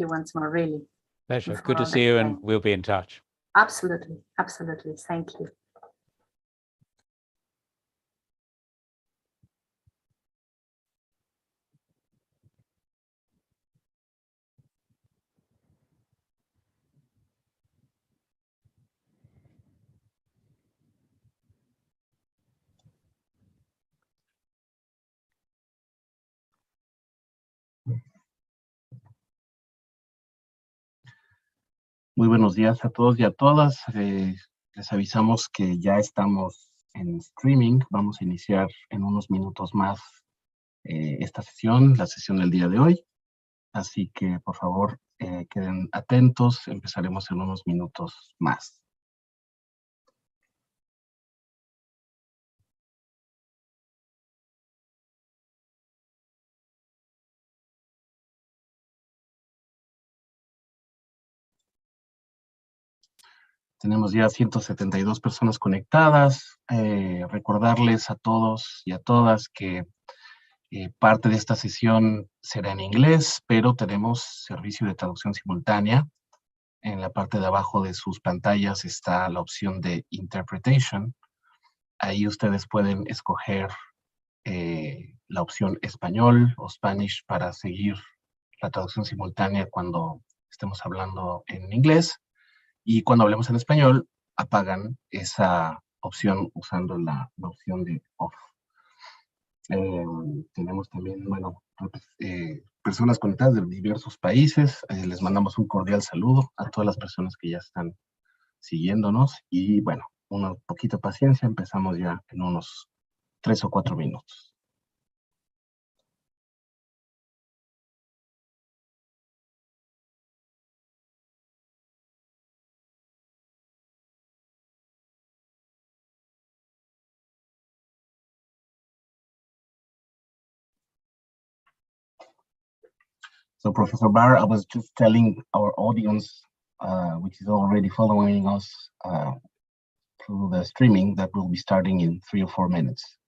you once more, really. Pleasure. For Good to all see that you, you're and doing. we'll be in touch. Absolutely, absolutely. Thank you. Muy buenos días a todos y a todas. Les avisamos que ya estamos en streaming. Vamos a iniciar en unos minutos más esta sesión, la sesión del día de hoy. Así que, por favor, queden atentos. Empezaremos en unos minutos más. Tenemos ya 172 personas conectadas. Recordarles a todos y a todas que parte de esta sesión será en inglés, pero tenemos servicio de traducción simultánea. En la parte de abajo de sus pantallas está la opción de Interpretation. Ahí ustedes pueden escoger la opción español o Spanish para seguir la traducción simultánea cuando estemos hablando en inglés. Y cuando hablemos en español, apagan esa opción usando la opción de off. Tenemos también, bueno, personas conectadas de diversos países. Les mandamos un cordial saludo a todas las personas que ya están siguiéndonos. Y bueno, una poquita paciencia, empezamos ya en unos 3 o 4 minutos. So, Professor Barr, I was just telling our audience, which is already following us through the streaming, that we'll be starting in 3 or 4 minutes.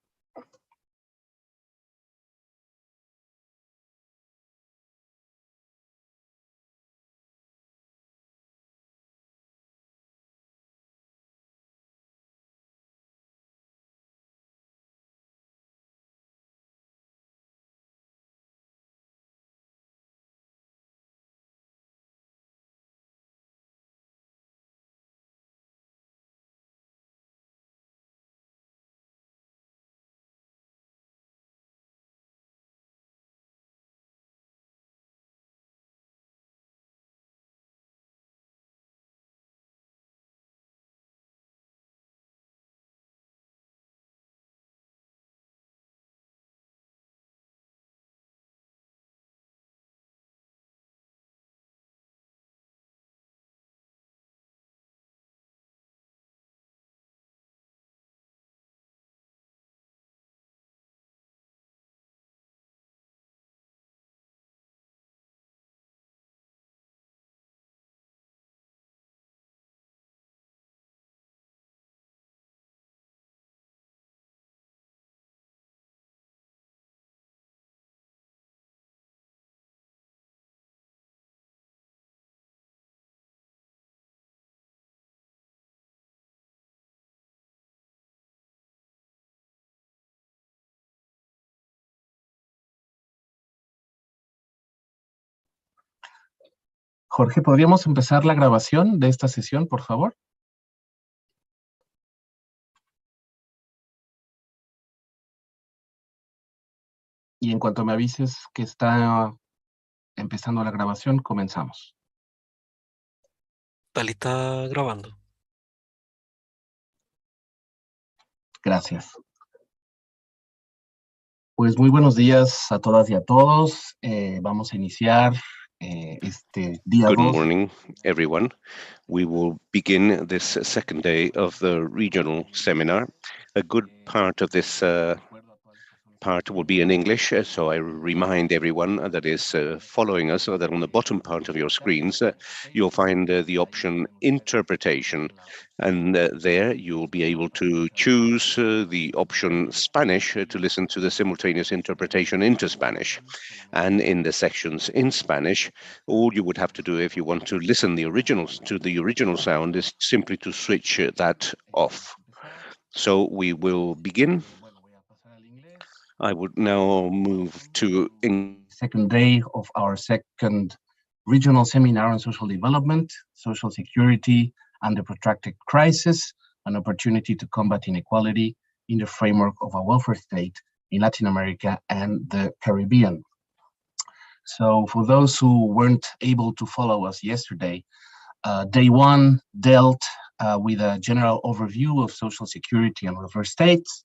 Jorge, ¿podríamos empezar la grabación de esta sesión, por favor? Y en cuanto me avises que está empezando la grabación, comenzamos. Dale, está grabando. Gracias. Pues muy buenos días a todas y a todos. Vamos a iniciar este día 2. Good morning, everyone. We will begin this second day of the regional seminar. A good part of this part will be in English, so I remind everyone that is following us that on the bottom part of your screens, you'll find the option Interpretation, and there you'll be able to choose the option Spanish to listen to the simultaneous interpretation into Spanish. And in the sections in Spanish, all you would have to do if you want to listen to the original sound is simply to switch that off. So we will begin. I would now move to second day of our second regional seminar on social development, social security, and the protracted crisis, an opportunity to combat inequality in the framework of a welfare state in Latin America and the Caribbean. So for those who weren't able to follow us yesterday, day one dealt with a general overview of social security and welfare states.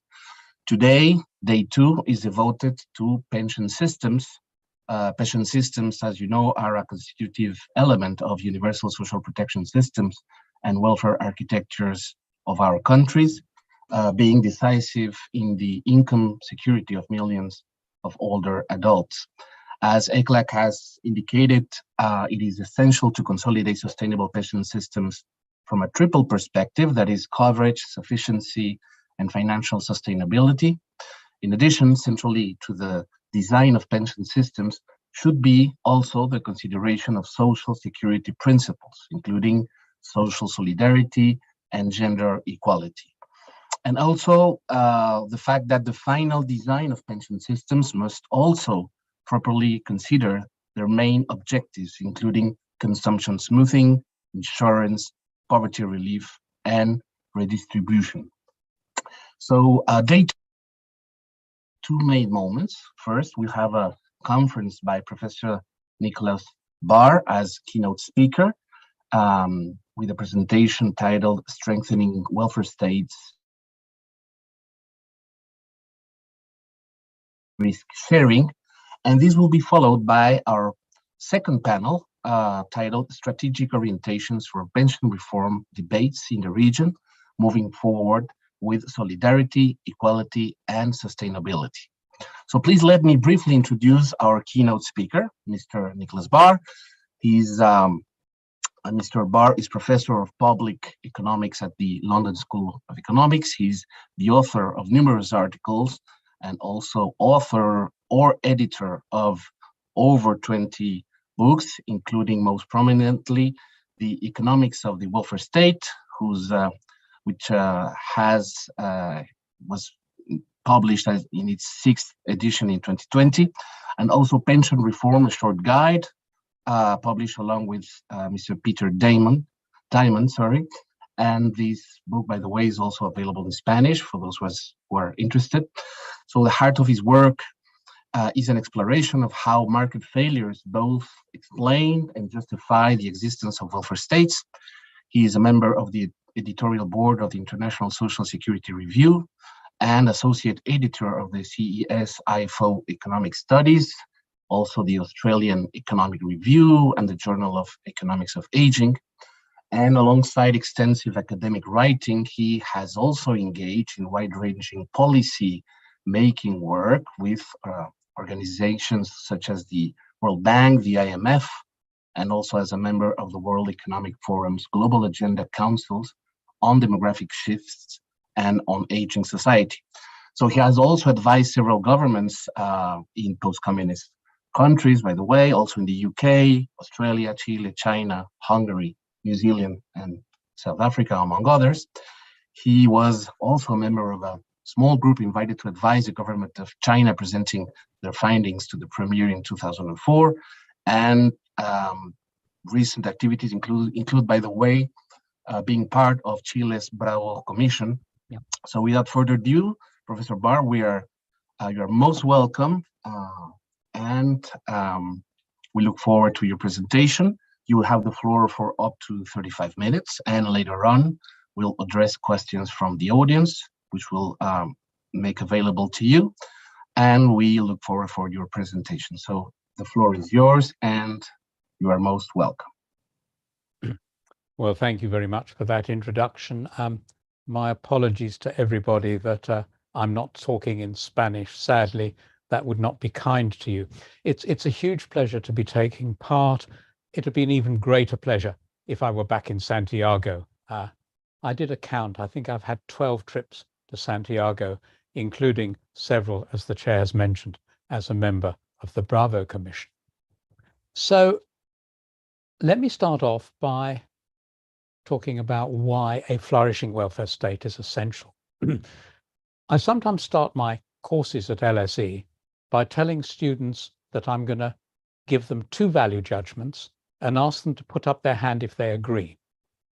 Today, day two is devoted to pension systems. Pension systems, as you know, are a constitutive element of universal social protection systems and welfare architectures of our countries, being decisive in the income security of millions of older adults. As ECLAC has indicated, it is essential to consolidate sustainable pension systems from a triple perspective, that is coverage, sufficiency, and financial sustainability. In addition, centrally to the design of pension systems should be also the consideration of social security principles, including social solidarity and gender equality. And also the fact that the final design of pension systems must also properly consider their main objectives, including consumption smoothing, insurance, poverty relief, and redistribution. So day two main moments. First, we have a conference by Professor Nicholas Barr as keynote speaker with a presentation titled Strengthening Welfare States Risk Sharing. And this will be followed by our second panel titled Strategic Orientations for Pension Reform Debates in the Region, Moving Forward with Solidarity, Equality, and Sustainability. So please let me briefly introduce our keynote speaker, Mr. Nicholas Barr. Mr. Barr is Professor of Public Economics at the London School of Economics. He's the author of numerous articles and also author or editor of over 20 books, including most prominently The Economics of the Welfare State, which was published in its 6th edition in 2020, and also Pension Reform, a Short Guide, published along with Mr. Peter Diamond. And this book, by the way, is also available in Spanish for those who are interested. So the heart of his work is an exploration of how market failures both explain and justify the existence of welfare states. He is a member of the editorial board of the International Social Security Review and associate editor of the CES IFO Economic Studies, also the Australian Economic Review and the Journal of Economics of Aging. And alongside extensive academic writing, he has also engaged in wide-ranging policy-making work with organizations such as the World Bank, the IMF, and also as a member of the World Economic Forum's Global Agenda Councils on demographic shifts and on aging society. So he has also advised several governments in post-communist countries, by the way, also in the UK, Australia, Chile, China, Hungary, New Zealand, and South Africa, among others. He was also a member of a small group invited to advise the government of China, presenting their findings to the premier in 2004. And recent activities include, by the way, being part of Chile's Bravo Commission. Yeah. So without further ado, Professor Barr, you are most welcome, and we look forward to your presentation. You will have the floor for up to 35 minutes, and later on, we'll address questions from the audience, which we'll make available to you, and we look forward for your presentation. So the floor is yours, and you are most welcome. Well, thank you very much for that introduction. My apologies to everybody that I'm not talking in Spanish, sadly. That would not be kind to you. It's a huge pleasure to be taking part. It would be an even greater pleasure if I were back in Santiago. I did a count. I think I've had 12 trips to Santiago, including several, as the chair has mentioned, as a member of the Bravo Commission. So let me start off by talking about why a flourishing welfare state is essential. I sometimes start my courses at LSE by telling students that I'm going to give them 2 value judgments and ask them to put up their hand if they agree.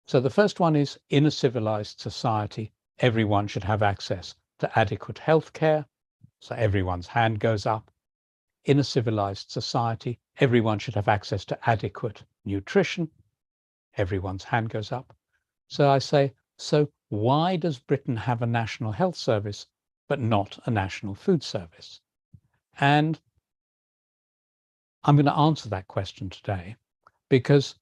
So the first one is, in a civilized society, everyone should have access to adequate health care. So everyone's hand goes up. In a civilized society, everyone should have access to adequate nutrition. Everyone's hand goes up. So I say, so why does Britain have a national health service, but not a national food service? And I'm going to answer that question today, because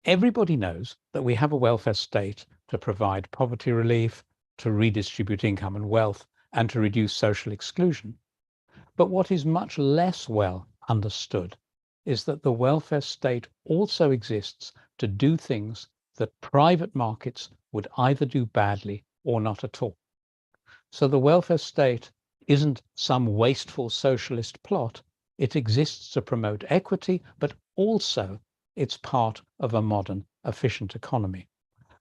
everybody knows that we have a welfare state to provide poverty relief, to redistribute income and wealth, and to reduce social exclusion. But what is much less well understood is that the welfare state also exists to do things that private markets would either do badly or not at all. So the welfare state isn't some wasteful socialist plot. It exists to promote equity, but also it's part of a modern, efficient economy.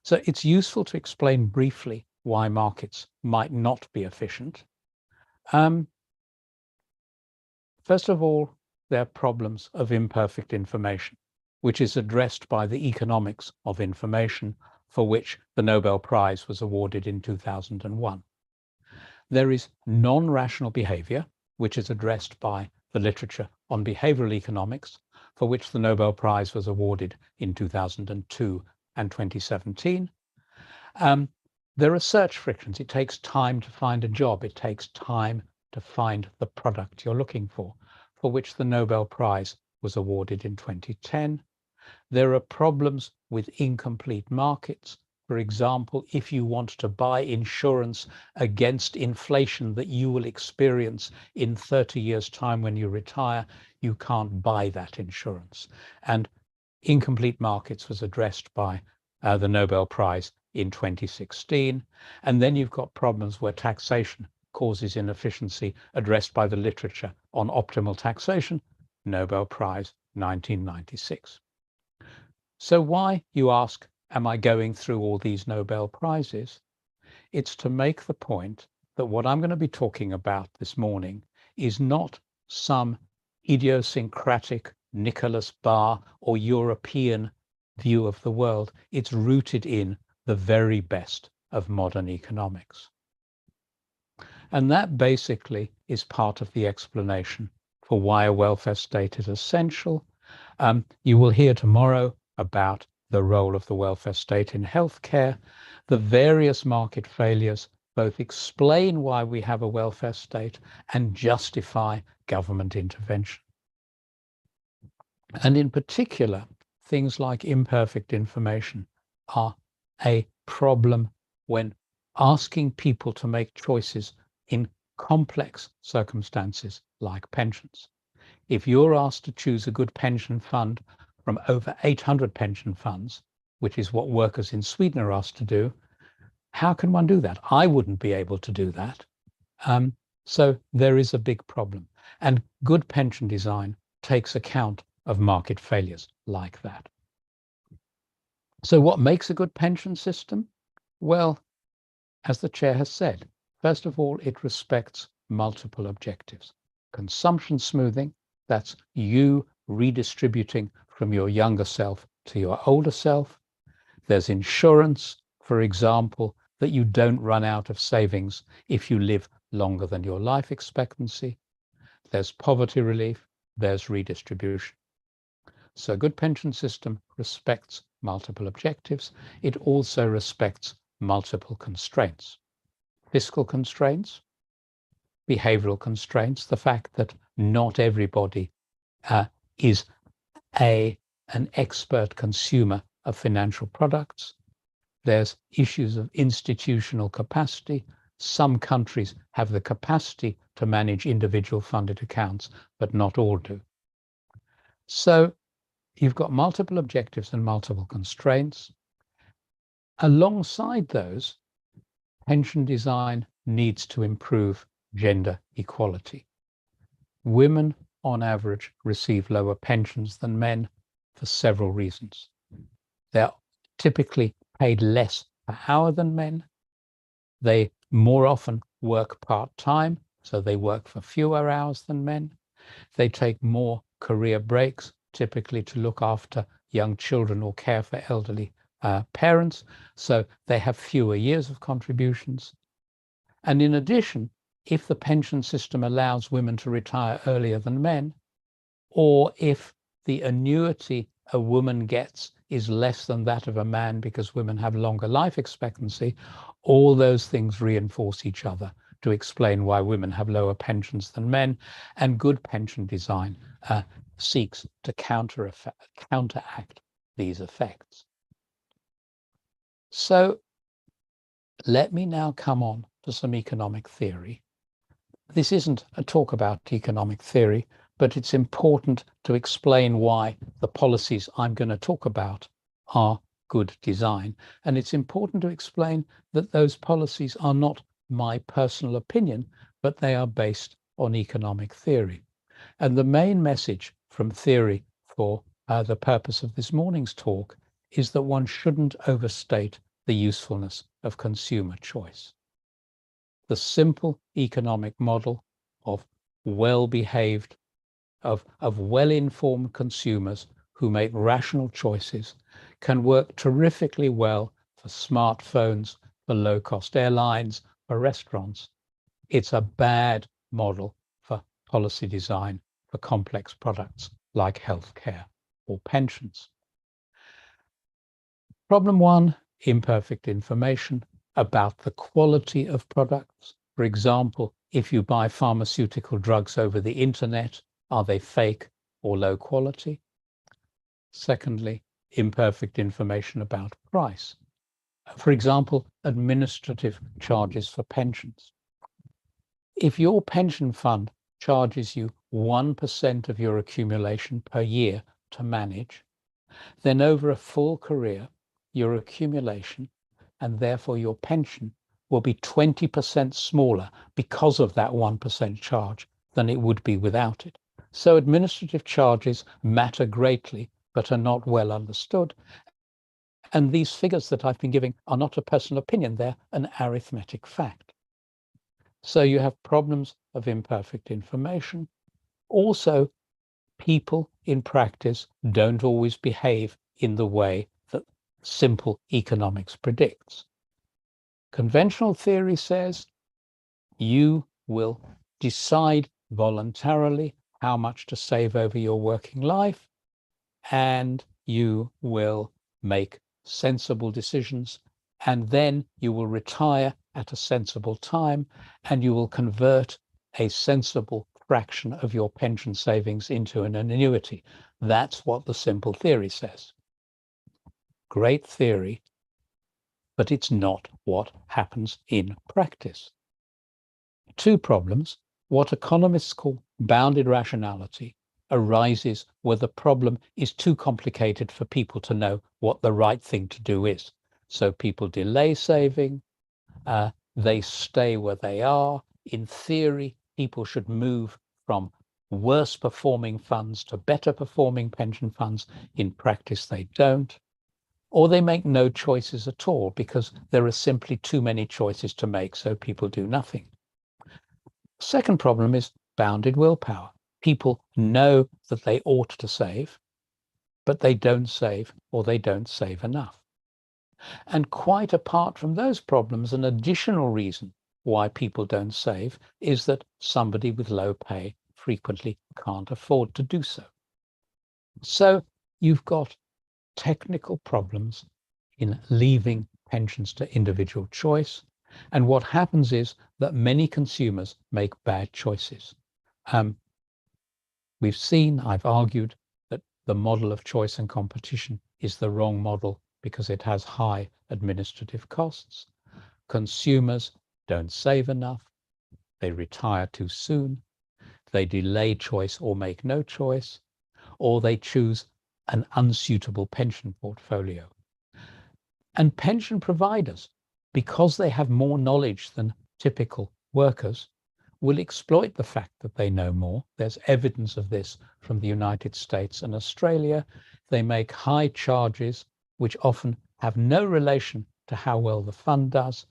So it's useful to explain briefly why markets might not be efficient. First of all, there are problems of imperfect information, which is addressed by the economics of information, for which the Nobel Prize was awarded in 2001. There is non-rational behavior, which is addressed by the literature on behavioral economics, for which the Nobel Prize was awarded in 2002 and 2017. There are search frictions. It takes time to find a job. It takes time to find the product you're looking for which the Nobel Prize was awarded in 2010. There are problems with incomplete markets. For example, if you want to buy insurance against inflation that you will experience in 30 years' time when you retire, you can't buy that insurance. And incomplete markets was addressed by the Nobel Prize in 2016. And then you've got problems where taxation causes inefficiency, addressed by the literature on optimal taxation, Nobel Prize 1996. So why, you ask, am I going through all these Nobel Prizes? It's to make the point that what I'm going to be talking about this morning is not some idiosyncratic Nicholas Barr or European view of the world. It's rooted in the very best of modern economics. And that basically is part of the explanation for why a welfare state is essential. You will hear tomorrow about the role of the welfare state in healthcare. The various market failures both explain why we have a welfare state and justify government intervention. And in particular, things like imperfect information are a problem when asking people to make choices in complex circumstances like pensions. If you're asked to choose a good pension fund from over 800 pension funds, which is what workers in Sweden are asked to do, how can one do that? I wouldn't be able to do that. So there is a big problem. And good pension design takes account of market failures like that. So what makes a good pension system? Well, as the chair has said, first of all, it respects multiple objectives. Consumption smoothing, that's you redistributing from your younger self to your older self. There's insurance, for example, that you don't run out of savings if you live longer than your life expectancy. There's poverty relief, there's redistribution. So a good pension system respects multiple objectives. It also respects multiple constraints. Fiscal constraints, behavioral constraints, the fact that not everybody is an expert consumer of financial products. There's issues of institutional capacity, Some countries have the capacity to manage individual funded accounts, but not all do. So you've got multiple objectives and multiple constraints. Alongside those, pension design needs to improve gender equality. Women, on average, receive lower pensions than men for several reasons. They're typically paid less per hour than men. They more often work part-time, so they work for fewer hours than men. They take more career breaks, typically to look after young children or care for elderly parents, so they have fewer years of contributions. And in addition, if the pension system allows women to retire earlier than men, or if the annuity a woman gets is less than that of a man because women have longer life expectancy, all those things reinforce each other to explain why women have lower pensions than men, and good pension design seeks to counteract these effects. So let me now come on to some economic theory. This isn't a talk about economic theory, but it's important to explain why the policies I'm going to talk about are good design. And it's important to explain that those policies are not my personal opinion, but they are based on economic theory. And the main message from theory for the purpose of this morning's talk is that one shouldn't overstate the usefulness of consumer choice. The simple economic model of well-behaved, of well-informed consumers who make rational choices can work terrifically well for smartphones, for low-cost airlines, for restaurants. It's a bad model for policy design for complex products like healthcare or pensions. Problem one, imperfect information about the quality of products. For example, if you buy pharmaceutical drugs over the internet, are they fake or low quality? Secondly, imperfect information about price. For example, administrative charges for pensions. If your pension fund charges you 1% of your accumulation per year to manage, then over a full career, your accumulation and therefore your pension will be 20% smaller because of that 1% charge than it would be without it. So administrative charges matter greatly, but are not well understood. And these figures that I've been giving are not a personal opinion, they're an arithmetic fact. So you have problems of imperfect information. Also, people in practice don't always behave in the way that simple economics predicts. Conventional theory says you will decide voluntarily how much to save over your working life, and you will make sensible decisions, and then you will retire at a sensible time, and you will convert a sensible fraction of your pension savings into an annuity. That's what the simple theory says. Great theory, but it's not what happens in practice. Two problems. What economists call bounded rationality arises where the problem is too complicated for people to know what the right thing to do is. So people delay saving, they stay where they are. In theory, people should move from worse performing funds to better performing pension funds. In practice, they don't. Or they make no choices at all because there are simply too many choices to make, so people do nothing. Second problem is bounded willpower. People know that they ought to save, but they don't save or they don't save enough. And quite apart from those problems, an additional reason why people don't save is that somebody with low pay frequently can't afford to do so. So you've got technical problems in leaving pensions to individual choice. And what happens is that many consumers make bad choices. We've seen, I've argued, that the model of choice and competition is the wrong model because it has high administrative costs. Consumers don't save enough, they retire too soon, they delay choice or make no choice, or they choose an unsuitable pension portfolio. And pension providers, because they have more knowledge than typical workers, will exploit the fact that they know more. There's evidence of this from the United States and Australia. They make high charges, which often have no relation to how well the fund does,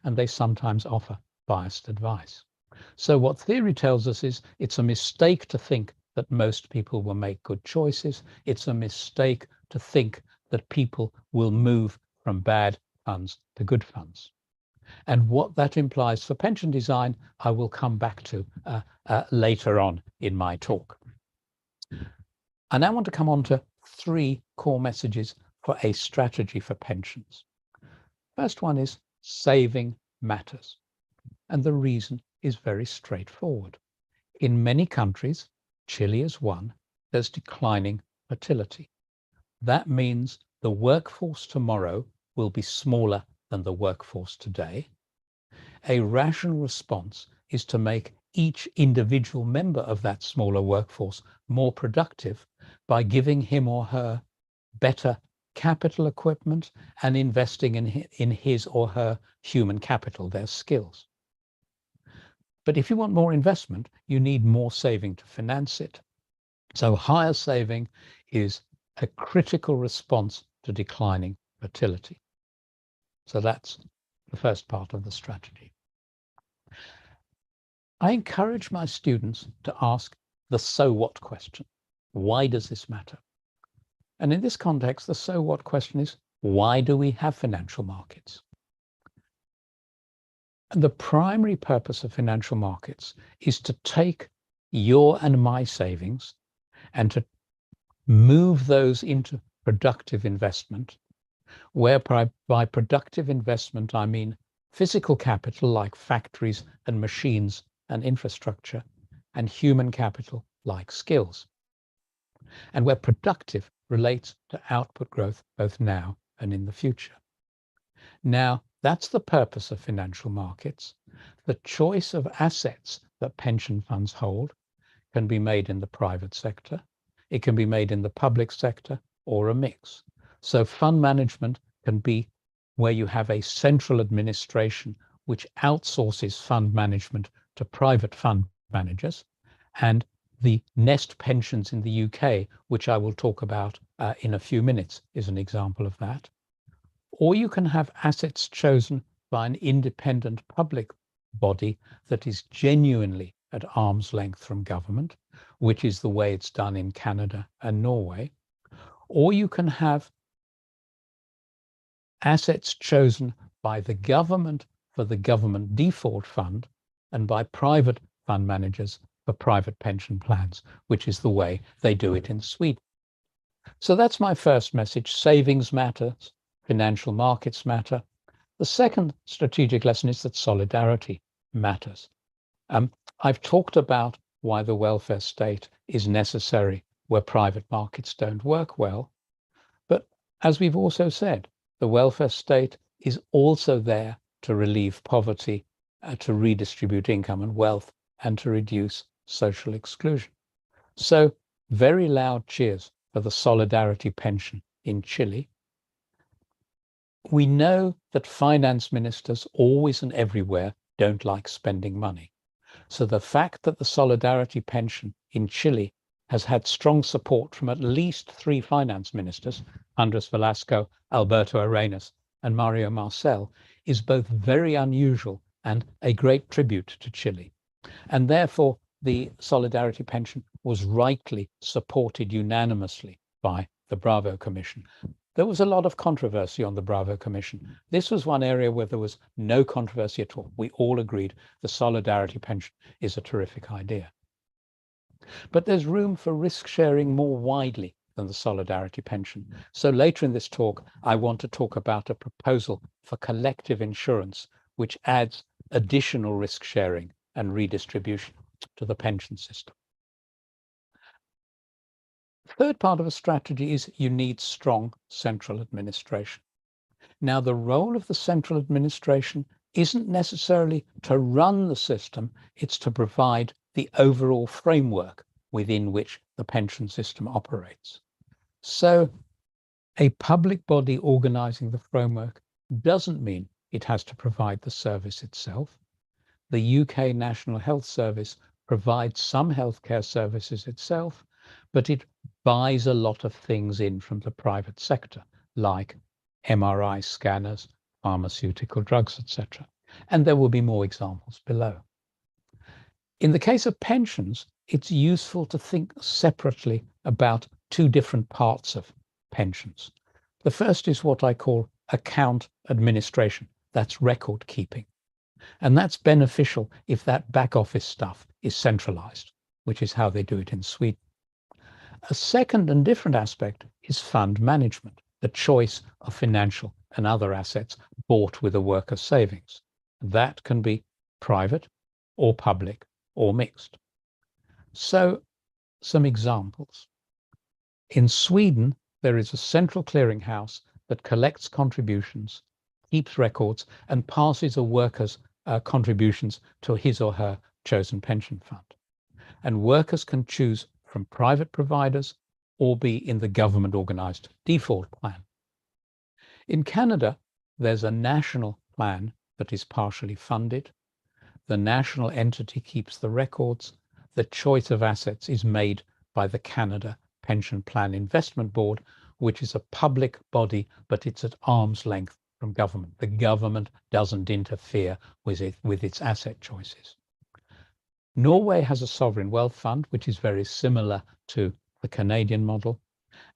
and they sometimes offer biased advice. So what theory tells us is it's a mistake to think that most people will make good choices. It's a mistake to think that people will move from bad funds to good funds. And what that implies for pension design, I will come back to later on in my talk. I now want to come on to 3 core messages for a strategy for pensions. First one is saving matters. And the reason is very straightforward. In many countries, Chile is one, there's declining fertility. That means the workforce tomorrow will be smaller than the workforce today. A rational response is to make each individual member of that smaller workforce more productive by giving him or her better capital equipment and investing in his or her human capital, their skills. But if you want more investment, you need more saving to finance it. So higher saving is a critical response to declining fertility. So that's the first part of the strategy. I encourage my students to ask the so what question. Why does this matter? And in this context, the so what question is, why do we have financial markets? And the primary purpose of financial markets is to take your and my savings and to move those into productive investment, whereby by productive investment, I mean physical capital like factories and machines and infrastructure, and human capital like skills. And where productive relates to output growth both now and in the future. Now, that's the purpose of financial markets. The choice of assets that pension funds hold can be made in the private sector, it can be made in the public sector, or a mix. So fund management can be where you have a central administration which outsources fund management to private fund managers, and the Nest pensions in the UK, which I will talk about in a few minutes, is an example of that. Or you can have assets chosen by an independent public body that is genuinely at arm's length from government, which is the way it's done in Canada and Norway. Or you can have assets chosen by the government for the government default fund and by private fund managers for private pension plans, which is the way they do it in Sweden. So that's my first message. Savings matters, financial markets matter. The second strategic lesson is that solidarity matters. I've talked about why the welfare state is necessary where private markets don't work well. But as we've also said, the welfare state is also there to relieve poverty, to redistribute income and wealth, and to reduce social exclusion. So very loud cheers for the solidarity pension in Chile. We know that finance ministers always and everywhere don't like spending money. So the fact that the solidarity pension in Chile has had strong support from at least 3 finance ministers, Andres Velasco, Alberto Arenas, and Mario Marcel, is both very unusual and a great tribute to Chile. And therefore, the solidarity pension was rightly supported unanimously by the Bravo Commission. There was a lot of controversy on the Bravo Commission. This was one area where there was no controversy at all. We all agreed the solidarity pension is a terrific idea. But there's room for risk sharing more widely than the solidarity pension. So later in this talk, I want to talk about a proposal for collective insurance, which adds additional risk sharing and redistribution to the pension system. Third part of a strategy is you need strong central administration. Now, the role of the central administration isn't necessarily to run the system, it's to provide the overall framework within which the pension system operates. So a public body organizing the framework doesn't mean it has to provide the service itself. The UK National Health Service provides some healthcare services itself, but it buys a lot of things in from the private sector, like MRI scanners, pharmaceutical drugs, etc. And there will be more examples below. In the case of pensions, it's useful to think separately about two different parts of pensions. The first is what I call account administration. That's record keeping. And that's beneficial if that back office stuff is centralized, which is how they do it in Sweden. A second and different aspect is fund management, the choice of financial and other assets bought with a worker's savings. That can be private or public or mixed. So, some examples. In Sweden, there is a central clearinghouse that collects contributions, keeps records, and passes a worker's contributions to his or her chosen pension fund. And workers can choose from private providers or be in the government organized default plan. In Canada, there's a national plan that is partially funded. The national entity keeps the records. The choice of assets is made by the Canada Pension Plan Investment Board, which is a public body, but it's at arm's length from government. The government doesn't interfere with its asset choices. Norway has a sovereign wealth fund, which is very similar to the Canadian model,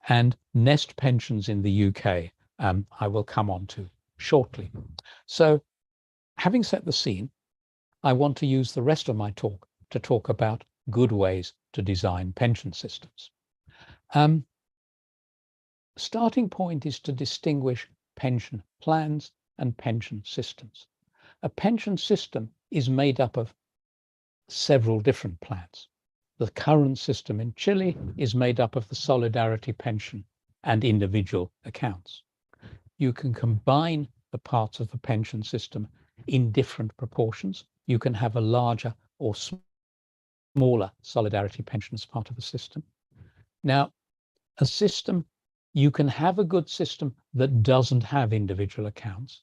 and Nest pensions in the UK, I will come on to shortly. So, having set the scene, I want to use the rest of my talk to talk about good ways to design pension systems. Starting point is to distinguish pension plans and pension systems. A pension system is made up of several different plans. The current system in Chile is made up of the solidarity pension and individual accounts. You can combine the parts of the pension system in different proportions. You can have a larger or smaller solidarity pension as part of the system. Now, a system, you can have a good system that doesn't have individual accounts,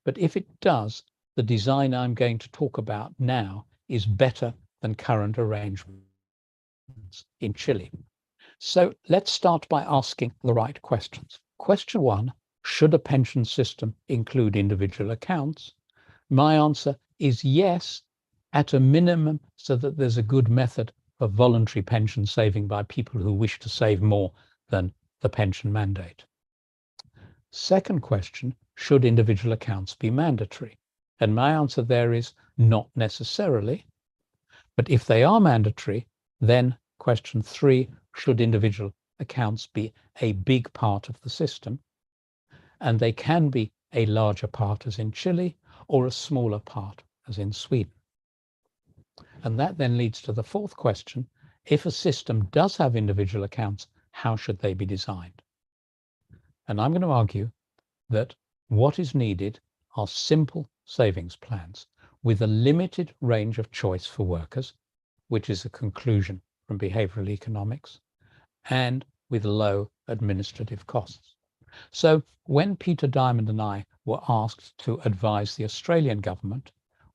but if it does, the design I'm going to talk about now is better than current arrangements in Chile. So let's start by asking the right questions. Question one, should a pension system include individual accounts? My answer is yes, at a minimum, so that there's a good method for voluntary pension saving by people who wish to save more than the pension mandate. Second question, should individual accounts be mandatory? And my answer there is not necessarily. But if they are mandatory, then question three, should individual accounts be a big part of the system? And they can be a larger part as in Chile or a smaller part as in Sweden. And that then leads to the fourth question. If a system does have individual accounts, how should they be designed? And I'm going to argue that what is needed are simple savings plans with a limited range of choice for workers, which is a conclusion from behavioral economics, and with low administrative costs. So when Peter Diamond and I were asked to advise the Australian government,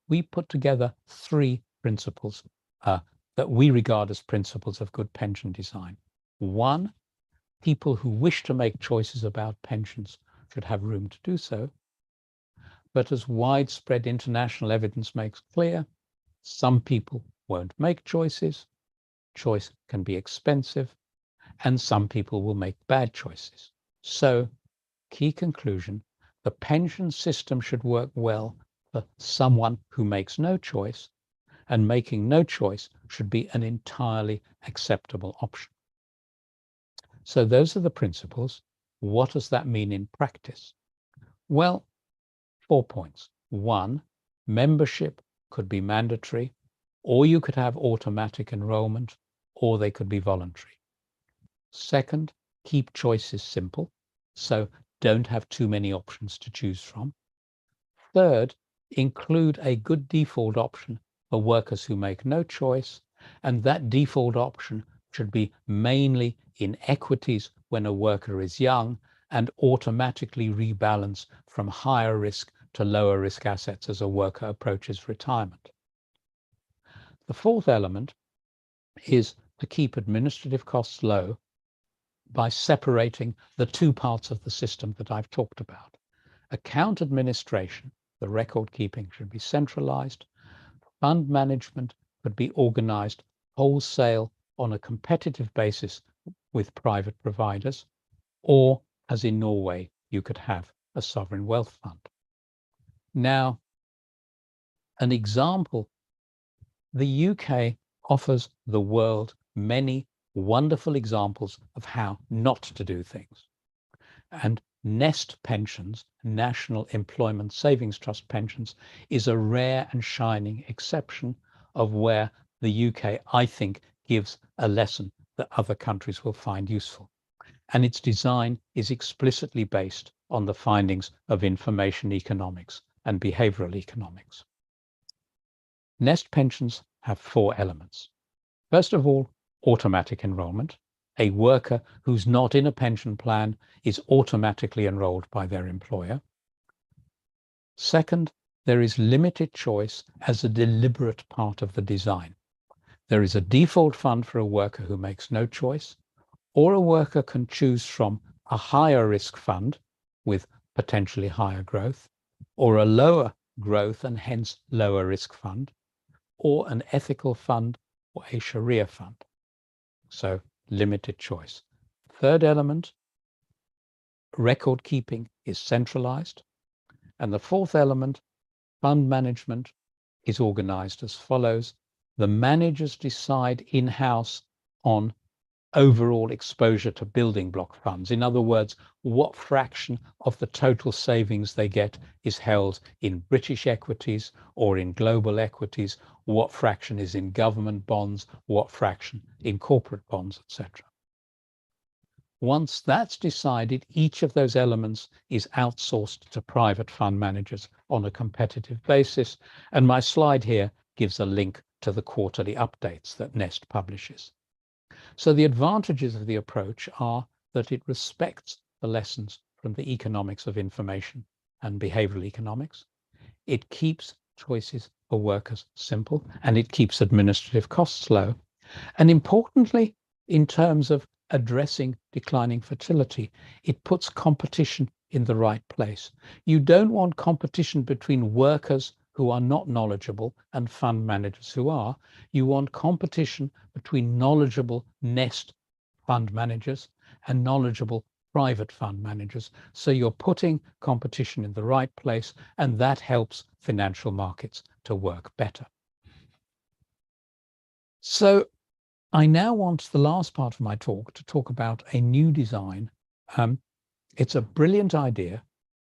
we put together three principles that we regard as principles of good pension design. One, people who wish to make choices about pensions should have room to do so. But as widespread international evidence makes clear, some people won't make choices, choice can be expensive, and some people will make bad choices. So, key conclusion, the pension system should work well for someone who makes no choice, and making no choice should be an entirely acceptable option. So those are the principles. What does that mean in practice? Well, 4 points. One, membership could be mandatory, or you could have automatic enrollment, or they could be voluntary. Second, keep choices simple, so don't have too many options to choose from. Third, include a good default option for workers who make no choice, and that default option should be mainly in equities when a worker is young and automatically rebalance from higher risk to lower risk assets as a worker approaches retirement. The fourth element is to keep administrative costs low by separating the two parts of the system that I've talked about. Account administration, the record keeping, should be centralized. Fund management could be organized wholesale on a competitive basis with private providers, or as in Norway, you could have a sovereign wealth fund. Now, an example, the UK offers the world many wonderful examples of how not to do things. And Nest pensions, National Employment Savings Trust pensions, is a rare and shining exception of where the UK, I think, gives a lesson that other countries will find useful. And its design is explicitly based on the findings of information economics and behavioral economics. Nest pensions have four elements. First of all, automatic enrollment. A worker who's not in a pension plan is automatically enrolled by their employer. Second, there is limited choice as a deliberate part of the design. There is a default fund for a worker who makes no choice, or a worker can choose from a higher risk fund with potentially higher growth, or a lower growth and hence lower risk fund, or an ethical fund or a Sharia fund. So limited choice. Third element, record keeping is centralized. And the fourth element, fund management, is organized as follows. The managers decide in-house on overall exposure to building block funds. In other words, what fraction of the total savings they get is held in British equities or in global equities, what fraction is in government bonds, what fraction in corporate bonds, etc. Once that's decided, each of those elements is outsourced to private fund managers on a competitive basis. And my slide here gives a link to the quarterly updates that Nest publishes. So the advantages of the approach are that it respects the lessons from the economics of information and behavioral economics. It keeps choices for workers simple, and it keeps administrative costs low. And importantly, in terms of addressing declining fertility, it puts competition in the right place. You don't want competition between workers who are not knowledgeable and fund managers who are. You want competition between knowledgeable Nest fund managers and knowledgeable private fund managers. So you're putting competition in the right place, and that helps financial markets to work better. So I now want the last part of my talk to talk about a new design. It's a brilliant idea.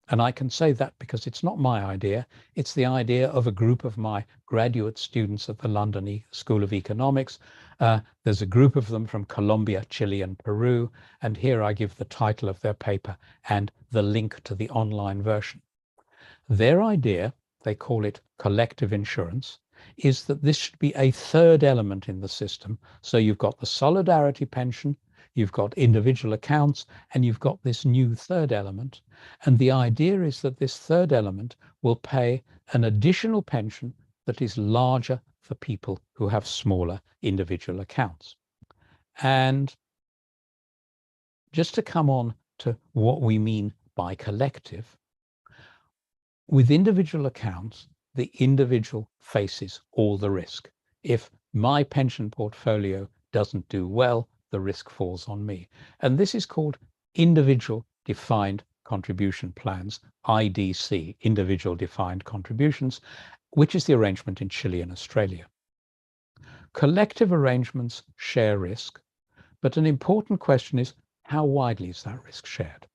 And I can say that because it's not my idea. It's the idea of a group of my graduate students at the London School of Economics. There's a group of them from Colombia, Chile, and Peru. And here I give the title of their paper and the link to the online version. Their idea, they call it collective insurance, is that this should be a third element in the system. So you've got the solidarity pension, you've got individual accounts, and you've got this new third element. And the idea is that this third element will pay an additional pension that is larger for people who have smaller individual accounts. And just to come on to what we mean by collective, with individual accounts, the individual faces all the risk. If my pension portfolio doesn't do well, the risk falls on me. And this is called individual defined contribution plans, IDC, individual defined contributions, which is the arrangement in Chile and Australia. Collective arrangements share risk, but an important question is, how widely is that risk shared?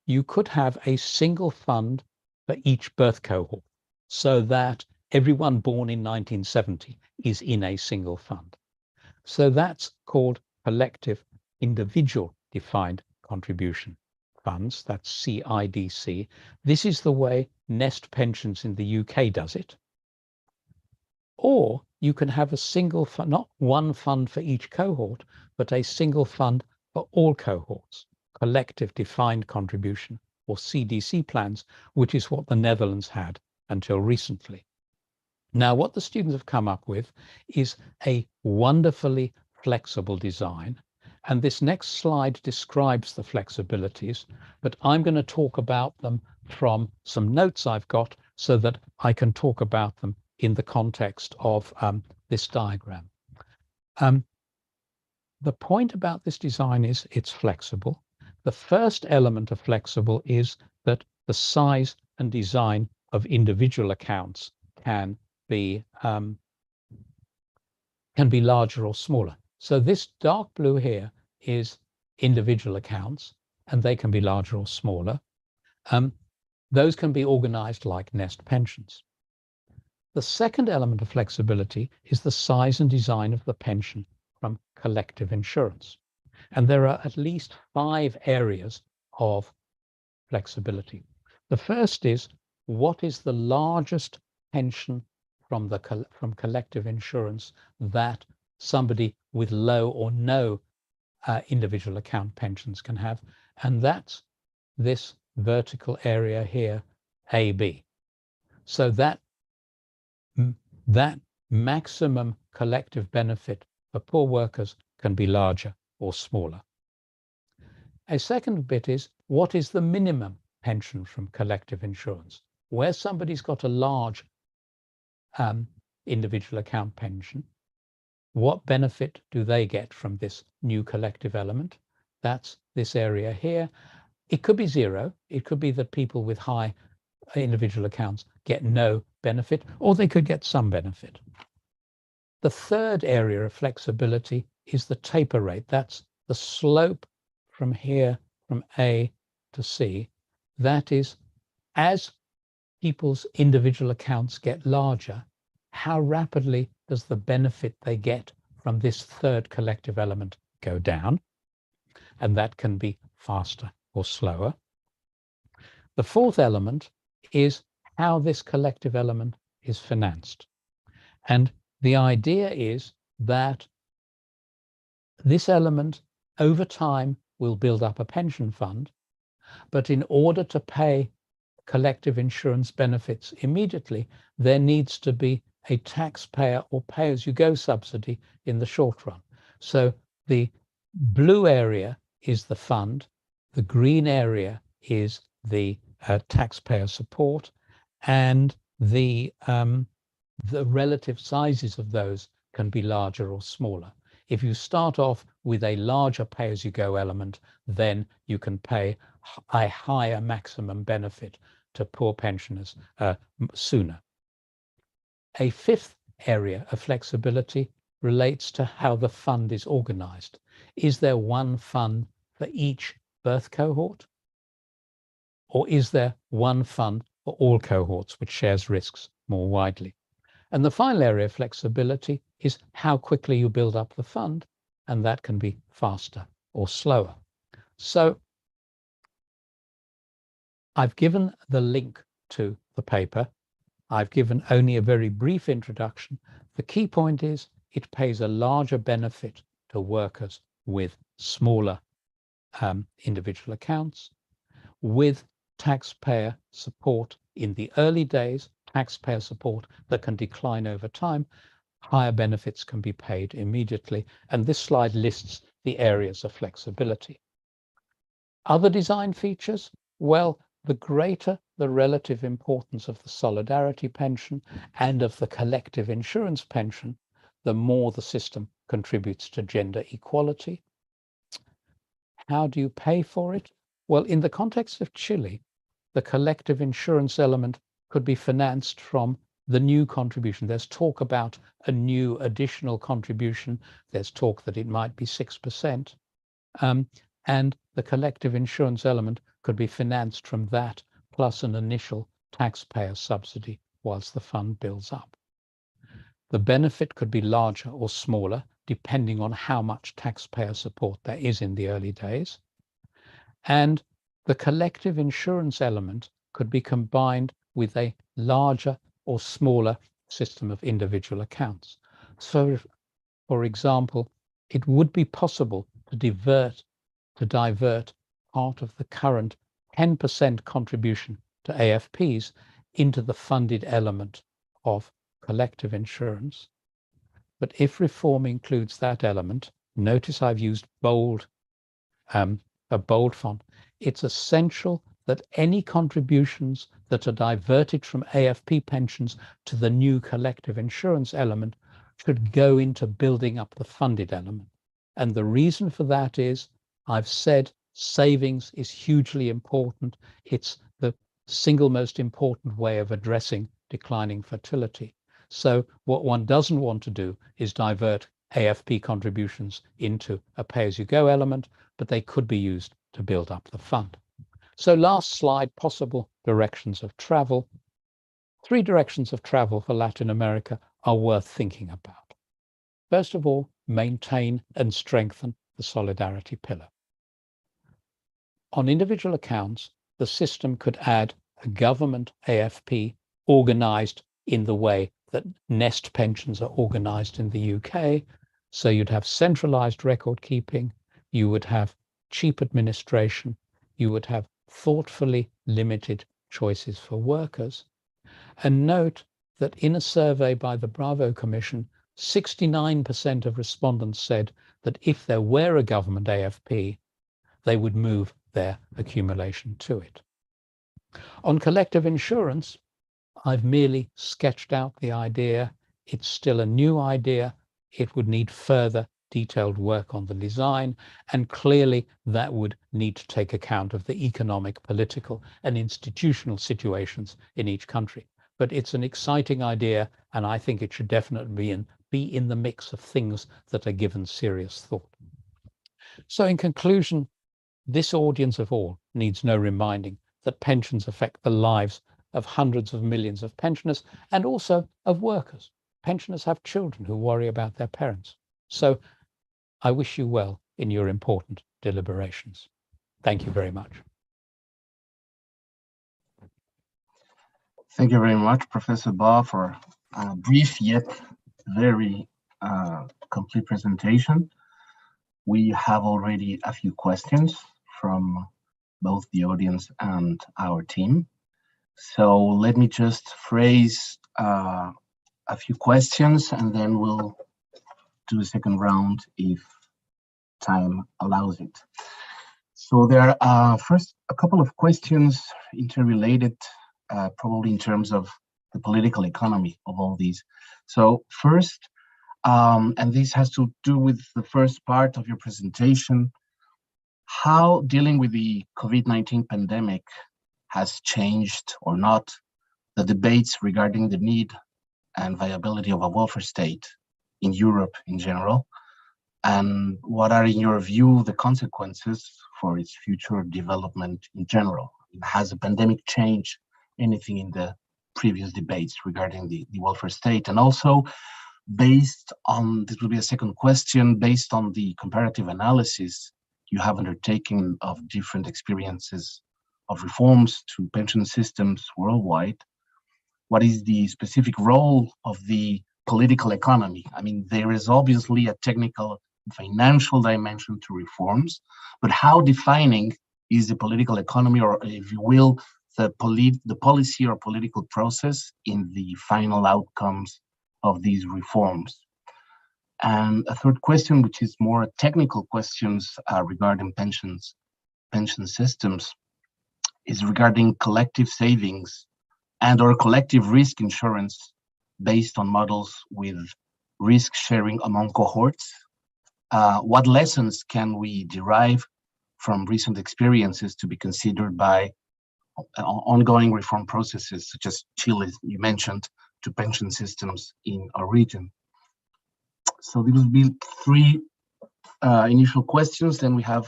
You could have a single fund for each birth cohort, so that everyone born in 1970 is in a single fund. So that's called collective individual defined contribution funds, that's CIDC. This is the way Nest Pensions in the UK does it. Or you can have a single fund, not one fund for each cohort, but a single fund for all cohorts, collective defined contribution, or CDC plans, which is what the Netherlands had until recently. Now, what the students have come up with is a wonderfully flexible design. And this next slide describes the flexibilities, but I'm going to talk about them from some notes I've got so that I can talk about them in the context of this diagram. The point about this design is it's flexible. The first element of flexible is that the size and design of individual accounts can be larger or smaller. So this dark blue here is individual accounts, and they can be larger or smaller. Those can be organized like Nest Pensions. The second element of flexibility is the size and design of the pension from collective insurance. And there are at least 5 areas of flexibility. The first is, what is the largest pension from collective insurance that somebody with low or no individual account pensions can have? And that's this vertical area here, AB. So that maximum collective benefit for poor workers can be larger or smaller. A second bit is, what is the minimum pension from collective insurance? Where somebody's got a large individual account pension, what benefit do they get from this new collective element? That's this area here. It could be 0. It could be that people with high individual accounts get no benefit, or they could get some benefit. The third area of flexibility is the taper rate. That's the slope from here, from A to C. That is, as people's individual accounts get larger, how rapidly does the benefit they get from this third collective element go down? And that can be faster or slower. The fourth element is how this collective element is financed. And the idea is that this element over time will build up a pension fund, but in order to pay collective insurance benefits immediately, there needs to be a taxpayer or pay-as-you-go subsidy in the short run. So the blue area is the fund, the green area is the taxpayer support, and the relative sizes of those can be larger or smaller. If you start off with a larger pay-as-you-go element, then you can pay a higher maximum benefit to poor pensioners sooner. A fifth area of flexibility relates to how the fund is organized. Is there one fund for each birth cohort? Or is there one fund for all cohorts, which shares risks more widely? And the final area of flexibility is how quickly you build up the fund, and that can be faster or slower. So I've given the link to the paper. I've given only a very brief introduction. The key point is it pays a larger benefit to workers with smaller individual accounts, with taxpayer support in the early days, taxpayer support that can decline over time. Higher benefits can be paid immediately. And this slide lists the areas of flexibility. Other design features? Well, the greater the relative importance of the solidarity pension and of the collective insurance pension, the more the system contributes to gender equality. How do you pay for it? Well, in the context of Chile, the collective insurance element could be financed from the new contribution. There's talk about a new additional contribution. There's talk that it might be 6%. And the collective insurance element could be financed from that plus an initial taxpayer subsidy whilst the fund builds up. The benefit could be larger or smaller depending on how much taxpayer support there is in the early days. And the collective insurance element could be combined with a larger or smaller system of individual accounts. So, for example, it would be possible to divert part of the current 10% contribution to AFPs into the funded element of collective insurance. But if reform includes that element, notice I've used a bold font, it's essential that any contributions that are diverted from AFP pensions to the new collective insurance element should go into building up the funded element. And the reason for that is, I've said savings is hugely important. It's the single most important way of addressing declining fertility. So what one doesn't want to do is divert AFP contributions into a pay-as-you-go element, but they could be used to build up the fund. So last slide, possible directions of travel. 3 directions of travel for Latin America are worth thinking about. First of all, maintain and strengthen the solidarity pillar. On individual accounts, the system could add a government AFP organized in the way that Nest pensions are organized in the UK. So you'd have centralized record keeping, you would have cheap administration, you would have thoughtfully limited choices for workers. And note that in a survey by the Bravo Commission, 69% of respondents said that if there were a government AFP, they would move their accumulation to it. On collective insurance, I've merely sketched out the idea. It's still a new idea. It would need further detailed work on the design, and clearly that would need to take account of the economic, political, and institutional situations in each country. But it's an exciting idea, and I think it should definitely be in the mix of things that are given serious thought. So in conclusion, this audience of all needs no reminding that pensions affect the lives of hundreds of millions of pensioners and also of workers. Pensioners have children who worry about their parents. So I wish you well in your important deliberations. Thank you very much. Thank you very much, Professor Ba, for a brief yet very complete presentation. We have already a few questions from both the audience and our team. So let me just phrase a few questions, and then we'll do a second round if time allows it. So there are first a couple of questions interrelated, probably in terms of the political economy of all these. So first, and this has to do with the first part of your presentation, how dealing with the COVID-19 pandemic has changed or not the debates regarding the need and viability of a welfare state in Europe in general, and what are, in your view, the consequences for its future development in general? Has the pandemic changed anything in the previous debates regarding the welfare state? And also, based on, this will be a second question, based on the comparative analysis you have undertaken of different experiences of reforms to pension systems worldwide, what is the specific role of the political economy? I mean, there is obviously a technical financial dimension to reforms, but how defining is the political economy, or if you will, the policy or political process in the final outcomes of these reforms? And a third question, which is more technical questions regarding pension systems, is regarding collective savings and or collective risk insurance based on models with risk sharing among cohorts. What lessons can we derive from recent experiences to be considered by ongoing reform processes, such as Chile, you mentioned, to pension systems in our region? So these will be 3 initial questions. Then we have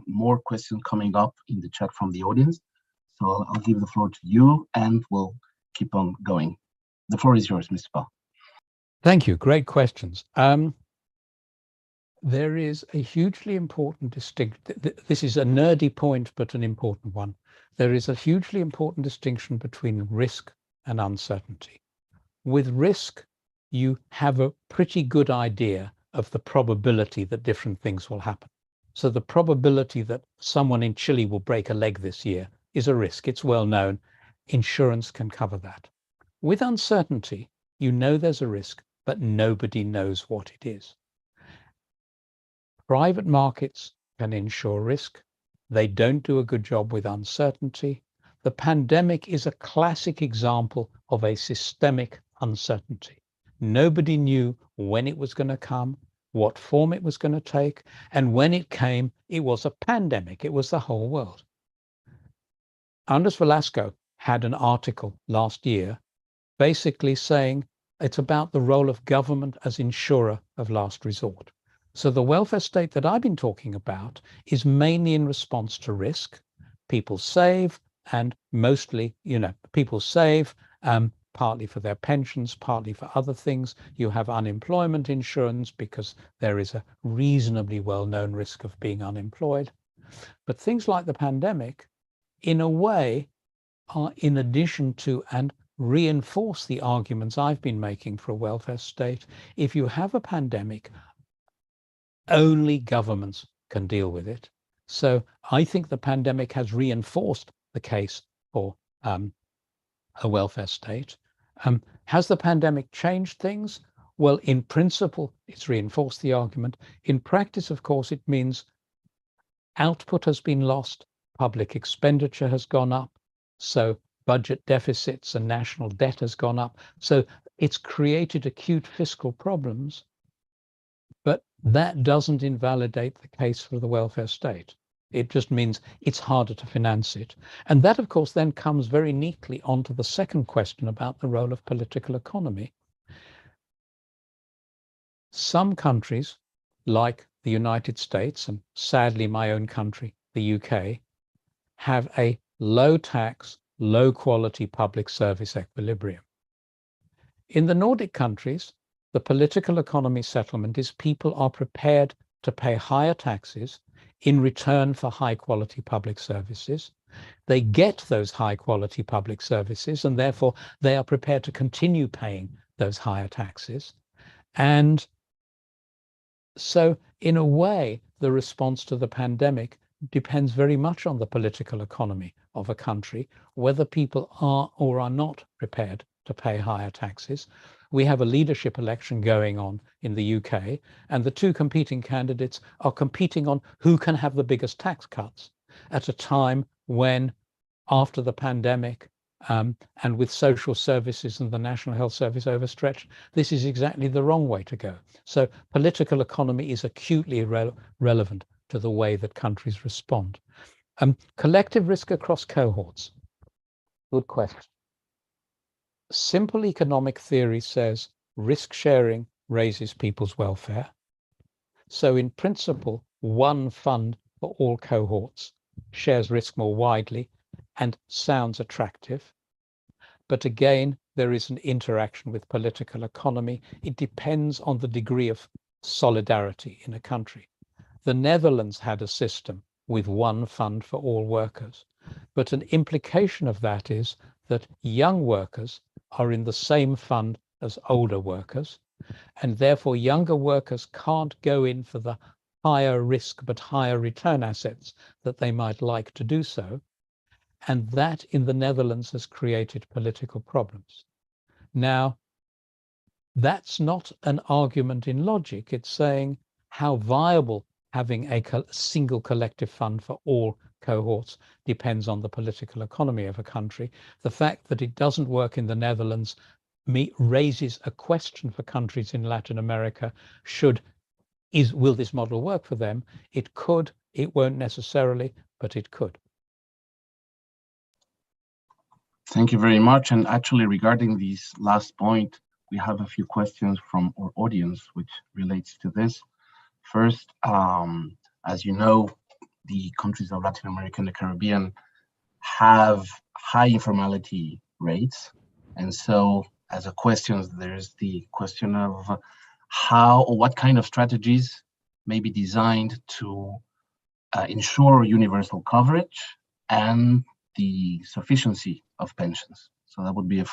more questions coming up in the chat from the audience. So I'll give the floor to you, and we'll keep on going. The floor is yours, Mr. Ba. Thank you. Great questions. There is a hugely important distinction. This is a nerdy point, but an important one. There is a hugely important distinction between risk and uncertainty. With risk, you have a pretty good idea of the probability that different things will happen. So the probability that someone in Chile will break a leg this year is a risk. It's well known. Insurance can cover that. With uncertainty, you know there's a risk, but nobody knows what it is. Private markets can insure risk. They don't do a good job with uncertainty. The pandemic is a classic example of a systemic uncertainty. Nobody knew when it was going to come, what form it was going to take, and when it came, it was a pandemic. It was the whole world. Andres Velasco had an article last year basically saying it's about the role of government as insurer of last resort. So the welfare state that I've been talking about is mainly in response to risk. People save, and mostly, people save partly for their pensions, partly for other things. You have unemployment insurance because there is a reasonably well-known risk of being unemployed. But things like the pandemic, in a way, are in addition to and reinforce the arguments I've been making for a welfare state. If you have a pandemic, only governments can deal with it. So I think the pandemic has reinforced the case for a welfare state. Has the pandemic changed things? Well, in principle, it's reinforced the argument. In practice, of course, it means output has been lost, public expenditure has gone up, so budget deficits and national debt has gone up. So it's created acute fiscal problems. But that doesn't invalidate the case for the welfare state. It just means it's harder to finance it. And that, of course, then comes very neatly onto the second question about the role of political economy. Some countries, like the United States, and sadly my own country, the UK, have a low tax, low quality public service equilibrium. In the Nordic countries, the political economy settlement is people are prepared to pay higher taxes in return for high quality public services. They get those high quality public services, and therefore they are prepared to continue paying those higher taxes. And so in a way, the response to the pandemic depends very much on the political economy of a country, whether people are or are not prepared to pay higher taxes. We have a leadership election going on in the UK, and the two competing candidates are competing on who can have the biggest tax cuts at a time when, after the pandemic, and with social services and the National Health Service overstretched, this is exactly the wrong way to go. So political economy is acutely relevant to the way that countries respond. Collective risk across cohorts. Good question. Simple economic theory says risk sharing raises people's welfare. So in principle, one fund for all cohorts shares risk more widely and sounds attractive. But again, there is an interaction with political economy. It depends on the degree of solidarity in a country. The Netherlands had a system with one fund for all workers, but an implication of that is that young workers are in the same fund as older workers, and therefore younger workers can't go in for the higher risk but higher return assets that they might like to do so. And that in the Netherlands has created political problems. Now, that's not an argument in logic. It's saying how viable having a single collective fund for all cohorts depends on the political economy of a country. The fact that it doesn't work in the Netherlands raises a question for countries in Latin America. Will this model work for them? It could, it won't necessarily, but it could. Thank you very much. And actually, regarding this last point, we have a few questions from our audience, which relates to this. First, as you know, the countries of Latin America and the Caribbean have high informality rates. And so as a question, there's the question of how or what kind of strategies may be designed to ensure universal coverage and the sufficiency of pensions? So that would be a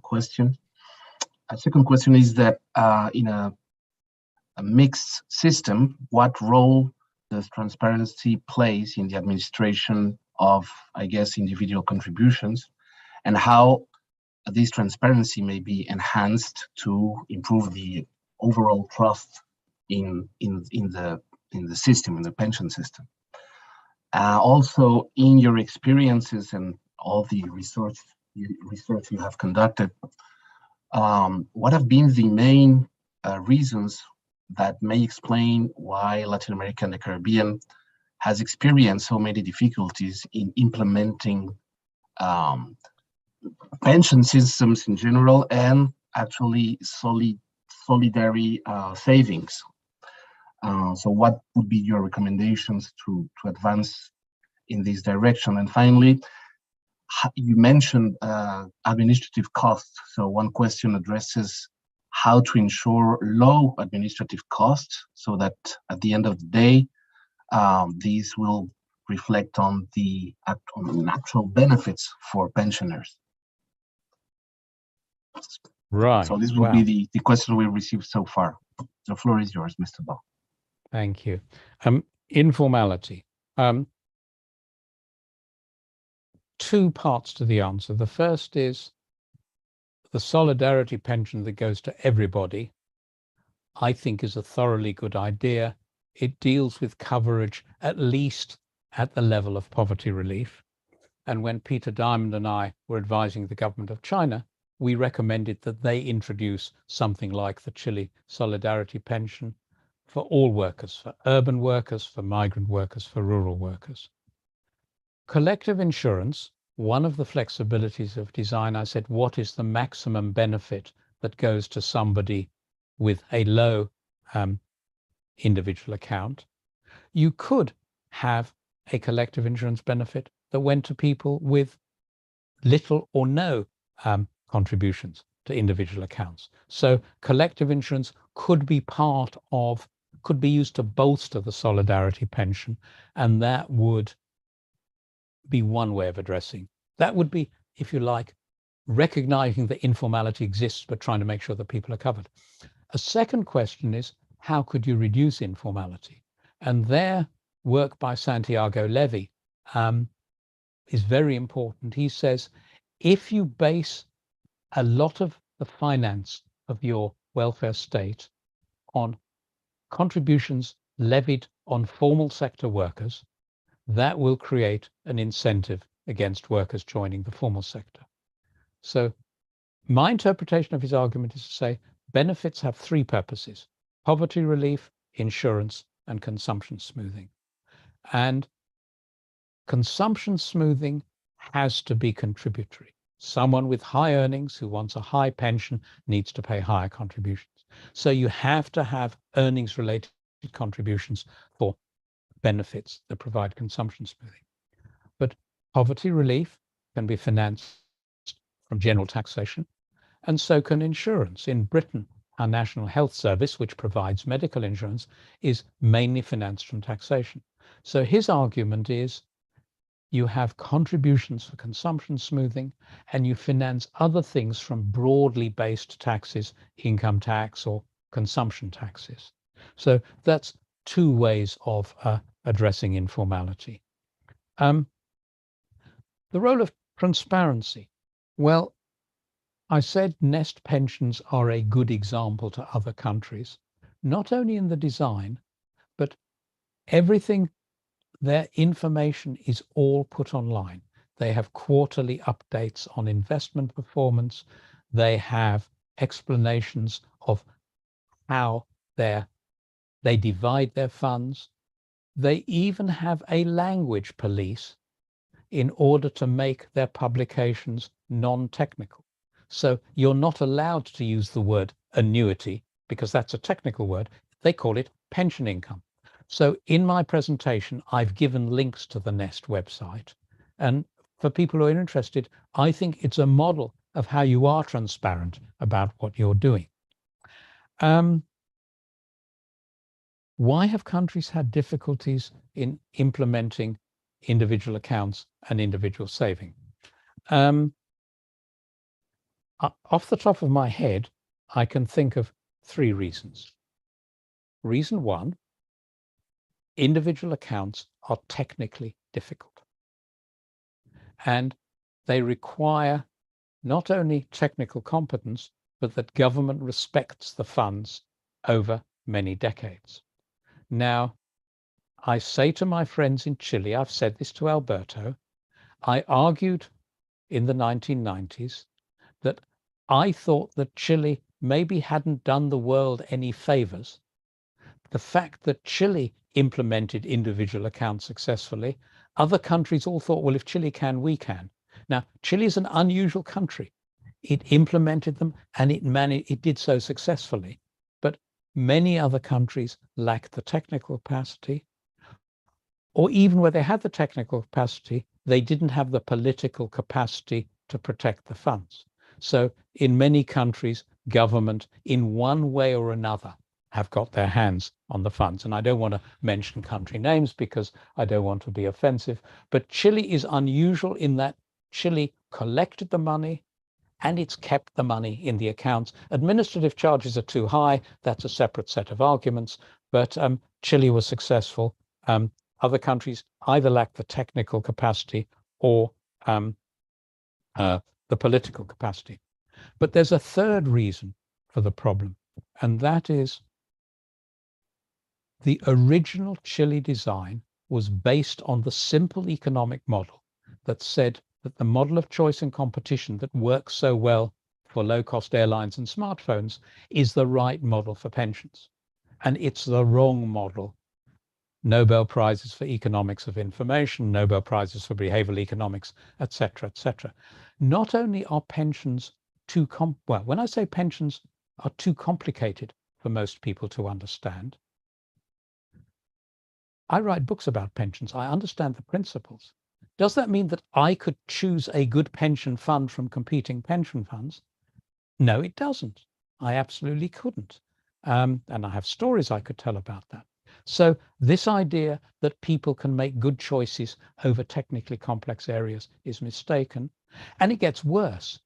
question. A second question is that in a mixed system, what role does transparency plays in the administration of, I guess, individual contributions, and how this transparency may be enhanced to improve the overall trust in the system, in the pension system? Also, in your experiences and all the research you have conducted, what have been the main reasons that may explain why Latin America and the Caribbean has experienced so many difficulties in implementing pension systems in general, and actually solidary savings? So what would be your recommendations to advance in this direction? And finally, you mentioned administrative costs. So one question addresses how to ensure low administrative costs so that at the end of the day, these will reflect on the actual benefits for pensioners. Right. So this will be the question we received so far. The floor is yours, Mr. Bell. Thank you. Informality. Two parts to the answer. The first is the solidarity pension that goes to everybody, I think, is a thoroughly good idea. It deals with coverage at least at the level of poverty relief. And when Peter Diamond and I were advising the government of China, we recommended that they introduce something like the Chile Solidarity Pension for all workers, for urban workers, for migrant workers, for rural workers. Collective insurance, one of the flexibilities of design, I said, what is the maximum benefit that goes to somebody with a low individual account? You could have a collective insurance benefit that went to people with little or no contributions to individual accounts. So collective insurance could be could be used to bolster the solidarity pension, and that would be one way of addressing. That would be, if you like, recognizing that informality exists, but trying to make sure that people are covered. A second question is, how could you reduce informality? And their work by Santiago Levy is very important. He says, if you base a lot of the finance of your welfare state on contributions levied on formal sector workers, that will create an incentive against workers joining the formal sector. So my interpretation of his argument is to say benefits have three purposes: poverty relief, insurance, and consumption smoothing. And consumption smoothing has to be contributory. Someone with high earnings who wants a high pension needs to pay higher contributions. So you have to have earnings-related contributions for benefits that provide consumption smoothing. But poverty relief can be financed from general taxation, and so can insurance. In Britain, our National Health Service, which provides medical insurance, is mainly financed from taxation. So his argument is you have contributions for consumption smoothing, and you finance other things from broadly based taxes, income tax or consumption taxes. So that's two ways of addressing informality. The role of transparency. Well, I said nest pensions are a good example to other countries, not only in the design, but everything, their information is all put online. They have quarterly updates on investment performance. They have explanations of how they divide their funds. They even have a language police in order to make their publications non-technical. So you're not allowed to use the word annuity because that's a technical word. They call it pension income. So in my presentation, I've given links to the Nest website. And for people who are interested, I think it's a model of how you are transparent about what you're doing. Why have countries had difficulties in implementing individual accounts and individual saving? Off the top of my head, I can think of 3 reasons. Reason 1, individual accounts are technically difficult. And they require not only technical competence, but that government respects the funds over many decades. Now, I say to my friends in Chile, I've said this to Alberto, I argued in the 1990s that I thought that Chile maybe hadn't done the world any favors. The fact that Chile implemented individual accounts successfully, other countries all thought, well, if Chile can, we can. Now, Chile is an unusual country. It implemented them and it did so successfully. But many other countries lacked the technical capacity, or even where they had the technical capacity, they didn't have the political capacity to protect the funds. So in many countries, government in one way or another have got their hands on the funds. And I don't want to mention country names because I don't want to be offensive, but Chile is unusual in that Chile collected the money and it's kept the money in the accounts. Administrative charges are too high. That's a separate set of arguments, but Chile was successful. Other countries either lack the technical capacity or the political capacity. But there's a third reason for the problem, and that is the original Chile design was based on the simple economic model that said that the model of choice and competition that works so well for low-cost airlines and smartphones is the right model for pensions. And it's the wrong model. Nobel Prizes for economics of information, Nobel Prizes for behavioral economics, etc., etc. Not only are pensions too well, when I say pensions are too complicated for most people to understand, I write books about pensions. I understand the principles. Does that mean that I could choose a good pension fund from competing pension funds? No, it doesn't. I absolutely couldn't. And I have stories I could tell about that. So this idea that people can make good choices over technically complex areas is mistaken. And it gets worse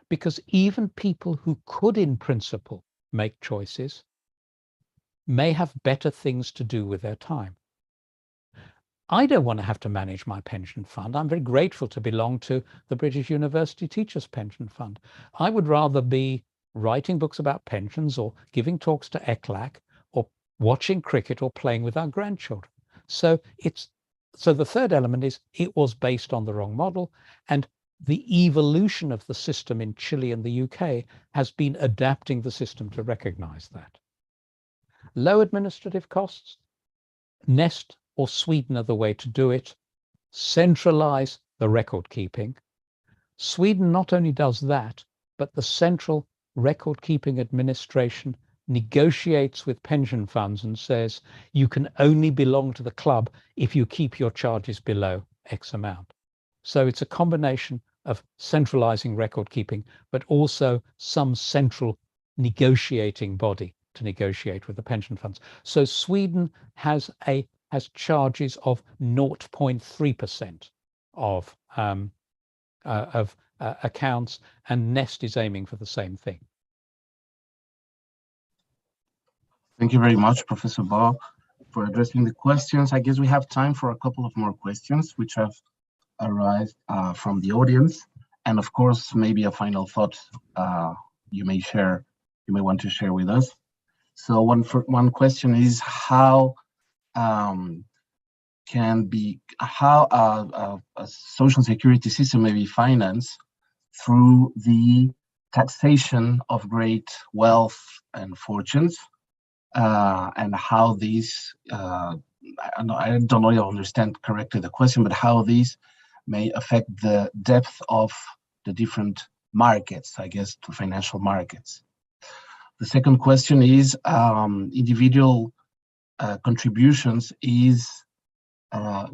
because even people who could in principle make choices may have better things to do with their time. I don't want to have to manage my pension fund. I'm very grateful to belong to the British University Teachers Pension Fund. I would rather be writing books about pensions or giving talks to ECLAC or watching cricket or playing with our grandchildren. So the third element is it was based on the wrong model, and the evolution of the system in Chile and the UK has been adapting the system to recognize that. Low administrative costs, Nest or Sweden are the way to do it. Centralize the record keeping. Sweden not only does that, but the Central Record Keeping Administration negotiates with pension funds and says you can only belong to the club if you keep your charges below X amount. So it's a combination of centralizing record keeping, but also some central negotiating body to negotiate with the pension funds. So Sweden has charges of 0.3% of accounts, and Nest is aiming for the same thing. Thank you very much, Professor Bob, for addressing the questions. I guess we have time for a couple of more questions, which have arrived from the audience. And of course, maybe a final thought you may want to share with us. So one question is how a social security system may be financed through the taxation of great wealth and fortunes, and how these, I don't know if I understand correctly the question, but how these may affect the depth of the different markets, I guess, to financial markets. The second question is individual contributions is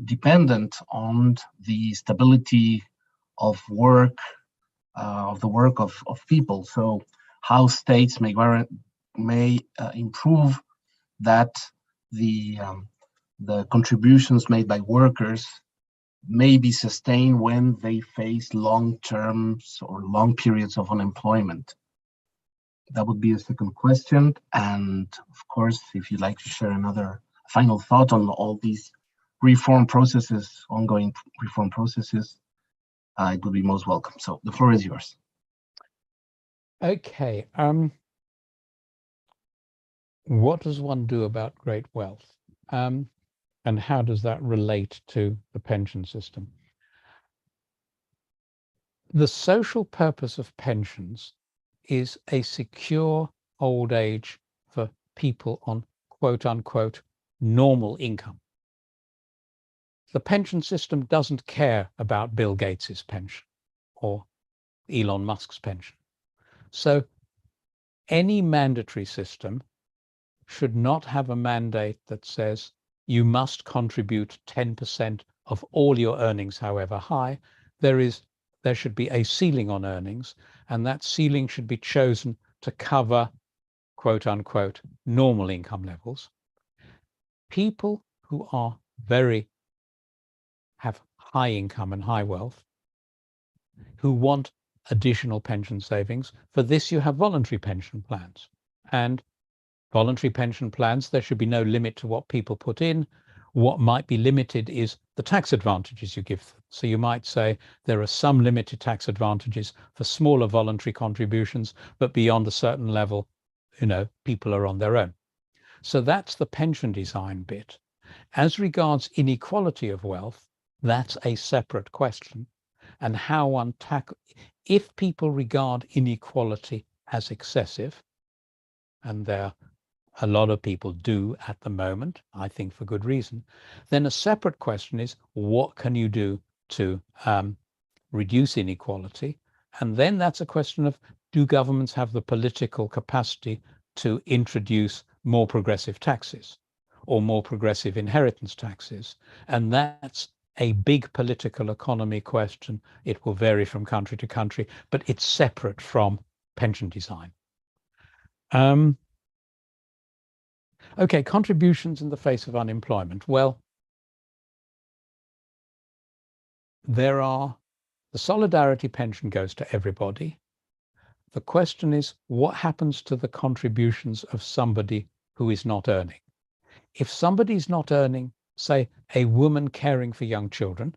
dependent on the stability of work, of the work of people. So how states may improve that the contributions made by workers may be sustained when they face long terms or long periods of unemployment? That would be the second question. And of course, if you'd like to share another final thought on all these reform processes, ongoing reform processes, it would be most welcome. So the floor is yours. Okay. What does one do about great wealth? And how does that relate to the pension system? The social purpose of pensions is a secure old age for people on quote unquote normal income. The pension system doesn't care about Bill Gates's pension or Elon Musk's pension. So any mandatory system should not have a mandate that says you must contribute 10% of all your earnings, however high. There should be a ceiling on earnings, and that ceiling should be chosen to cover, quote unquote, normal income levels. People who are have high income and high wealth, who want additional pension savings, for this you have voluntary pension plans. And voluntary pension plans, there should be no limit to what people put in. What might be limited is the tax advantages you give them. So you might say there are some limited tax advantages for smaller voluntary contributions, but beyond a certain level, people are on their own. So that's the pension design bit. As regards inequality of wealth, that's a separate question. And how one if people regard inequality as excessive, and a lot of people do at the moment, I think for good reason, then a separate question is, what can you do to reduce inequality? And then that's a question of, do governments have the political capacity to introduce more progressive taxes or more progressive inheritance taxes? And that's a big political economy question. It will vary from country to country, but it's separate from pension design. Okay, contributions in the face of unemployment. Well, the solidarity pension goes to everybody. The question is, what happens to the contributions of somebody who is not earning? If somebody's not earning, say a woman caring for young children,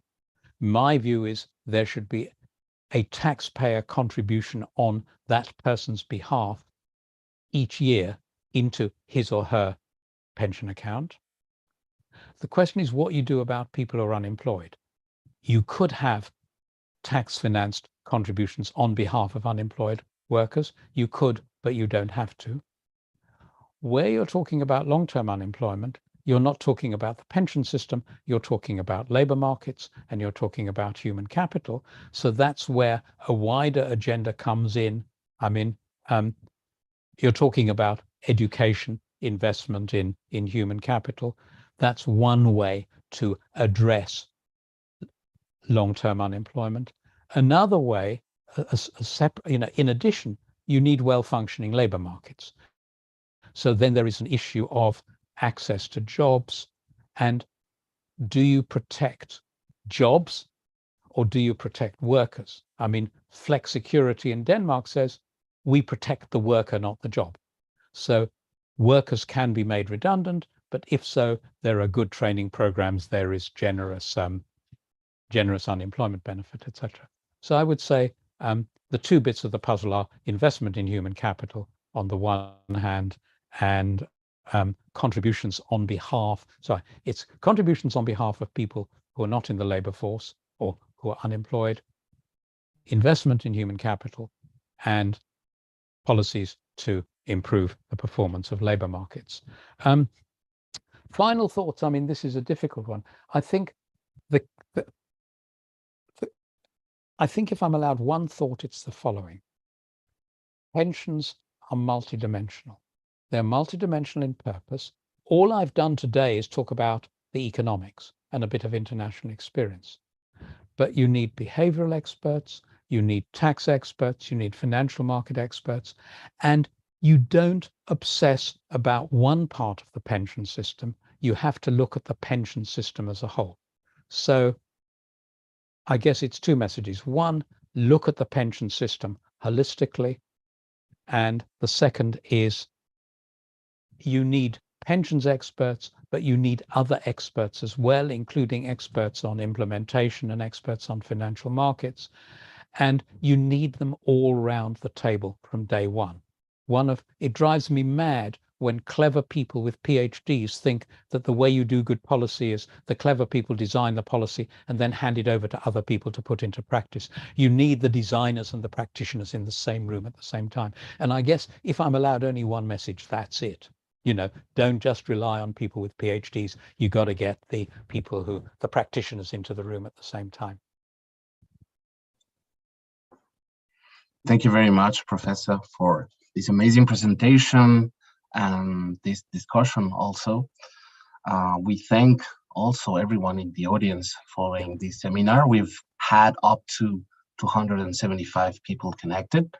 my view is there should be a taxpayer contribution on that person's behalf each year into his or her pension account. The question is what you do about people who are unemployed. You could have tax-financed contributions on behalf of unemployed workers. You could, but you don't have to. Where you're talking about long-term unemployment, you're not talking about the pension system, you're talking about labor markets, and you're talking about human capital. So that's where a wider agenda comes in. You're talking about education, investment in human capital. That's one way to address long-term unemployment. Another way, in addition, you need well-functioning labor markets. So then there is an issue of access to jobs, and do you protect jobs or do you protect workers? Flexicurity in Denmark says we protect the worker, not the job. So workers can be made redundant, but if so, there are good training programs, there is generous unemployment benefit, etc. So I would say the two bits of the puzzle are investment in human capital on the one hand, and contributions on behalf of people who are not in the labor force or who are unemployed, investment in human capital, and policies to improve the performance of labor markets. Final thoughts. This is a difficult one. I think if I'm allowed one thought, it's the following. Pensions are multidimensional. They're multidimensional in purpose. All I've done today is talk about the economics and a bit of international experience. But you need behavioral experts, you need tax experts, you need financial market experts, and you don't obsess about one part of the pension system. you have to look at the pension system as a whole. So I guess it's two messages. One, look at the pension system holistically. And the second is you need pensions experts, but you need other experts as well, including experts on implementation and experts on financial markets. And you need them all round the table from day one. It drives me mad when clever people with PhDs think that the way you do good policy is the clever people design the policy and then hand it over to other people to put into practice. You need the designers and the practitioners in the same room at the same time. And I guess if I'm allowed only one message, that's it. You know, don't just rely on people with PhDs. You got to get the practitioners into the room at the same time. Thank you very much, Professor, for this amazing presentation and this discussion also. We thank also everyone in the audience following this seminar. We've had up to 275 people connected.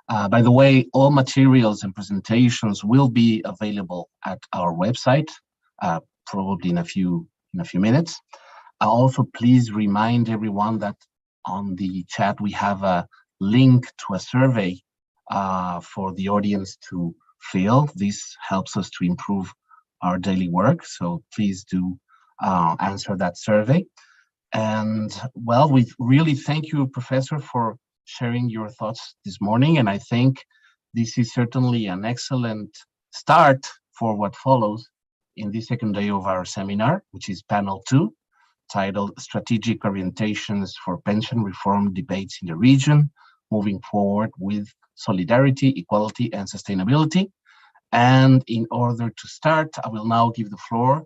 By the way, all materials and presentations will be available at our website, probably in a few minutes. Also, please remind everyone that on the chat we have a link to a survey for the audience to fill. This helps us to improve our daily work, so please do answer that survey. And well, we really thank you, Professor, for sharing your thoughts this morning, and I think this is certainly an excellent start for what follows in the second day of our seminar, which is panel 2, titled Strategic Orientations for Pension Reform Debates in the Region, Moving Forward with Solidarity, Equality, and Sustainability. And in order to start, I will now give the floor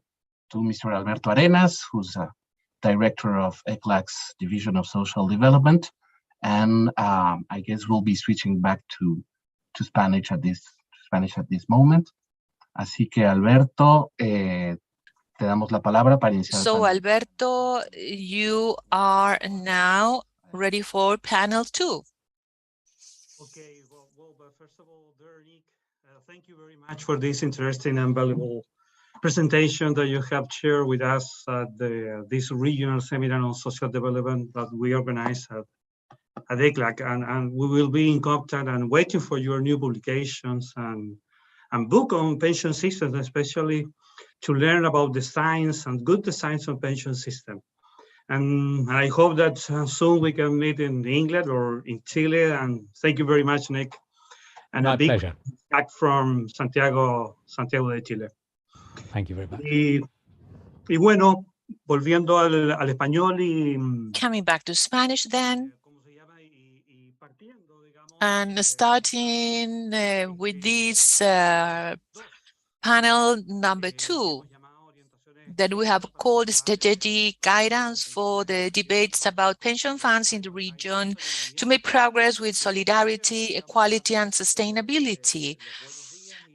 to Mr. Alberto Arenas, who's a Director of ECLAC's Division of Social Development. And I guess we'll be switching back to Spanish at this moment. Así que Alberto, te damos la palabra para iniciar. So Alberto, you are now ready for panel 2. Okay, well, but first of all, Nick, thank you very much for this interesting and valuable presentation that you have shared with us at this regional seminar on social development that we organized at ECLAC, and we will be in contact and waiting for your new publications and book on pension systems, especially to learn about the science and good designs on pension system. And I hope that soon we can meet in England or in Chile. And thank you very much, Nick. And My a big pleasure. back from Santiago de Chile. Thank you very much. Y bueno, volviendo al español y Coming back to Spanish then, and starting with this panel number 2 that we have called Strategic Guidance for the Debates about Pension Funds in the Region to make progress with solidarity, equality, and sustainability.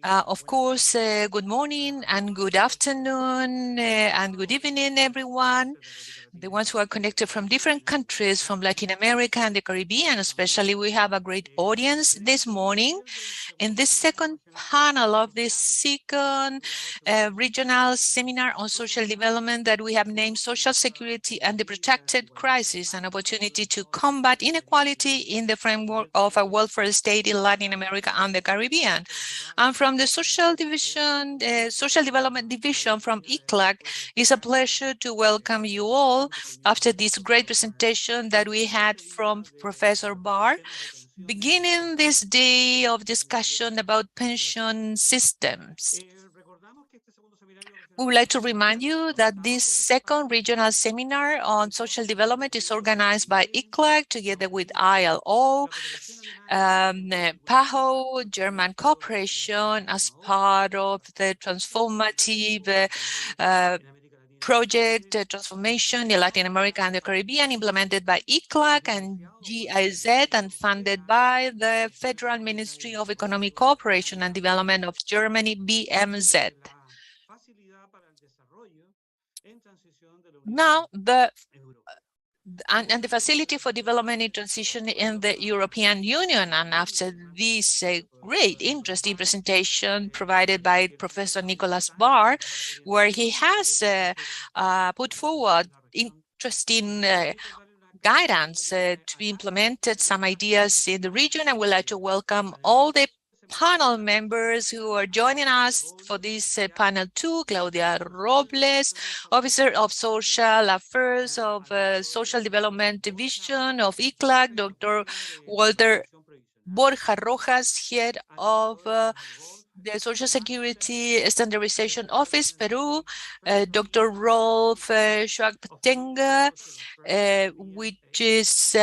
Of course, good morning and good afternoon and good evening, everyone. The ones who are connected from different countries, from Latin America and the Caribbean, especially, we have a great audience this morning. In this second panel of this second regional seminar on social development that we have named Social Security and the Protected Crisis, an opportunity to combat inequality in the framework of a welfare state in Latin America and the Caribbean. And from the Social Development Division from ECLAC, it's a pleasure to welcome you all after this great presentation that we had from Professor Barr, beginning this day of discussion about pension systems. We would like to remind you that this second regional seminar on social development is organized by ECLAC together with ILO, PAHO, German Cooperation, as part of the transformative project transformation in Latin America and the Caribbean, implemented by ECLAC and GIZ and funded by the Federal Ministry of Economic Cooperation and Development of Germany, BMZ. Now, and the Facility for Development and Transition in the European Union. And after this great, interesting presentation provided by Professor Nicholas Barr, where he has put forward interesting guidance to be implemented, some ideas in the region, I would like to welcome all the panel members who are joining us for this panel 2, Claudia Robles, Officer of Social Affairs of Social Development Division of ICLAC, Dr. Walter Borja Rojas, Head of the Social Security Standardization Office, Peru, Dr. Rolf Schwagtenga, which is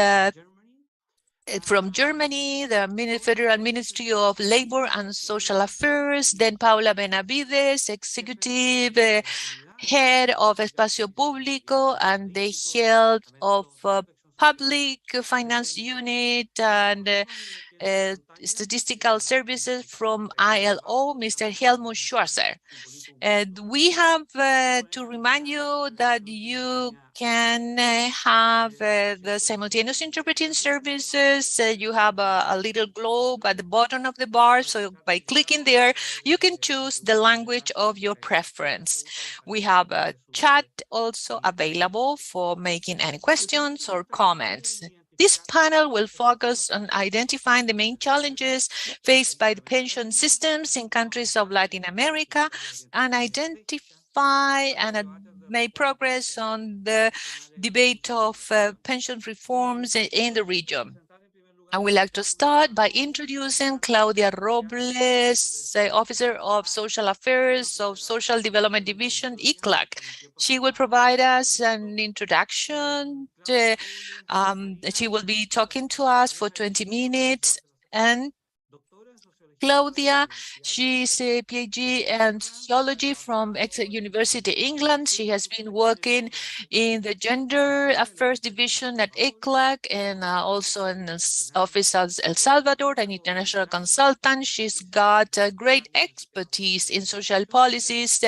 from Germany, the Federal Ministry of Labor and Social Affairs, then Paula Benavides, Executive Head of Espacio Público and the Head of Public Finance Unit and Statistical Services from ILO, Mr. Helmut Schwarzer. We have to remind you that you can have the simultaneous interpreting services. You have a little globe at the bottom of the bar. So by clicking there, you can choose the language of your preference. We have a chat also available for making any questions or comments. This panel will focus on identifying the main challenges faced by the pension systems in countries of Latin America and identify and make progress on the debate of pension reforms in the region. I would like to start by introducing Claudia Robles, Officer of Social Affairs of Social Development Division, ICLAC. She will provide us an introduction. She will be talking to us for 20 minutes. And Claudia, she's a PhD in sociology from Exeter University, England. She has been working in the Gender Affairs Division at ICLAC and also in the Office of El Salvador, an international consultant. She's got great expertise in social policies,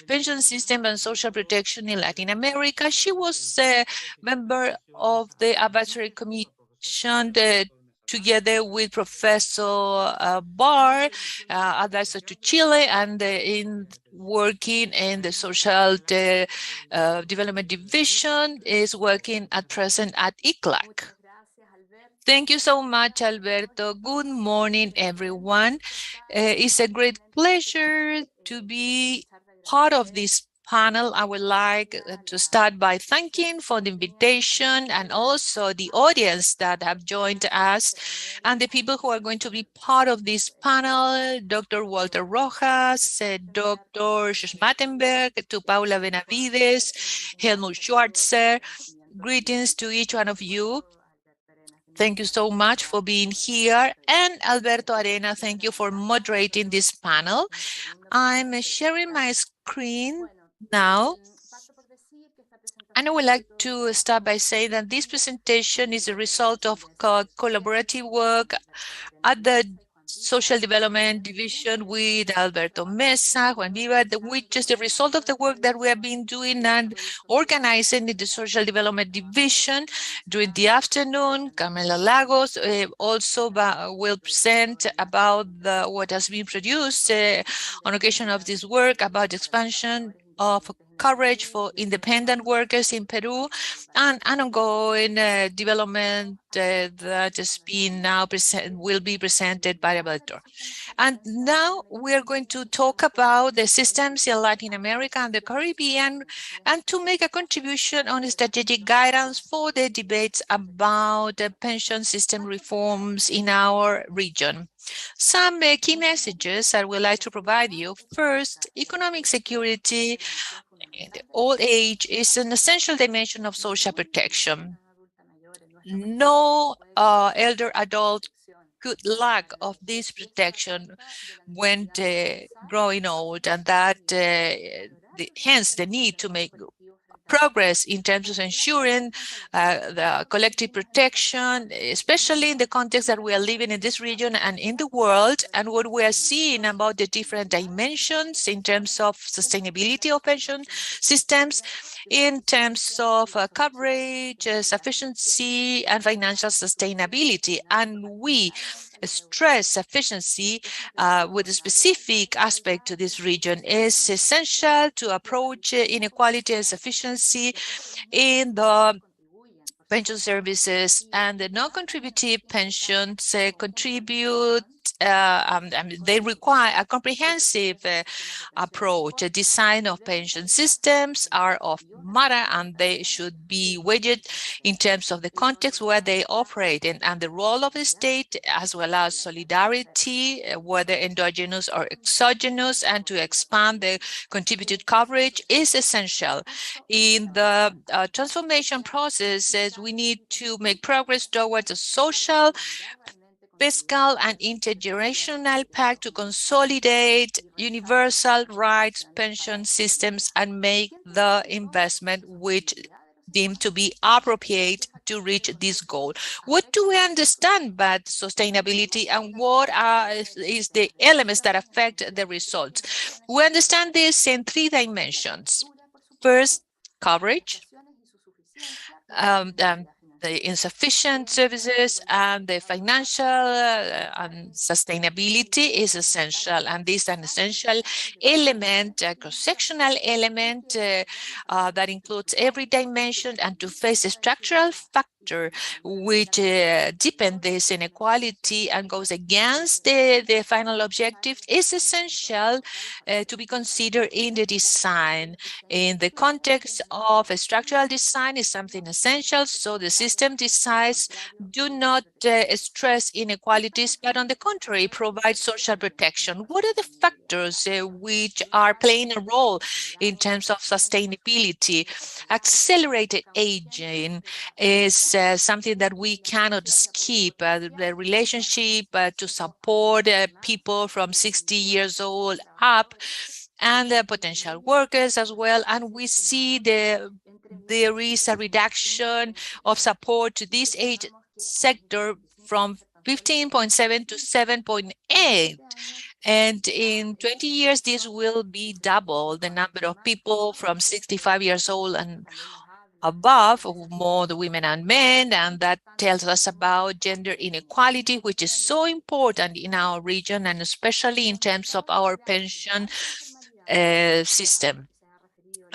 pension system, and social protection in Latin America. She was a member of the advisory commission together with Professor Barr, advisor to Chile, and in working in the Social Development Division, is working at present at ICLAC. Thank you so much, Alberto. Good morning, everyone. It's a great pleasure to be part of this panel. I would like to start by thanking for the invitation and also the audience that have joined us and the people who are going to be part of this panel, Dr. Walter Rojas, Dr. Schmattenberg, to Paula Benavides, Helmut Schwarzer. Greetings to each one of you. Thank you so much for being here. And Alberto Arena, thank you for moderating this panel. I'm sharing my screen now. And I would like to start by saying that this presentation is a result of collaborative work at the Social Development Division with Alberto Mesa, Juan Viva, which is the result of the work that we have been doing and organizing in the Social Development Division. During the afternoon, Carmela Lagos also will present about what has been produced on occasion of this work about expansion of coverage for independent workers in Peru and an ongoing development that has been now will be presented by Alberto. And now we are going to talk about the systems in Latin America and the Caribbean and to make a contribution on strategic guidance for the debates about the pension system reforms in our region. Some key messages I would like to provide you. First, economic security in old age is an essential dimension of social protection. No elder adult could lack of this protection when growing old, and that hence the need to make progress in terms of ensuring the collective protection, especially in the context that we are living in this region and in the world, and what we are seeing about the different dimensions in terms of sustainability of pension systems, in terms of coverage, sufficiency, and financial sustainability. And we stress efficiency with a specific aspect to this region is essential to approach inequality and sufficiency in the pension services, and the non-contributive pensions contribute. They require a comprehensive approach. A design of pension systems are of matter, and they should be weighted in terms of the context where they operate and the role of the state, as well as solidarity, whether endogenous or exogenous, and to expand the contributed coverage is essential. In the transformation processes, we need to make progress towards a social, fiscal, and intergenerational pact to consolidate universal rights pension systems and make the investment which deemed to be appropriate to reach this goal. What do we understand by sustainability, and what is the elements that affect the results? We understand this in 3 dimensions. First, coverage, the insufficient services, and the financial sustainability is essential. And this is an essential element, a cross-sectional element that includes every dimension, and to face a structural factor which deepen this inequality and goes against the final objective is essential to be considered in the design. In the context of a structural design is something essential, so the system designs do not stress inequalities, but on the contrary, provide social protection. What are the factors which are playing a role in terms of sustainability? Accelerated aging is something that we cannot skip. The relationship to support people from 60 years old up, and potential workers as well. And we see there is a reduction of support to this age sector from 15.7 to 7.8. And in 20 years, this will be double the number of people from 65 years old and above, more the women and men, and that tells us about gender inequality, which is so important in our region, and especially in terms of our pension system.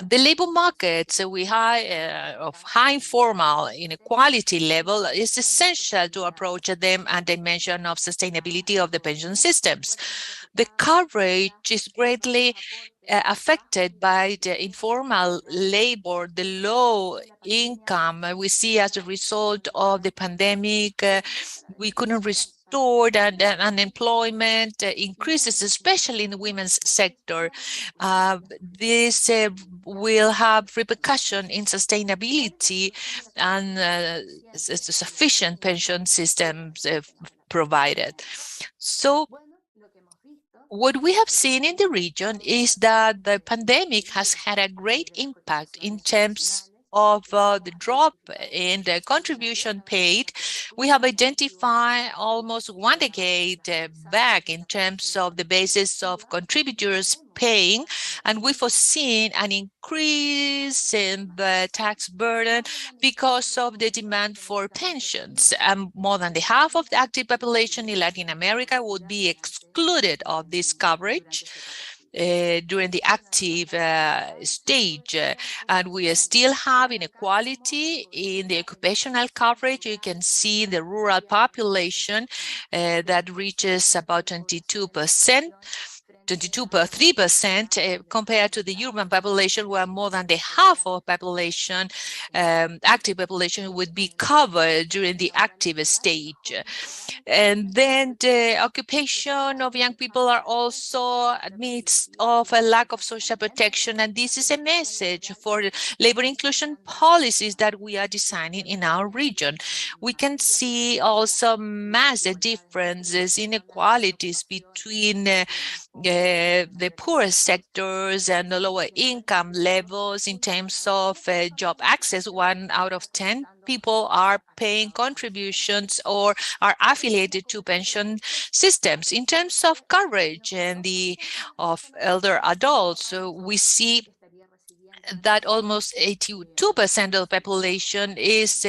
The labor markets we have of high informal inequality level is essential to approach them and dimension of sustainability of the pension systems. The coverage is greatly affected by the informal labor, the low income we see as a result of the pandemic. We couldn't restore and unemployment increases, especially in the women's sector. This will have repercussion in sustainability and sufficient pension systems provided. So what we have seen in the region is that the pandemic has had a great impact in terms of the drop in the contribution paid. We have identified almost 1 decade back in terms of the basis of contributors paying, and we foreseen an increase in the tax burden because of the demand for pensions. More than the half of the active population in Latin America would be excluded of this coverage during the active stage, and we still have inequality in the occupational coverage. You can see the rural population that reaches about 22%. 22.3% compared to the urban population, where more than the half of population, active population, would be covered during the active stage. And then the occupation of young people are also amidst of a lack of social protection, and this is a message for labor inclusion policies that we are designing in our region. We can see also massive differences, inequalities between the poorest sectors and the lower income levels in terms of job access. 1 out of 10 people are paying contributions or are affiliated to pension systems. In terms of coverage and of elder adults, so we see that almost 82% of the population is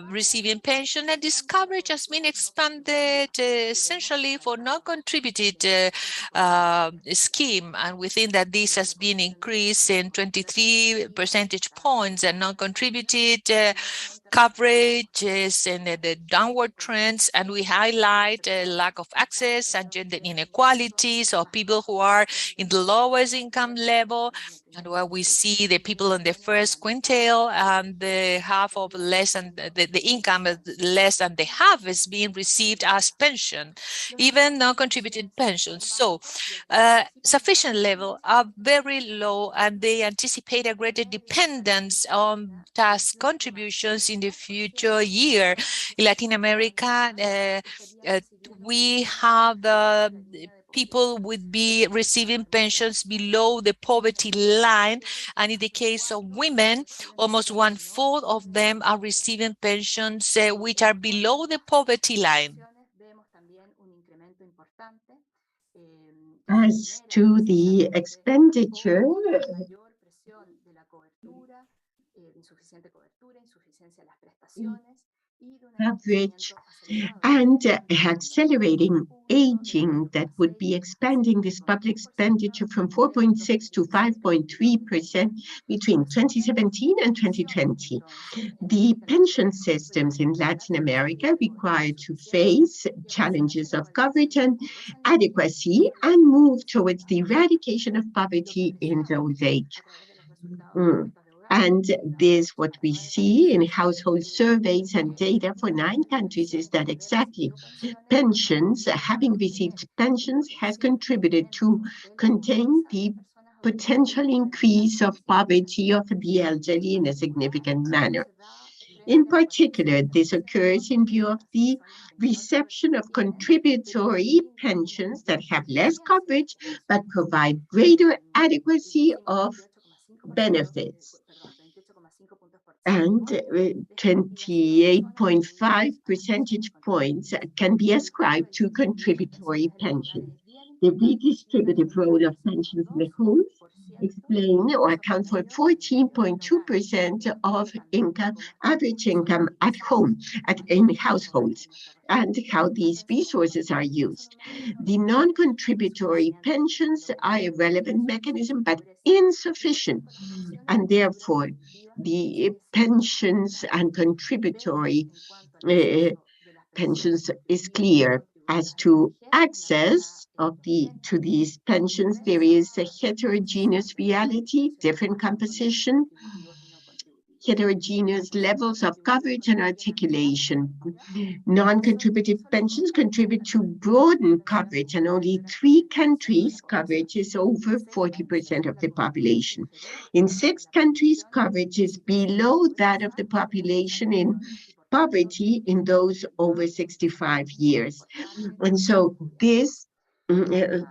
receiving pension, and this coverage has been expanded essentially for non-contributed scheme, and within that this has been increased in 23 percentage points, and non-contributed coverage is in the downward trends, and we highlight lack of access and gender inequalities of people who are in the lowest income level, and where we see the people in the first quintile and the half of less than the income less than the half is being received as pension, even non-contributed pensions. So sufficient level are very low, and they anticipate a greater dependence on tax contributions in the future year. In Latin America, we have people would be receiving pensions below the poverty line. And in the case of women, almost 1/4 of them are receiving pensions which are below the poverty line. As to the expenditure, coverage and accelerating aging that would be expanding this public expenditure from 4.6 to 5.3% between 2017 and 2020. The pension systems in Latin America require to face challenges of coverage and adequacy and move towards the eradication of poverty in old age. And this, what we see in household surveys and data for 9 countries, is that exactly pensions, having received pensions, has contributed to contain the potential increase of poverty of the elderly in a significant manner. In particular, this occurs in view of the reception of contributory pensions that have less coverage but provide greater adequacy of benefits. And 28.5 percentage points can be ascribed to contributory pensions. The redistributive role of pensions in the home explain or account for 14.2% of income, average income at home, in households, and how these resources are used. The non-contributory pensions are a relevant mechanism, but insufficient, and therefore the pensions and contributory pensions is clear. As to access to these pensions, there is a heterogeneous reality, different composition, heterogeneous levels of coverage and articulation. Non-contributive pensions contribute to broaden coverage, and only 3 countries coverage is over 40% of the population. In 6 countries, coverage is below that of the population in poverty in those over 65 years. And so this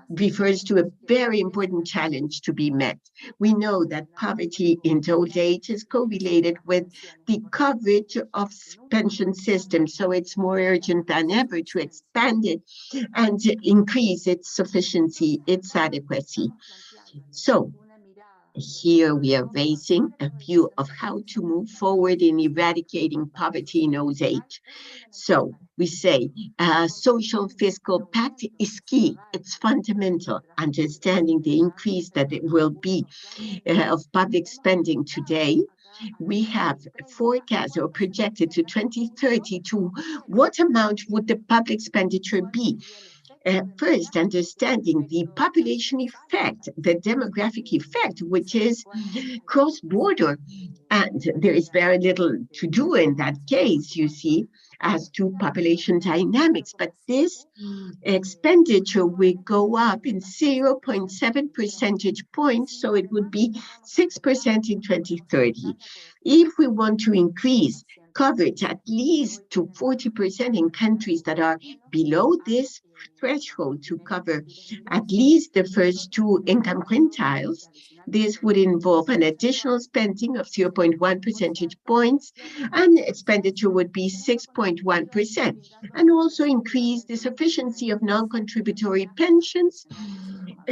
refers to a very important challenge to be met. We know that poverty in old age is correlated with the coverage of pension systems, so it's more urgent than ever to expand it and increase its sufficiency, its adequacy. So here we are raising a view of how to move forward in eradicating poverty in old age. So we say social fiscal pact is key. It's fundamental. Understanding the increase that it will be of public spending today, we have forecast or projected to 2030 to what amount would the public expenditure be. First, understanding the population effect, the demographic effect, which is cross-border. And there is very little to do in that case, you see, as to population dynamics. But this expenditure will go up in 0.7 percentage points, so it would be 6% in 2030. If we want to increase coverage at least to 40% in countries that are below this threshold to cover at least the first two income quintiles. This would involve an additional spending of 0.1 percentage points, and expenditure would be 6.1%, and also increase the sufficiency of non-contributory pensions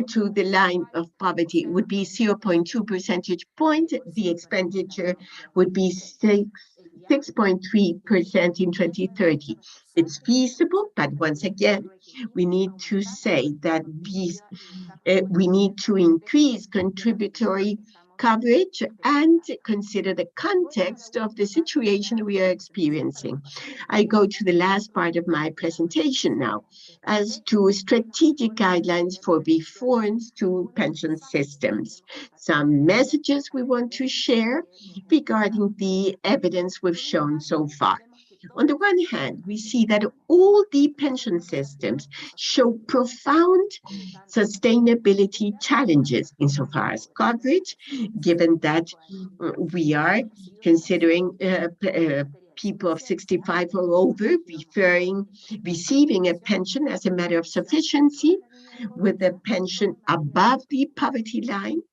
to the line of poverty would be 0.2 percentage point. The expenditure would be 6.3% in 2030. It's feasible, but once again, we need to say that we need to increase contributory coverage and consider the context of the situation we are experiencing. I go to the last part of my presentation now, as to strategic guidelines for reforms to pension systems. Some messages we want to share regarding the evidence we've shown so far. On the one hand, we see that all the pension systems show profound sustainability challenges insofar as coverage, given that we are considering people of 65 or over receiving a pension as a matter of sufficiency, with a pension above the poverty line.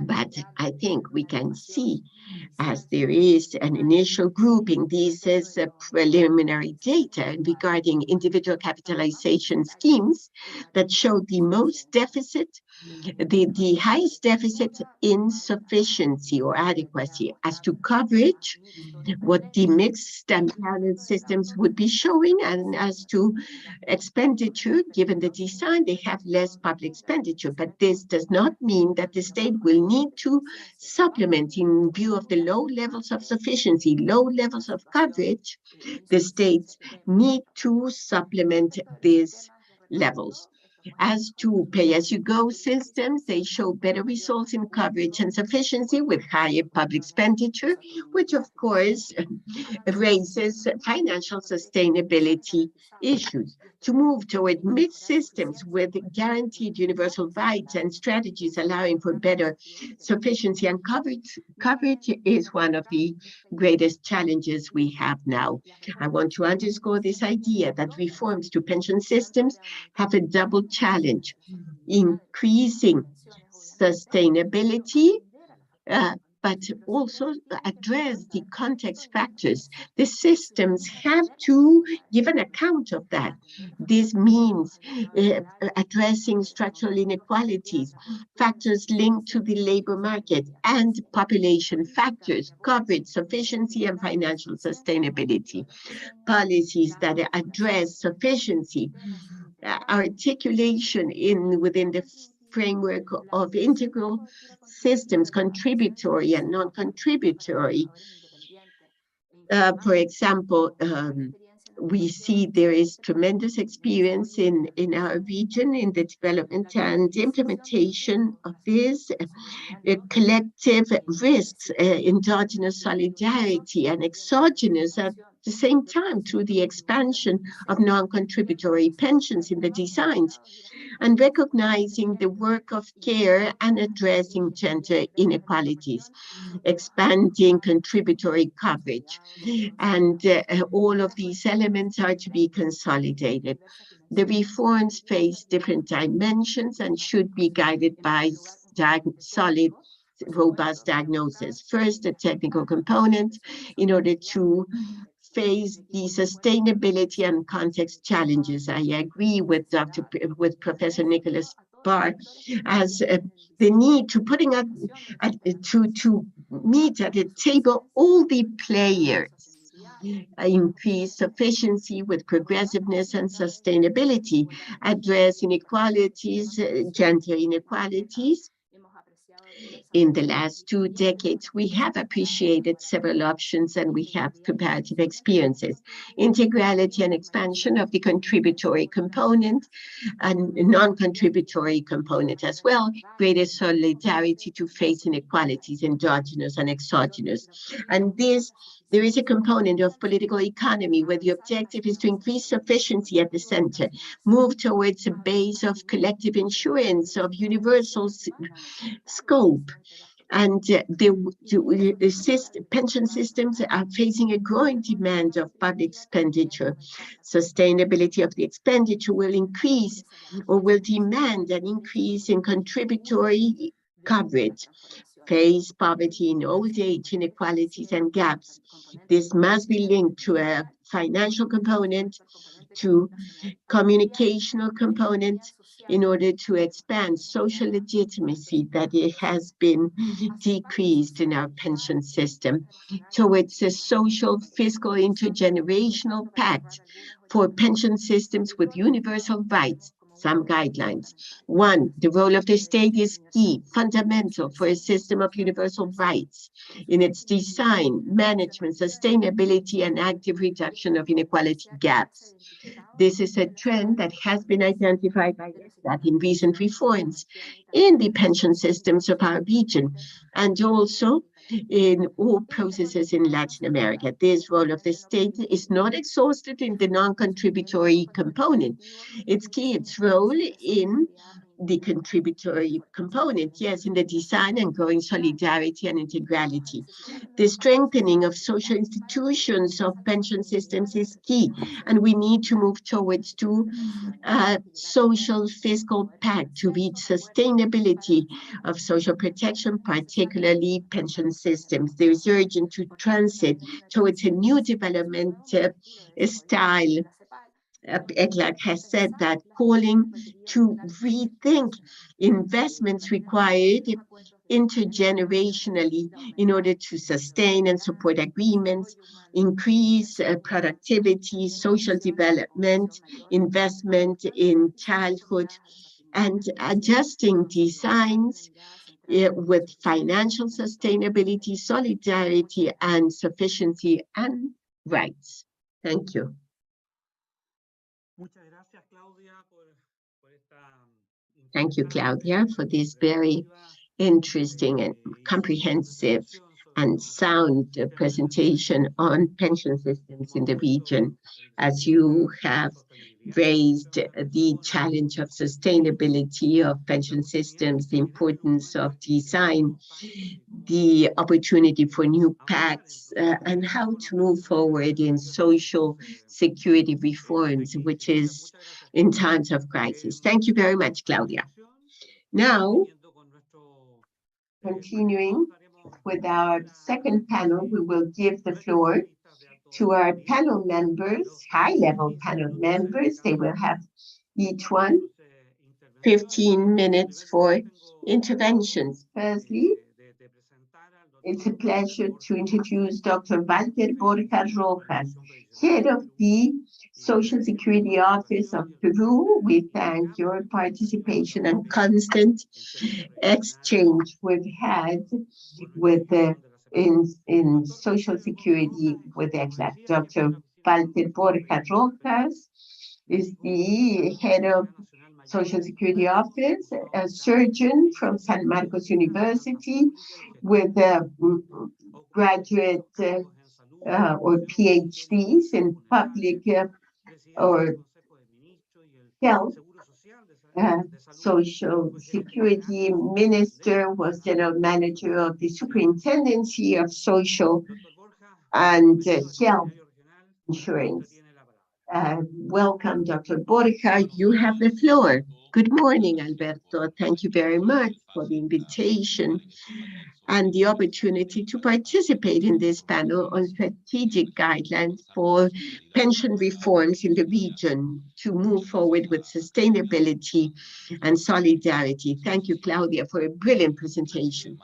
But I think we can see, as there is an initial grouping, this is preliminary data regarding individual capitalization schemes that show the most deficit, the highest deficit in sufficiency or adequacy. As to coverage, what the mixed and balanced systems would be showing, and as to expenditure, given the design, they have less public expenditure, but this does not mean that the state will need to supplement in view of the low levels of sufficiency, low levels of coverage. The states need to supplement these levels. As to pay-as-you-go systems, they show better results in coverage and sufficiency with higher public expenditure, which of course raises financial sustainability issues. To move toward mixed systems with guaranteed universal rights and strategies allowing for better sufficiency and coverage is one of the greatest challenges we have now. I want to underscore this idea that reforms to pension systems have a double challenge: increasing sustainability, but also address the context factors. The systems have to give an account of that. This means addressing structural inequalities, factors linked to the labor market, and population factors, coverage, sufficiency, and financial sustainability. Policies that address sufficiency, articulation within the framework of integral systems, contributory and non-contributory. For example, we see there is tremendous experience in our region in the development and implementation of this collective risks, endogenous solidarity and exogenous at the same time through the expansion of non-contributory pensions in the designs, and recognizing the work of care and addressing gender inequalities, expanding contributory coverage. And all of these elements are to be consolidated. The reforms face different dimensions and should be guided by solid, robust diagnosis. First, a technical component in order to face the sustainability and context challenges. I agree with Professor Nicholas Barr as the need to to meet at the table all the players, increase sufficiency with progressiveness and sustainability, address inequalities, gender inequalities. In the last 2 decades, we have appreciated several options and we have comparative experiences. Integrality and expansion of the contributory component and non-contributory component as well. Greater solidarity to face inequalities, endogenous and exogenous. And there is a component of political economy where the objective is to increase sufficiency at the center, move towards a base of collective insurance of universal scope, And the pension systems are facing a growing demand of public expenditure. Sustainability of the expenditure will increase or will demand an increase in contributory coverage, face poverty in old age, inequalities and gaps. This must be linked to a financial component, to communicational component, in order to expand social legitimacy that it has been decreased in our pension system. Towards a social, fiscal, intergenerational pact for pension systems with universal rights. Some guidelines. One, the role of the state is key, fundamental for a system of universal rights in its design, management, sustainability, and active reduction of inequality gaps. This is a trend that has been identified by ESTAT in recent reforms in the pension systems of our region, and also in all processes in Latin America. This role of the state is not exhausted in the non-contributory component. It's key, its role in the contributory component, yes, in the design and growing solidarity and integrality. The strengthening of social institutions of pension systems is key, and we need to move towards social fiscal pact to reach sustainability of social protection, particularly pension systems. There is urgent to transit towards a new development style. ECLAC has said that, calling to rethink investments required intergenerationally in order to sustain and support agreements, increase productivity, social development, investment in childhood, and adjusting designs with financial sustainability, solidarity, and sufficiency and rights. Thank you. Thank you, Claudia, for this very interesting and comprehensive and sound presentation on pension systems in the region, as you have raised the challenge of sustainability of pension systems, the importance of design, the opportunity for new pacts, and how to move forward in social security reforms, which is in times of crisis. Thank you very much, Claudia. Now, continuing with our second panel, we will give the floor to our panel members, high-level panel members. They will have each one 15 minutes for interventions. Firstly, it's a pleasure to introduce Dr. Walter Borja Rojas, head of the Social Security Office of Peru. We thank your participation and constant exchange we've had with in Social Security with ECLAC. Dr. Walter Borja Rojas is the head of Social Security Office, a surgeon from San Marcos University with graduate or PhDs in public or health. Social Security Minister, was General Manager of the Superintendency of Social and Health Insurance. Welcome, Dr. Borja. You have the floor. Good morning, Alberto. Thank you very much for the invitation and the opportunity to participate in this panel on strategic guidelines for pension reforms in the region to move forward with sustainability and solidarity. Thank you, Claudia, for a brilliant presentation.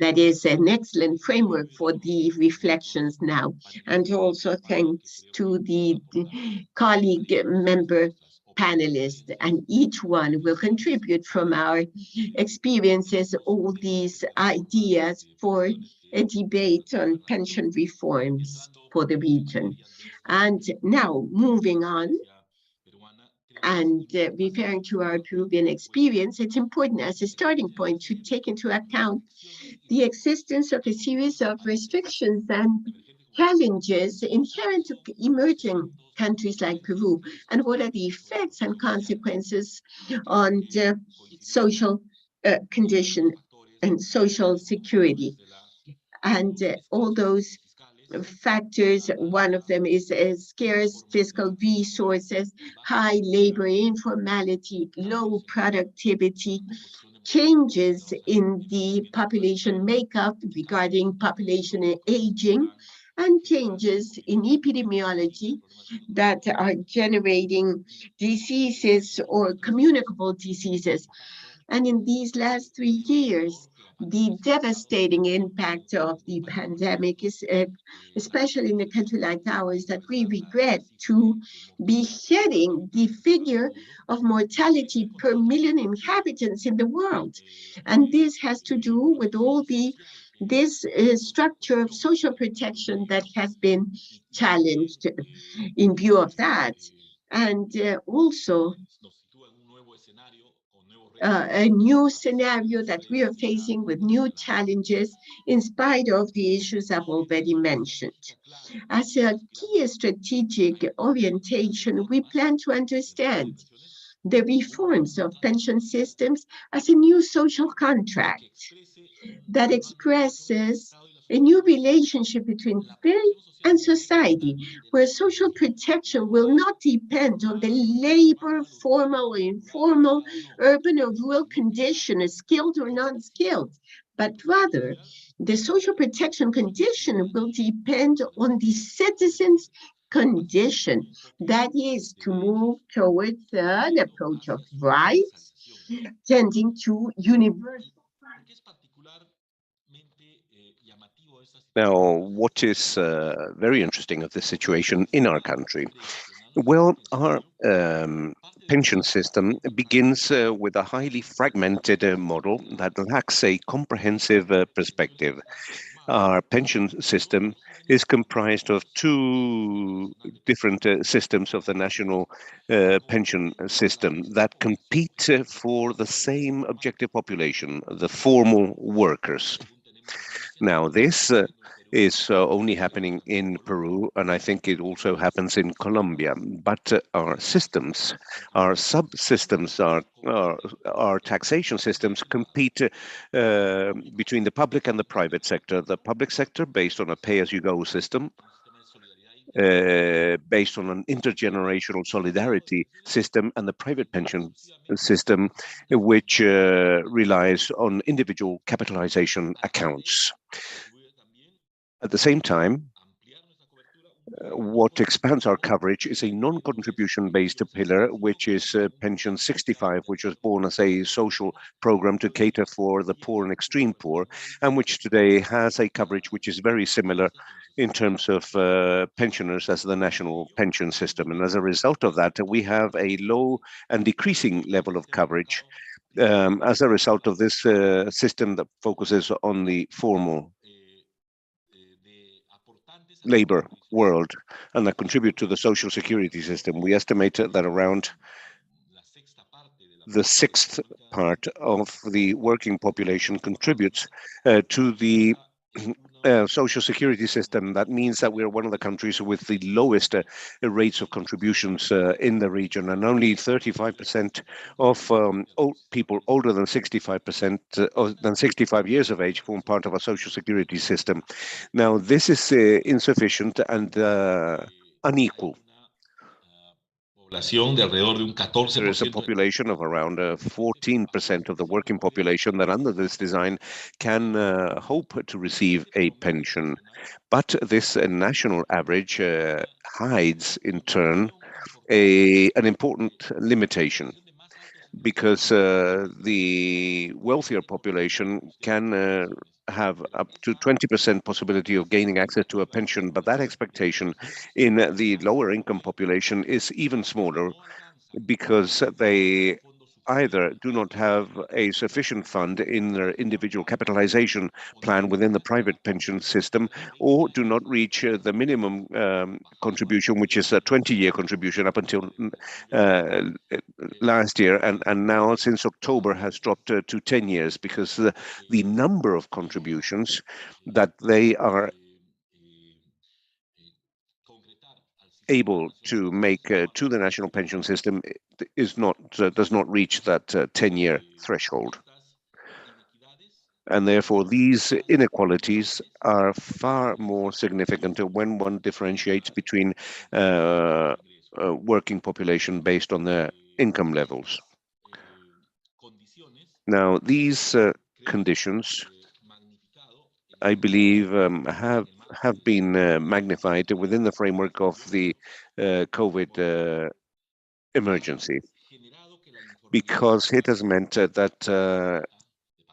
That is an excellent framework for the reflections now. And also thanks to the colleague member panelists, and each one will contribute from our experiences all these ideas for a debate on pension reforms for the region. And now moving on, and referring to our Peruvian experience, it's important as a starting point to take into account the existence of a series of restrictions and challenges inherent to emerging countries like Peru, and what are the effects and consequences on the social condition and social security. And all those factors, one of them is scarce fiscal resources, high labor informality, low productivity, changes in the population makeup regarding population aging, and changes in epidemiology that are generating diseases or communicable diseases. And in these last 3 years, the devastating impact of the pandemic is, especially in a country like ours, that we regret to be shedding the figure of mortality per million inhabitants in the world. And this has to do with all this structure of social protection that has been challenged in view of that. And also a new scenario that we are facing with new challenges in spite of the issues I've already mentioned. As a key strategic orientation, we plan to understand the reforms of pension systems as a new social contract that expresses a new relationship between state and society, where social protection will not depend on the labor, formal or informal, urban or rural condition, skilled or non-skilled, but rather the social protection condition will depend on the citizen's condition. That is to move towards an approach of rights tending to universal. Now, what is very interesting of this situation in our country? Well, our pension system begins with a highly fragmented model that lacks a comprehensive perspective. Our pension system is comprised of two different systems of the national pension system that compete for the same objective population, the formal workers. Now, this is only happening in Peru, and I think it also happens in Colombia. But our systems, our subsystems, our taxation systems compete between the public and the private sector. The public sector based on a pay-as-you-go system, based on an intergenerational solidarity system, and the private pension system, which relies on individual capitalization accounts. At the same time, what expands our coverage is a non-contribution based pillar, which is Pension 65, which was born as a social program to cater for the poor and extreme poor, and which today has a coverage which is very similar in terms of pensioners as the national pension system. And as a result of that, we have a low and decreasing level of coverage as a result of this system that focuses on the formal labor world and that contribute to the social security system. We estimate that around the sixth part of the working population contributes to the social security system. That means that we're one of the countries with the lowest rates of contributions in the region, and only 35% of old people older than 65 years of age form part of a social security system. Now, this is insufficient and unequal. There is a population of around 14% of the working population that under this design can hope to receive a pension. But this national average hides, in turn, an important limitation, because the wealthier population can have up to 20% possibility of gaining access to a pension, but that expectation in the lower income population is even smaller, because they either do not have a sufficient fund in their individual capitalization plan within the private pension system, or do not reach the minimum contribution, which is a 20-year contribution up until last year, and now since October has dropped to 10 years, because the number of contributions that they are able to make to the national pension system does not reach that 10-year threshold. And therefore, these inequalities are far more significant when one differentiates between working population based on their income levels. Now, these conditions, I believe, have been magnified within the framework of the COVID emergency, because it has meant that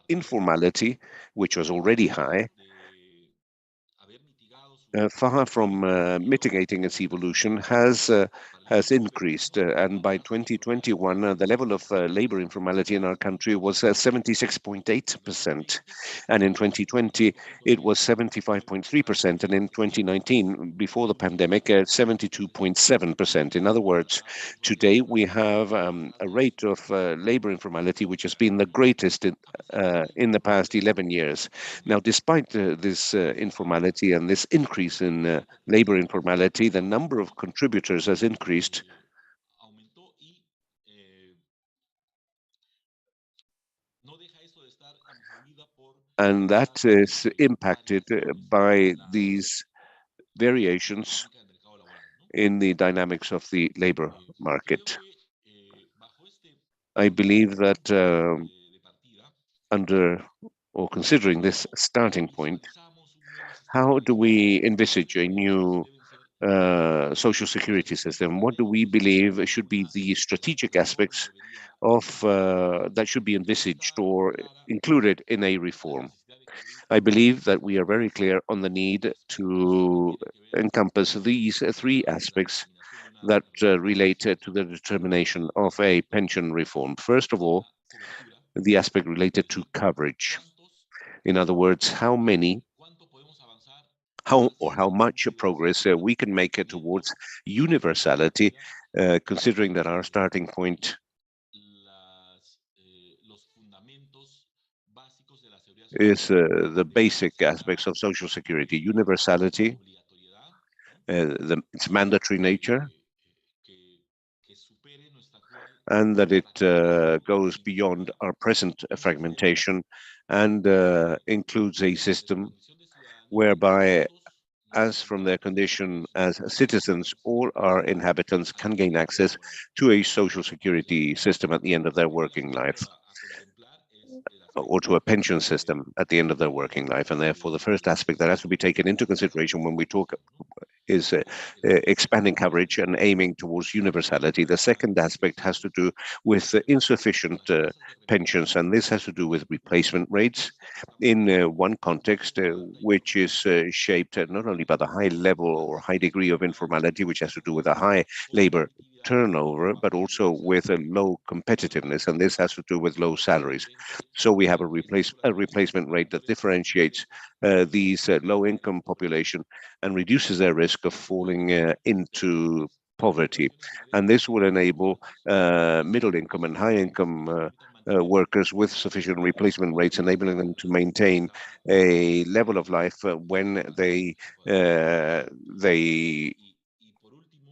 informality, which was already high, far from mitigating its evolution, has increased. And by 2021, the level of labor informality in our country was 76.8%. And in 2020, it was 75.3%. And in 2019, before the pandemic, 72.7%. In other words, today we have a rate of labor informality which has been the greatest in the past 11 years. Now, despite this informality and this increase in labor informality, the number of contributors has increased. And that is impacted by these variations in the dynamics of the labor market. I believe that under or considering this starting point, how do we envisage a new social security system? What do we believe should be the strategic aspects of that should be envisaged or included in a reform? I believe that we are very clear on the need to encompass these three aspects that relate to the determination of a pension reform. First of all, the aspect related to coverage. In other words, how much progress we can make towards universality, considering that our starting point is the basic aspects of social security: universality, its mandatory nature, and that it goes beyond our present fragmentation and includes a system whereby, as from their condition as citizens, all our inhabitants can gain access to a social security system at the end of their working life, or to a pension system at the end of their working life. And therefore, the first aspect that has to be taken into consideration when we talk is expanding coverage and aiming towards universality. The second aspect has to do with insufficient pensions, and this has to do with replacement rates in one context, which is shaped not only by the high level or high degree of informality, which has to do with a high labor turnover, but also with a low competitiveness, and this has to do with low salaries. So we have a replacement rate that differentiates these low-income population and reduces their risk of falling into poverty. And this will enable middle-income and high-income workers with sufficient replacement rates, enabling them to maintain a level of life when they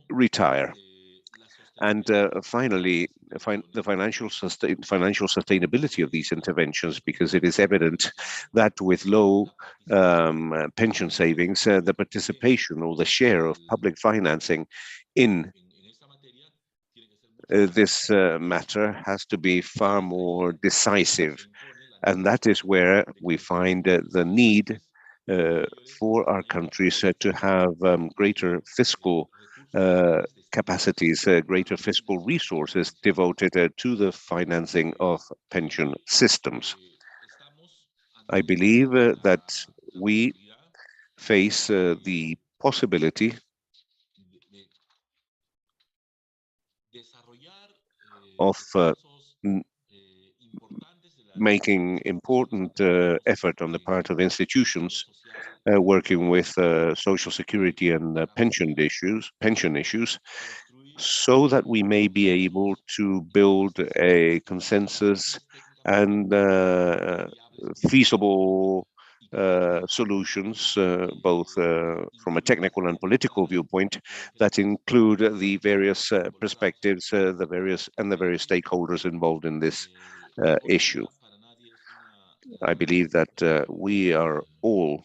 retire. And finally, the financial sustainability of these interventions, because it is evident that with low pension savings, the participation or the share of public financing in this matter has to be far more decisive. And that is where we find the need for our countries to have greater fiscal capacities, greater fiscal resources devoted to the financing of pension systems. I believe that we face the possibility of making important effort on the part of institutions working with social security and pension issues, so that we may be able to build a consensus and feasible solutions, both from a technical and political viewpoint, that include the various perspectives, the various stakeholders involved in this issue. I believe that we are all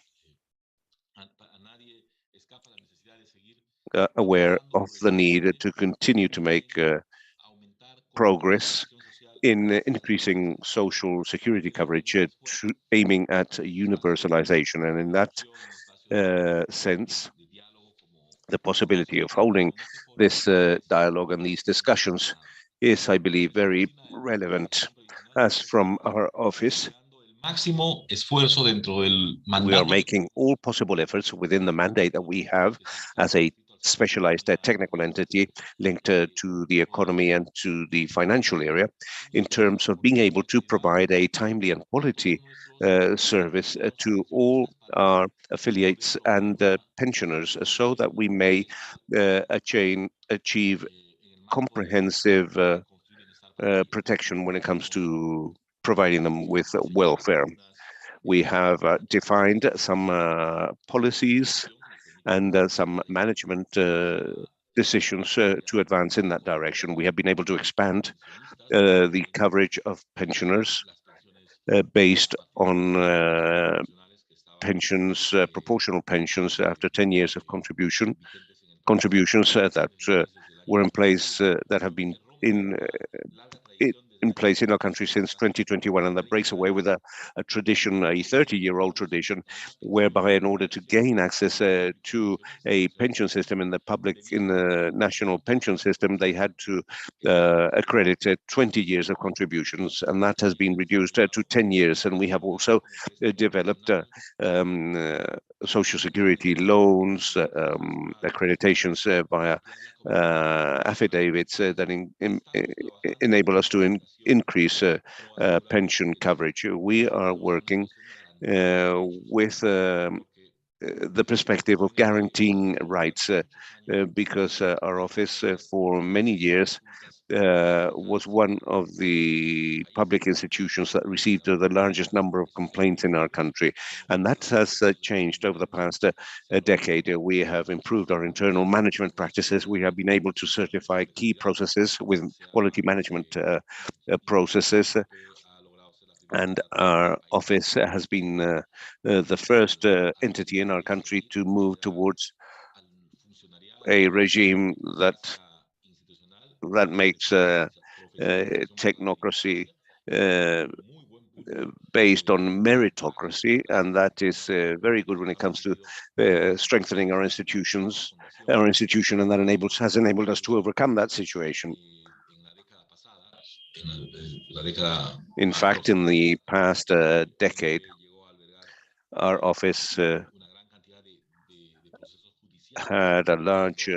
aware of the need to continue to make progress in increasing social security coverage, aiming at universalization. And in that sense, the possibility of holding this dialogue and these discussions is, I believe, very relevant. As from our office, we are making all possible efforts within the mandate that we have as a specialized technical entity linked to the economy and to the financial area in terms of being able to provide a timely and quality service to all our affiliates and pensioners so that we may achieve comprehensive protection when it comes to providing them with welfare. We have defined some policies and some management decisions to advance in that direction. We have been able to expand the coverage of pensioners based on pensions, proportional pensions after 10 years of contributions that were in place, that have been in place in our country since 2021, and that breaks away with a tradition, a 30-year-old tradition, whereby in order to gain access to a pension system in the national pension system, they had to accredit 20 years of contributions, and that has been reduced to 10 years. And we have also developed social security loans, accreditations via affidavits that enable us to increase pension coverage. We are working with the perspective of guaranteeing rights because our office for many years was one of the public institutions that received the largest number of complaints in our country. And that has changed over the past decade. We have improved our internal management practices. We have been able to certify key processes with quality management processes. And our office has been the first entity in our country to move towards a regime that makes technocracy based on meritocracy, and that is very good when it comes to strengthening our institution, and that has enabled us to overcome that situation. In fact, in the past decade, our office had a large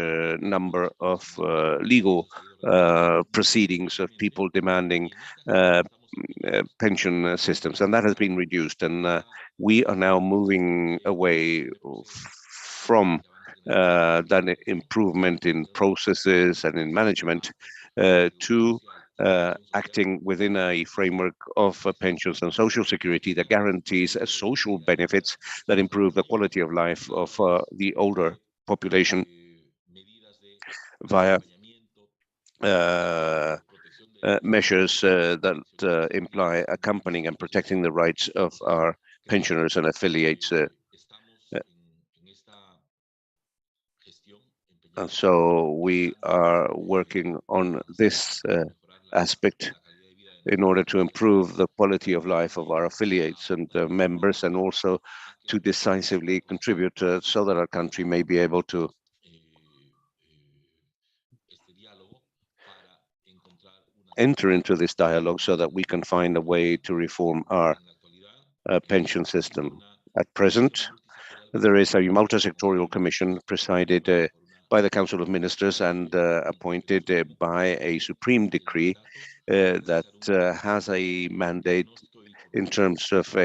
number of legal proceedings of people demanding pension systems, and that has been reduced. And we are now moving away from that improvement in processes and in management to acting within a framework of pensions and social security that guarantees social benefits that improve the quality of life of the older population via measures that imply accompanying and protecting the rights of our pensioners and affiliates. And so we are working on this aspect in order to improve the quality of life of our affiliates and members, and also to decisively contribute so that our country may be able to enter into this dialogue so that we can find a way to reform our pension system. At present, there is a multi-sectorial commission presided by the Council of Ministers and appointed by a supreme decree that has a mandate in terms of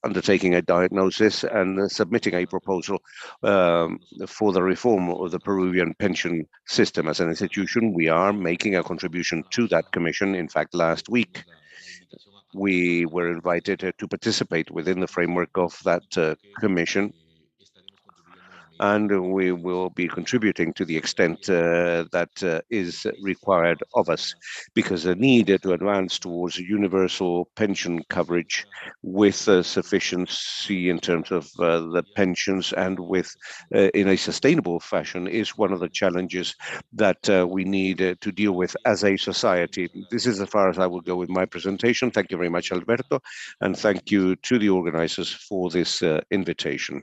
undertaking a diagnosis and submitting a proposal for the reform of the Peruvian pension system. As an institution, we are making a contribution to that commission. In fact, last week, we were invited to participate within the framework of that commission. and we will be contributing to the extent that is required of us, because the need to advance towards universal pension coverage with sufficiency in terms of the pensions and with in a sustainable fashion is one of the challenges that we need to deal with as a society. This is as far as I will go with my presentation. Thank you very much, Alberto, and thank you to the organizers for this invitation.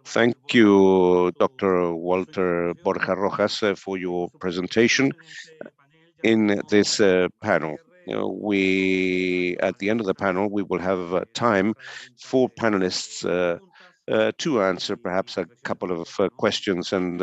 Thank you, Dr. Walter Borja Rojas, for your presentation in this panel. At the end of the panel, we will have time for panelists to answer perhaps a couple of questions and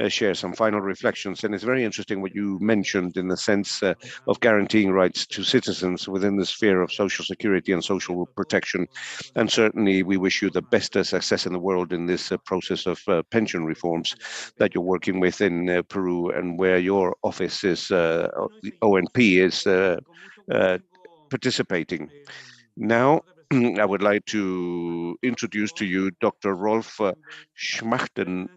share some final reflections. And it's very interesting what you mentioned in the sense of guaranteeing rights to citizens within the sphere of social security and social protection. And certainly we wish you the best success in the world in this process of pension reforms that you're working with in Peru, and where your office is, the ONP is participating. Now, I would like to introduce to you Dr. Rolf Schmachtenberg,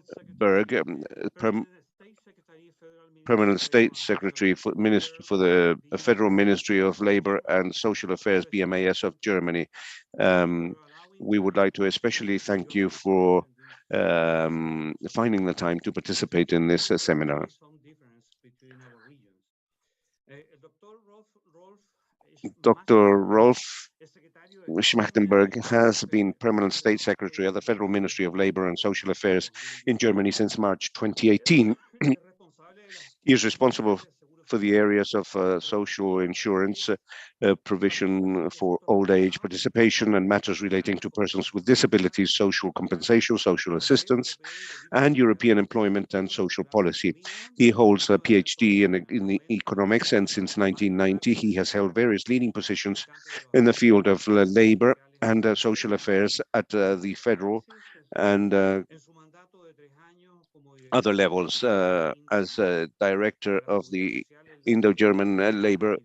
Permanent State Secretary for the Federal Ministry of Labor and Social Affairs, BMAS of Germany. We would like to especially thank you for finding the time to participate in this seminar. Dr. Rolf Schmachtenberg has been Permanent State Secretary of the Federal Ministry of Labor and Social Affairs in Germany since March 2018. He is responsible for the areas of social insurance, provision for old age participation, and matters relating to persons with disabilities, social compensation, social assistance, and European employment and social policy. He holds a PhD in economics, and since 1990, he has held various leading positions in the field of labor and social affairs at the federal and other levels, as director of the Indo-German Labor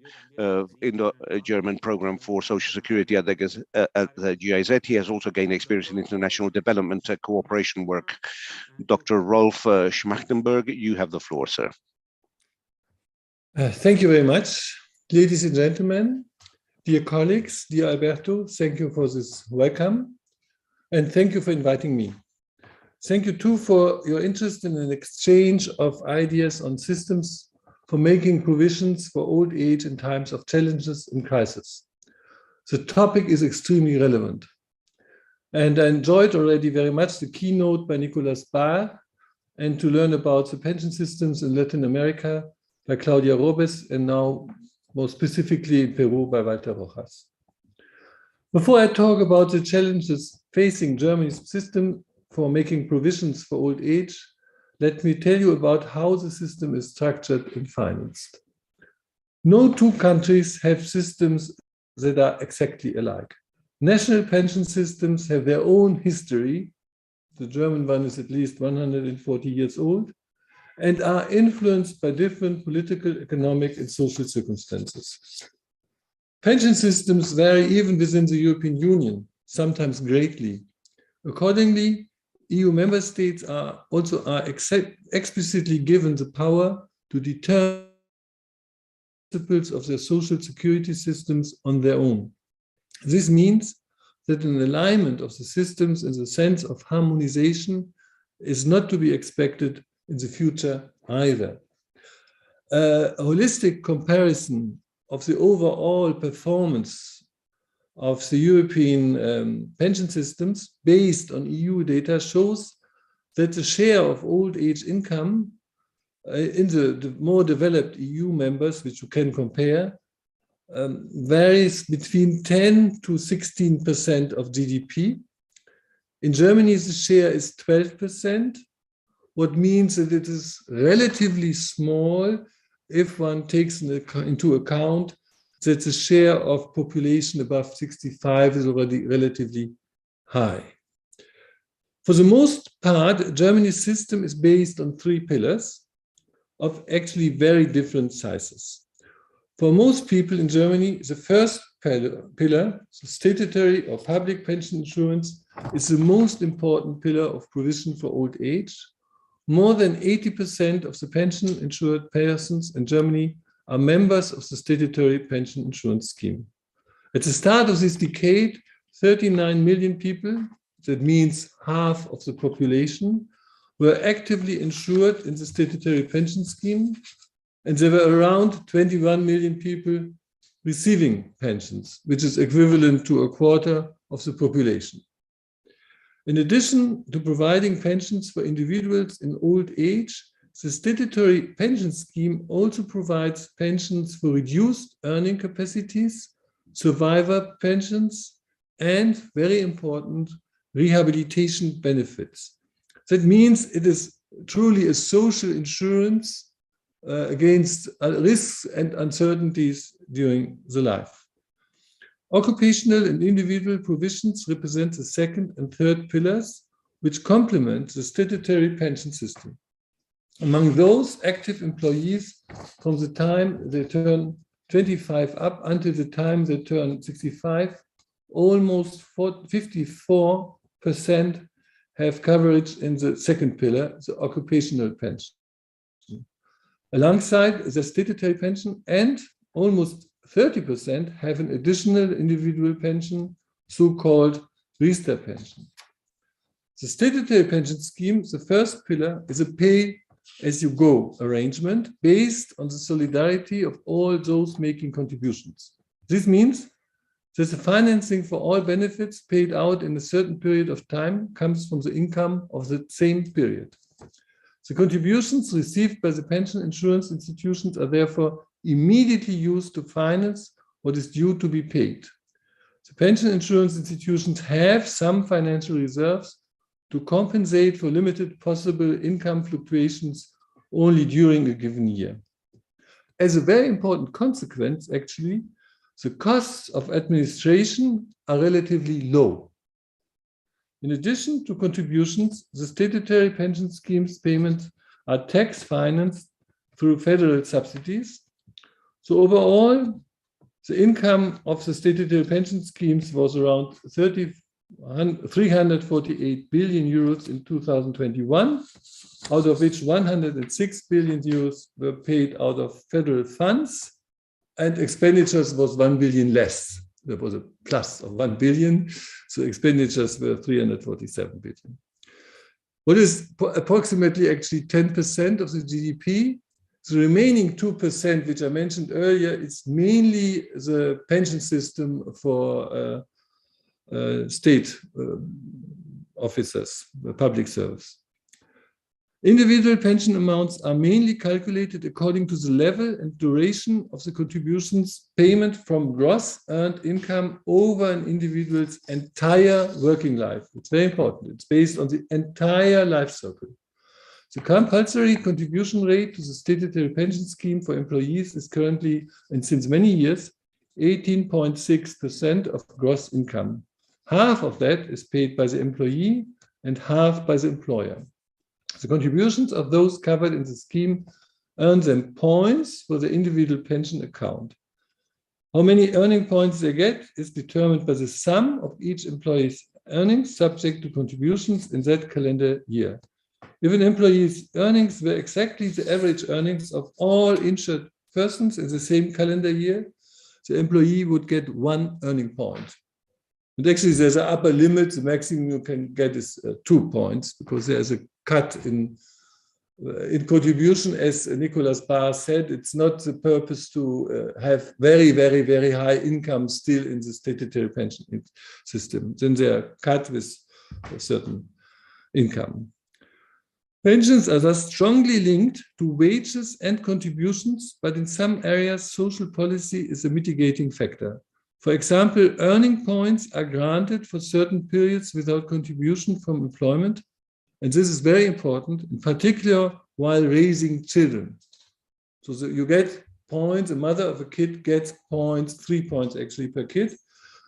Indo-German Program for Social Security at the GIZ. He has also gained experience in international development cooperation work. Dr. Rolf Schmachtenberg, you have the floor, sir. Thank you very much. Ladies and gentlemen, dear colleagues, dear Alberto, thank you for this welcome, and thank you for inviting me. Thank you too for your interest in an exchange of ideas on systems for making provisions for old age in times of challenges and crisis. The topic is extremely relevant. And I enjoyed already very much the keynote by Nicolas Barr, and to learn about the pension systems in Latin America by Claudia Robes, and now more specifically in Peru by Walter Rojas. Before I talk about the challenges facing Germany's system for making provisions for old age, let me tell you about how the system is structured and financed. No two countries have systems that are exactly alike. National pension systems have their own history. The German one is at least 140 years old, and are influenced by different political, economic, and social circumstances. Pension systems vary even within the European Union, sometimes greatly. Accordingly, EU member states are explicitly given the power to determine the principles of their social security systems on their own. This means that an alignment of the systems in the sense of harmonization is not to be expected in the future either. A holistic comparison of the overall performance of the European pension systems based on EU data shows that the share of old age income in the more developed EU members, which you can compare, varies between 10 to 16% of GDP. In Germany, the share is 12%, what means that it is relatively small if one takes into account that the share of population above 65 is already relatively high. For the most part, Germany's system is based on 3 pillars of actually very different sizes. For most people in Germany, the first pillar, the statutory or public pension insurance, is the most important pillar of provision for old age. More than 80% of the pension-insured persons in Germany are members of the statutory pension insurance scheme. At the start of this decade, 39 million people, that means half of the population, were actively insured in the statutory pension scheme, and there were around 21 million people receiving pensions, which is equivalent to a quarter of the population. In addition to providing pensions for individuals in old age, the statutory pension scheme also provides pensions for reduced earning capacities, survivor pensions, and, very important, rehabilitation benefits. That means it is truly a social insurance against risks and uncertainties during the life. Occupational and individual provisions represent the second and third pillars, which complement the statutory pension system. Among those active employees from the time they turn 25 up until the time they turn 65, almost 54% have coverage in the second pillar, the occupational pension. Alongside the statutory pension, and almost 30% have an additional individual pension, so-called Riester pension. The statutory pension scheme, the first pillar, is a pay-as-you-go arrangement based on the solidarity of all those making contributions. This means that the financing for all benefits paid out in a certain period of time comes from the income of the same period. The contributions received by the pension insurance institutions are therefore immediately used to finance what is due to be paid. The pension insurance institutions have some financial reserves to compensate for limited possible income fluctuations only during a given year. As a very important consequence, actually, the costs of administration are relatively low. In addition to contributions, the statutory pension schemes payments are tax financed through federal subsidies. So overall, the income of the statutory pension schemes was around 348 billion euros in 2021, out of which 106 billion euros were paid out of federal funds, and expenditures was 1 billion less. There was a plus of 1 billion, so expenditures were 347 billion. What is approximately actually 10% of the GDP? The remaining 2%, which I mentioned earlier, is mainly the pension system for state officers, public service. Individual pension amounts are mainly calculated according to the level and duration of the contributions payment from gross earned income over an individual's entire working life. It's very important. It's based on the entire life cycle. The compulsory contribution rate to the statutory pension scheme for employees is currently, and since many years, 18.6% of gross income. Half of that is paid by the employee and half by the employer. The contributions of those covered in the scheme earn them points for the individual pension account. How many earning points they get is determined by the sum of each employee's earnings subject to contributions in that calendar year. If an employee's earnings were exactly the average earnings of all insured persons in the same calendar year, the employee would get 1 earning point. And actually, there's an upper limit. The maximum you can get is 2 points, because there's a cut in contribution. As Nicolas Barr said, it's not the purpose to have very, very, very high income still in the statutory pension system. Then they are cut with a certain income. Pensions are thus strongly linked to wages and contributions, but in some areas, social policy is a mitigating factor. For example, earning points are granted for certain periods without contribution from employment, and this is very important, in particular while raising children. So you get points, a mother of a kid gets points, 3 points actually per kid,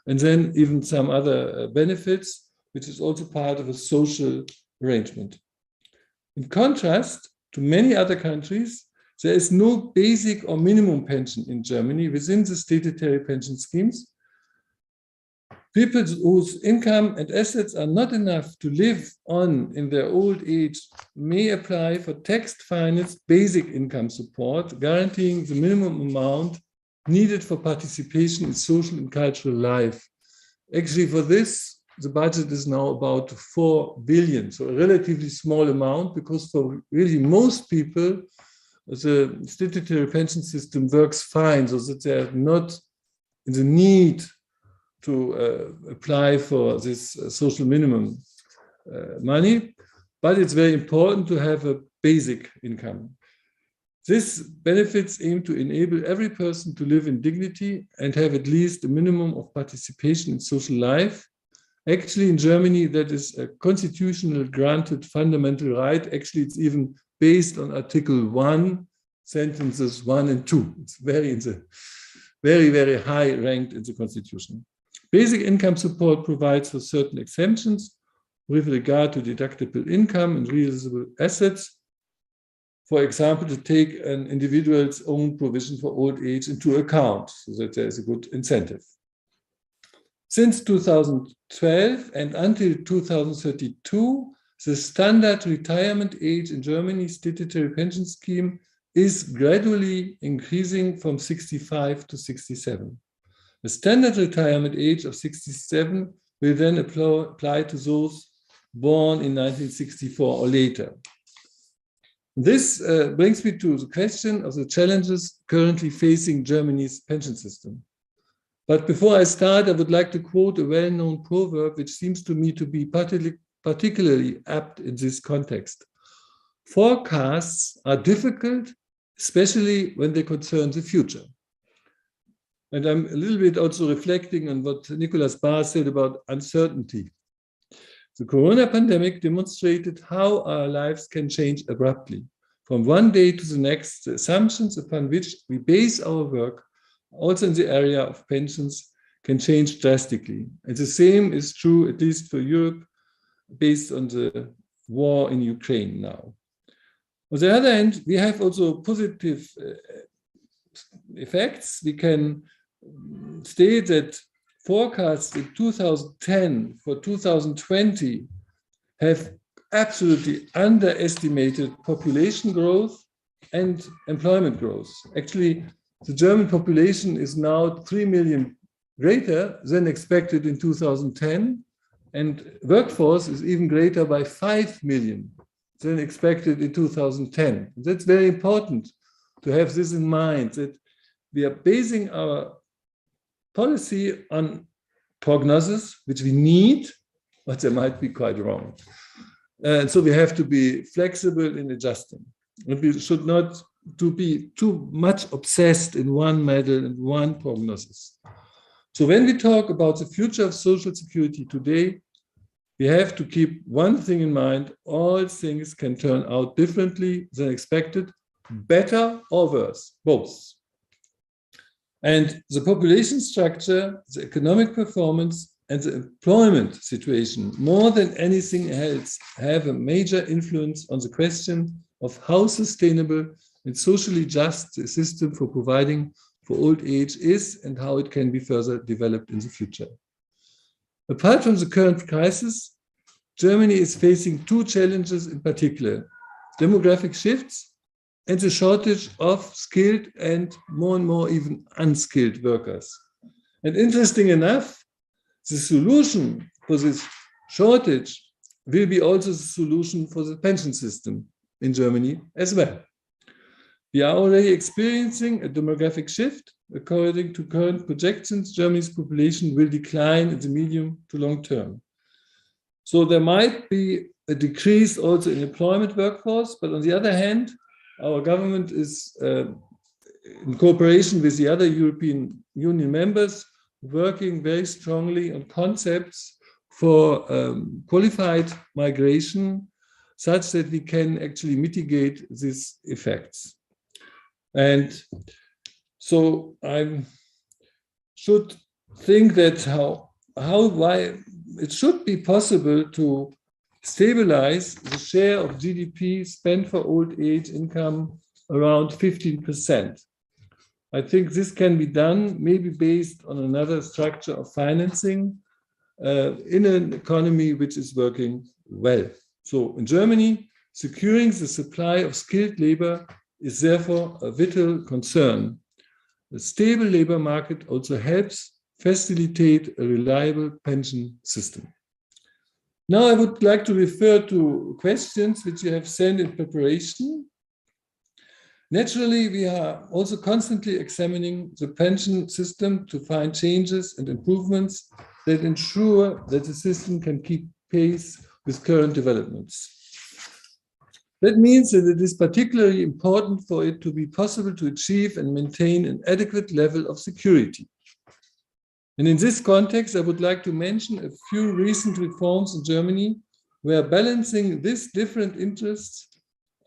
and then even some other benefits, which is also part of a social arrangement. In contrast to many other countries, there is no basic or minimum pension in Germany within the statutory pension schemes. People whose income and assets are not enough to live on in their old age may apply for tax-financed basic income support, guaranteeing the minimum amount needed for participation in social and cultural life. Actually, for this, the budget is now about 4 billion, so a relatively small amount, because for really most people, the statutory pension system works fine, so that they are not in the need to apply for this social minimum money, but it's very important to have a basic income. This benefits aim to enable every person to live in dignity and have at least a minimum of participation in social life. Actually, in Germany, that is a constitutional granted fundamental right. Actually, it's even based on Article 1, sentences 1 and 2. It's very, very high ranked in the Constitution. Basic income support provides for certain exemptions with regard to deductible income and realizable assets. For example, to take an individual's own provision for old age into account, so that there is a good incentive. Since 2012 and until 2032, the standard retirement age in Germany's statutory pension scheme is gradually increasing from 65 to 67. The standard retirement age of 67 will then apply to those born in 1964 or later. This brings me to the question of the challenges currently facing Germany's pension system. But before I start, I would like to quote a well-known proverb which seems to me to be particularly apt in this context. Forecasts are difficult, especially when they concern the future. And I'm a little bit also reflecting on what Nicolas Barr said about uncertainty. The corona pandemic demonstrated how our lives can change abruptly. From one day to the next, the assumptions upon which we base our work, also in the area of pensions, can change drastically. And the same is true, at least for Europe, based on the war in Ukraine now. On the other hand, we have also positive effects. We can state that forecasts in 2010 for 2020 have absolutely underestimated population growth and employment growth. Actually, the German population is now 3 million greater than expected in 2010, and workforce is even greater by 5 million than expected in 2010. That's very important to have this in mind, that we are basing our policy on prognosis, which we need, but they might be quite wrong. And so we have to be flexible in adjusting. And we should not be too much obsessed in one model and one prognosis. So when we talk about the future of social security today, we have to keep one thing in mind: all things can turn out differently than expected, better or worse, both. And the population structure, the economic performance, and the employment situation, more than anything else, have a major influence on the question of how sustainable and socially just the system for providing for old age is and how it can be further developed in the future. Apart from the current crisis, Germany is facing two challenges in particular: demographic shifts and the shortage of skilled and more even unskilled workers. And interesting enough, the solution for this shortage will be also the solution for the pension system in Germany as well. We are already experiencing a demographic shift. According to current projections, Germany's population will decline in the medium to long term. So there might be a decrease also in employment workforce, but on the other hand, our government is, in cooperation with the other European Union members, working very strongly on concepts for qualified migration, such that we can actually mitigate these effects. And so I should think that why it should be possible to stabilize the share of GDP spent for old age income around 15%. I think this can be done maybe based on another structure of financing, in an economy which is working well. So in Germany, securing the supply of skilled labor is therefore a vital concern. A stable labor market also helps facilitate a reliable pension system. Now I would like to refer to questions which you have sent in preparation. Naturally, we are also constantly examining the pension system to find changes and improvements that ensure that the system can keep pace with current developments. That means that it is particularly important for it to be possible to achieve and maintain an adequate level of security. And in this context, I would like to mention a few recent reforms in Germany where balancing these different interests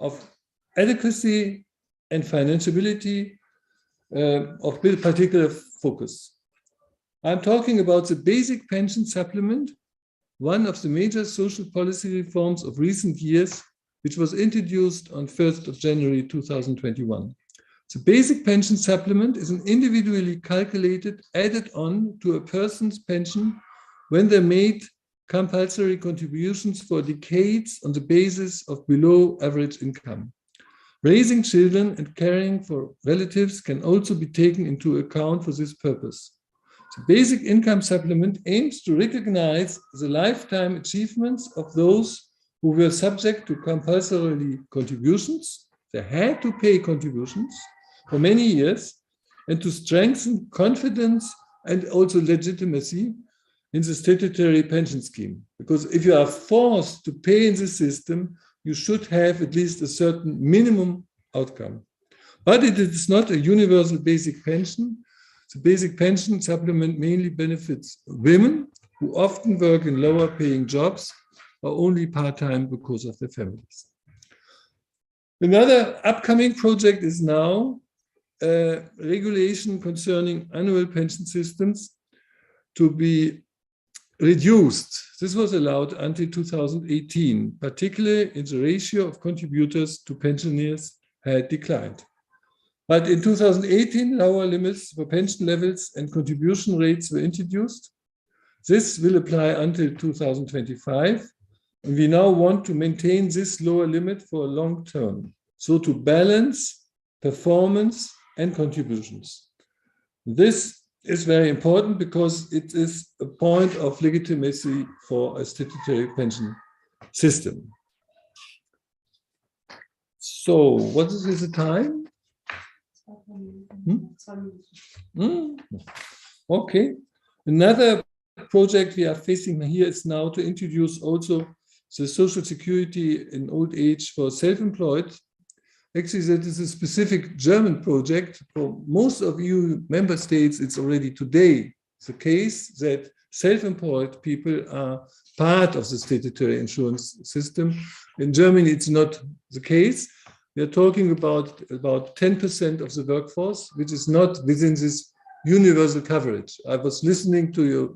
of adequacy and financiability of particular focus. I'm talking about the basic pension supplement, one of the major social policy reforms of recent years, which was introduced on 1st of January 2021. The basic pension supplement is an individually calculated added on to a person's pension when they made compulsory contributions for decades on the basis of below average income. Raising children and caring for relatives can also be taken into account for this purpose. The basic income supplement aims to recognize the lifetime achievements of those who were subject to compulsory contributions. They had to pay contributions for many years, and to strengthen confidence and also legitimacy in the statutory pension scheme. Because if you are forced to pay in the system, you should have at least a certain minimum outcome. But it is not a universal basic pension. The basic pension supplement mainly benefits women who often work in lower paying jobs or only part-time because of their families. Another upcoming project is now regulation concerning annual pension systems to be reduced. This was allowed until 2018, particularly in the ratio of contributors to pensioners had declined. But in 2018, lower limits for pension levels and contribution rates were introduced. This will apply until 2025. And we now want to maintain this lower limit for a long term. So to balance performance and contributions. This is very important because it is a point of legitimacy for a statutory pension system. So what is the time? Okay. Another project we are facing here is now to introduce also the Social Security in old age for self-employed. Actually, that is a specific German project. For most of EU member states, it's already today the case that self-employed people are part of the statutory insurance system. In Germany, it's not the case. We are talking about 10% of the workforce, which is not within this universal coverage. I was listening to your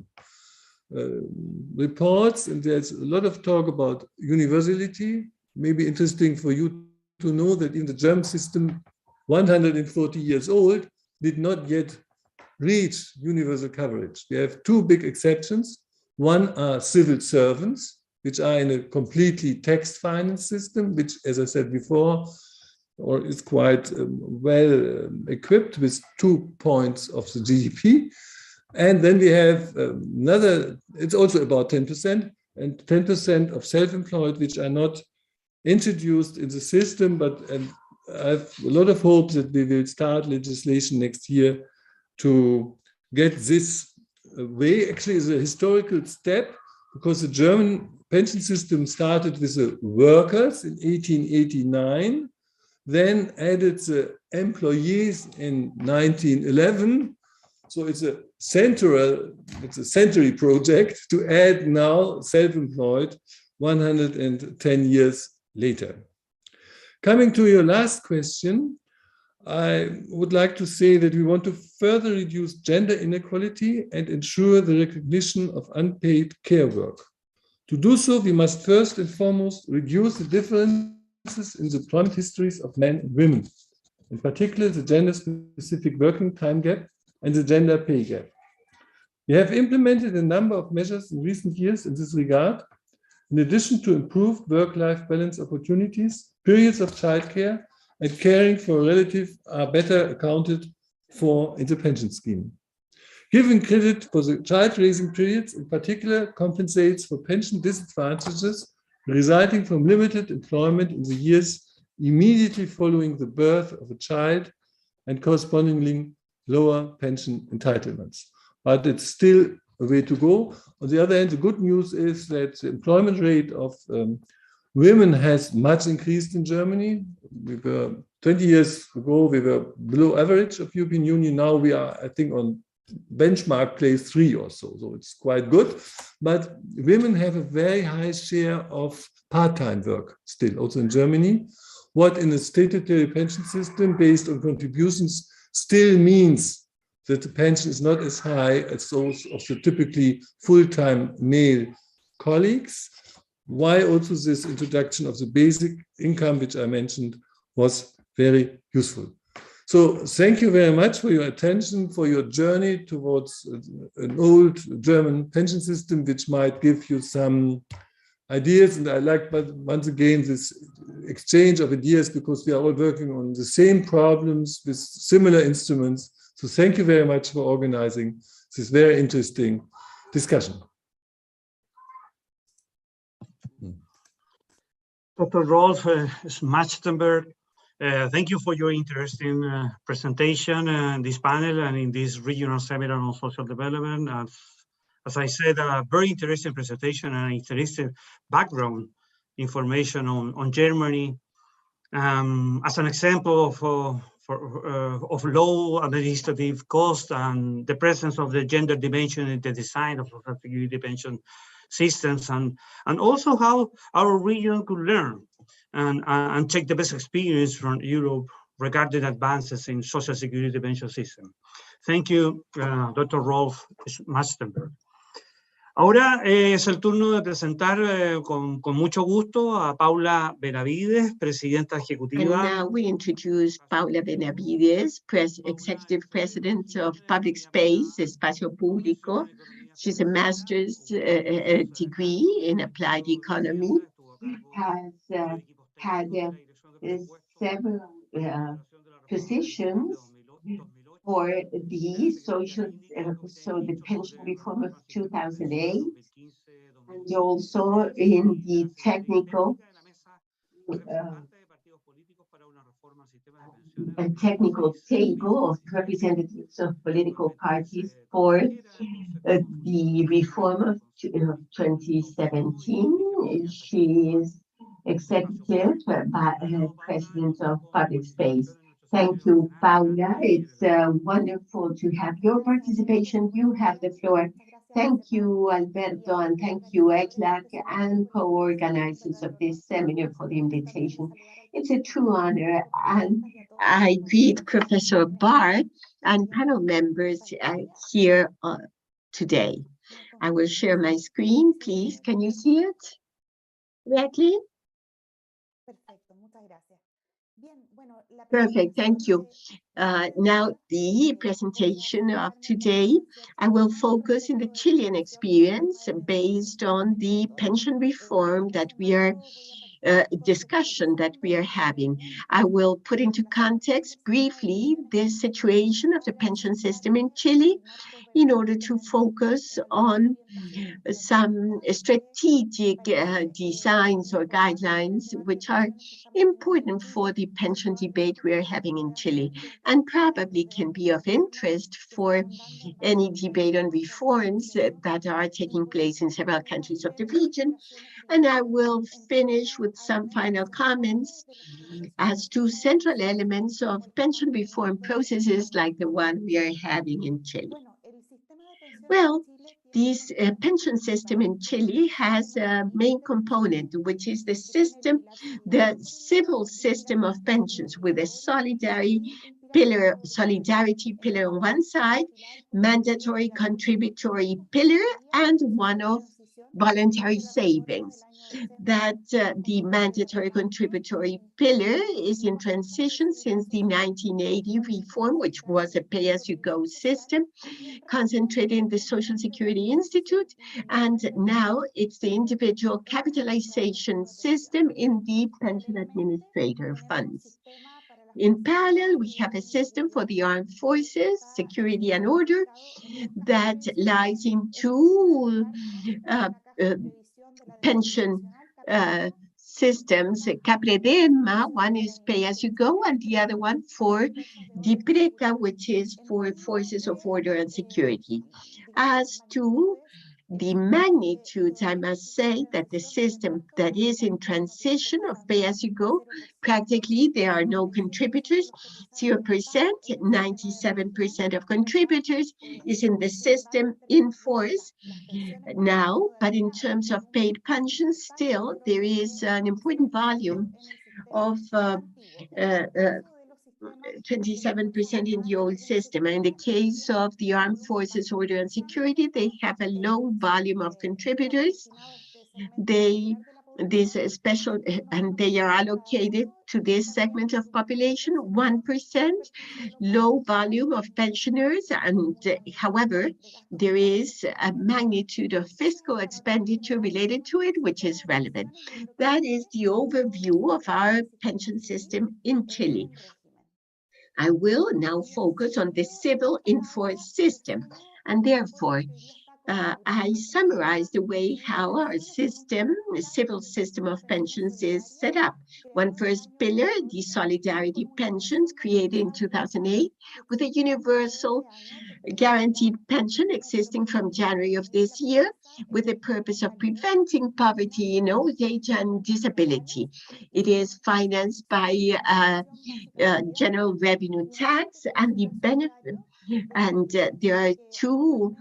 reports, and there's a lot of talk about universality. Maybe interesting for you to know that in the German system, 140 years old, did not yet reach universal coverage. We have two big exceptions. One are civil servants, which are in a completely tax finance system, which, as I said before, or is quite well equipped with 2 points of the GDP. And then we have another, it's also about 10%, and 10% of self-employed, which are not introduced in the system, but I have a lot of hope that we will start legislation next year to get this way. Actually, it's a historical step because the German pension system started with the workers in 1889, then added the employees in 1911. So it's a century project to add now self-employed 110 years later. Coming to your last question, I would like to say that we want to further reduce gender inequality and ensure the recognition of unpaid care work. To do so, we must first and foremost reduce the differences in the employment histories of men and women, in particular the gender-specific working time gap and the gender pay gap. We have implemented a number of measures in recent years in this regard. In addition to improved work-life balance opportunities, periods of childcare and caring for a relative are better accounted for in the pension scheme. Giving credit for the child-raising periods in particular compensates for pension disadvantages resulting from limited employment in the years immediately following the birth of a child and correspondingly lower pension entitlements. But it's still a way to go. On the other hand, the good news is that the employment rate of women has much increased in Germany. We were 20 years ago, we were below average of European Union. Now we are, I think, on benchmark place 3 or so. So it's quite good. But women have a very high share of part-time work still, also in Germany. What in a statutory pension system based on contributions still means that the pension is not as high as those of the typically full-time male colleagues. Why also this introduction of the basic income, which I mentioned, was very useful. So thank you very much for your attention, for your journey towards an old German pension system, which might give you some ideas. And I like, but once again, this exchange of ideas because we are all working on the same problems with similar instruments. So thank you very much for organizing this very interesting discussion. Dr. Rolf Schmachtenberg, thank you for your interesting presentation in this panel and in this regional seminar on social development. As I said, a very interesting presentation and interesting background information on Germany. As an example of low administrative cost and the presence of the gender dimension in the design of social security pension systems, and also how our region could learn and take the best experience from Europe regarding advances in social security pension system. Thank you, Dr. Rolf Schmachtenberg. Ahora es el turno de presentar con mucho gusto a Paula Benavides, presidenta ejecutiva. And now we introduce Paula Benavides, Executive President of Public Space, Espacio Público. She's a master's degree in applied economy, has had several positions for the the pension reform of 2008, and also in the technical table of representatives of political parties for the reform of 2017. She is executive president of Public Space. Thank you, Paula. It's wonderful to have your participation. You have the floor. Thank you, Alberto, and thank you, ECLAC, and co-organizers of this seminar for the invitation. It's a true honor, and I greet Professor Barr and panel members here today. I will share my screen, please. Can you see it correctly? Perfect, thank you. Now, the presentation of today, I will focus in the Chilean experience based on the pension reform that we are discussion that we are having. I will put into context briefly the situation of the pension system in Chile in order to focus on some strategic designs or guidelines which are important for the pension debate we are having in Chile and probably can be of interest for any debate on reforms that are taking place in several countries of the region. And I will finish with some final comments as to central elements of pension reform processes like the one we are having in Chile. Well, this pension system in Chile has a main component, which is the system, the civil system of pensions with a solidarity pillar on one side, mandatory contributory pillar, and one-off voluntary savings, that the mandatory contributory pillar is in transition since the 1980 reform, which was a pay-as-you-go system, concentrated in the Social Security Institute, and now it's the individual capitalization system in the pension administrator funds. In parallel, we have a system for the armed forces, security and order, that lies in two pension systems, CAPREDEMA, one is pay-as-you-go, and the other one for DIPRECA, which is for forces of order and security. As to the magnitudes, I must say that the system that is in transition of pay-as-you-go, practically there are no contributors, 0%, 97% of contributors is in the system in force now, but in terms of paid pensions, still there is an important volume of 27% in the old system. And in the case of the armed forces, order and security, they have a low volume of contributors. This special, and they are allocated to this segment of population, 1%, low volume of pensioners, and however, there is a magnitude of fiscal expenditure related to it, which is relevant. That is the overview of our pension system in Chile. I will now focus on the civil in-force system, and therefore I summarize the way how our system, the civil system of pensions, is set up. One first pillar, the solidarity pensions created in 2008 with a universal guaranteed pension existing from January of this year with the purpose of preventing poverty in old age and disability. It is financed by general revenue tax and the benefit, and there are two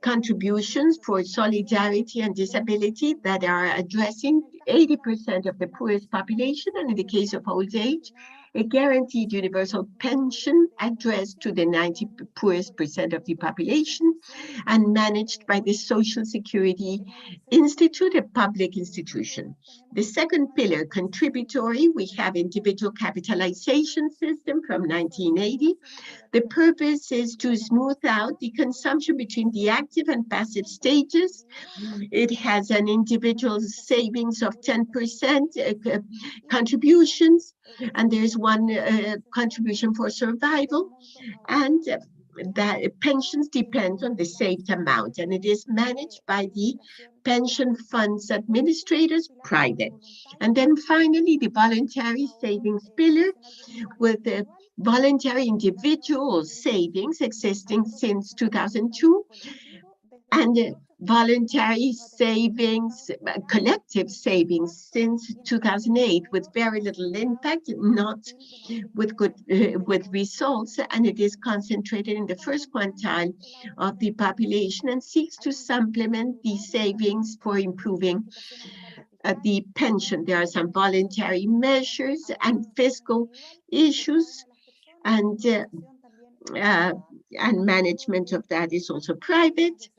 contributions for solidarity and disability that are addressing 80% of the poorest population, and in the case of old age, a guaranteed universal pension addressed to the 90 poorest percent of the population and managed by the Social Security Institute, a public institution. The second pillar, contributory, we have individual capitalization system from 1980. The purpose is to smooth out the consumption between the active and passive stages. It has an individual savings of 10% contributions, and there's one contribution for survival, and that pensions depend on the saved amount, and it is managed by the pension funds administrators, private. And then finally, the voluntary savings pillar with the voluntary individual savings existing since 2002, and voluntary savings, collective savings since 2008 with very little impact, not with good with results, and it is concentrated in the first quintile of the population and seeks to supplement the savings for improving the pension. There are some voluntary measures and fiscal issues, and management of that is also private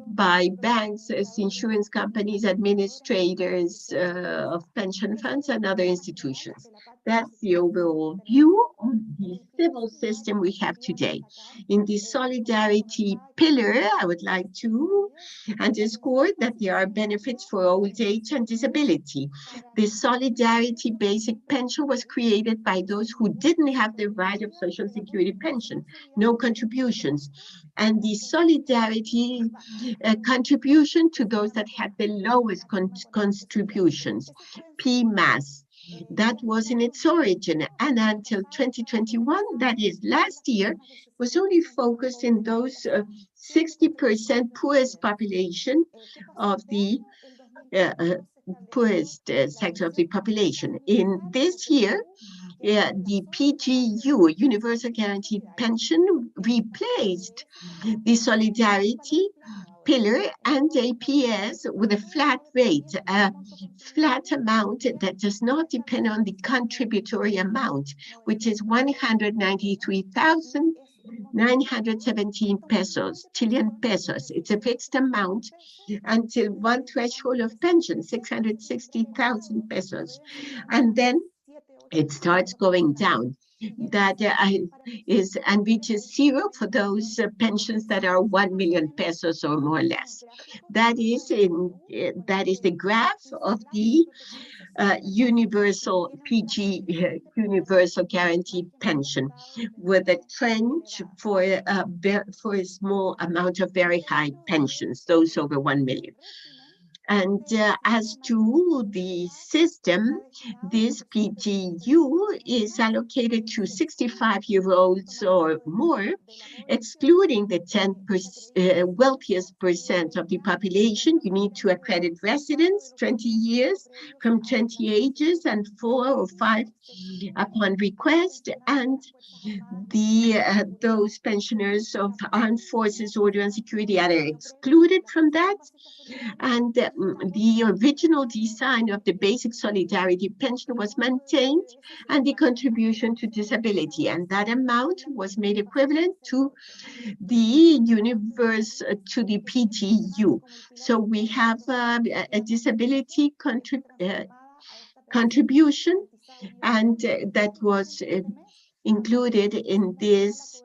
by banks, insurance companies, administrators of pension funds, and other institutions. That's the overall view of the civil system we have today. In the solidarity pillar, I would like to underscore that there are benefits for old age and disability. The solidarity basic pension was created by those who didn't have the right of Social Security pension, no contributions, and the solidarity contribution to those that had the lowest contributions, PMAS. That was in its origin, and until 2021, that is last year, was only focused in those 60% poorest population of the poorest sector of the population. In this year, the PGU, Universal Guaranteed Pension, replaced the solidarity pillar and APS with a flat rate, a flat amount that does not depend on the contributory amount, which is 193,000 917 pesos, Chilean pesos. It's a fixed amount until one threshold of pension, 660,000 pesos. And then it starts going down. That is and reaches zero for those pensions that are 1 million pesos or more or less. That is the graph of the universal PG, universal guaranteed pension, with a trend for a small amount of very high pensions, those over 1 million. And as to the system, this PGU is allocated to 65-year-olds or more, excluding the 10% wealthiest percent of the population. You need to accredit residence, 20 years from 20 ages, and 4 or 5 upon request. And those pensioners of armed forces, order and security are excluded from that. And the original design of the basic solidarity pension was maintained, and the contribution to disability, and that amount was made equivalent to the universe, to the PTU. So we have a disability contribution, and that was included in this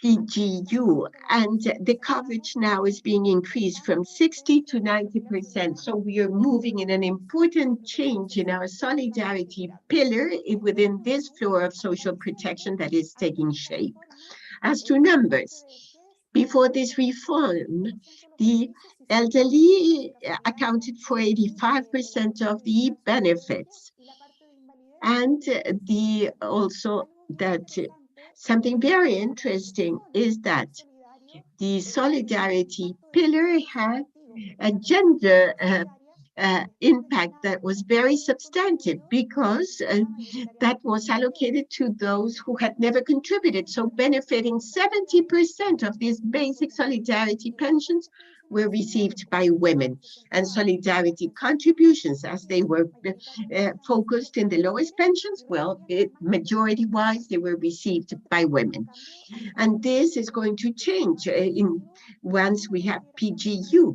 PGU, and the coverage now is being increased from 60 to 90%. So we are moving in an important change in our solidarity pillar within this floor of social protection that is taking shape. As to numbers, before this reform, the elderly accounted for 85% of the benefits, and something very interesting is that the solidarity pillar had a gender impact that was very substantive, because that was allocated to those who had never contributed. So benefiting 70% of these basic solidarity pensions were received by women, and solidarity contributions, as they were focused in the lowest pensions, well, majority-wise, they were received by women. And this is going to change once we have PGU,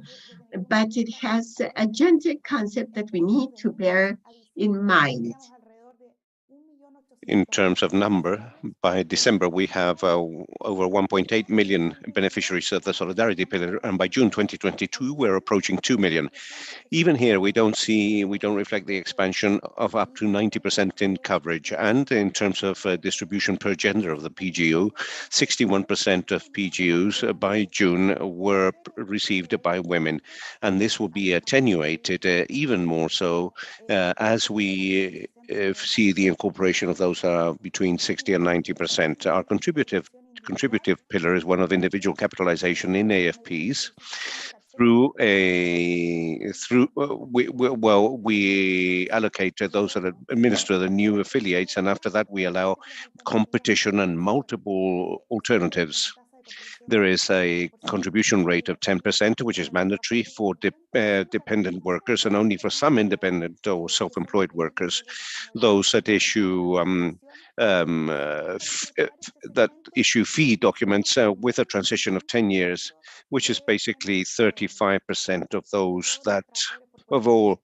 but it has a gender concept that we need to bear in mind. In terms of number, by December, we have over 1.8 million beneficiaries of the Solidarity Pillar, and by June 2022, we're approaching 2 million. Even here, we don't reflect the expansion of up to 90% in coverage. And in terms of distribution per gender of the PGU, 61% of PGUs by June were received by women. And this will be attenuated even more so as we see the incorporation of those between 60 and 90%. Our contributive pillar is one of individual capitalization in AFPs. We allocate to those that administer the new affiliates, and after that we allow competition and multiple alternatives. There is a contribution rate of 10%, which is mandatory for dependent workers, and only for some independent or self-employed workers. Those that issue fee documents with a transition of 10 years, which is basically 35% of those of all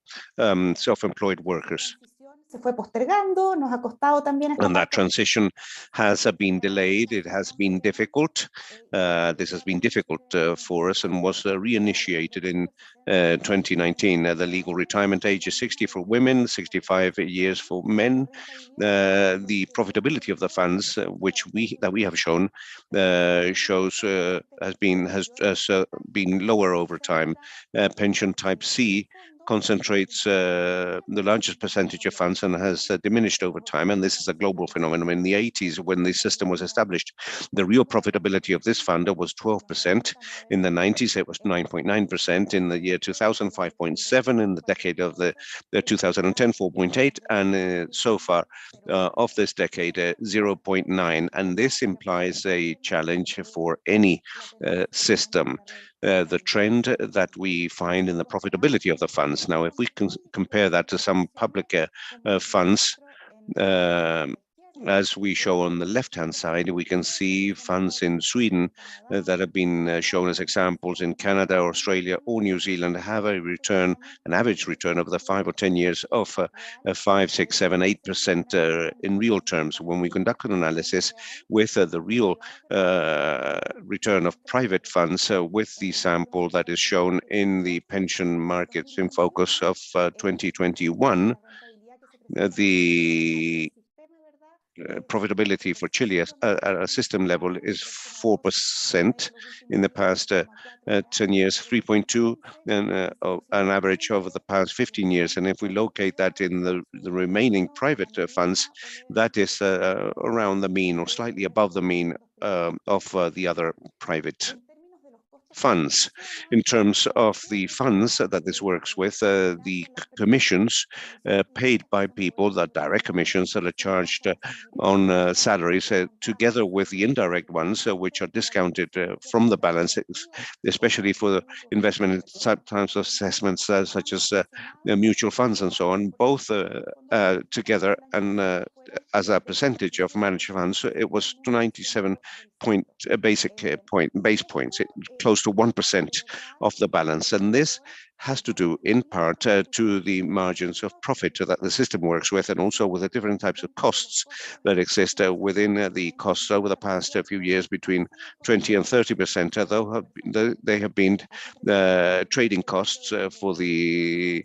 self-employed workers. And that transition has been delayed. It has been difficult. This has been difficult for us, and was reinitiated in 2019. The legal retirement age is 60 for women, 65 years for men. The profitability of the funds, that we have shown, has been lower over time. Pension type C concentrates the largest percentage of funds and has diminished over time. And this is a global phenomenon. In the 80s, when the system was established, the real profitability of this fund was 12%. In the 90s, it was 9.9%. In the year 2000, 5.7%. In the decade of the 2010, 4.8%. And so far of this decade, 0.9%. And this implies a challenge for any system. The trend that we find in the profitability of the funds. Now, if we can compare that to some public funds, As we show on the left-hand side, we can see funds in Sweden that have been shown as examples in Canada, Australia, or New Zealand have a return, an average return over the 5 or 10 years of 5, 6, 7, 8% in real terms. When we conduct an analysis with the real return of private funds with the sample that is shown in the pension markets in focus of 2021, the profitability for Chile at a system level is 4% in the past 10 years, 3.2 and an average over the past 15 years. And if we locate that in the remaining private funds, that is around the mean or slightly above the mean of the other private funds. In terms of the funds that this works with, the commissions paid by people, the direct commissions that are charged on salaries, together with the indirect ones, which are discounted from the balance, especially for the investment in sometimes assessments such as mutual funds and so on, both together and as a percentage of managed funds, it was 97 base points, close to 1% of the balance. And this has to do in part to the margins of profit that the system works with, and also with the different types of costs that exist within the costs over the past few years, between 20 and 30%, though they have been trading costs for the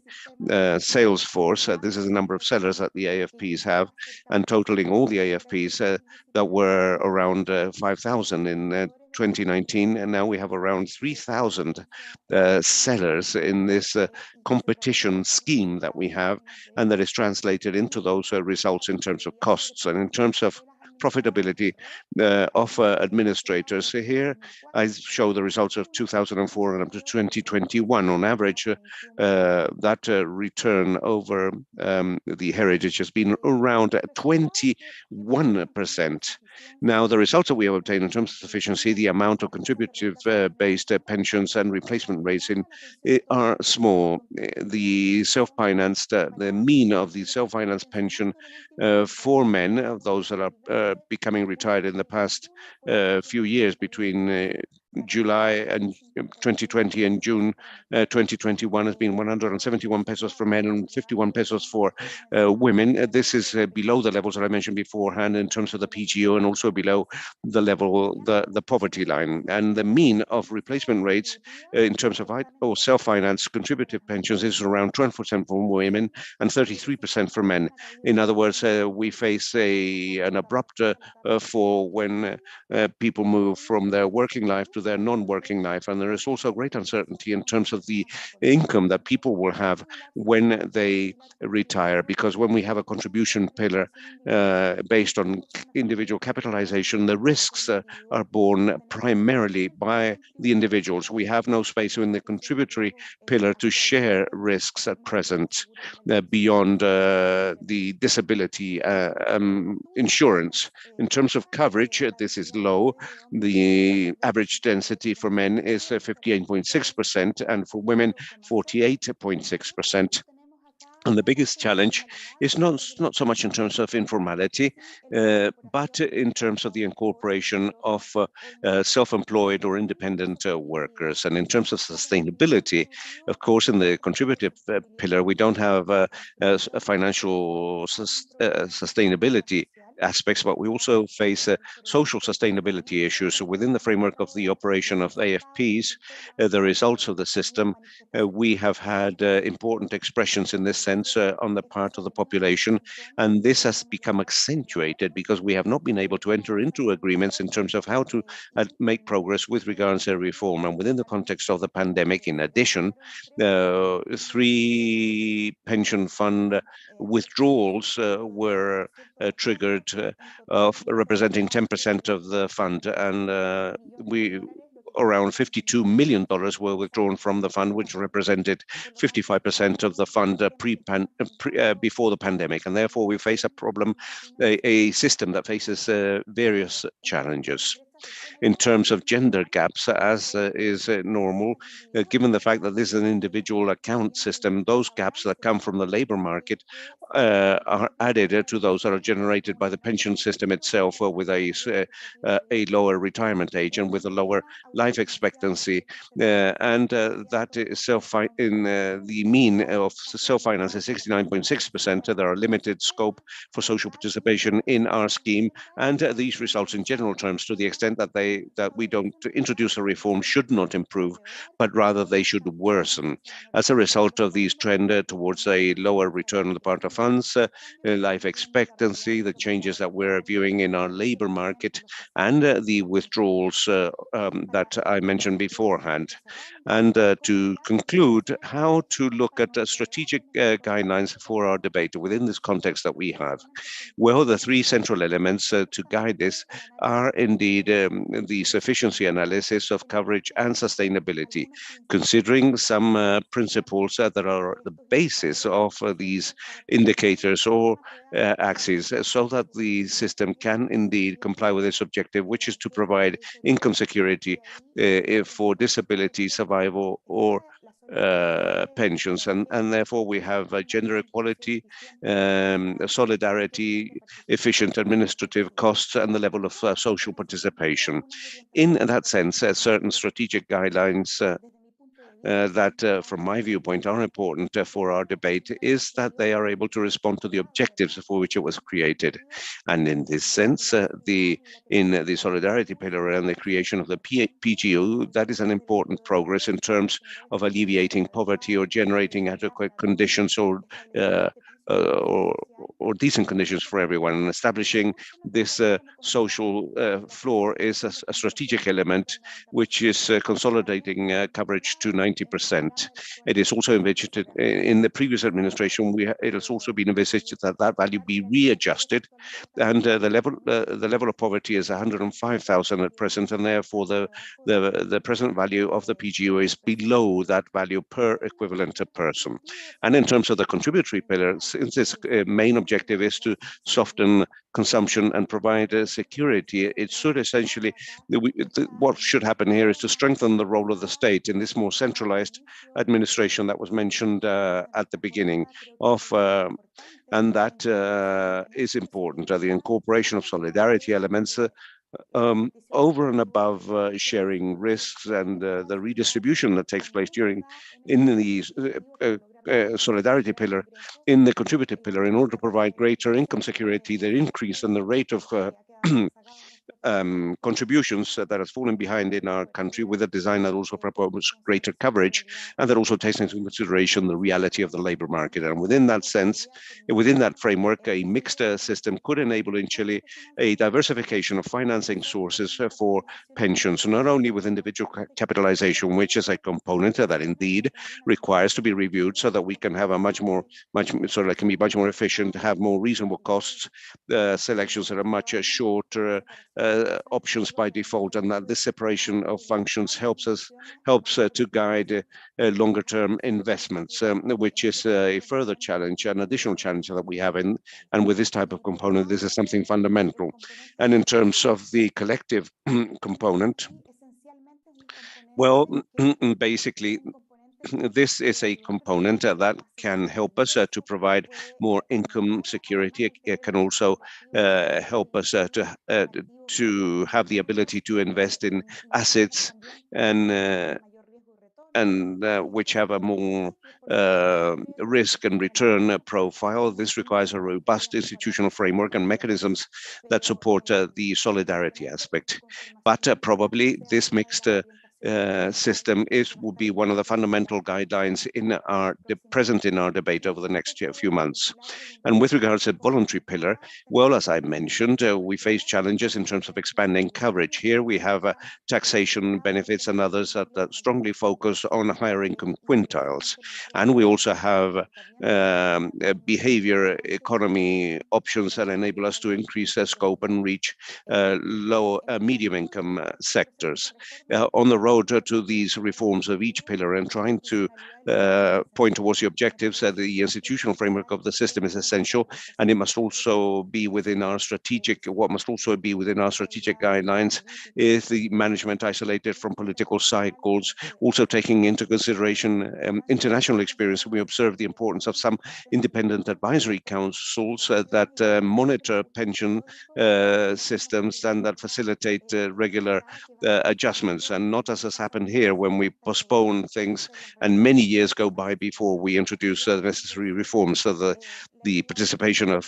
sales force. This is the number of sellers that the AFPs have, and totaling all the AFPs that were around 5,000 in 2019, and now we have around 3,000 sellers in this competition scheme that we have, and that is translated into those results in terms of costs and in terms of profitability of administrators. So here I show the results of 2004 and up to 2021. On average, that return over the heritage has been around 21%. Now, the results that we have obtained in terms of efficiency, the amount of contributive-based pensions and replacement rates are small. The self-financed, the mean of the self-financed pension for men, those that are becoming retired in the past few years, between July and 2020 and June 2021, has been 171 pesos for men and 51 pesos for women. This is below the levels that I mentioned beforehand in terms of the PGO, and also below the level, the poverty line. And the mean of replacement rates in terms of self-financed contributive pensions is around 12% for women and 33% for men. In other words, we face an abrupt fall when people move from their working life to their non-working life, and there is also great uncertainty in terms of the income that people will have when they retire, because when we have a contribution pillar based on individual capitalization, the risks are borne primarily by the individuals. We have no space in the contributory pillar to share risks at present beyond the disability insurance. In terms of coverage, this is low. The average density for men is 58.6%, and for women, 48.6%. And the biggest challenge is not so much in terms of informality, but in terms of the incorporation of self-employed or independent workers. And in terms of sustainability, of course, in the contributive pillar, we don't have a financial sustainability aspects, but we also face social sustainability issues. So within the framework of the operation of AFPs, the results of the system, we have had important expressions in this sense on the part of the population, and this has become accentuated because we have not been able to enter into agreements in terms of how to make progress with regards to reform. And within the context of the pandemic, in addition, 3 pension fund withdrawals were triggered of representing 10% of the fund, and around $52 million were withdrawn from the fund, which represented 55% of the fund before the pandemic. And therefore, we face a problem, a system that faces various challenges. In terms of gender gaps, as is normal, given the fact that this is an individual account system, those gaps that come from the labor market are added to those that are generated by the pension system itself, with a lower retirement age and with a lower life expectancy, and that is the mean of self-finance is 69.6%. There are limited scope for social participation in our scheme, and these results in general terms, to the extent that we don't introduce a reform, should not improve, but rather they should worsen. As a result of these trend towards a lower return on the part of funds, life expectancy, the changes that we're viewing in our labor market, and the withdrawals that I mentioned beforehand. And to conclude, how to look at strategic guidelines for our debate within this context that we have. Well, the three central elements to guide this are indeed the sufficiency analysis of coverage and sustainability, considering some principles that are the basis of these indicators or axes, so that the system can indeed comply with its objective, which is to provide income security for disability, survival, or pensions, and therefore we have gender equality, solidarity, efficient administrative costs, and the level of social participation. In that sense, certain strategic guidelines that, from my viewpoint, are important for our debate is that they are able to respond to the objectives for which it was created. And in this sense, in the solidarity pillar and the creation of the PGU, that is an important progress in terms of alleviating poverty or generating adequate conditions or decent conditions for everyone. And establishing this social floor is a strategic element, which is consolidating coverage to 90%. It is also envisaged in the previous administration. It has also been envisaged that value be readjusted, and the level of poverty is 105,000 at present, and therefore the present value of the PGU is below that value per equivalent person. And in terms of the contributory pillar, since its main objective is to soften consumption and provide security, it should essentially, what should happen here is to strengthen the role of the state in this more centralized administration that was mentioned at the beginning of, and that is important. The incorporation of solidarity elements over and above sharing risks and the redistribution that takes place in the solidarity pillar, in the contributive pillar, in order to provide greater income security, the increase in the rate of contributions that has fallen behind in our country, with a design that also proposes greater coverage and that also takes into consideration the reality of the labor market. And within that sense, within that framework, a mixed system could enable in Chile a diversification of financing sources for pensions, not only with individual capitalization, which is a component that indeed requires to be reviewed so that we can have a so that it can be much more efficient, have more reasonable costs, selections that are much shorter, options by default, and that this separation of functions helps to guide longer term investments, which is a further challenge, an additional challenge that we have and with this type of component, this is something fundamental. And in terms of the collective component, well, basically, this is a component that can help us to provide more income security. It can also help us to have the ability to invest in assets and which have a more risk and return profile. This requires a robust institutional framework and mechanisms that support the solidarity aspect. But probably this mixed system would be one of the fundamental guidelines present in our debate over the next few months. And with regards to voluntary pillar, well, as I mentioned, we face challenges in terms of expanding coverage. Here we have taxation benefits and others that strongly focus on higher income quintiles. And we also have behavior economy options that enable us to increase their scope and reach low medium income sectors. On the road to these reforms of each pillar and trying to point towards the objectives. The institutional framework of the system is essential, and it must also be within our strategic, what must also be within our strategic guidelines is the management isolated from political cycles, also taking into consideration international experience. We observe the importance of some independent advisory councils that monitor pension systems and that facilitate regular adjustments, and not as has happened here when we postpone things and many years go by before we introduce the necessary reforms. So the participation of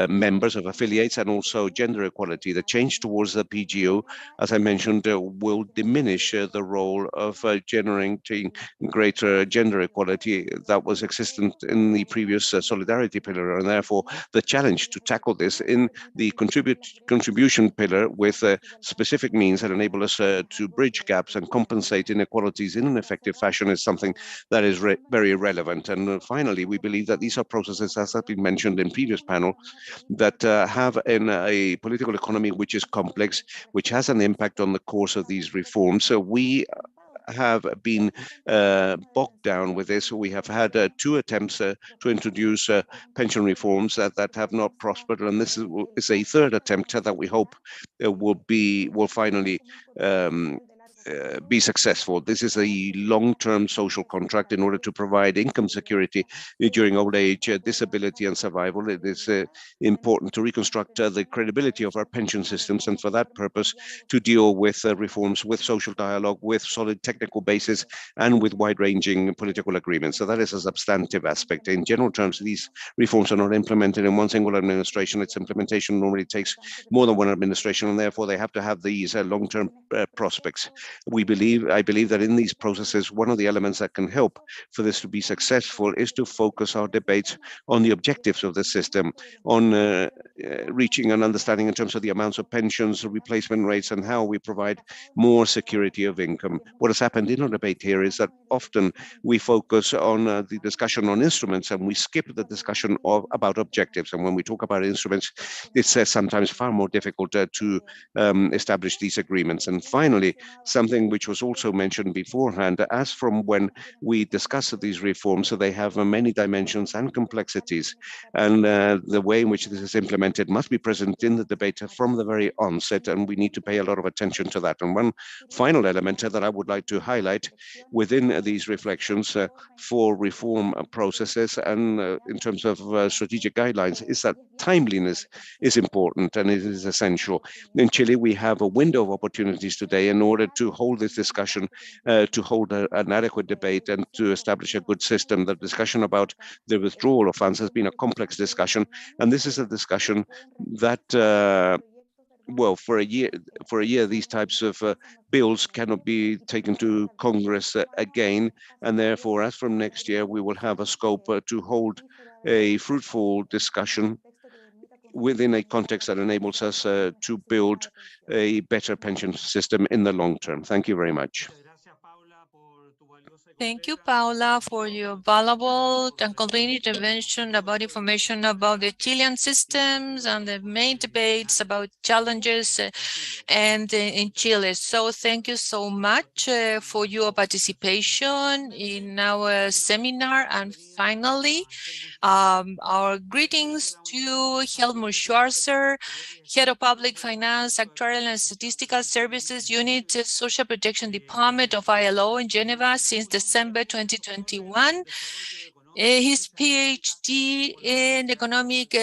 members of affiliates and also gender equality. The change towards the PGO, as I mentioned, will diminish the role of generating greater gender equality that was existent in the previous solidarity pillar, and therefore the challenge to tackle this in the contribution pillar with specific means that enable us to bridge gaps and compensate inequalities in an effective fashion is something that is very relevant. And finally, we believe that these are processes, as have been mentioned in previous panel, that have in a political economy which is complex, which has an impact on the course of these reforms. So we have been bogged down with this. We have had 2 attempts to introduce pension reforms that have not prospered, and this is a 3rd attempt that we hope will finally be successful. This is a long-term social contract in order to provide income security during old age, disability and survival. It is important to reconstruct the credibility of our pension systems, and for that purpose to deal with reforms, with social dialogue, with solid technical basis and with wide-ranging political agreements. So that is a substantive aspect. In general terms, these reforms are not implemented in one single administration. Its implementation normally takes more than one administration, and therefore they have to have these long-term prospects. I believe that in these processes, one of the elements that can help for this to be successful is to focus our debates on the objectives of the system, on reaching an understanding in terms of the amounts of pensions, replacement rates, and how we provide more security of income. What has happened in our debate here is that often we focus on the discussion on instruments and we skip the discussion about objectives. And when we talk about instruments, it's sometimes far more difficult to establish these agreements. And finally, something which was also mentioned beforehand, as from when we discuss these reforms, so they have many dimensions and complexities, and the way in which this is implemented must be present in the debate from the very onset, and we need to pay a lot of attention to that. And one final element that I would like to highlight within these reflections for reform processes and in terms of strategic guidelines is that timeliness is important and it is essential. In Chile, we have a window of opportunities today in order to hold this discussion, to hold an adequate debate and to establish a good system. The discussion about the withdrawal of funds has been a complex discussion, and this is a discussion that well, for a year, these types of bills cannot be taken to Congress again, and therefore, as from next year, we will have a scope to hold a fruitful discussion within a context that enables us to build a better pension system in the long term. Thank you very much. Thank you, Paula, for your valuable and complete intervention about information about the Chilean systems and the main debates about challenges and in Chile. So thank you so much for your participation in our seminar. And finally, our greetings to Helmut Schwarzer, Head of Public Finance, Actuarial and Statistical Services Unit, Social Protection Department of ILO in Geneva since December 2021. His PhD in Economic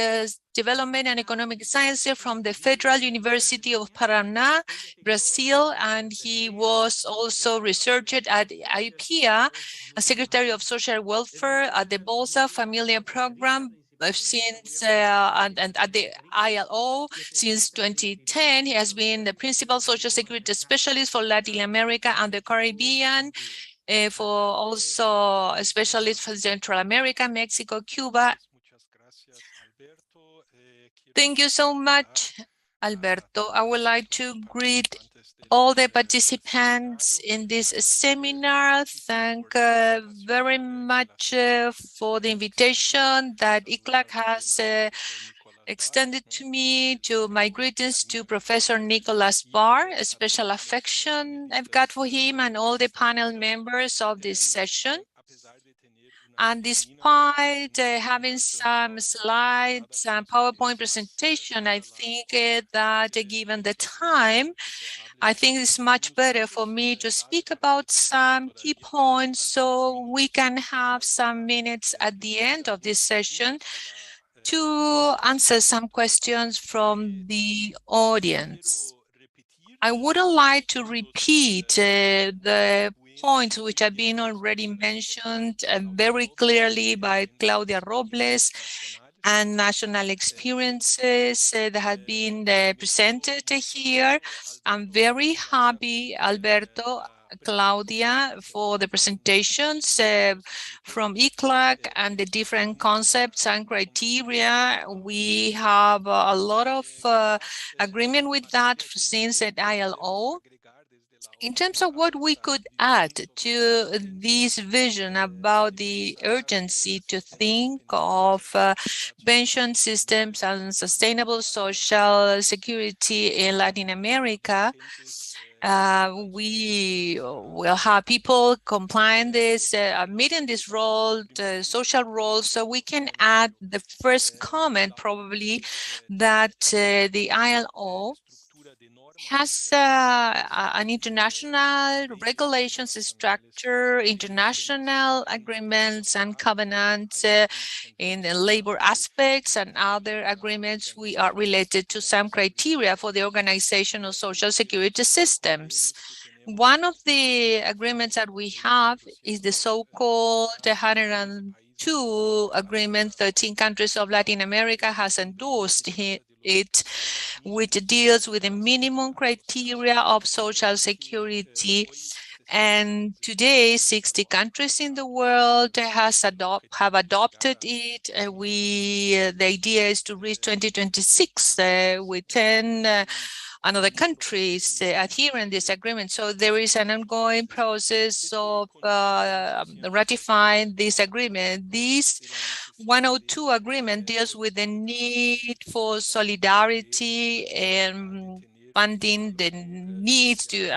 Development and Economic Sciences from the Federal University of Paraná, Brazil, and he was also researcher at IPEA, a Secretary of Social Welfare at the Bolsa Familia program since and at the ILO since 2010. He has been the principal social security specialist for Latin America and the Caribbean, for also a specialist for Central America, Mexico, Cuba. Thank you so much, Alberto. I would like to greet all the participants in this seminar. Thank very much for the invitation that ICLAC has extended to me, to my greetings to Professor Nicholas Barr. A special affection I've got for him and all the panel members of this session. And despite having some slides and PowerPoint presentation, I think that given the time, I think it's much better for me to speak about some key points so we can have some minutes at the end of this session to answer some questions from the audience. I wouldn't like to repeat the points which have been already mentioned very clearly by Claudia Robles and national experiences that have been presented here. I'm very happy, Alberto, Claudia, for the presentations from ICLAC and the different concepts and criteria. We have a lot of agreement with that since at ILO. In terms of what we could add to this vision about the urgency to think of pension systems and sustainable social security in Latin America, we will have people complying this, meeting this role, the social role. So we can add the first comment probably that the ILO has an international regulations structure, international agreements and covenants in the labor aspects and other agreements. We are related to some criteria for the organization of social security systems. One of the agreements that we have is the so-called 102 agreement. 13 countries of Latin America has endorsed it, which deals with the minimum criteria of social security. And today, 60 countries in the world have adopted it. The idea is to reach 2026 with 10 another countries adhering this agreement. So there is an ongoing process of ratifying this agreement. This 102 agreement deals with the need for solidarity and funding the needs to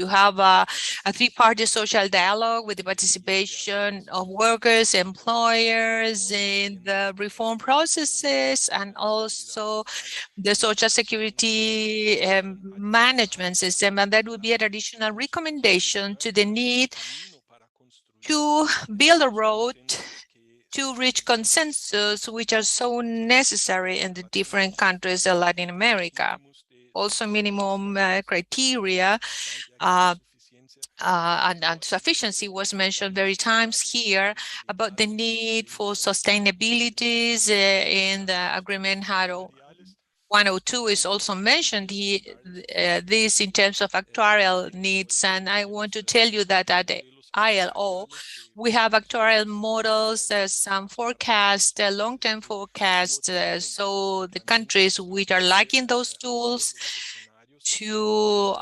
have a three-party social dialogue with the participation of workers, employers in the reform processes, and also the social security management system. And that would be an additional recommendation to the need to build a road to reach consensus, which are so necessary in the different countries of Latin America. Also minimum criteria and sufficiency was mentioned very times here about the need for sustainabilities in the agreement. 102 is also mentioned here, this in terms of actuarial needs. And I want to tell you that at the ILO, we have actuarial models, some forecasts, long-term forecasts. So the countries which are lacking those tools to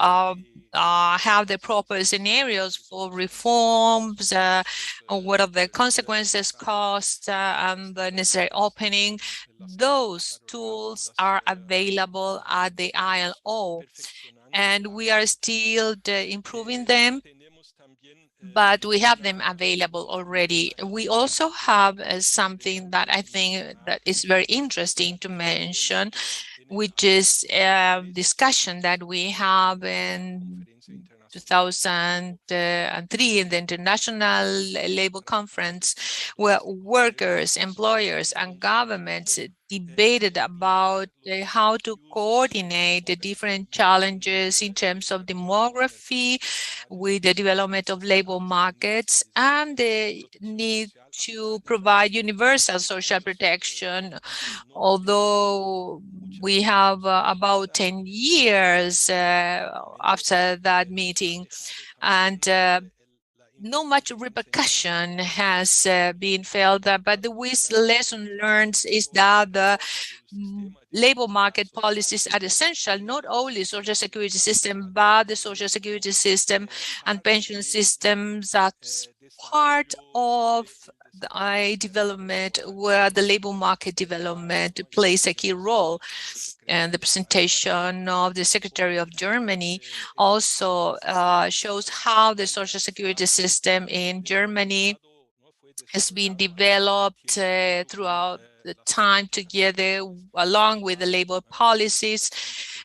have the proper scenarios for reforms, or what are the consequences, costs, and the necessary opening, those tools are available at the ILO. And we are still improving them, but we have them available already. We also have something that I think that is very interesting to mention, which is a discussion that we have in 2003 in the International Labor Conference, where workers, employers, and governments debated about how to coordinate the different challenges in terms of demography with the development of labor markets and the need to provide universal social protection. Although we have about 10 years after that meeting, and no much repercussion has been felt, but the lesson learned is that the labor market policies are essential, not only social security system, but the social security system and pension systems as part of development where the labor market development plays a key role. And the presentation of the Secretary of Germany also shows how the social security system in Germany has been developed throughout the time together along with the labor policies.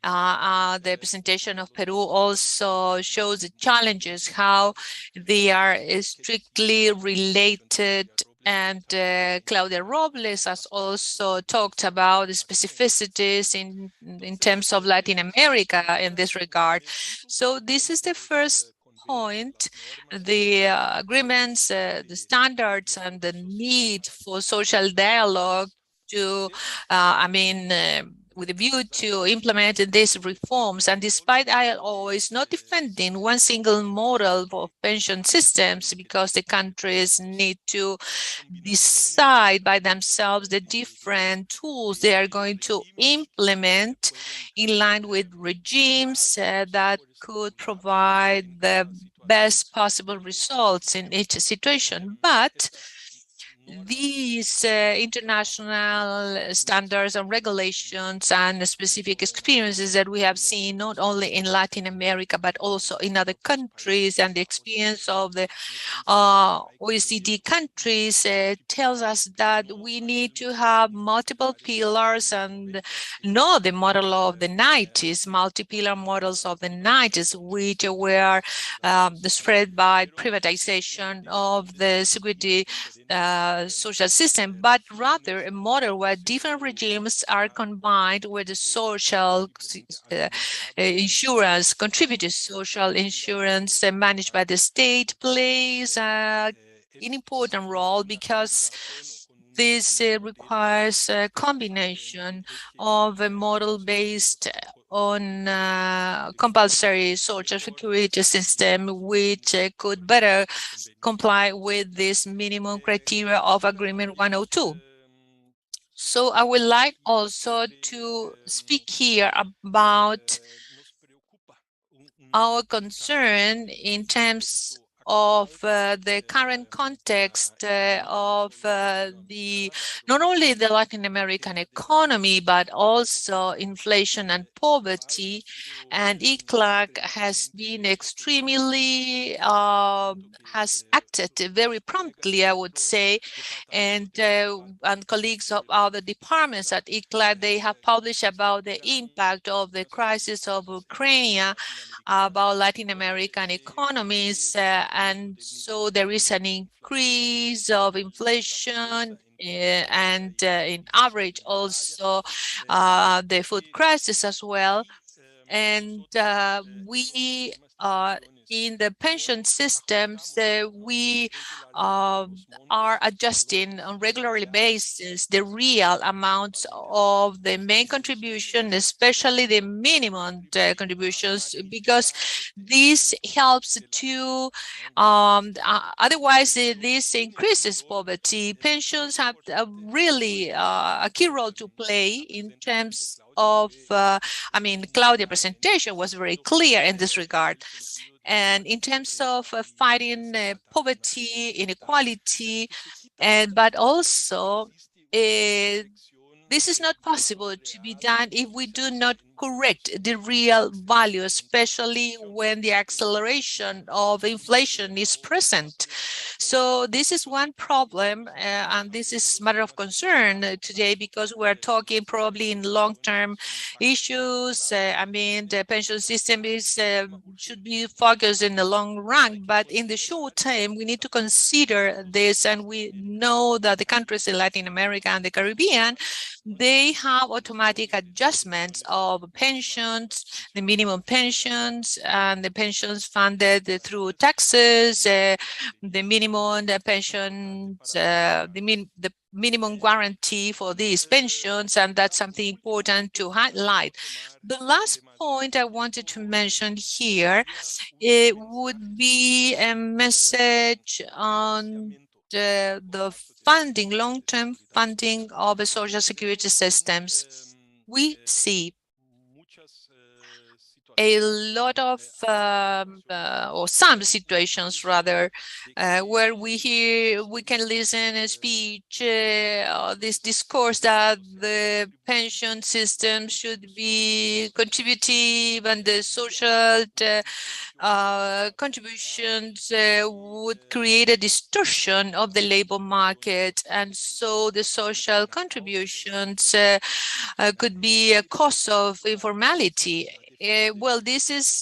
The presentation of Peru also shows the challenges, how they are strictly related. And Claudia Robles has also talked about the specificities in terms of Latin America in this regard. So this is the first point, the agreements, the standards, and the need for social dialogue to, with a view to implement these reforms. And despite ILO is not defending one single model for pension systems, because the countries need to decide by themselves the different tools they are going to implement in line with regimes that could provide the best possible results in each situation. But these international standards and regulations and specific experiences that we have seen not only in Latin America but also in other countries, and the experience of the OECD countries tells us that we need to have multiple pillars, and not the model of the 90s, multi-pillar models of the 90s, which were spread by privatization of the security social system, but rather a model where different regimes are combined, where the social insurance, contributed social insurance managed by the state plays an important role, because this requires a combination of a model based on compulsory social security system, which could better comply with this minimum criteria of Agreement 102. So I would like also to speak here about our concern in terms of the current context of not only the Latin American economy, but also inflation and poverty. And ICLAC has been extremely, has acted very promptly, I would say. And colleagues of other departments at ICLAC, they have published about the impact of the crisis of Ukraine about Latin American economies. And so there is an increase of inflation and in average also the food crisis as well. And we in the pension systems, we are adjusting on a regular basis the real amounts of the main contribution, especially the minimum contributions, because this helps to, otherwise this increases poverty. Pensions have really a key role to play in terms of, Claudia's presentation was very clear in this regard. And in terms of fighting poverty, inequality, but also this is not possible to be done if we do not correct the real value, especially when the acceleration of inflation is present. So this is one problem, and this is a matter of concern today, because we're talking probably in long-term issues. The pension system should be focused in the long run, but in the short term, we need to consider this. And we know that the countries in Latin America and the Caribbean, they have automatic adjustments of pensions, the minimum pensions, and the pensions funded through taxes, the minimum pensions, the minimum guarantee for these pensions, and that's something important to highlight. The last point I wanted to mention here, it would be a message on the funding, long-term funding of the social security systems. We see a lot of, or some situations rather, where we can listen a speech, this discourse that the pension system should be contributive and the social contributions would create a distortion of the labor market. And so the social contributions could be a cause of informality. Well, this is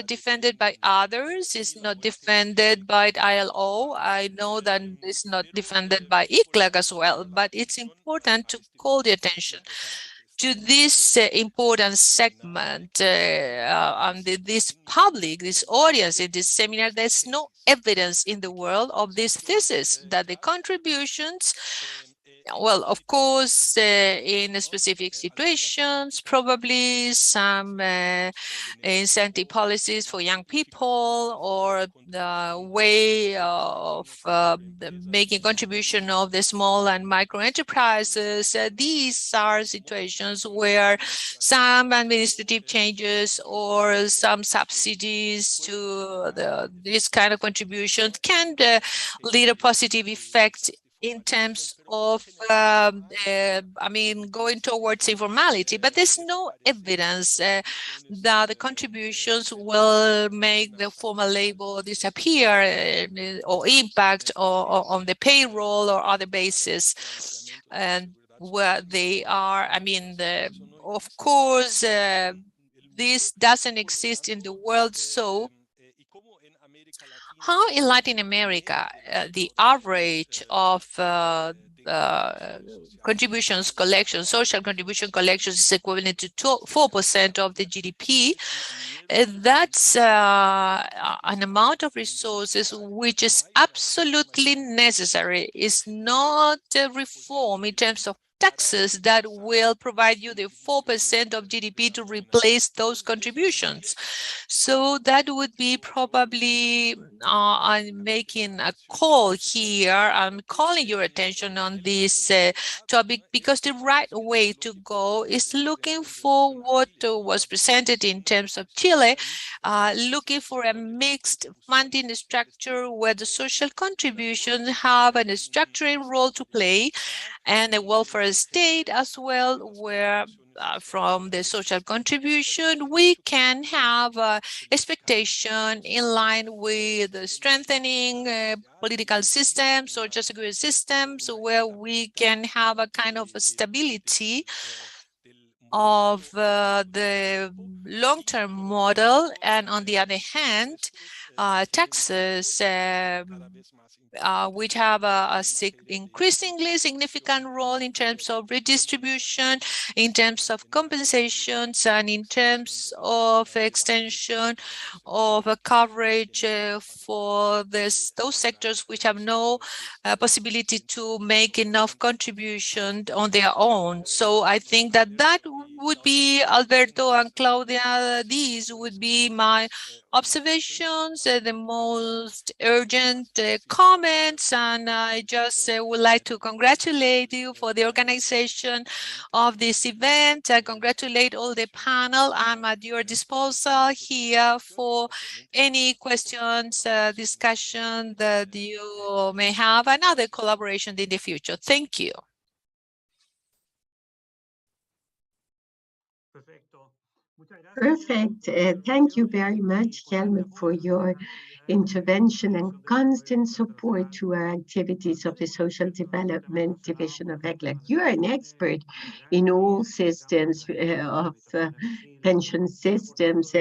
defended by others. It's not defended by the ILO. I know that it's not defended by ICLAC as well, but it's important to call the attention to this important segment and this public, this audience in this seminar. There's no evidence in the world of this thesis that the contributions, well, of course, in specific situations, probably some incentive policies for young people or the way of making contribution of the small and micro enterprises. These are situations where some administrative changes or some subsidies to this kind of contributions can lead a positive effect in terms of, going towards informality, but there's no evidence that the contributions will make the formal labor disappear or impact on the payroll or other basis. And where they are, of course, this doesn't exist in the world. So how in Latin America, the average of contributions collection, social contribution collections is equivalent to 4% of the GDP. That's an amount of resources which is absolutely necessary. It's not a reform in terms of taxes that will provide you the 4% of GDP to replace those contributions. So that would be probably, I'm making a call here. I'm calling your attention on this topic because the right way to go is looking for what was presented in terms of Chile, looking for a mixed funding structure where the social contributions have a structuring role to play and a welfare state as well, where from the social contribution, we can have expectation in line with the strengthening political systems or just security systems, where we can have a kind of a stability of the long-term model. And on the other hand, taxes which have a increasingly significant role in terms of redistribution, in terms of compensations, and in terms of extension of coverage for those sectors which have no possibility to make enough contribution on their own. So I think that would be, Alberto and Claudia, these would be my observations, the most urgent comments, and I just would like to congratulate you for the organization of this event. I congratulate all the panel. I'm at your disposal here for any questions, discussion that you may have, and other collaboration in the future. Thank you. Perfect. Thank you very much, Helmut, for your intervention and constant support to our activities of the Social Development Division of ECLAC. You are an expert in all systems of pension systems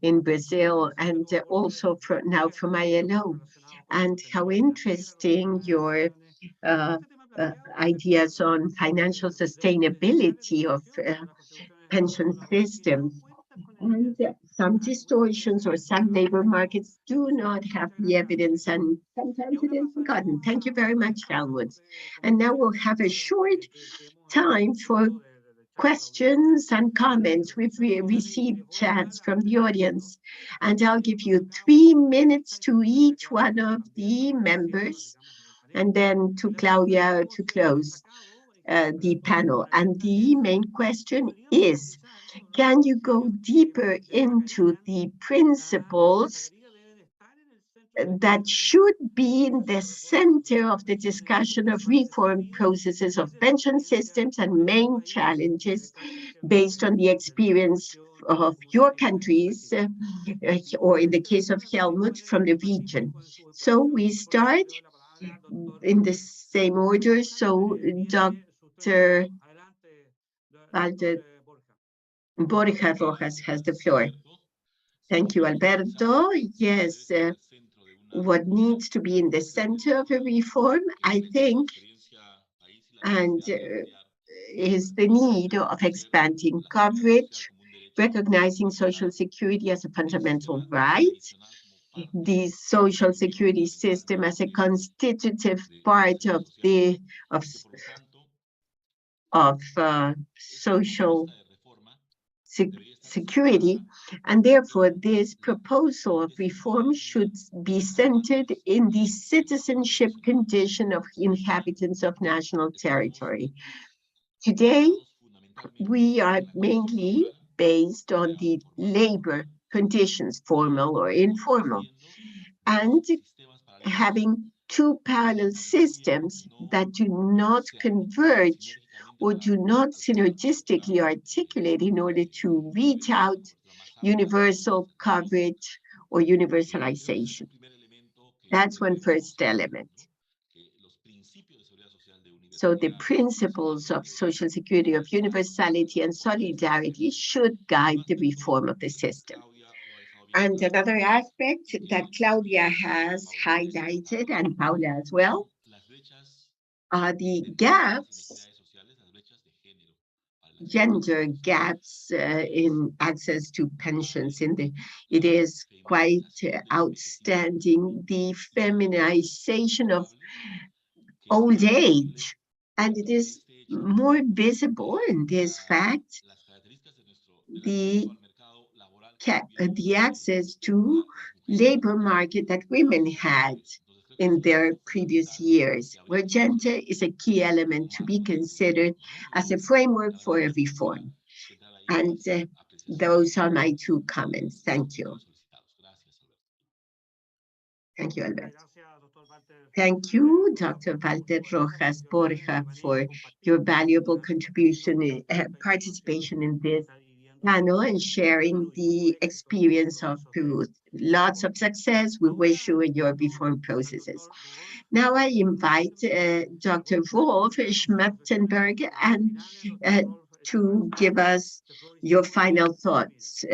in Brazil and also now from ILO. And how interesting your ideas on financial sustainability of pension systems. And some distortions or some labor markets do not have the evidence, and sometimes it is forgotten. Thank you very much, Helmut. And now we'll have a short time for questions and comments. We've received chats from the audience, and I'll give you 3 minutes to each one of the members, and then to Claudia to close the panel. And the main question is, Can you go deeper into the principles that should be in the center of the discussion of reform processes of pension systems and main challenges based on the experience of your countries, or in the case of Helmut, from the region? So we start in the same order. So Dr. Borja Rojas has the floor. Thank you, Alberto. Yes, what needs to be in the center of a reform, I think, and is the need of expanding coverage, recognizing Social Security as a fundamental right, the Social Security system as a constitutive part of the social security, and therefore this proposal of reform should be centered in the citizenship condition of inhabitants of national territory. Today, we are mainly based on the labor conditions, formal or informal, and having two parallel systems that do not converge or do not synergistically articulate in order to reach out universal coverage or universalization. That's one first element. So the principles of Social Security, of universality and solidarity should guide the reform of the system. And another aspect that Claudia has highlighted, and Paula as well, are the gaps, gender gaps in access to pensions. It is quite outstanding, the feminization of old age, and it is more visible in this fact, the access to labor market that women had in their previous years, where gender is a key element to be considered as a framework for a reform. And those are my two comments. Thank you. Thank you, Albert. Thank you, Dr. Walter Rojas Borja, for your valuable contribution, participation in this panel and sharing the experience of Peru. Lots of success. We wish you in your reform processes. Now I invite Dr. Wolf Schmettenberg and to give us your final thoughts.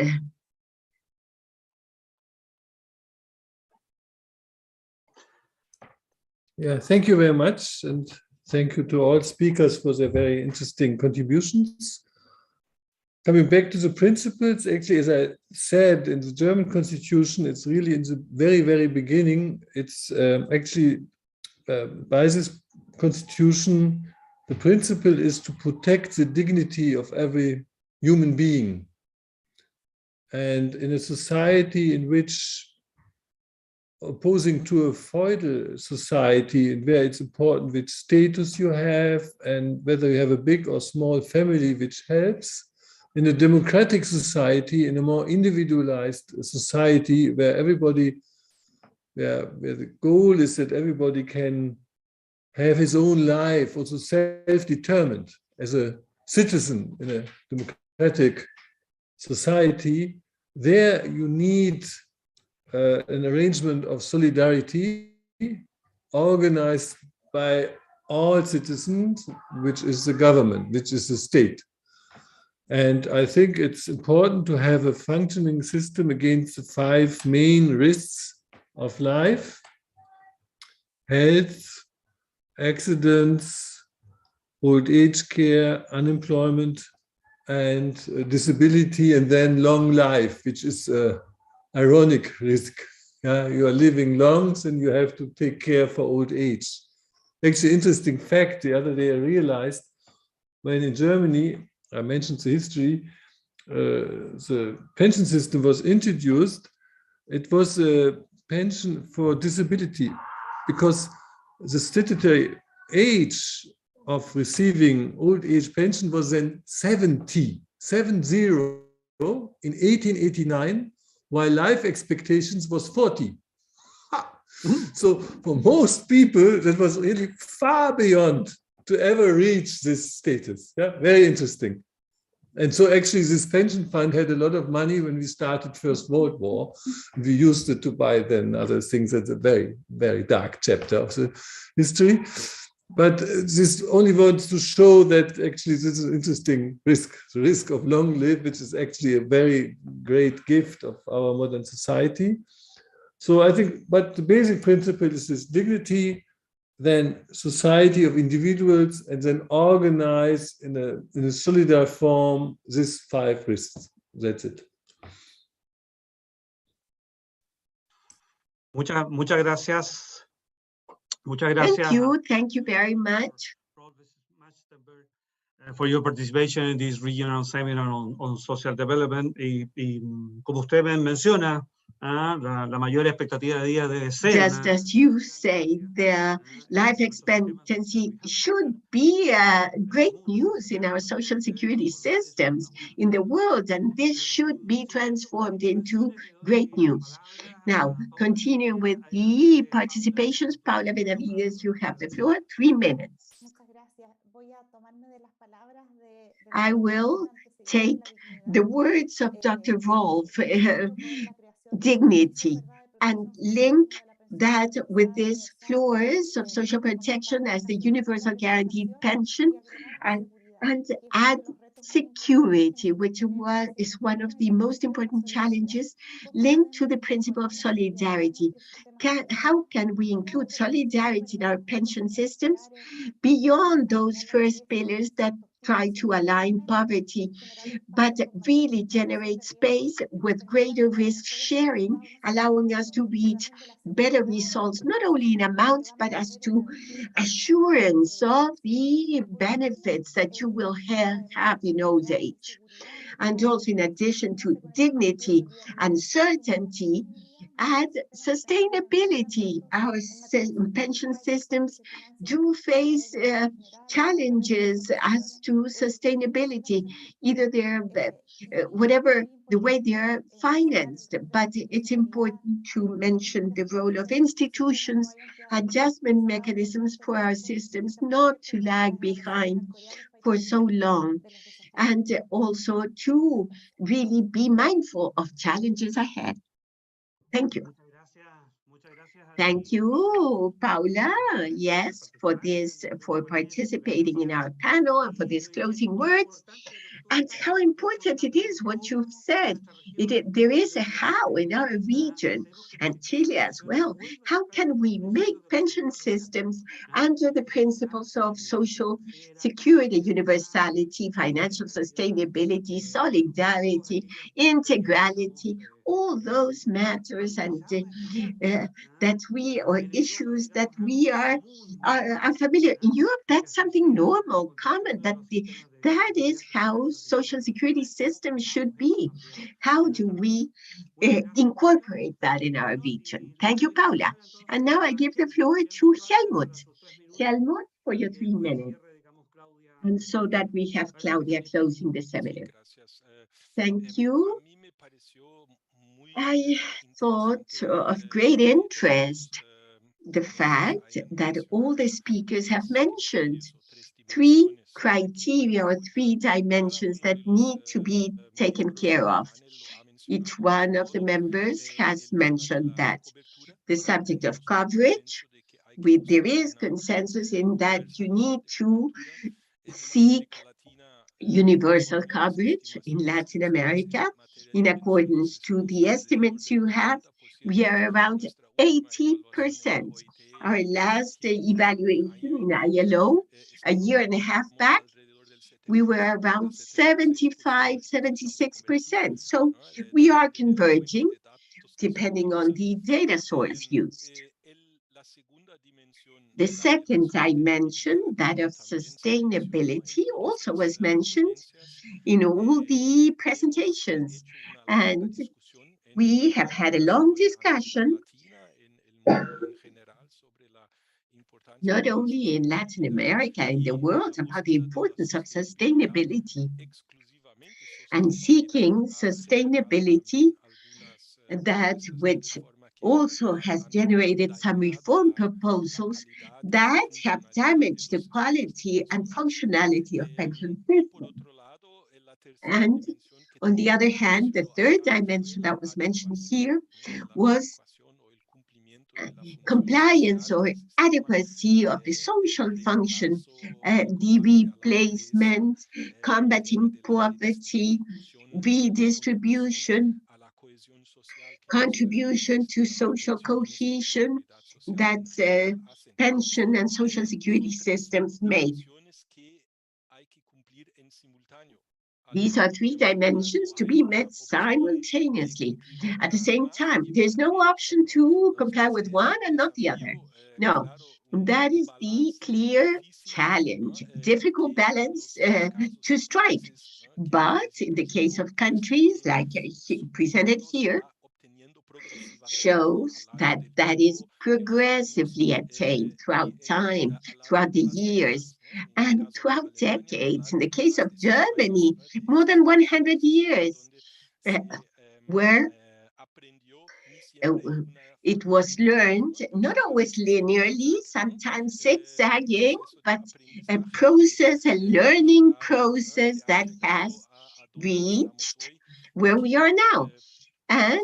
Yeah, thank you very much. And thank you to all speakers for their very interesting contributions. Coming back to the principles, actually, as I said, in the German constitution, it's really in the very, very beginning. It's actually, by this constitution, the principle is to protect the dignity of every human being. And in a society in which, opposing to a feudal society, where it's important which status you have and whether you have a big or small family, which helps, in a democratic society, in a more individualized society, where everybody, where the goal is that everybody can have his own life, also self-determined as a citizen in a democratic society, there you need an arrangement of solidarity organized by all citizens, which is the government, which is the state. And I think it's important to have a functioning system against the 5 main risks of life: health, accidents, old age care, unemployment, and disability, and then long life, which is an ironic risk. You are living long, and you have to take care for old age. Actually, interesting fact, the other day I realized when in Germany, I mentioned the history, the pension system was introduced. It was a pension for disability because the statutory age of receiving old age pension was then 70. 70 in 1889, while life expectations was 40. So for most people, that was really far beyond to ever reach this status. Yeah, very interesting. And so actually this pension fund had a lot of money when we started First World War. We used it to buy then other things. That's a very, very dark chapter of the history. But this only wants to show that actually this is an interesting risk, the risk of long life, which is actually a very great gift of our modern society. So I think, but the basic principle is this dignity, then society of individuals, and then organize in a solidar form these 5 risks. That's it. Muchas gracias. Muchas gracias. Thank you very much. For your participation in this regional seminar on social development. Y como usted menciona, la mayor expectativa de vida debe ser. Just as you say, the life expectancy should be great news in our social security systems in the world, and this should be transformed into great news. Now, continuing with the participations, Paula Benavides, you have the floor, 3 minutes. I will take the words of Dr. Wolf, dignity, and link that with these floors of social protection as the universal guaranteed pension, and add security, which is one of the most important challenges linked to the principle of solidarity. How can we include solidarity in our pension systems beyond those first pillars that try to align poverty, but really generate space with greater risk sharing, allowing us to reach better results, not only in amounts, but as to assurance of the benefits that you will have in old age. And also, in addition to dignity and certainty, add sustainability. Our pension systems do face challenges as to sustainability, either they're whatever the way they're financed, but it's important to mention the role of institutions, adjustment mechanisms for our systems not to lag behind for so long, and also to really be mindful of challenges ahead. Thank you. Thank you, Paula, yes, for participating in our panel and for these closing words. And how important it is what you've said. There is a how in our region and Chile as well. How can we make pension systems under the principles of social security, universality, financial sustainability, solidarity, integrality, all those matters and issues that we are familiar. In Europe, that's something normal, common, that is how social security systems should be. How do we incorporate that in our region? Thank you, Paula. And now I give the floor to Helmut. Helmut, for your 3 minutes. And so that we have Claudia closing the seminar. Thank you. I thought of great interest the fact that all the speakers have mentioned 3 criteria or 3 dimensions that need to be taken care of. Each one of the members has mentioned that. The subject of coverage, there is consensus in that you need to seek universal coverage in Latin America. In accordance to the estimates you have, we are around 80%. Our last evaluation in ILO, a year and a half back, we were around 75, 76%. So we are converging depending on the data source used. The second dimension, that of sustainability, also was mentioned in all the presentations. And we have had a long discussion, not only in Latin America, in the world, about the importance of sustainability. and seeking sustainability, that which also has generated some reform proposals that have damaged the quality and functionality of pension systems. And on the other hand, the third dimension that was mentioned here was compliance or adequacy of the social function, the replacement, combating poverty, redistribution, contribution to social cohesion that pension and social security systems make. These are three dimensions to be met simultaneously. At the same time, there's no option to comply with one and not the other. No, that is the clear challenge, difficult balance to strike. But in the case of countries like presented here, shows that that is progressively attained throughout time, throughout the years, and throughout decades. In the case of Germany, more than 100 years, where it was learned, not always linearly, sometimes zigzagging, but a process, a learning process that has reached where we are now. And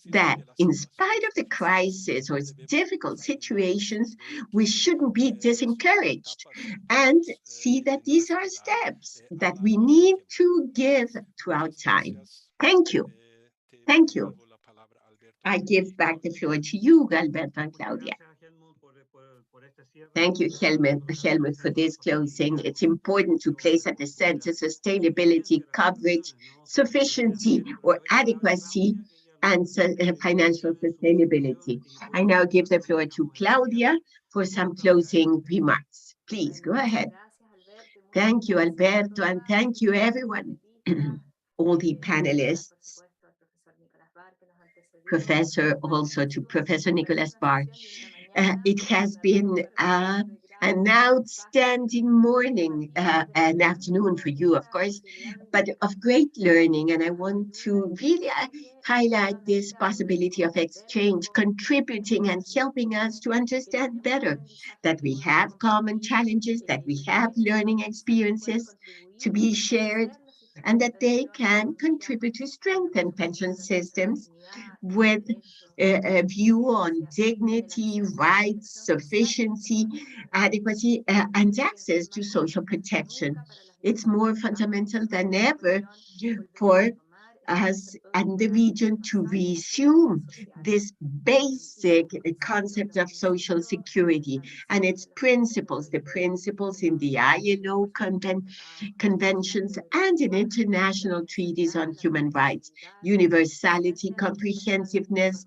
that in spite of the crisis or difficult situations, we shouldn't be disencouraged and see that these are steps that we need to give throughout time. Thank you. Thank you. I give back the floor to you, Alberto and Claudia. Thank you, Helmut, for this closing. It's important to place at the center sustainability, coverage, sufficiency, or adequacy, and financial sustainability. I now give the floor to Claudia for some closing remarks. Please go ahead. Thank you, Alberto, and thank you, everyone, all the panelists, also to Professor Nicolas Barr. It has been an outstanding morning and afternoon for you, of course, but of great learning. And I want to really highlight this possibility of exchange, contributing and helping us to understand better that we have common challenges, that we have learning experiences to be shared, and that they can contribute to strengthen pension systems with a view on dignity, rights, sufficiency, adequacy, and access to social protection. It's more fundamental than ever for us and the region to resume this basic concept of social security and its principles, the principles in the ILO conventions and in international treaties on human rights: universality, comprehensiveness,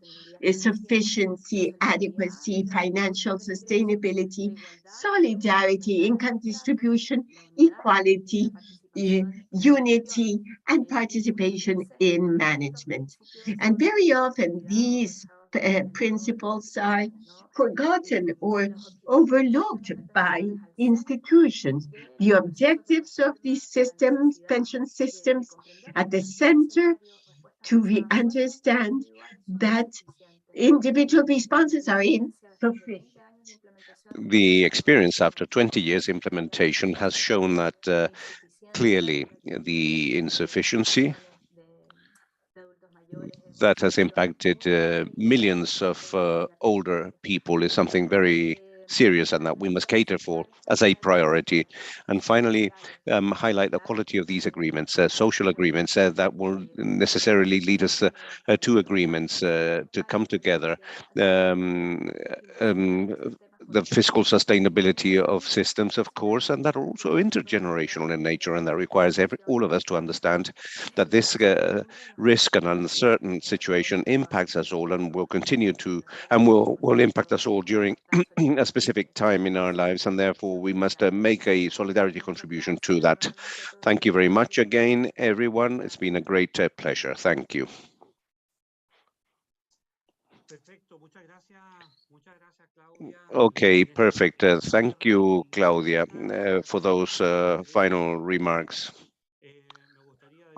sufficiency, adequacy, financial sustainability, solidarity, income distribution, equality, unity, and participation in management. And very often these principles are forgotten or overlooked by institutions. The objectives of these systems, pension systems, at the center to understand that individual responses are insufficient. The experience after 20 years implementation has shown that clearly the insufficiency that has impacted millions of older people is something very serious and that we must cater for as a priority. And finally, highlight the quality of these agreements, social agreements that will necessarily lead us to agreements to come together. The fiscal sustainability of systems, of course, and that are also intergenerational in nature, and that requires all of us to understand that this risk and uncertain situation impacts us all and will continue to, and will impact us all during a specific time in our lives, and therefore we must make a solidarity contribution to that. Thank you very much again, everyone. It's been a great pleasure. Thank you. Okay, perfect. Thank you, Claudia, for those final remarks.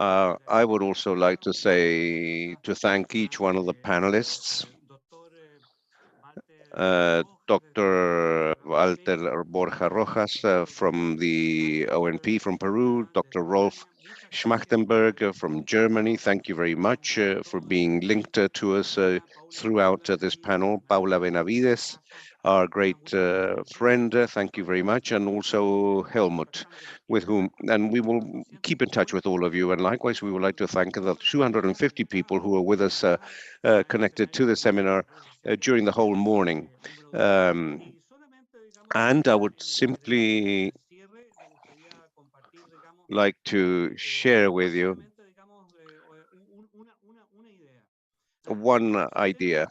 I would also like to thank each one of the panelists, Dr. Walter Borja Rojas from the ONP from Peru, Dr. Rolf Schmachtenberg from Germany. Thank you very much for being linked to us throughout this panel. Paula Benavides, our great friend, thank you very much. And also Helmut, and we will keep in touch with all of you. And likewise, we would like to thank the 250 people who are with us connected to the seminar during the whole morning. And I would simply like to share with you one idea.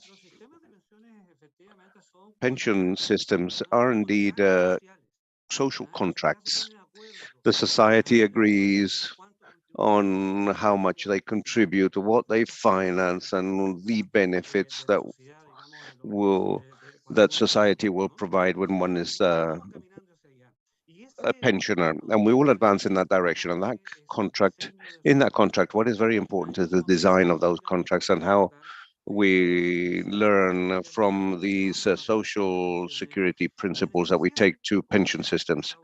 Pension systems are indeed social contracts. The society agrees on how much they contribute, what they finance, and the benefits that society will provide when one is a pensioner, and we will advance in that direction. And in that contract, what is very important is the design of those contracts and how we learn from these social security principles that we take to pension systems.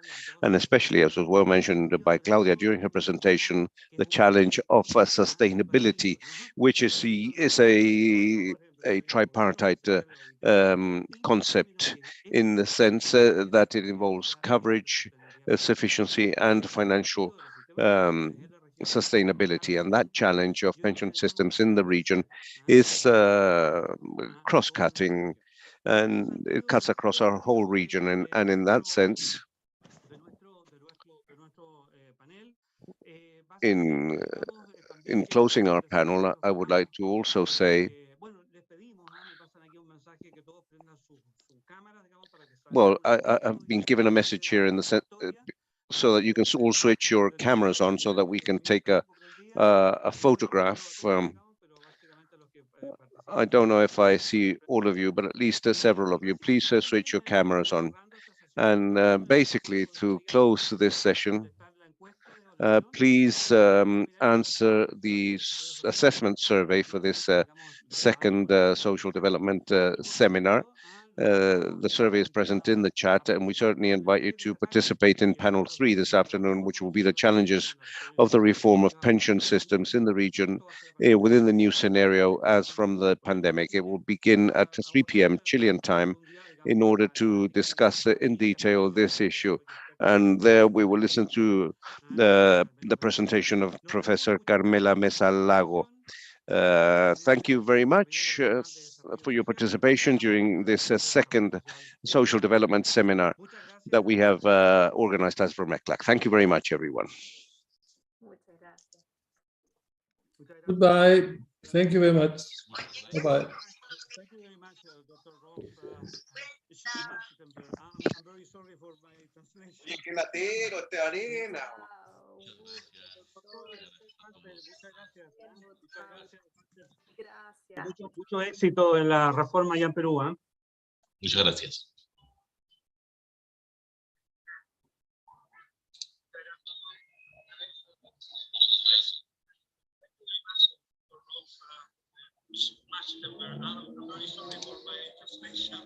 And especially, as was well mentioned by Claudia during her presentation, the challenge of sustainability, which is a tripartite concept in the sense that it involves coverage, sufficiency, and financial sustainability. And that challenge of pension systems in the region is cross-cutting, and it cuts across our whole region. And in that sense, in closing our panel, I would like to also say, well, I've been given a message here in the sense so that you can all switch your cameras on so that we can take a photograph. I don't know if I see all of you, but at least several of you. Please switch your cameras on. And basically, to close this session, please answer the assessment survey for this second social development seminar. The survey is present in the chat, and we certainly invite you to participate in panel 3 this afternoon, which will be the challenges of the reform of pension systems in the region within the new scenario as from the pandemic. It will begin at 3 p.m. Chilean time in order to discuss in detail this issue. And there we will listen to the presentation of Professor Carmela Mesa Lago. Thank you very much for your participation during this second social development seminar that we have organized as for MECLAC. Thank you very much, everyone. Goodbye. Thank you very much. Bye-bye. Thank you very much, Dr. Rolf. I'm very sorry for my translation. Mucho éxito en la reforma allá en Perú. Muchas gracias. I'm very sorry for my translation.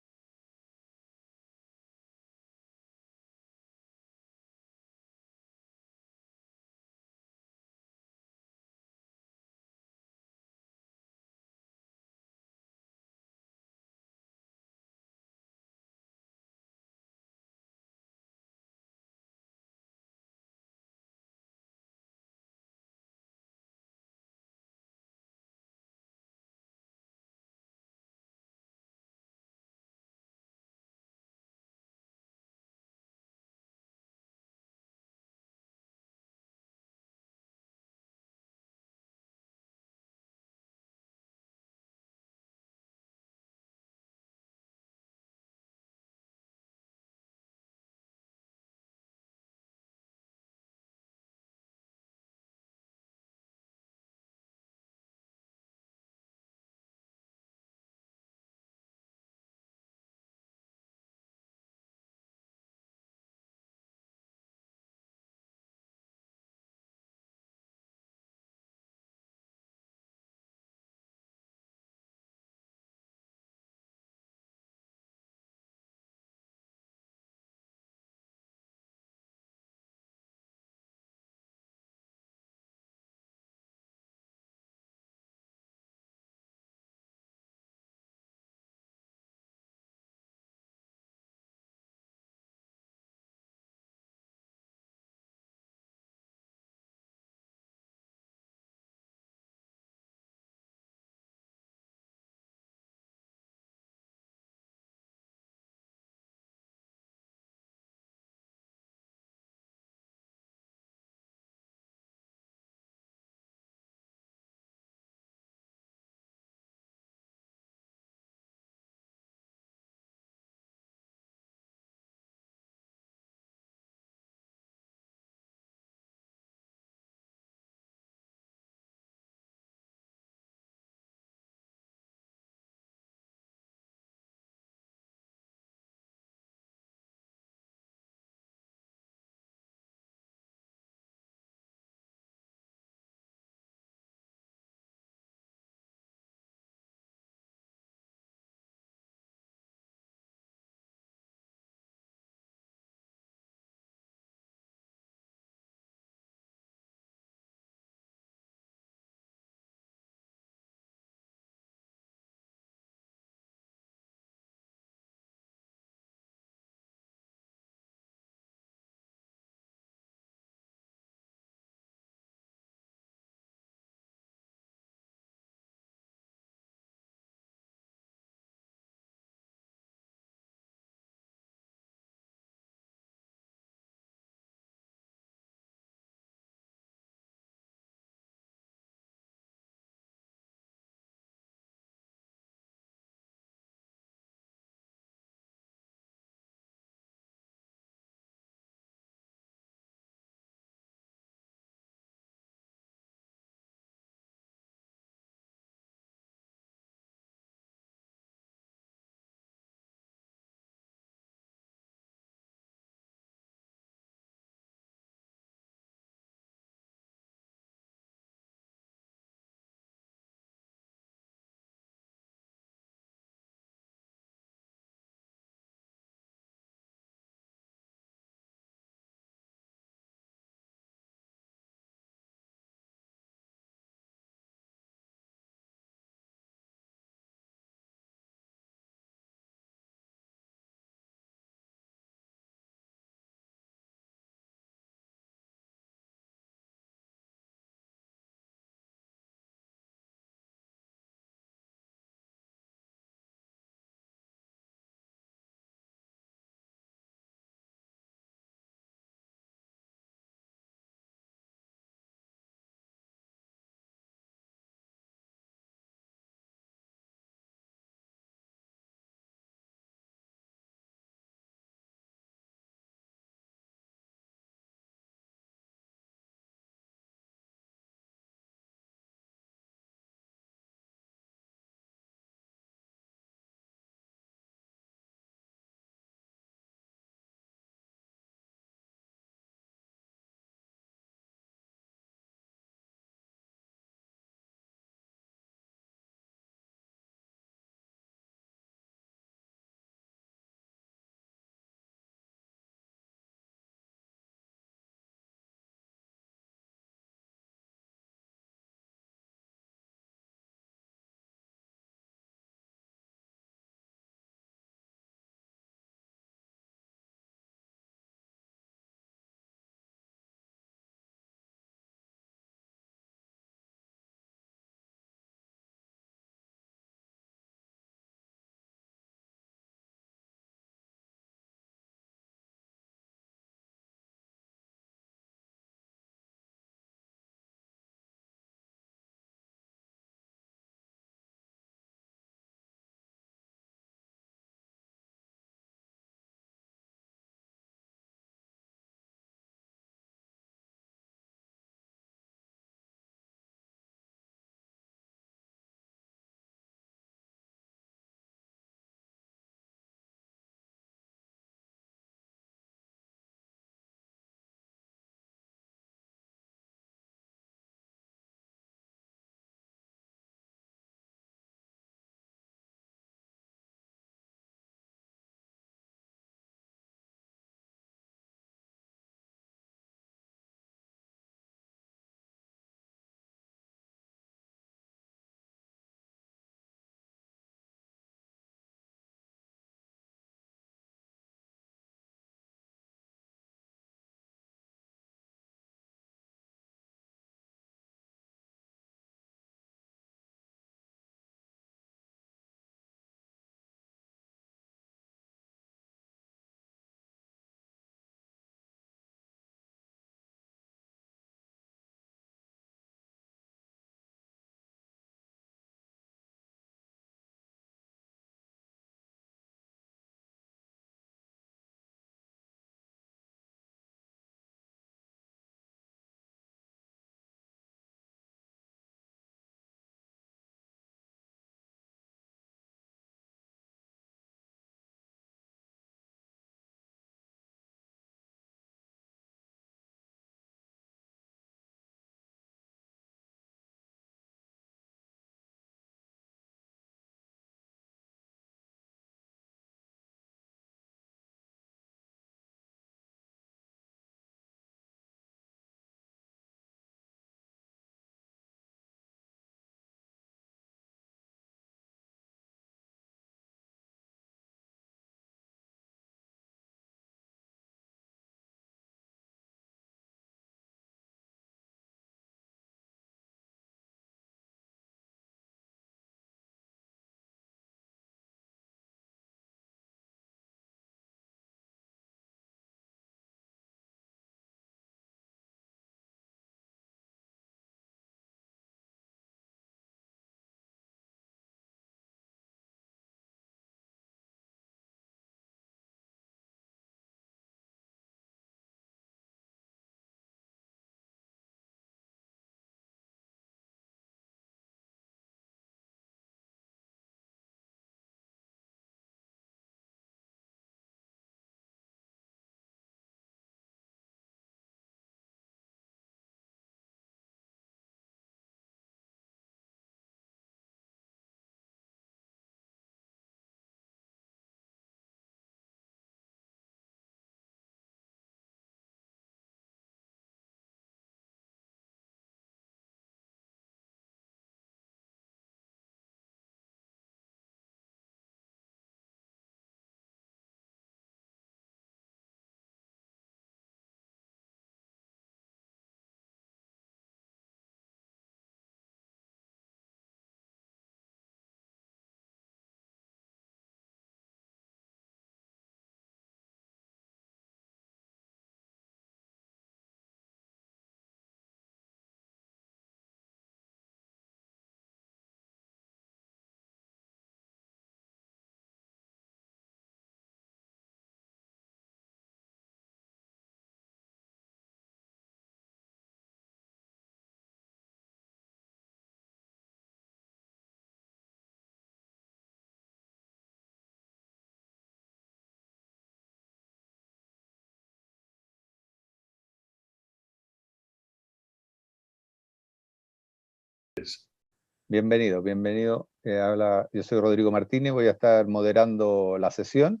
Bienvenido, bienvenido. Yo soy Rodrigo Martínez, voy a estar moderando la sesión.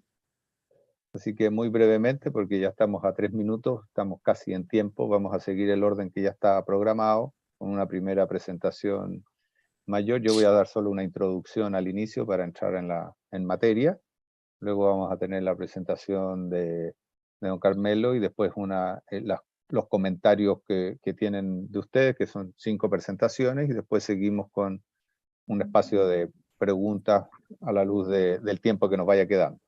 Así que muy brevemente, porque ya estamos a 3 minutos, estamos casi en tiempo, vamos a seguir el orden que ya está programado, con una primera presentación mayor. Yo voy a dar solo una introducción al inicio para entrar en materia. Luego vamos a tener la presentación de don Carmelo y después los comentarios que tienen de ustedes, que son 5 presentaciones, y después seguimos con un espacio de preguntas a la luz del tiempo que nos vaya quedando.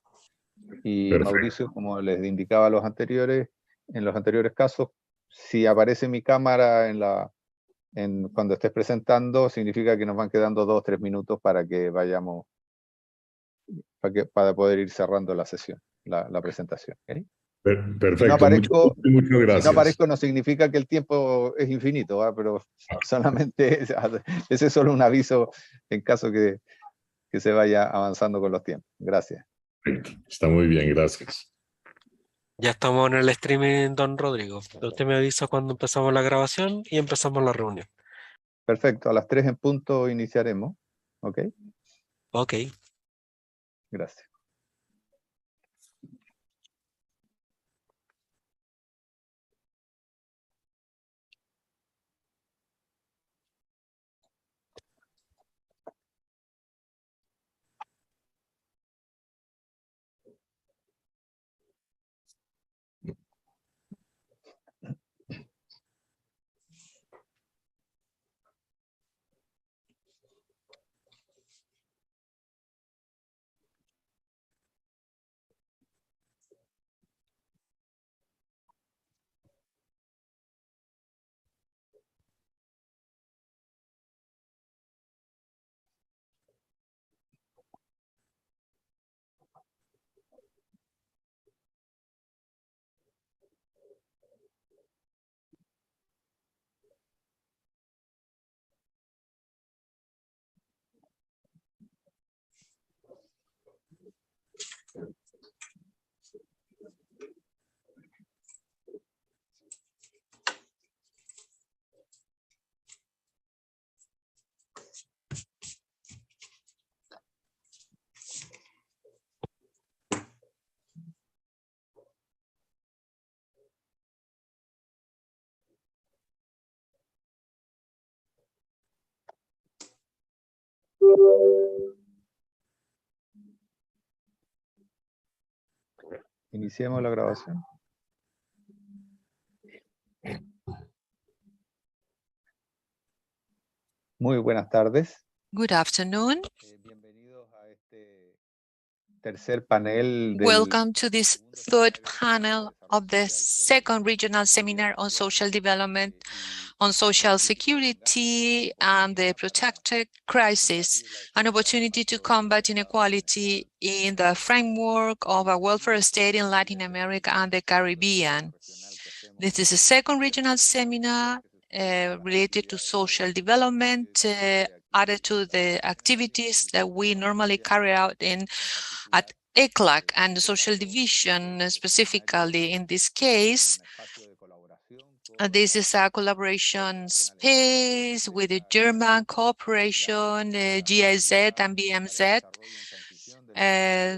Y perfecto. Mauricio, como les indicaba en los anteriores casos, si aparece mi cámara cuando estés presentando, significa que nos van quedando 2 o 3 minutos para que vayamos, para poder ir cerrando la sesión, la presentación. ¿Okay? Perfecto, si no aparezco, muchas gracias. Si no aparezco no significa que el tiempo es infinito, ¿va? Pero solamente ese es solo un aviso en caso que se vaya avanzando con los tiempos. Gracias. Está muy bien, gracias. Ya estamos en el streaming, don Rodrigo. Usted me avisa cuando empezamos la grabación y empezamos la reunión. Perfecto, a las 3 en punto iniciaremos. ¿Ok? Ok. Gracias. Iniciemos la grabación. Muy buenas tardes. Good afternoon. Bienvenidos a este tercer panel. Welcome to this third panel of the second regional seminar on social development, on social security and the protected crisis, an opportunity to combat inequality in the framework of a welfare state in Latin America and the Caribbean. This is a second regional seminar related to social development, added to the activities that we normally carry out at ECLAC and the social division specifically in this case. This is a collaboration space with the German cooperation, GIZ and BMZ,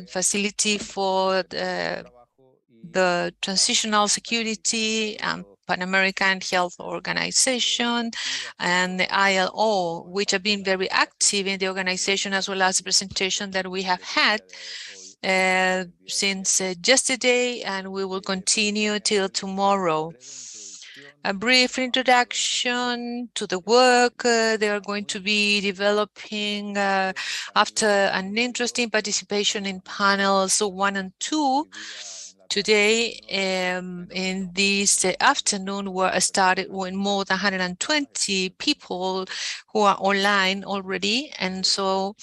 facility for the transitional security and Pan American Health Organization and the ILO, which have been very active in the organization, as well as the presentation that we have had since yesterday, and we will continue till tomorrow. A brief introduction to the work they are going to be developing after an interesting participation in panels 1 and 2. Today, in this afternoon, we started with more than 120 people who are online already. And so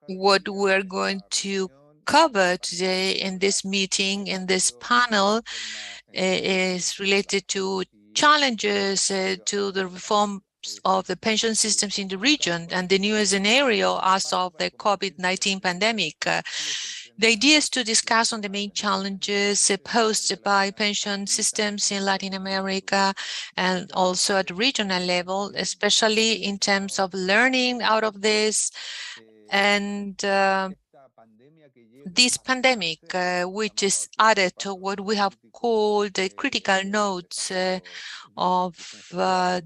what we're going to cover today in this meeting, in this panel, is related to challenges to the reform of the pension systems in the region and the new scenario as of the COVID-19 pandemic. The idea is to discuss on the main challenges posed by pension systems in Latin America and also at the regional level, especially in terms of learning out of this. And this pandemic, which is added to what we have called the critical nodes of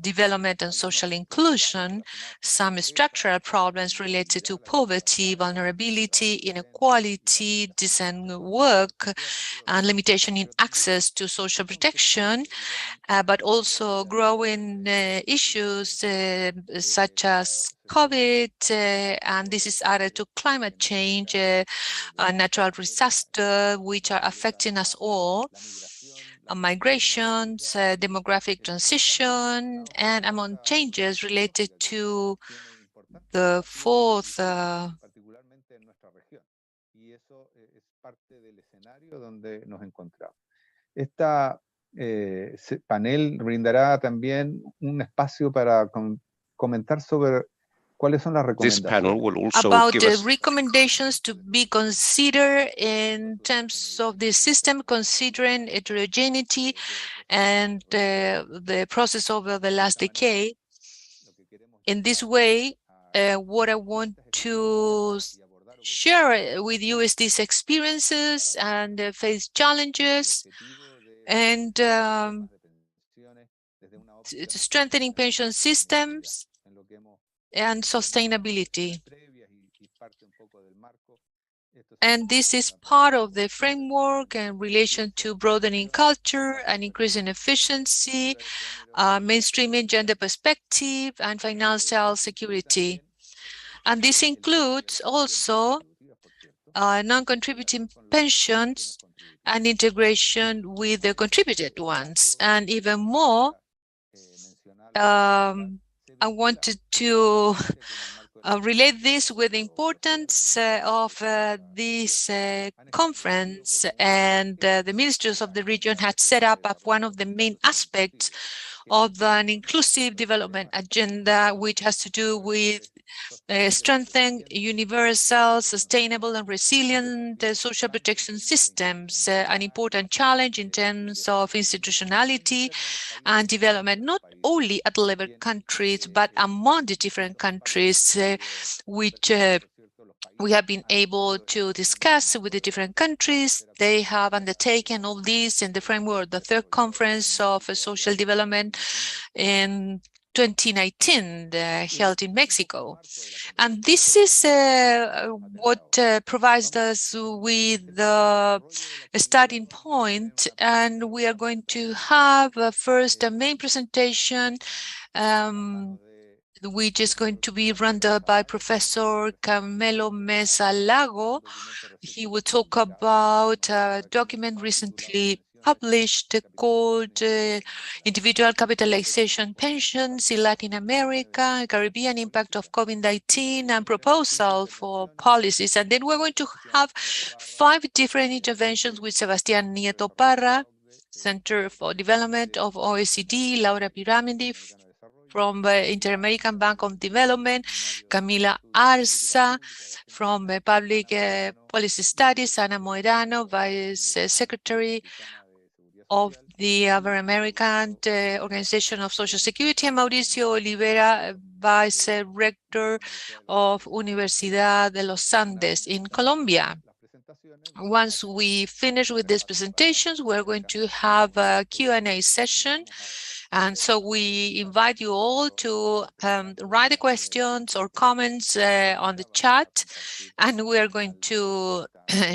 development and social inclusion, some structural problems related to poverty, vulnerability, inequality, decent work, and limitation in access to social protection, but also growing issues such as COVID, and this is added to climate change, natural disaster, which are affecting us all, migrations, demographic transition, and among changes related to the fourth panel brindará también un espacio para comentar sobre cuáles son las This panel will also about give the us recommendations to be considered in terms of the system, considering heterogeneity and the process over the last decade. In this way, what I want to share with you is these experiences and face challenges and strengthening pension systems and sustainability. And this is part of the framework in relation to broadening culture and increasing efficiency, mainstreaming gender perspective, and financial security. And this includes also non-contributing pensions and integration with the contributed ones. And even more, I wanted to relate this with the importance of this conference, and the ministers of the region had set up as one of the main aspects of an inclusive development agenda, which has to do with strengthening universal, sustainable, and resilient social protection systems, an important challenge in terms of institutionality and development, not only at the level of countries, but among the different countries, which we have been able to discuss with the different countries. They have undertaken all this in the framework of the third conference of social development in 2019, held in Mexico. And this is what provides us with the starting point. And we are going to have first a main presentation, which is going to be rendered by Professor Carmelo Mesa Lago. He will talk about a document recently published called Individual Capitalization Pensions in Latin America, Caribbean Impact of COVID-19, and Proposal for Policies. And then we're going to have 5 different interventions with Sebastián Nieto Parra, Center for Development of OECD, Laura Piramidi from the Inter-American Bank of Development, Camila Arza from Public Policy Studies, Ana Moirano, Vice Secretary of the Inter-American Organization of Social Security, and Mauricio Olivera, Vice Rector of Universidad de los Andes in Colombia. Once we finish with these presentations, we're going to have a Q&A session. And so we invite you all to write the questions or comments on the chat, and we are going to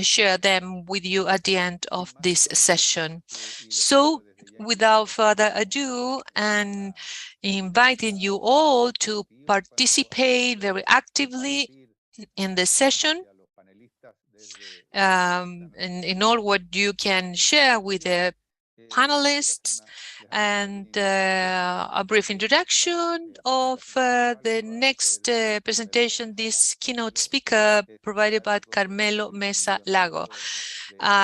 share them with you at the end of this session. So without further ado, and inviting you all to participate very actively in the session, in all what you can share with the panelists, and a brief introduction of the next presentation, this keynote speaker provided by Carmelo Mesa Lago.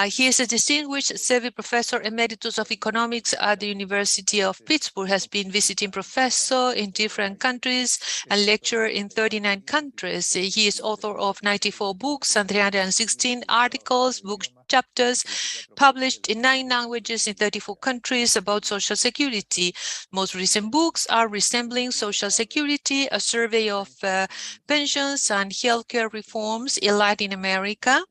He is a distinguished Sevi Professor Emeritus of Economics at the University of Pittsburgh, has been visiting professor in different countries and lecturer in 39 countries. He is author of 94 books and 316 articles, book chapters, published in 9 languages in 34 countries about social security. Most recent books are Resembling Social Security, a survey of pensions and healthcare reforms in Latin America,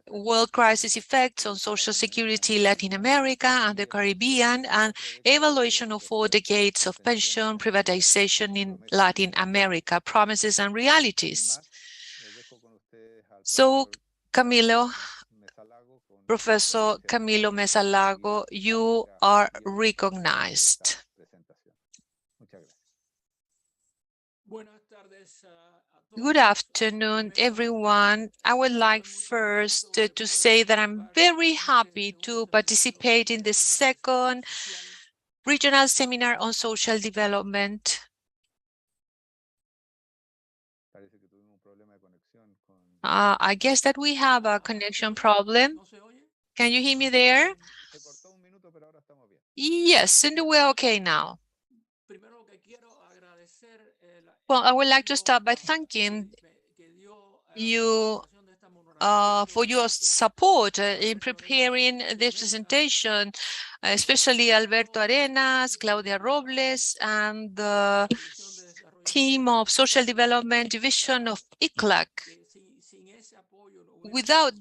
World Crisis Effects on Social Security Latin America and the Caribbean, and Evaluation of 4 Decades of Pension Privatization in Latin America, Promises and Realities. So, Camilo, Professor Camilo Mesa Lago, you are recognized. Good afternoon, everyone. I would like first to say that I'm very happy to participate in the second regional seminar on social development. I guess that we have a connection problem. Can you hear me there? Yes, and we're okay now. Well, I would like to start by thanking you for your support in preparing this presentation, especially Alberto Arenas, Claudia Robles, and the team of Social Development Division of ICLAC. Without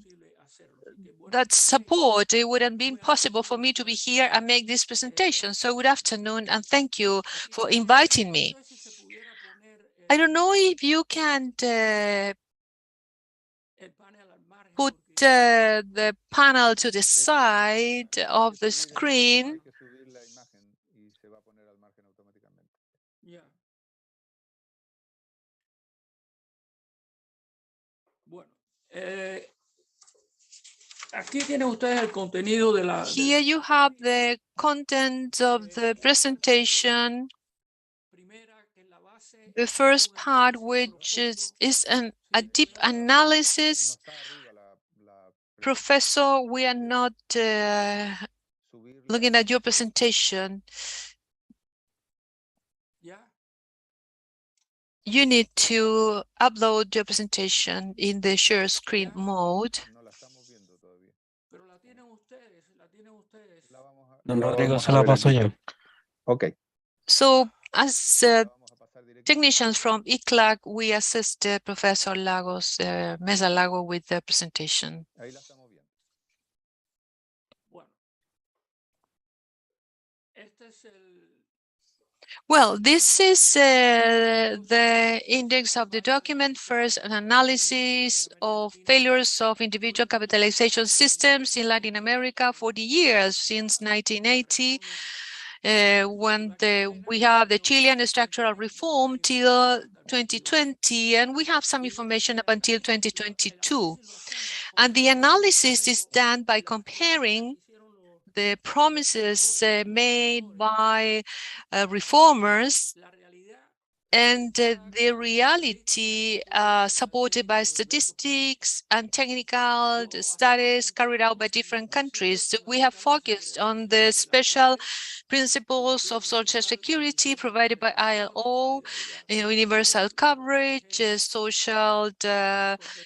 that support, it wouldn't be possible for me to be here and make this presentation. So good afternoon, and thank you for inviting me. I don't know if you can put the panel to the side of the screen. Here you have the content of the presentation. The first part, which is a deep analysis. Professor, we are not looking at your presentation. You need to upload your presentation in the share screen mode. Don Rodrigo, se la paso yo. Okay. So, as technicians from ICLAC, we assist Professor Lagos, Mesa Lago, with the presentation. Well, this is the index of the document. First, an analysis of failures of individual capitalization systems in Latin America for the years since 1980. When we have the Chilean structural reform till 2020, and we have some information up until 2022. And the analysis is done by comparing the promises made by reformers and the reality supported by statistics and technical studies carried out by different countries. So we have focused on the special principles of social security provided by ILO, universal coverage, social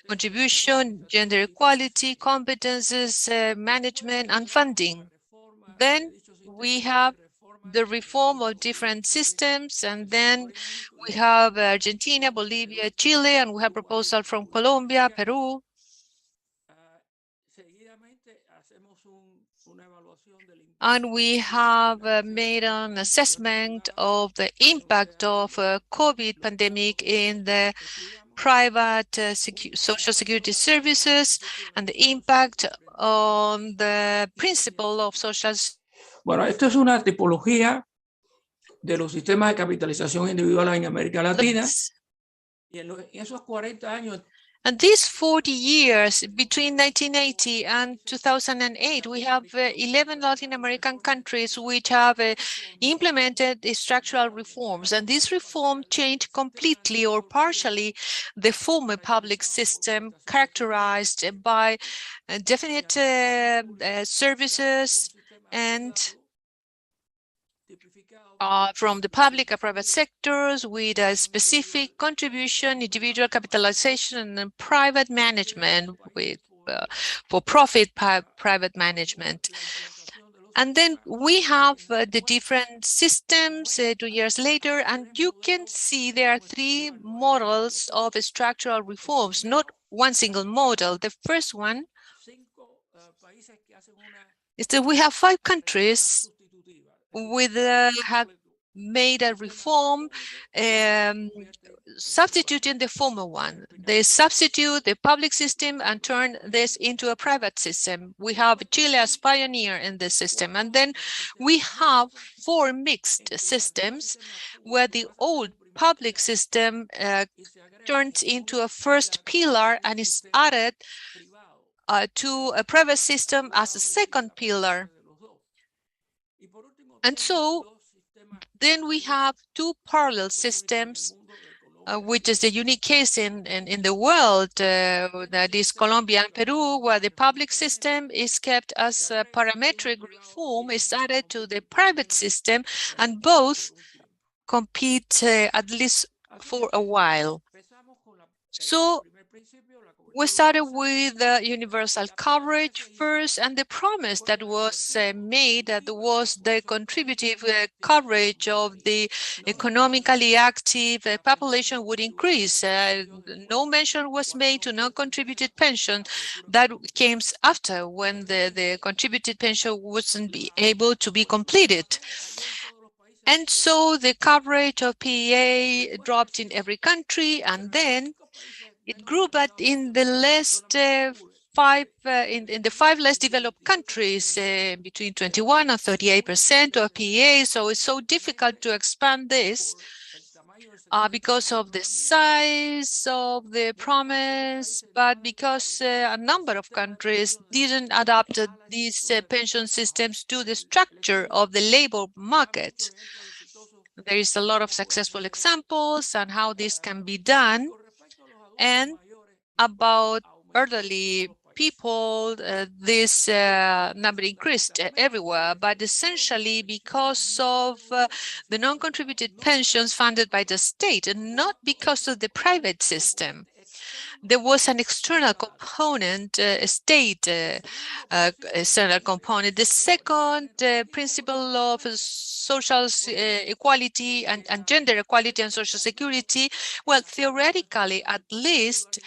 contribution, gender equality, competences, management, and funding. Then we have the reform of different systems, and then we have Argentina, Bolivia, Chile, and we have proposal from Colombia, Peru. And we have made an assessment of the impact of COVID pandemic in the private social security services and the impact on the principle of social. Bueno, esto es una tipología de los sistemas de capitalización individual en América Latina. Y en esos 40 años And these 40 years, between 1980 and 2008, we have 11 Latin American countries which have implemented the structural reforms. And this reform changed completely or partially the former public system characterized by definite services and from the public and private sectors with a specific contribution, individual capitalization, and private management with for-profit private management. And then we have the different systems 2 years later, and you can see there are 3 models of structural reforms, not one single model. The first one is that we have 5 countries with have made a reform substituting the former one. They substitute the public system and turn this into a private system. We have Chile as pioneer in this system. And then we have 4 mixed systems where the old public system turns into a first pillar and is added to a private system as a second pillar. And so then we have 2 parallel systems, which is the unique case in the world, that is Colombia and Peru, where the public system is kept as a parametric reform is added to the private system, and both compete at least for a while. So we started with universal coverage first, and the promise that was made that was the contributive coverage of the economically active population would increase. No mention was made to non-contributed pension. That came after, when the contributed pension wasn't be able to be completed. And so the coverage of PEA dropped in every country, and then it grew, but in the last in the 5 less developed countries, between 21 and 38% of PEA. So it's so difficult to expand this because of the size of the promise, but because a number of countries didn't adapt these pension systems to the structure of the labor market. There is a lot of successful examples on how this can be done. And about elderly people, this number increased everywhere, but essentially because of the non-contributed pensions funded by the state, and not because of the private system. There was an external component, a state external component. The second principle of social equality and gender equality and social security, well, theoretically, at least,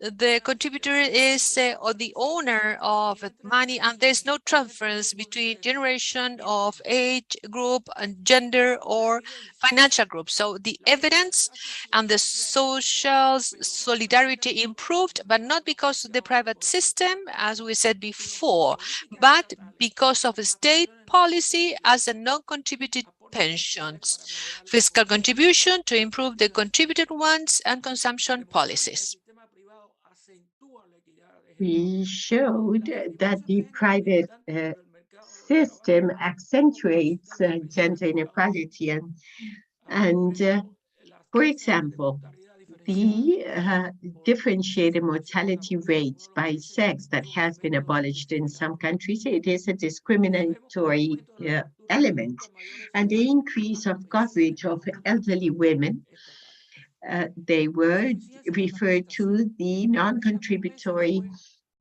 the contributor is or the owner of money, and there's no transference between generation of age group and gender or financial group. So the evidence and the social solidarity improved, but not because of the private system, as we said before, but because of state policy as a non-contributed pensions, fiscal contribution to improve the contributed ones, and consumption policies. We showed that the private system accentuates gender inequality. And for example, the differentiated mortality rates by sex that has been abolished in some countries, it is a discriminatory element. And the increase of coverage of elderly women, they were referred to the non-contributory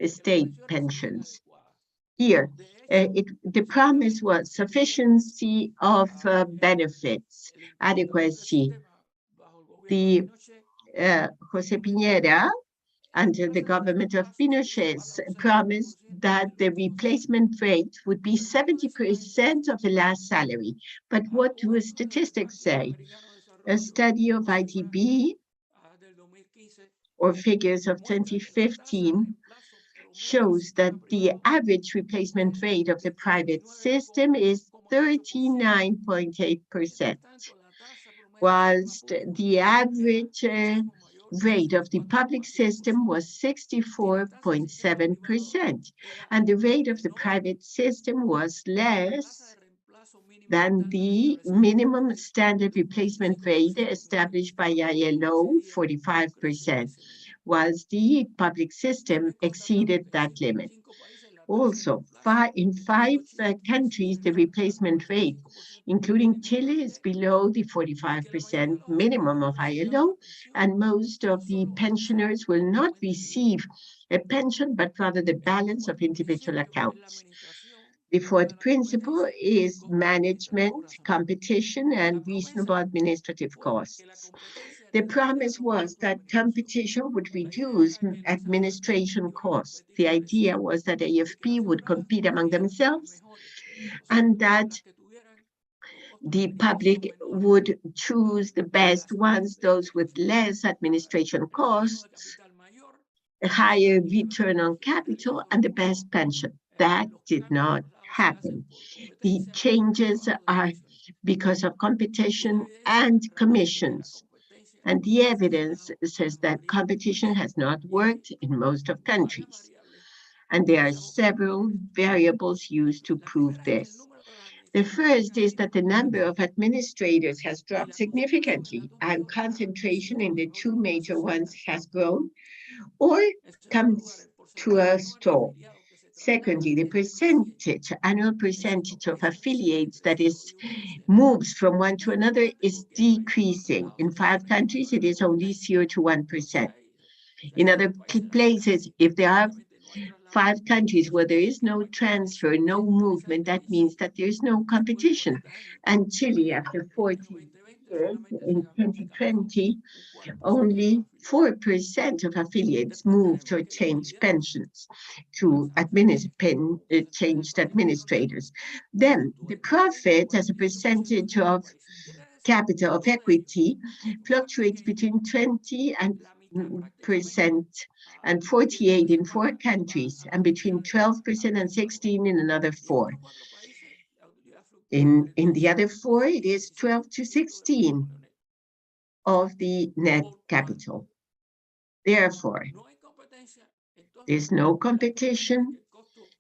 state pensions. Here, the promise was sufficiency of benefits, adequacy. The José Piñera, under the government of Pinochet, promised that the replacement rate would be 70% of the last salary. But what do statistics say? A study of IDB or figures of 2015 shows that the average replacement rate of the private system is 39.8%, whilst the average rate of the public system was 64.7%, and the rate of the private system was less than the minimum standard replacement rate established by ILO, 45%, whilst the public system exceeded that limit. Also, in five countries, the replacement rate, including Chile, is below the 45% minimum of ILO, and most of the pensioners will not receive a pension, but rather the balance of individual accounts. The fourth principle is management, competition, and reasonable administrative costs. The promise was that competition would reduce administration costs. The idea was that AFP would compete among themselves and that the public would choose the best ones, those with less administration costs, a higher return on capital, and the best pension. That did not happen. The changes are because of competition and commissions. And the evidence says that competition has not worked in most of countries. And there are several variables used to prove this. The first is that the number of administrators has dropped significantly, and concentration in the two major ones has grown or comes to a stall. Secondly, the annual percentage of affiliates that moves from one to another is decreasing. In 5 countries, it is only 0 to 1%. In other places, if there are 5 countries where there is no transfer, no movement, that means that there is no competition. And Chile, after 40 years, in 2020, only 4% of affiliates moved or changed pensions to changed administrators. Then the profit as a percentage of capital of equity fluctuates between 20% and 48% in 4 countries, and between 12% and 16% in another 4. In the other 4, it is 12 to 16 of the net capital. Therefore, there's no competition,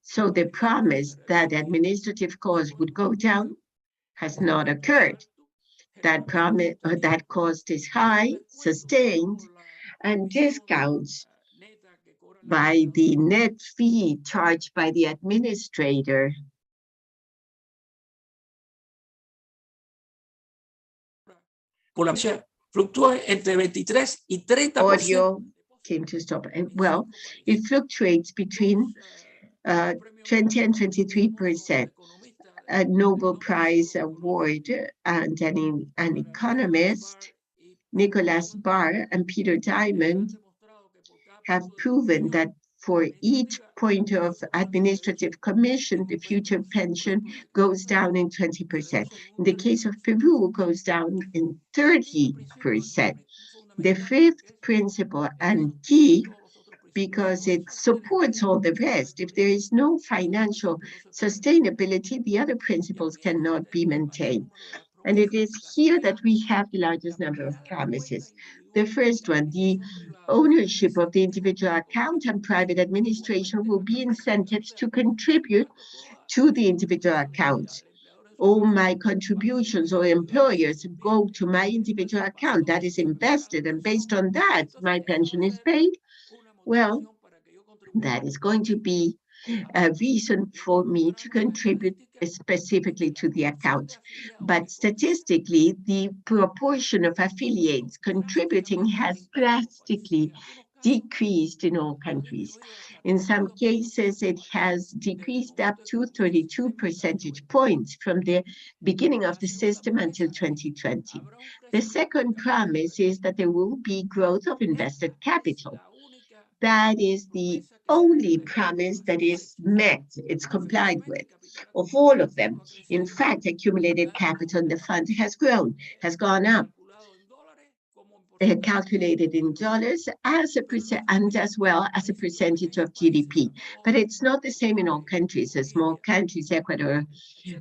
so the promise that administrative costs would go down has not occurred. That promise or that cost is high, sustained, and discounts by the net fee charged by the administrator fluctúa entre 23 y 30%. Audio came to stop. Well, it fluctuates between 20 and 23%. A Nobel Prize award and an economist, Nicholas Barr and Peter Diamond, have proven that for each point of administrative commission, the future pension goes down in 20%. In the case of Peru, it goes down in 30%. The fifth principle, and key, because it supports all the rest, if there is no financial sustainability, the other principles cannot be maintained. And it is here that we have the largest number of promises. The first one, the ownership of the individual account and private administration will be incentivized to contribute to the individual account. All my contributions or employers go to my individual account that is invested, and based on that, my pension is paid. Well, that is going to be a reason for me to contribute specifically to the account. But statistically, the proportion of affiliates contributing has drastically decreased in all countries. In some cases, it has decreased up to 32 percentage points from the beginning of the system until 2020. The second promise is that there will be growth of invested capital. That is the only promise that is met, it's complied with, of all of them. In fact, accumulated capital in the fund has grown, has gone up, calculated in dollars as a percent, and as well as a percentage of GDP. But it's not the same in all countries. The small countries, Ecuador,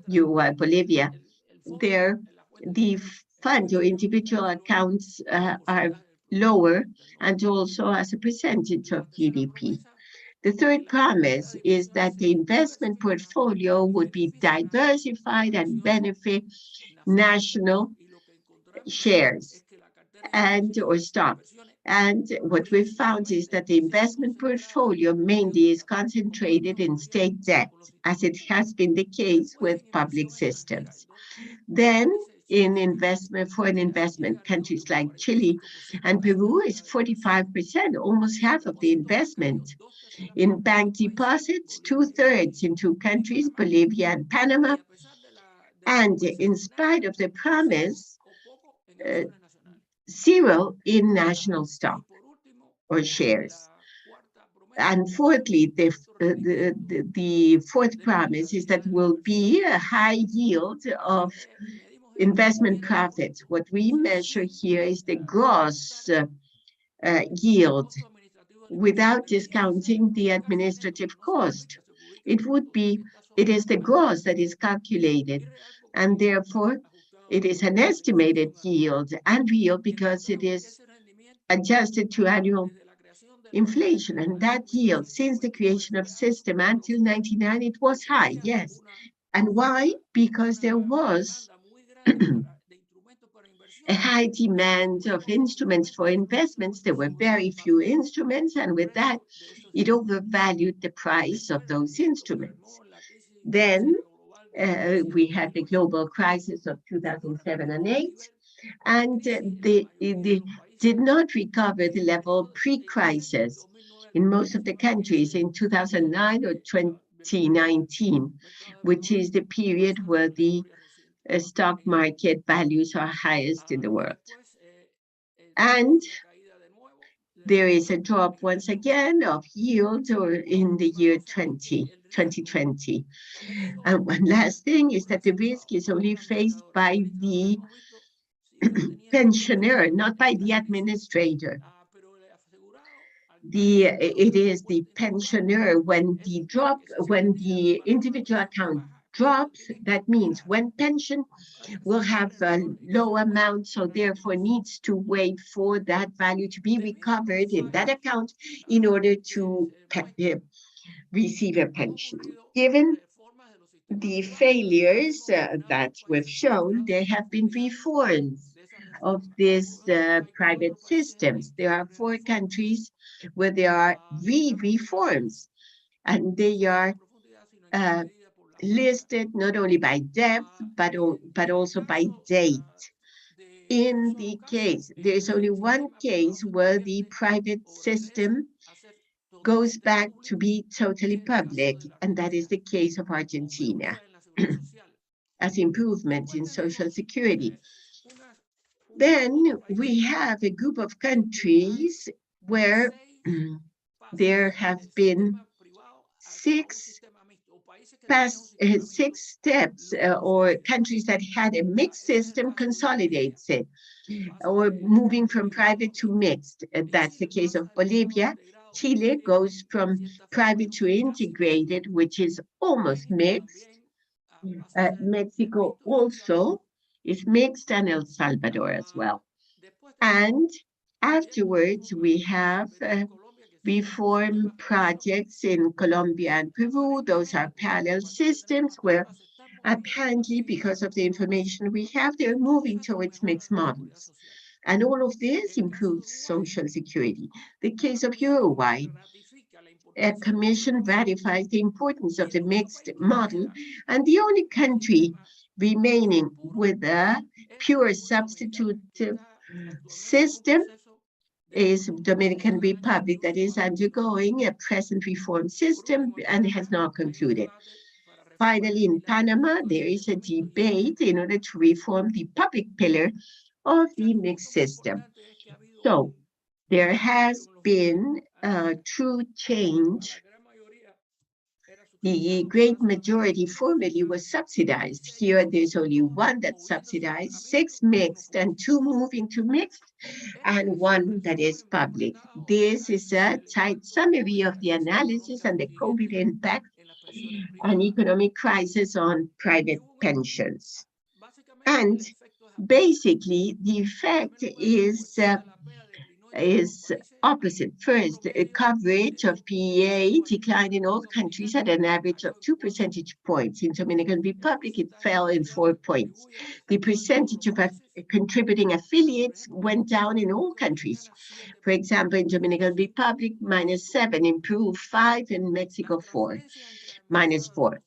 Bolivia, the fund or individual accounts are lower and also as a percentage of GDP. The third promise is that the investment portfolio would be diversified and benefit national shares or stocks. And what we found is that the investment portfolio mainly is concentrated in state debt, as it has been the case with public systems. Then in foreign investment, countries like Chile and Peru is 45%, almost half of the investment. In bank deposits, 2/3 in two countries, Bolivia and Panama. And in spite of the promise, zero in national stock or shares. And fourthly, the fourth promise is that will be a high yield of investment profits. What we measure here is the gross yield without discounting the administrative cost. It is the gross that is calculated, and therefore it is an estimated yield, unreal, because it is adjusted to annual inflation. And that yield, since the creation of system until 1999, it was high, yes. And why? Because there was a high demand of instruments for investments. There were very few instruments, and with that, it overvalued the price of those instruments. Then we had the global crisis of 2007 and 8, and they did not recover the level pre-crisis in most of the countries in 2009 or 2019, which is the period where the stock market values are highest in the world. And there is a drop once again of yield in the year 2020. And one last thing is that the risk is only faced by the pensioner, not by the administrator. It is the pensioner when the individual account drops. That means when pension will have a low amount, so therefore needs to wait for that value to be recovered in that account in order to receive a pension. Given the failures that we've shown, there have been reforms of these private systems. There are 4 countries where there are reforms, and they are listed not only by depth, but also by date. In the case, there is only one case where the private system goes back to be totally public, and that is the case of Argentina, as improvement in social security. Then we have a group of countries where there have been 6 steps, or countries that had a mixed system consolidates it, or moving from private to mixed. That's the case of Bolivia. Chile goes from private to integrated, which is almost mixed. Mexico also is mixed, and El Salvador as well. And afterwards, we have reform projects in Colombia and Peru. Those are parallel systems where apparently, because of the information we have, they're moving towards mixed models. And all of this improves social security. The case of Uruguay, a commission ratifies the importance of the mixed model, and the only country remaining with a pure substitutive system is Dominican Republic, that is undergoing a present reform system and has not concluded. Finally, in Panama, there is a debate in order to reform the public pillar of the mixed system. So there has been a true change. The great majority formerly was subsidized. Here, there's only one that's subsidized, 6 mixed, and 2 moving to mixed, and 1 that is public. This is a tight summary of the analysis and the COVID impact and economic crisis on private pensions. And basically, the effect is is opposite. First, coverage of PEA declined in all countries at an average of 2 percentage points. In Dominican Republic, it fell in 4 points. The percentage of contributing affiliates went down in all countries. For example, in Dominican Republic, -7, in Peru 5, and Mexico 4, -4.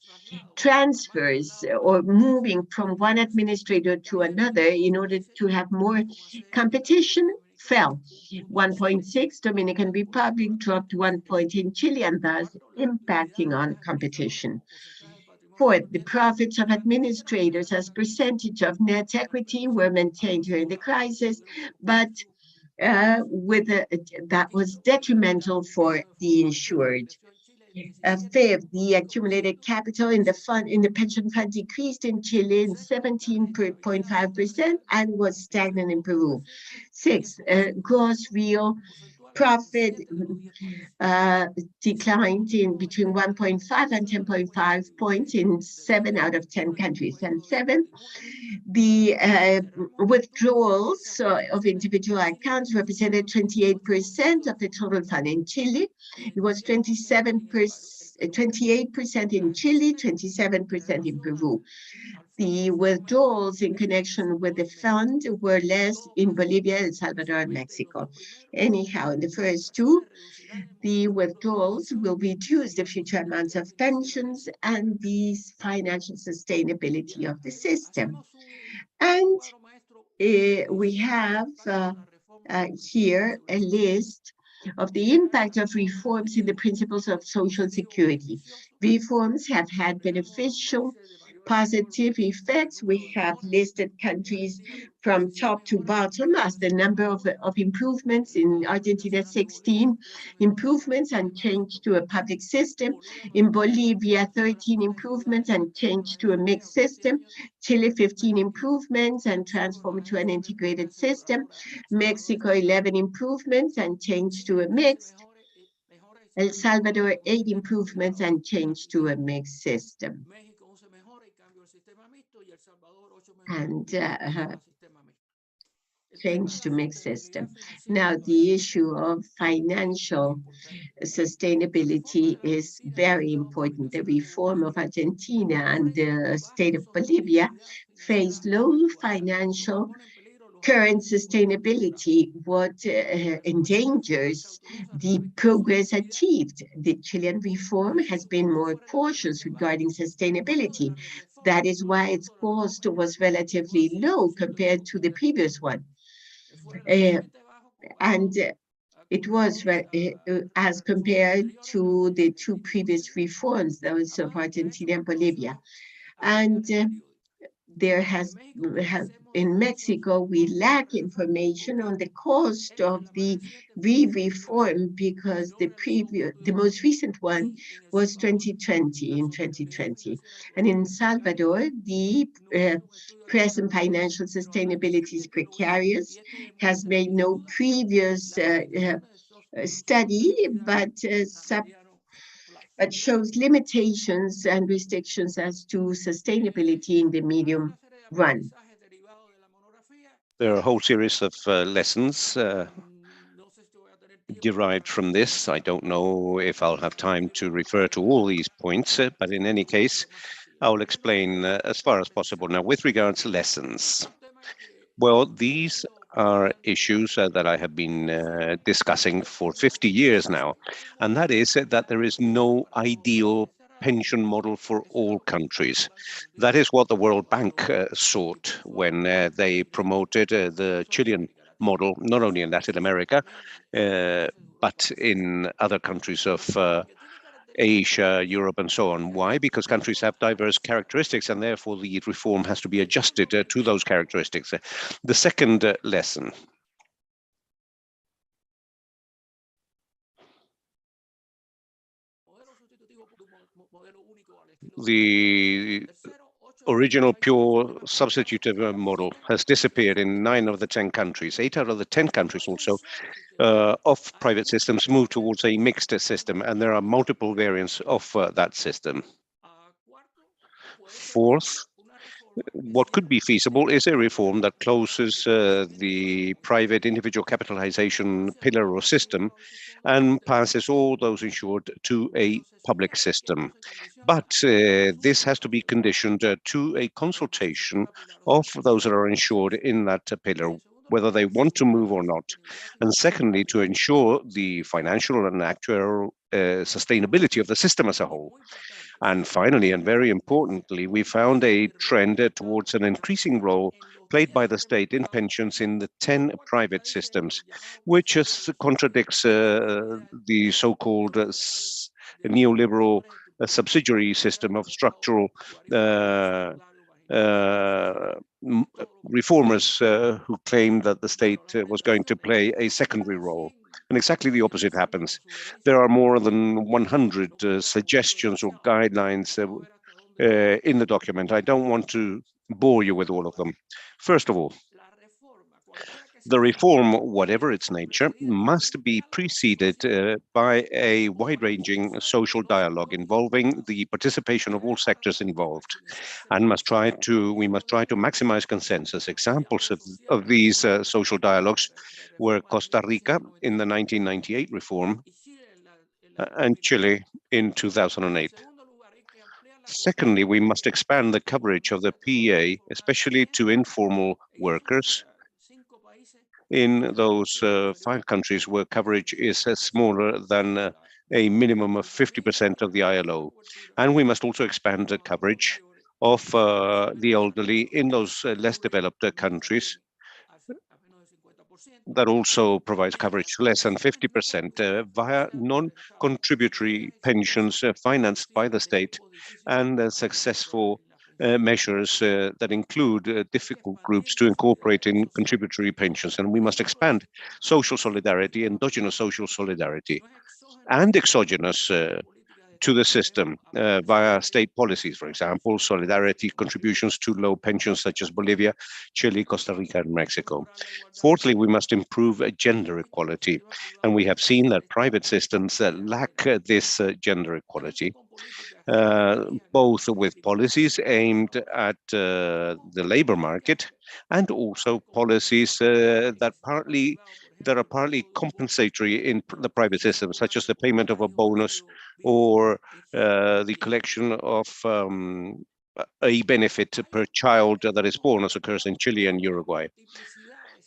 Transfers or moving from one administrator to another in order to have more competition fell 1.6. Dominican Republic dropped 1 point in Chile, and thus impacting on competition. Fourth, the profits of administrators as percentage of net equity were maintained during the crisis, but that was detrimental for the insured. Fifth, the accumulated capital in the pension fund decreased in Chile in 17.5% and was stagnant in Peru. Sixth, gross real profit declined in between 1.5 and 10.5 points in 7 out of 10 countries. And seventh, the withdrawals of individual accounts represented 28% of the total fund. In Chile, it was 28% in Chile, 27% in Peru. The withdrawals in connection with the fund were less in Bolivia, El Salvador, and Mexico. Anyhow, in the first two, the withdrawals will reduce the future amounts of pensions and the financial sustainability of the system. And we have here a list of the impact of reforms in the principles of social security. Reforms have had beneficial positive effects. We have listed countries from top to bottom as the number of improvements. In Argentina, 16 improvements and change to a public system. In Bolivia, 13 improvements and change to a mixed system. Chile, 15 improvements and transformed to an integrated system. Mexico, 11 improvements and change to a mixed. El Salvador, 8 improvements and change to a mixed system. And change to mixed system. Now, the issue of financial sustainability is very important. The reform of Argentina and the state of Bolivia face low financial current sustainability, what endangers the progress achieved. The Chilean reform has been more cautious regarding sustainability. That is why its cost was relatively low compared to the previous one. And it was as compared to the two previous reforms, those of Argentina and Bolivia. And there has in Mexico, we lack information on the cost of the reform because the most recent one was in 2020. And in Salvador, the present financial sustainability is precarious, has made no previous study, but shows limitations and restrictions as to sustainability in the medium run. There are a whole series of lessons derived from this. I don't know if I'll have time to refer to all these points, but in any case, I'll explain as far as possible. Now, with regards to lessons, well, these are issues that I have been discussing for 50 years now, and that is that there is no ideal pension model for all countries. That is what the World Bank sought when they promoted the Chilean model, not only in Latin America, but in other countries of Asia, Europe, and so on. Why? Because countries have diverse characteristics, and therefore the reform has to be adjusted to those characteristics. The second lesson. The original pure substitutive model has disappeared in 9 of the 10 countries. 8 out of the 10 countries also of private systems move towards a mixed system, and there are multiple variants of that system. Fourth, What could be feasible is a reform that closes the private individual capitalization pillar or system and passes all those insured to a public system. But this has to be conditioned to a consultation of those that are insured in that pillar, whether they want to move or not. And secondly, to ensure the financial and actuarial sustainability of the system as a whole. And finally, and very importantly, we found a trend towards an increasing role played by the state in pensions in the 10 private systems, which contradicts the so-called neoliberal subsidiary system of structural reformers who claimed that the state was going to play a secondary role. And exactly the opposite happens. There are more than 100 suggestions or guidelines in the document. I don't want to bore you with all of them. First of all, the reform, whatever its nature, must be preceded by a wide-ranging social dialogue involving the participation of all sectors involved, and we must try to maximize consensus. Examples of these social dialogues were Costa Rica in the 1998 reform and Chile in 2008. Secondly, we must expand the coverage of the PEA, especially to informal workers, in those 5 countries where coverage is smaller than a minimum of 50% of the ILO. And we must also expand the coverage of the elderly in those less developed countries that also provides coverage less than 50% via non-contributory pensions financed by the state and successful measures that include difficult groups to incorporate in contributory pensions. And we must expand social solidarity, endogenous social solidarity, and exogenous to the system via state policies, for example, solidarity contributions to low pensions such as Bolivia, Chile, Costa Rica, and Mexico. Fourthly, we must improve gender equality. And we have seen that private systems lack this gender equality. Both with policies aimed at the labor market and also policies that are partly compensatory in the private system, such as the payment of a bonus or the collection of a benefit per child that is born, as occurs in Chile and Uruguay.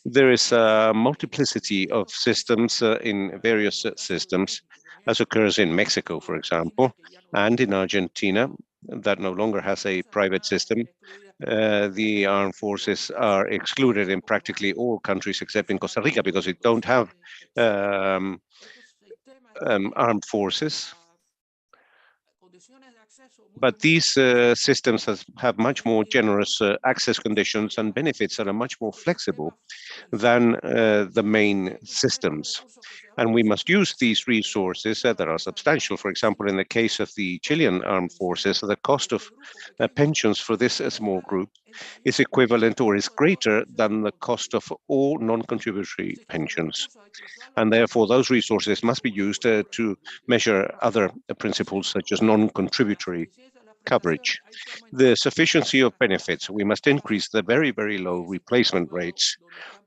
There is a multiplicity of systems in various systems, as occurs in Mexico, for example, and in Argentina, that no longer has a private system. The armed forces are excluded in practically all countries except in Costa Rica because it don't have armed forces. But these systems have much more generous access conditions and benefits that are much more flexible than the main systems. And we must use these resources that are substantial. For example, in the case of the Chilean armed forces, the cost of pensions for this small group is equivalent or is greater than the cost of all non-contributory pensions. And therefore, those resources must be used to measure other principles such as non-contributory coverage. The sufficiency of benefits, we must increase the very, very low replacement rates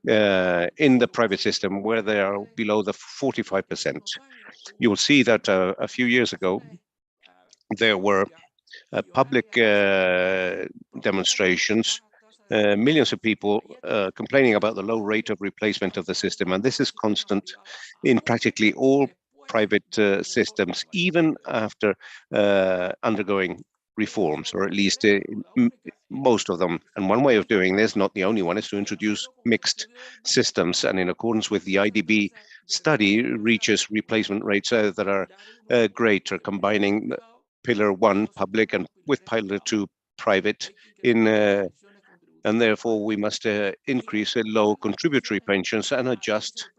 in the private system where they are below the 45%. You will see that a few years ago, there were public demonstrations, millions of people complaining about the low rate of replacement of the system. And this is constant in practically all private systems, even after undergoing reforms, or at least most of them. And one way of doing this, not the only one, is to introduce mixed systems. And in accordance with the IDB study, reaches replacement rates that are greater, combining Pillar 1 public and with Pillar 2 private and therefore we must increase low contributory pensions and adjust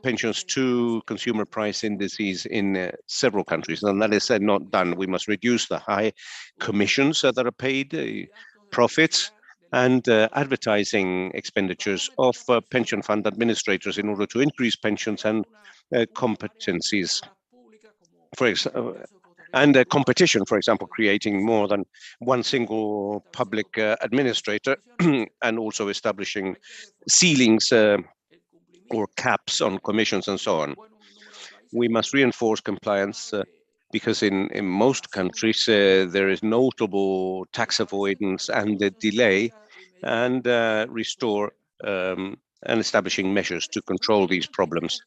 pensions to consumer price indices in several countries. And that is not done. We must reduce the high commissions that are paid, profits, and advertising expenditures of pension fund administrators in order to increase pensions and competencies. For example, and competition, for example, creating more than one single public administrator and also establishing ceilings or caps on commissions and so on. We must reinforce compliance because in most countries there is notable tax avoidance and delay, and restore and establishing measures to control these problems.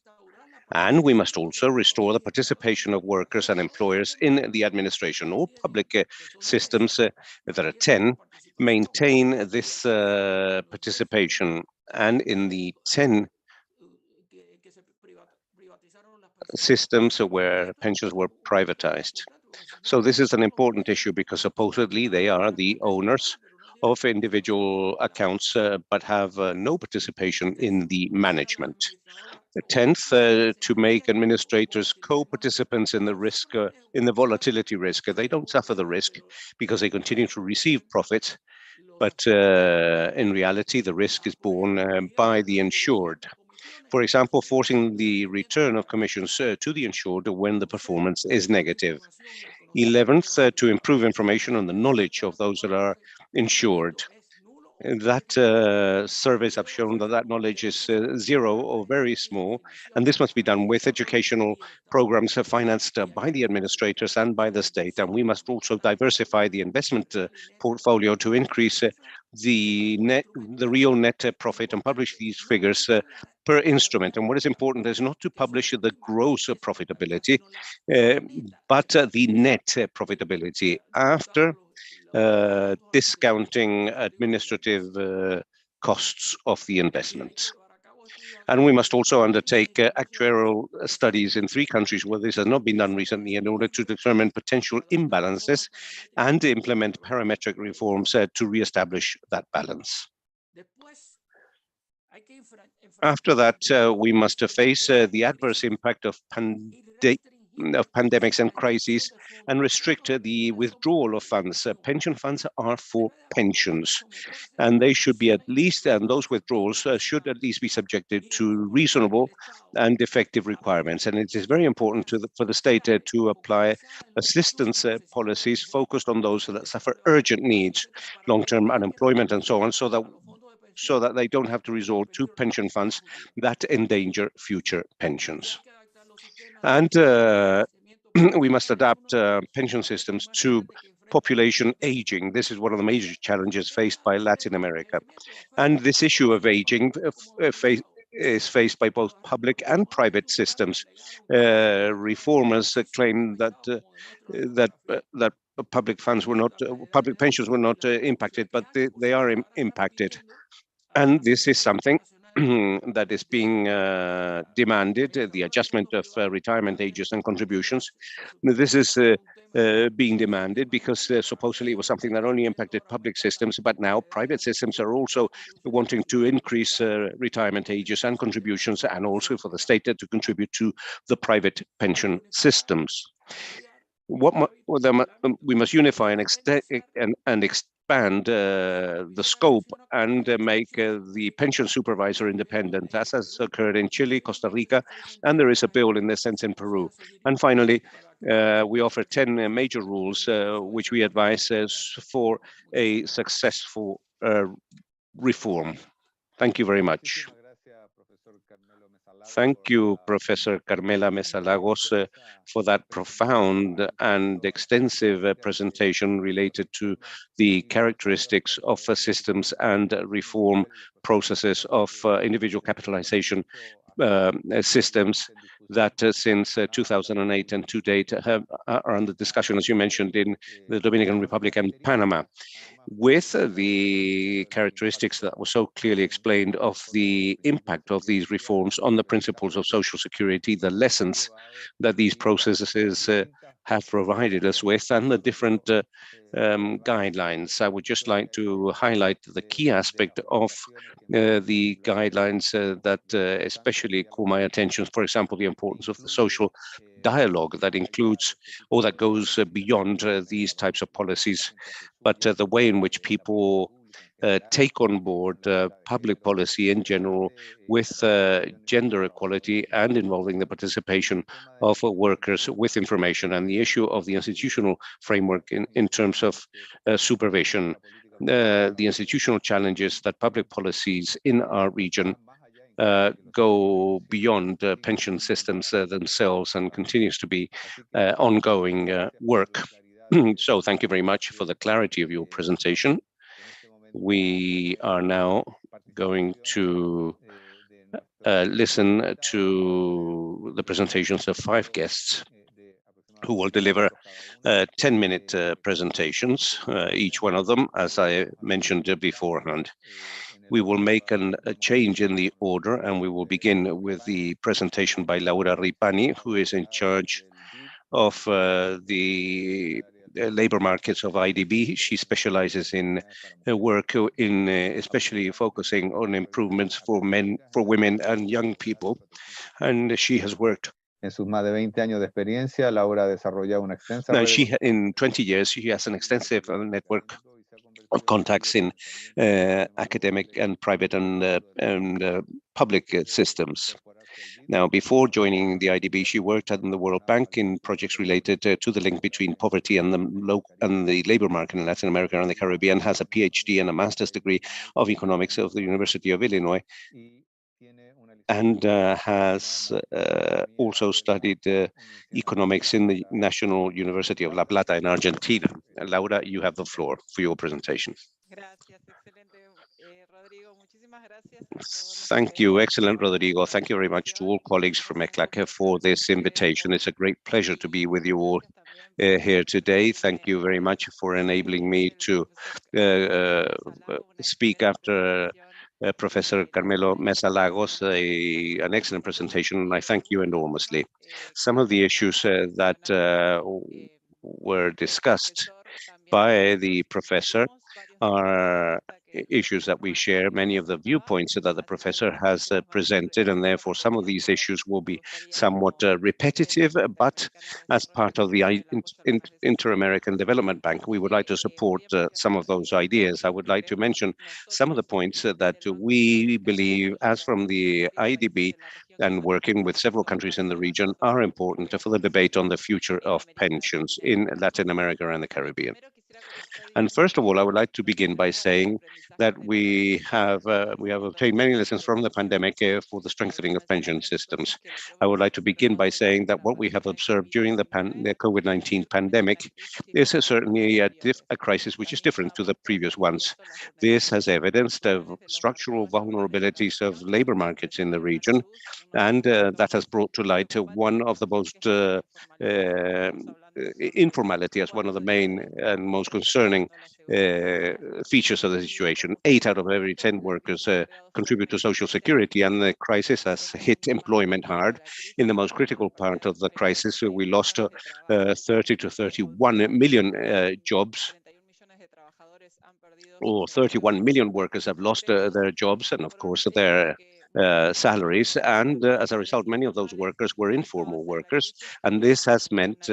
And we must also restore the participation of workers and employers in the administration. All public systems, there are 10, maintain this participation. And in the 10 systems where pensions were privatized. So this is an important issue because supposedly they are the owners of individual accounts, but have no participation in the management. 10th, to make administrators co-participants in the risk, in the volatility risk. They don't suffer the risk because they continue to receive profits, but in reality, the risk is borne by the insured. For example, forcing the return of commissions to the insured when the performance is negative. 11th, to improve information on the knowledge of those that are insured. That surveys have shown that knowledge is zero or very small, and this must be done with educational programs financed by the administrators and by the state. And we must also diversify the investment portfolio to increase the real net profit and publish these figures per instrument. And what is important is not to publish the gross profitability, but the net profitability after discounting administrative costs of the investment. And we must also undertake actuarial studies in 3 countries where this has not been done recently in order to determine potential imbalances and implement parametric reforms to reestablish that balance. After that, we must face the adverse impact of pandemics and crises and restrict the withdrawal of funds. Pension funds are for pensions, and they should be at least, and those withdrawals should at least be subjected to reasonable and effective requirements. And it is very important for the state to apply assistance policies focused on those that suffer urgent needs, long-term unemployment and so on, so that they don't have to resort to pension funds that endanger future pensions. And we must adapt pension systems to population aging. This is one of the major challenges faced by Latin America. And this issue of aging is faced by both public and private systems. Reformers claim that public pensions were not impacted, but they are impacted. And this is something that is being demanded, the adjustment of retirement ages and contributions. This is being demanded because supposedly it was something that only impacted public systems, but now private systems are also wanting to increase retirement ages and contributions, and also for the state to contribute to the private pension systems. We must unify and expand the scope and make the pension supervisor independent, as has occurred in Chile, Costa Rica, and there is a bill in this sense in Peru. And finally, we offer 10 major rules which we advise for a successful reform. Thank you very much. Thank you, Professor Carmela Mesa Lagos, for that profound and extensive presentation related to the characteristics of systems and reform processes of individual capitalization systems that since 2008 and to date are under discussion, as you mentioned, in the Dominican Republic and Panama, with the characteristics that were so clearly explained of the impact of these reforms on the principles of social security, the lessons that these processes have provided us with, and the different guidelines. I would just like to highlight the key aspect of the guidelines that especially call my attention, for example, the importance of the social dialogue that includes or that goes beyond these types of policies, but the way in which people take on board public policy in general with gender equality and involving the participation of workers with information, and the issue of the institutional framework in terms of supervision. The institutional challenges that public policies in our region go beyond pension systems themselves and continues to be ongoing work. So thank you very much for the clarity of your presentation. We are now going to listen to the presentations of 5 guests who will deliver 10-minute presentations, each one of them, as I mentioned beforehand. We will make a change in the order, and we will begin with the presentation by Laura Ripani, who is in charge of the labor markets of IDB. She specializes in work in especially focusing on improvements for women and young people, and she has worked. En sus más de 20 años de experiencia, Laura ha desarrollado una extensa Now, in 20 years, she has an extensive network of contacts in academic and private and public systems. Now, before joining the IDB, she worked at the World Bank in projects related to the link between poverty and the labor market in Latin America and the Caribbean, has a PhD and a master's degree of economics of the University of Illinois, and has also studied economics in the National University of La Plata in Argentina. Laura, you have the floor for your presentation. Thank you, excellent, Rodrigo. Thank you very much to all colleagues from ECLAC for this invitation. It's a great pleasure to be with you all here today. Thank you very much for enabling me to speak after Professor Carmelo Mesa Lagos, an excellent presentation, and I thank you enormously. Some of the issues that were discussed by the professor are issues that we share. Many of the viewpoints that the professor has presented, and therefore some of these issues will be somewhat repetitive, but as part of the Inter-American Development Bank, we would like to support some of those ideas. I would like to mention some of the points that we believe, as from the IDB and working with several countries in the region, are important for the debate on the future of pensions in Latin America and the Caribbean. And first of all, I would like to begin by saying that we have obtained many lessons from the pandemic for the strengthening of pension systems. I would like to begin by saying that what we have observed during the COVID-19 pandemic is certainly a crisis which is different to the previous ones. This has evidenced structural vulnerabilities of labor markets in the region, and that has brought to light one of the most informality as one of the main and most concerning features of the situation. 8 out of every 10 workers contribute to Social Security, and the crisis has hit employment hard. In the most critical part of the crisis, we lost 30 to 31 million jobs, or 31 million workers have lost their jobs, and of course their salaries, and as a result, many of those workers were informal workers, and this has meant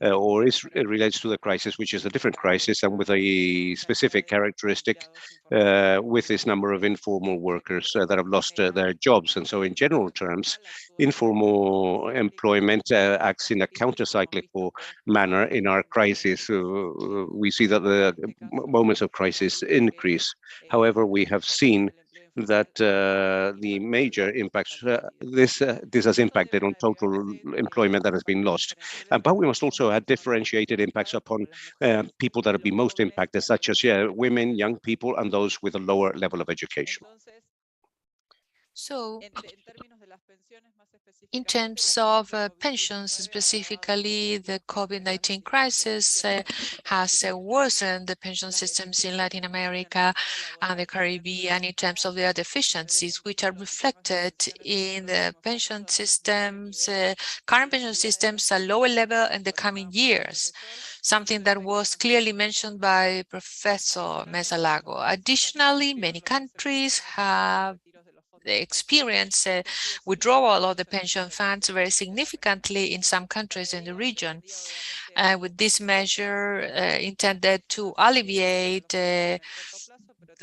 it relates to the crisis, which is a different crisis and with a specific characteristic with this number of informal workers that have lost their jobs. And so in general terms, informal employment acts in a counter-cyclical manner in our crisis. We see that the moments of crisis increase. However, we have seen that the major impacts, this has impacted on total employment that has been lost. But we must also add differentiated impacts upon people that have been most impacted, such as women, young people, and those with a lower level of education. So, in terms of pensions, specifically, the COVID-19 crisis has worsened the pension systems in Latin America and the Caribbean in terms of their deficiencies, which are reflected in the pension systems, current pension systems at lower level in the coming years, something that was clearly mentioned by Professor Mesa Lagos. Additionally, many countries have experience withdrawal of the pension funds very significantly in some countries in the region. With this measure intended to alleviate the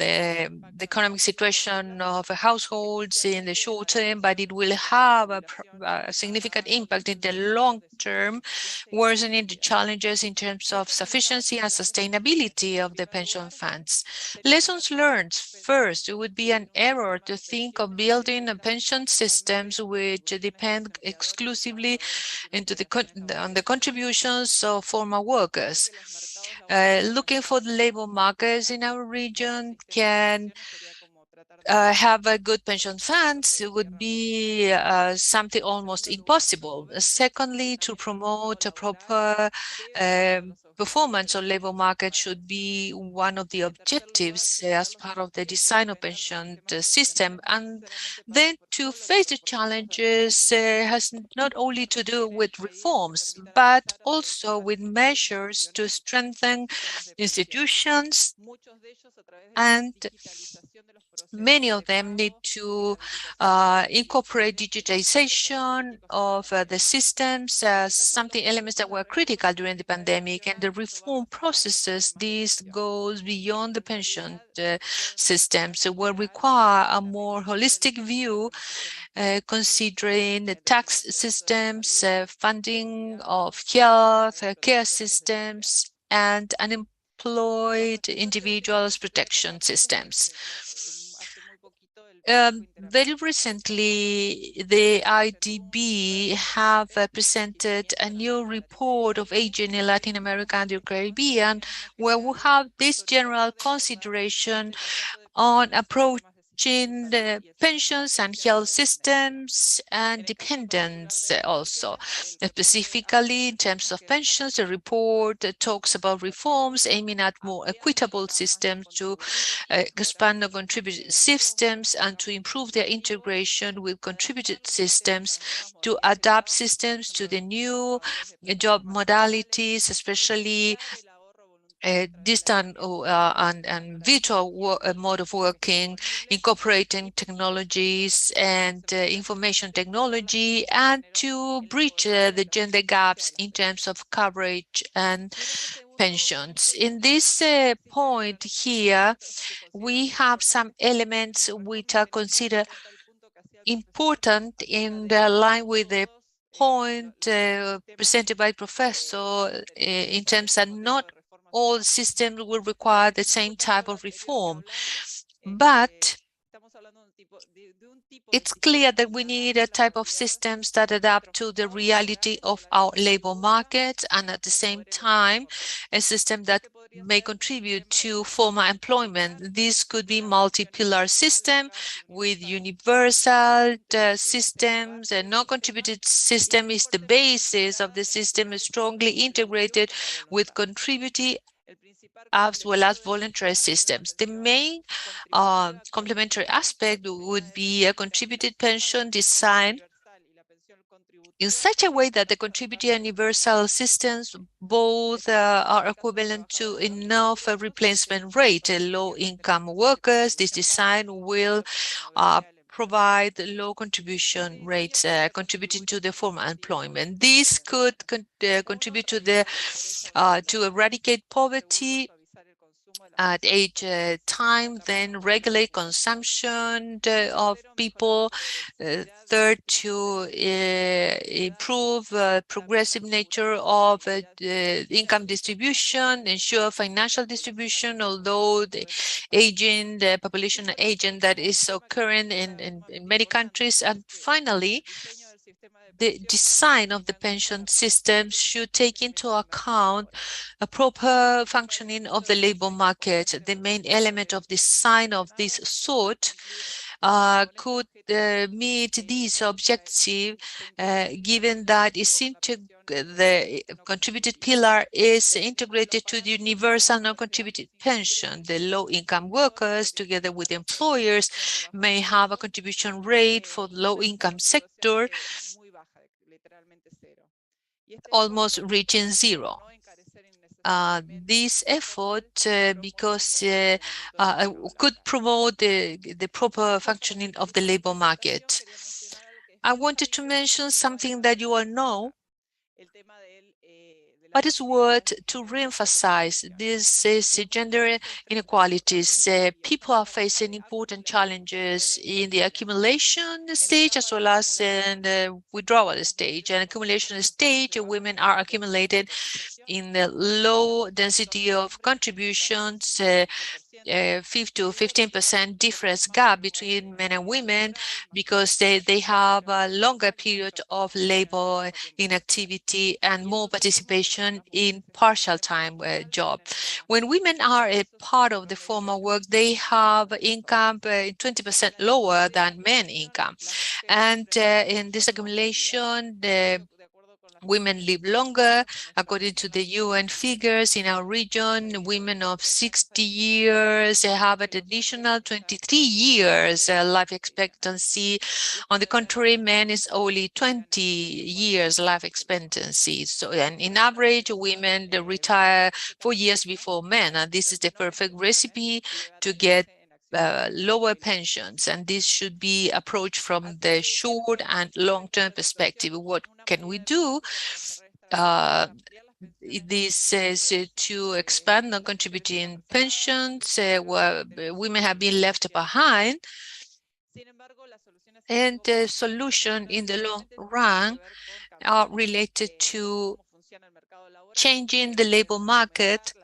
the economic situation of households in the short term, but it will have a significant impact in the long term, worsening the challenges in terms of sufficiency and sustainability of the pension funds. Lessons learned. First, it would be an error to think of building a pension systems which depend exclusively on the contributions of former workers. Looking for the labor markets in our region can have a good pension funds. It would be something almost impossible. Secondly, to promote a proper performance on labor market should be one of the objectives as part of the design of pension system. And then to face the challenges has not only to do with reforms, but also with measures to strengthen institutions, and many of them need to incorporate digitization of the systems, elements that were critical during the pandemic, and the reform processes. This goes beyond the pension systems. So will require a more holistic view, considering the tax systems, funding of health care systems, and unemployed individuals protection systems. Very recently, the IDB have presented a new report of aging in Latin America and the Caribbean, where we have this general consideration on approaching the pensions and health systems and dependence also. Specifically, in terms of pensions, the report talks about reforms aiming at more equitable systems to expand the contributed systems and to improve their integration with contributed systems, to adapt systems to the new job modalities, especially distant and virtual mode of working, incorporating technologies and information technology, and to bridge the gender gaps in terms of coverage and pensions. In this point here, we have some elements which are considered important in line with the point presented by Professor in terms that not all systems will require the same type of reform. But it's clear that we need a type of systems that adapt to the reality of our labor market, and at the same time, a system that may contribute to formal employment. This could be multi-pillar system with universal systems. A non-contributed system is the basis of the system, strongly integrated with contributing as well as voluntary systems. The main complementary aspect would be a contributed pension design in such a way that the contributing and universal systems both are equivalent to enough replacement rate. Low-income workers, this design will provide low contribution rates contributing to the formal employment. This could contribute to the to eradicate poverty at age time, then regulate consumption of people. Third, to improve progressive nature of income distribution, ensure financial distribution, although the population aging that is occurring in many countries. And finally, the design of the pension system should take into account a proper functioning of the labor market. The main element of design of this sort could meet this objective, given that the contributed pillar is integrated to the universal non-contributed pension. The low-income workers, together with employers, may have a contribution rate for the low-income sector almost reaching zero. This effort, because could promote the proper functioning of the labor market. I wanted to mention something that you all know, But it's worth to reemphasize this is gender inequalities. People are facing important challenges in the accumulation stage as well as in the withdrawal stage. And accumulation stage, women are accumulated in the low density of contributions, 5 to 15% difference gap between men and women because they have a longer period of labor inactivity and more participation in partial time job. When women are a part of the formal work, they have income 20% lower than men income. And in this accumulation, the women live longer. According to the UN figures in our region, women of 60 years have an additional 23 years life expectancy. On the contrary, men is only 20 years life expectancy. So, and in average, women retire 4 years before men. And this is the perfect recipe to get lower pensions, and this should be approached from the short and long-term perspective. What can we do? This is to expand non-contributing pensions where women have been left behind. And the solution in the long run are related to changing the labor market,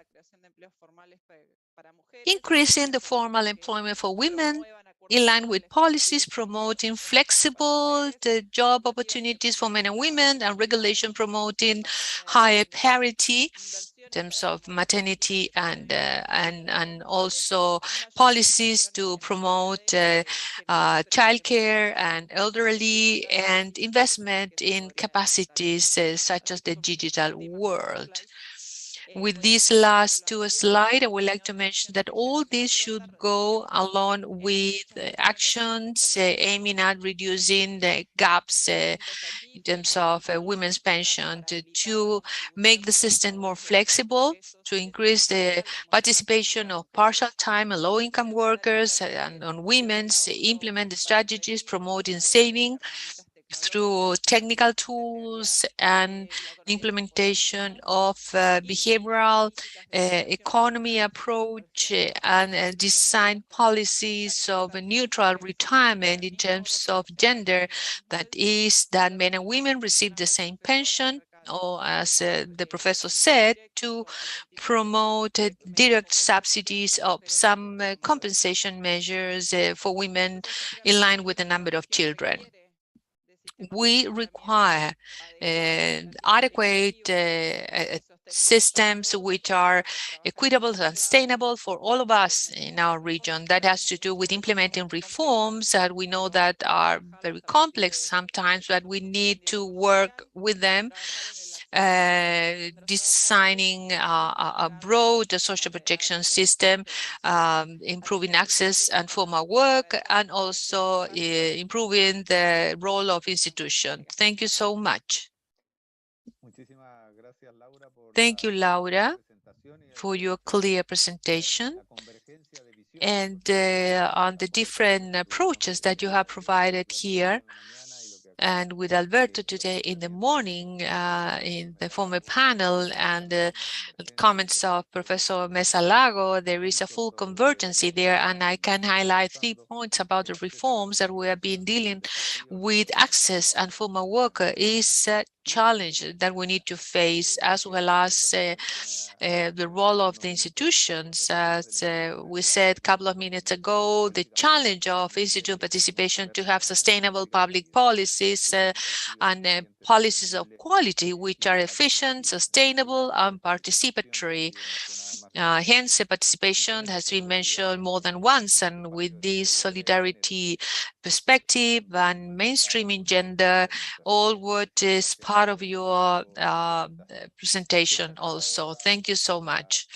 increasing the formal employment for women in line with policies promoting flexible job opportunities for men and women, and regulation promoting higher parity in terms of maternity and also policies to promote childcare and elderly, and investment in capacities such as the digital world. With these last two slides, I would like to mention that all this should go along with actions aiming at reducing the gaps in terms of women's pension to make the system more flexible, to increase the participation of partial-time and low-income workers and on women, implement the strategies promoting saving through technical tools and implementation of behavioral economy approach and design policies of a neutral retirement in terms of gender, that is that men and women receive the same pension, or as the professor said, to promote direct subsidies of some compensation measures for women in line with the number of children. We require adequate systems which are equitable and sustainable for all of us in our region. That has to do with implementing reforms that we know that are very complex sometimes, but we need to work with them, designing a broad social protection system, improving access and formal work, and also improving the role of institutions. Thank you so much. Thank you, Laura, for your clear presentation and on the different approaches that you have provided here. And with Alberto today in the morning in the former panel and the comments of Professor Mesa Lago, there is a full convergency there. And I can highlight 3 points about the reforms that we have been dealing with. Access and formal worker is a challenge that we need to face, as well as the role of the institutions. As we said a couple of minutes ago, the challenge of institute participation to have sustainable public policies and policies of quality which are efficient, sustainable, and participatory. Hence, participation has been mentioned more than once, and with this solidarity perspective and mainstreaming gender, all what is part of your presentation also. Thank you so much.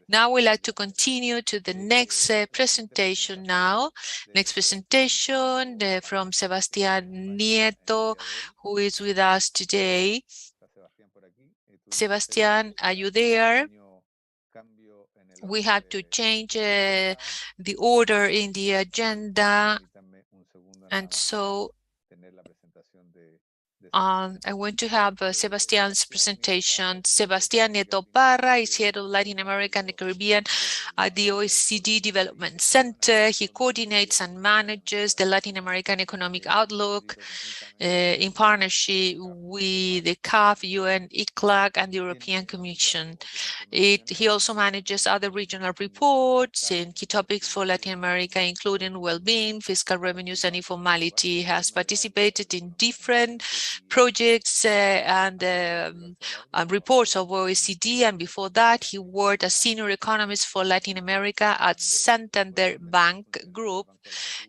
Now we'd like to continue to the next presentation now. Next presentation from Sebastián Nieto, who is with us today. Sebastián, are you there? We had to change the order in the agenda, and so I want to have Sebastian's presentation. Sebastian Nieto Parra is head of Latin America and the Caribbean at the OECD Development Center. He coordinates and manages the Latin American Economic Outlook in partnership with the CAF, UN, ICLAC, and the European Commission. He also manages other regional reports in key topics for Latin America, including well-being, fiscal revenues, and informality. He has participated in different projects and reports of OECD, and before that, he worked as senior economist for Latin America at Santander Bank Group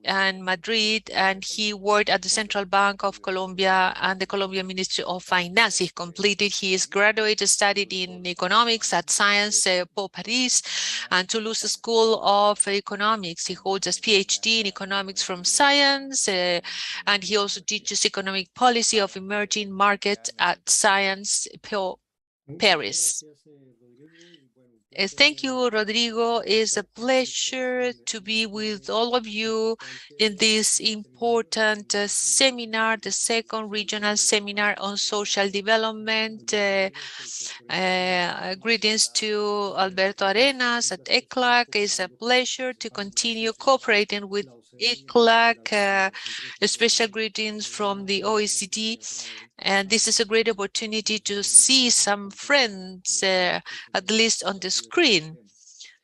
in Madrid, and he worked at the Central Bank of Colombia and the Colombian Ministry of Finance. He completed his graduate study in economics at Sciences Po Paris and Toulouse School of Economics. He holds a PhD in economics from science, and he also teaches economic policy of emerging markets at Sciences Po Paris. Thank you, Rodrigo. It's a pleasure to be with all of you in this important seminar, the second regional seminar on social development. Greetings to Alberto Arenas at ECLAC. It's a pleasure to continue cooperating with ECLAC. Special greetings from the OECD. And this is a great opportunity to see some friends, at least on the screen,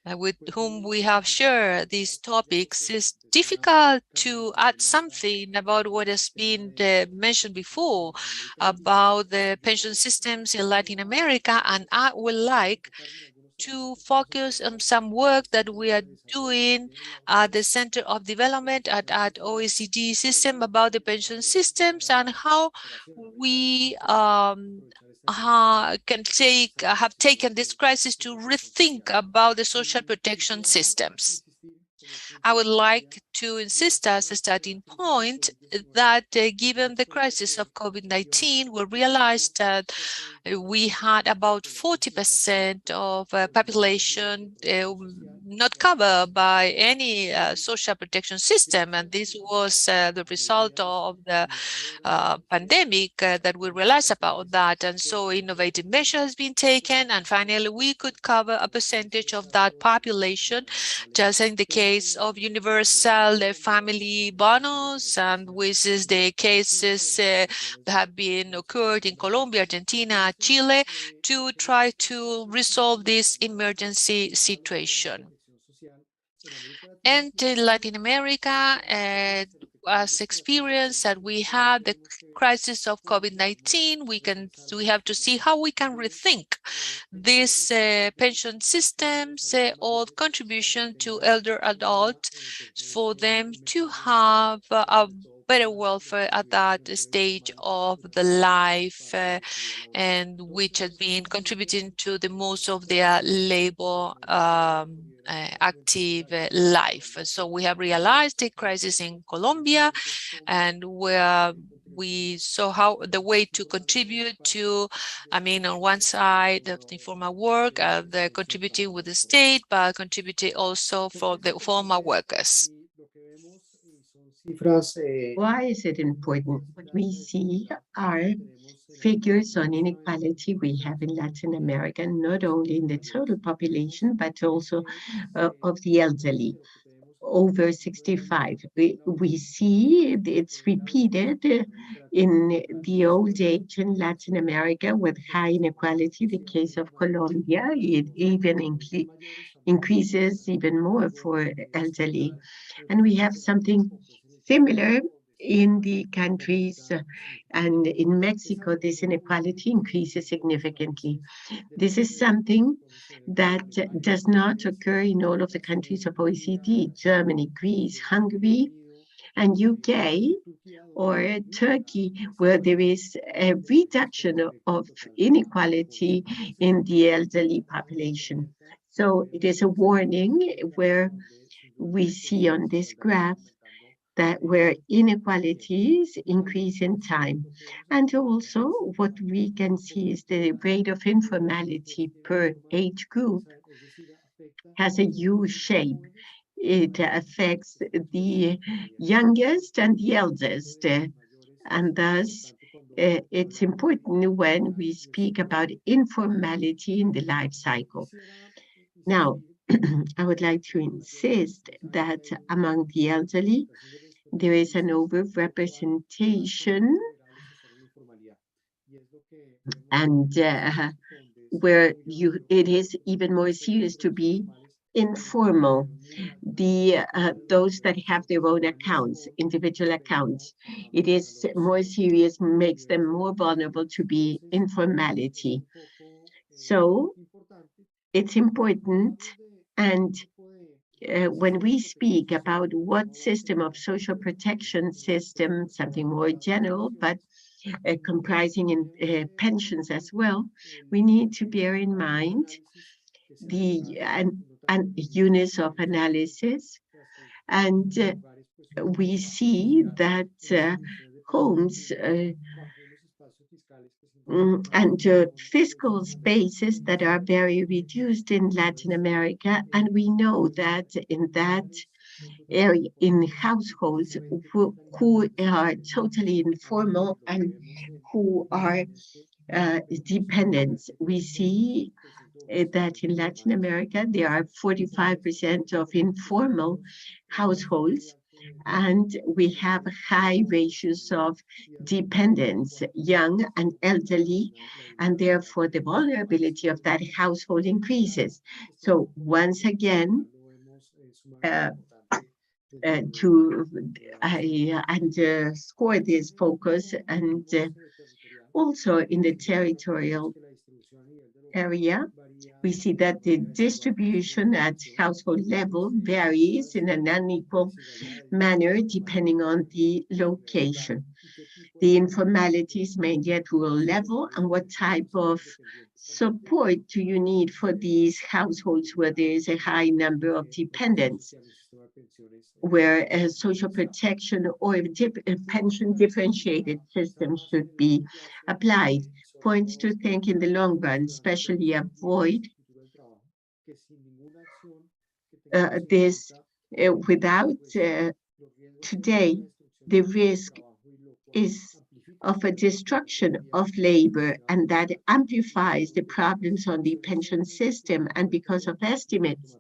with whom we have shared these topics. It's difficult to add something about what has been mentioned before about the pension systems in Latin America, and I would like to focus on some work that we are doing at the Center of Development at OECD system about the pension systems and how we have taken this crisis to rethink about the social protection systems. I would like to insist as a starting point that given the crisis of COVID-19, we realized that we had about 40% of population not covered by any social protection system. And this was the result of the pandemic that we realized about that. And so innovative measures has been taken. And finally, we could cover a percentage of that population, just in the case of universal family bonus, and which is the cases that have been occurred in Colombia, Argentina, Chile, to try to resolve this emergency situation. And in Latin America, as experience that we had the crisis of COVID-19, we have to see how we can rethink these pension systems or contribution to elder adults for them to have a better welfare at that stage of the life, and which has been contributing to the most of their labor active life. So we have realized the crisis in Colombia, and where we saw how the way to contribute to, on one side of the informal work, the contributing with the state, but contributing also for the formal workers. Why is it important? What we see are figures on inequality we have in Latin America, not only in the total population, but also of the elderly over 65. We see it's repeated in the old age in Latin America with high inequality. The case of Colombia, it even increases even more for elderly. And we have something similar in the countries, and in Mexico, this inequality increases significantly. This is something that does not occur in all of the countries of OECD, Germany, Greece, Hungary, and UK, or Turkey, where there is a reduction of inequality in the elderly population. So it is a warning where we see on this graph that where inequalities increase in time. And also what we can see is the rate of informality per age group has a U shape. It affects the youngest and the eldest, and thus it's important when we speak about informality in the life cycle. Now, I would like to insist that among the elderly, there is an overrepresentation, and where it is even more serious to be informal. Those that have their own accounts, individual accounts, it is more serious, makes them more vulnerable to be informality. So it's important, and when we speak about what system of social protection system, something more general, but comprising in pensions as well, we need to bear in mind the units of analysis, and we see that homes and fiscal spaces that are very reduced in Latin America, and we know that in that area, in households who are totally informal and who are dependents, we see that in Latin America, there are 45% of informal households, and we have high ratios of dependents, young and elderly, and therefore the vulnerability of that household increases. So once again, to underscore this focus, and also in the territorial area, we see that the distribution at household level varies in an unequal manner depending on the location. The informality is mainly at rural level, and what type of support do you need for these households where there is a high number of dependents, where a social protection or a pension differentiated system should be applied? Points to think in the long run, especially avoid this without today, the risk is of a destruction of labor, and that amplifies the problems on the pension system. And because of estimates,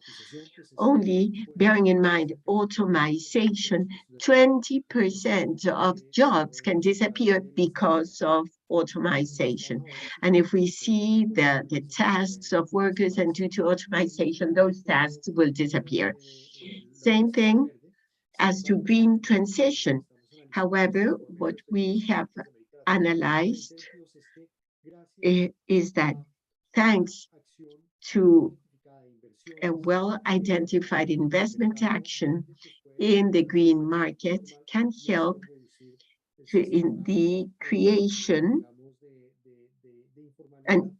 only bearing in mind automation, 20% of jobs can disappear because of automation. And if we see the tasks of workers, and due to automation, those tasks will disappear. Same thing as to green transition. However, what we have analyzed is that thanks to a well-identified investment action in the green market can help in the creation and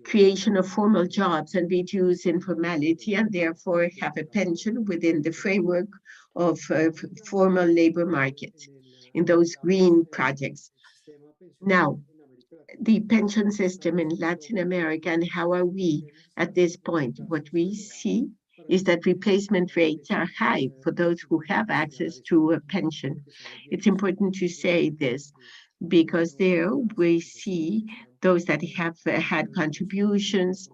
creation of formal jobs and reduce informality, and therefore have a pension within the framework of formal labor market in those green projects. Now, the pension system in Latin America, and how are we at this point? What we see is that replacement rates are high for those who have access to a pension. It's important to say this, because there we see those that have had contributions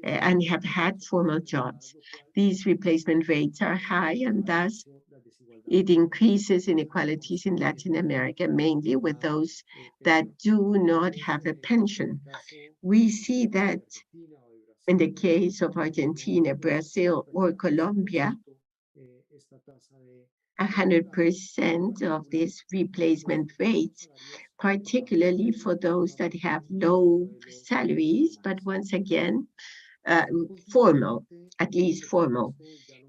and have had formal jobs. These replacement rates are high, and thus it increases inequalities in Latin America, mainly with those that do not have a pension. We see that in the case of Argentina, Brazil, or Colombia, 100% of these replacement rates, particularly for those that have low salaries, but once again, formal, at least formal.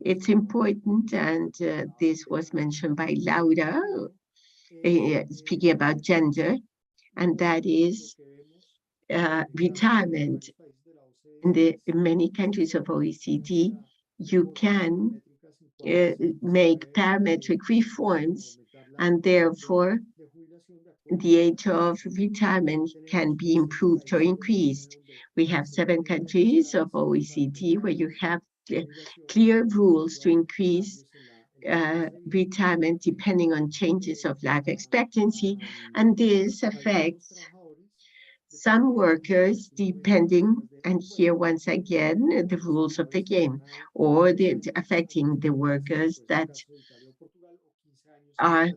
It's important, and this was mentioned by Laura, speaking about gender, and that is retirement. In many countries of OECD, you can make parametric reforms, and therefore the age of retirement can be improved or increased. We have 7 countries of OECD where you have clear rules to increase retirement depending on changes of life expectancy, and this affects some workers depending, and here once again, the rules of the game, or affecting the workers that are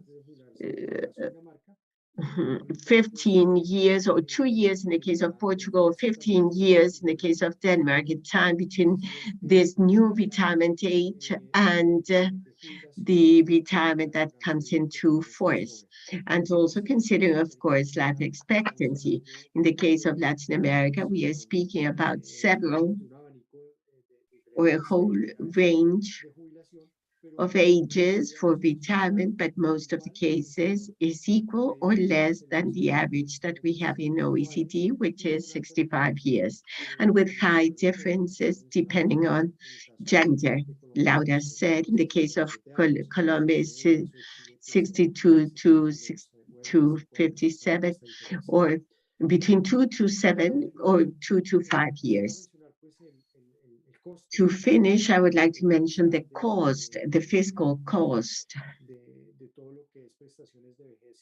15 years or 2 years in the case of Portugal, 15 years in the case of Denmark, a time between this new retirement age and the retirement that comes into force. And also considering, of course, life expectancy. In the case of Latin America, we are speaking about several or a whole range of ages for retirement, but most of the cases is equal or less than the average that we have in OECD, which is 65 years, and with high differences depending on gender. Laura said in the case of Colombia is 62 to 57, or between 2 to 7 or 2 to 5 years. To finish, I would like to mention the cost, the fiscal cost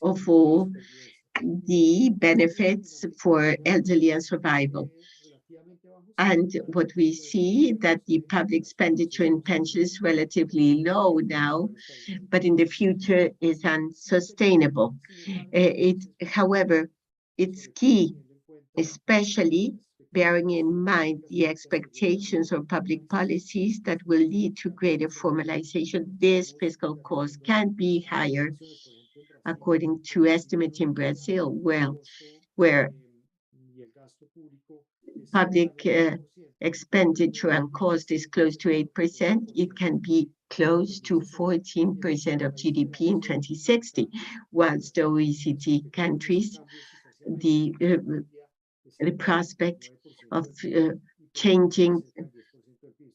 of all the benefits for elderly and survival. And what we see that the public expenditure in pensions is relatively low now, but in the future is unsustainable. However, it's key, especially bearing in mind the expectations of public policies that will lead to greater formalization. This fiscal cost can be higher, according to estimates in Brazil, where public expenditure and cost is close to 8%, it can be close to 14% of GDP in 2060, whilst the OECD countries, the prospect of changing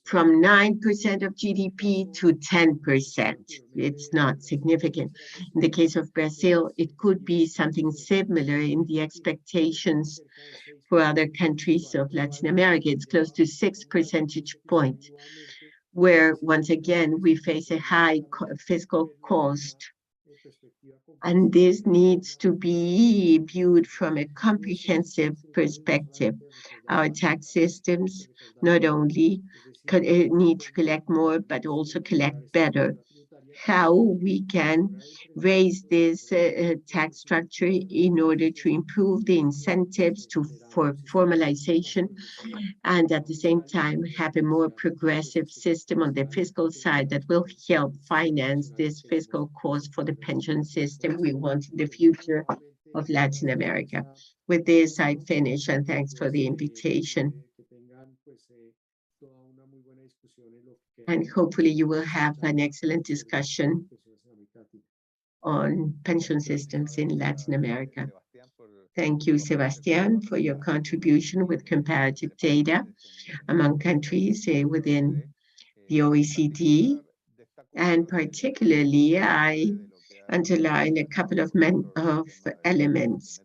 from 9% of GDP to 10%. It's not significant. In the case of Brazil, it could be something similar in the expectations for other countries of Latin America. It's close to 6 percentage points, where once again, we face a high fiscal cost. And this needs to be viewed from a comprehensive perspective. Our tax systems not only need to collect more, but also collect better. How we can raise this tax structure in order to improve the incentives for formalization, and at the same time have a more progressive system on the fiscal side that will help finance this fiscal cost for the pension system we want in the future of Latin America. With this, I finish, and thanks for the invitation. And hopefully you will have an excellent discussion on pension systems in Latin America. Thank you, Sebastian, for your contribution with comparative data among countries within the OECD. And particularly, I underline a couple of elements: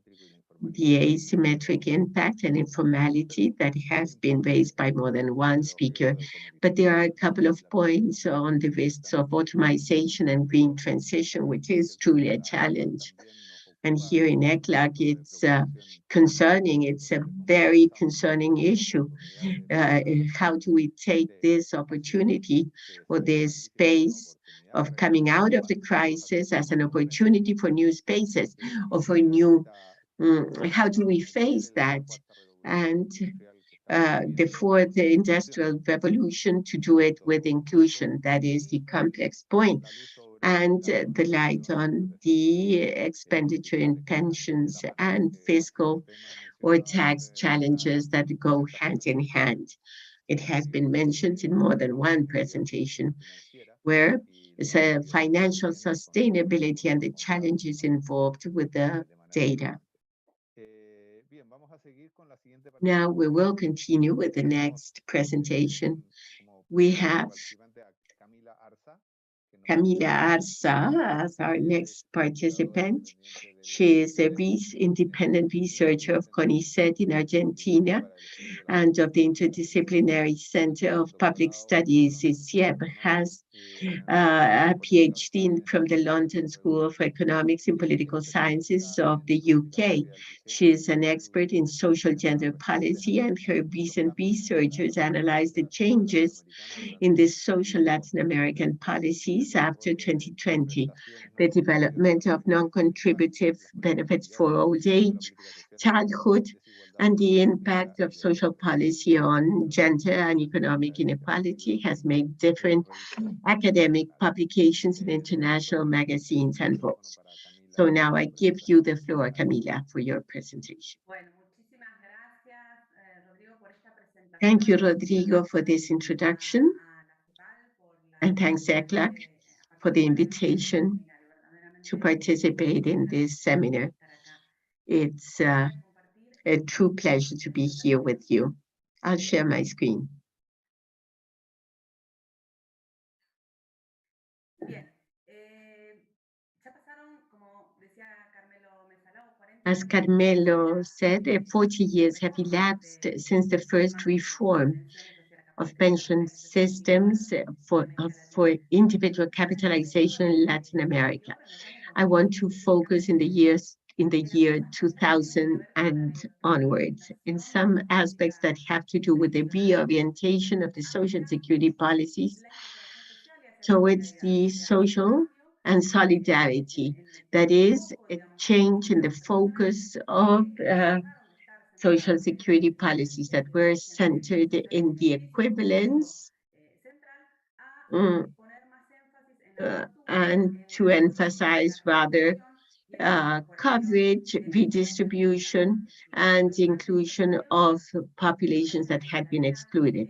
the asymmetric impact and informality that has been raised by more than one speaker. But there are a couple of points on the risks of automation and green transition, which is truly a challenge. And here in ECLAC, it's concerning. It's a very concerning issue. How do we take this opportunity or this space of coming out of the crisis as an opportunity for new spaces or for new how do we face that? And the fourth industrial revolution, to do it with inclusion, that is the complex point. And the light on the expenditure in pensions and fiscal or tax challenges that go hand in hand. It has been mentioned in more than one presentation, where it's a financial sustainability and the challenges involved with the data. Now we will continue with the next presentation. We have Camila Arza as our next participant. She is a independent researcher of CONICET in Argentina and of the Interdisciplinary Center of Public Studies. ICIEP has a PhD from the London School of Economics and Political Sciences of the UK. She is an expert in social gender policy, and her recent research has analyzed the changes in the social Latin American policies after 2020, the development of non-contributive benefits for old age, childhood, and the impact of social policy on gender and economic inequality has made different academic publications in international magazines and books. So now I give you the floor, Camila, for your presentation. Thank you, Rodrigo, for this introduction. And thanks, ECLAC, for the invitation to participate in this seminar. It's a true pleasure to be here with you. I'll share my screen. As Carmelo said, 40 years have elapsed since the first reform of pension systems for individual capitalization in Latin America. I want to focus in the year 2000 and onwards in some aspects that have to do with the reorientation of the social security policies towards the social and solidarity. That is a change in the focus of social security policies that were centered in the equivalence and to emphasize rather coverage, redistribution, and inclusion of populations that had been excluded.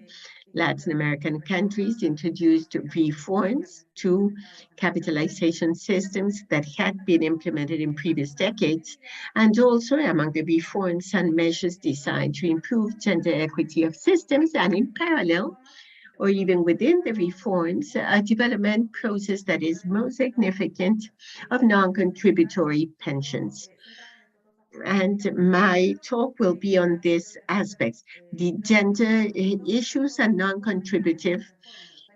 Latin American countries introduced reforms to capitalization systems that had been implemented in previous decades, and also among the reforms and measures designed to improve gender equity of systems, and in parallel, or even within the reforms, a development process that is most significant of non-contributory pensions. And my talk will be on these aspects, the gender issues and non-contributive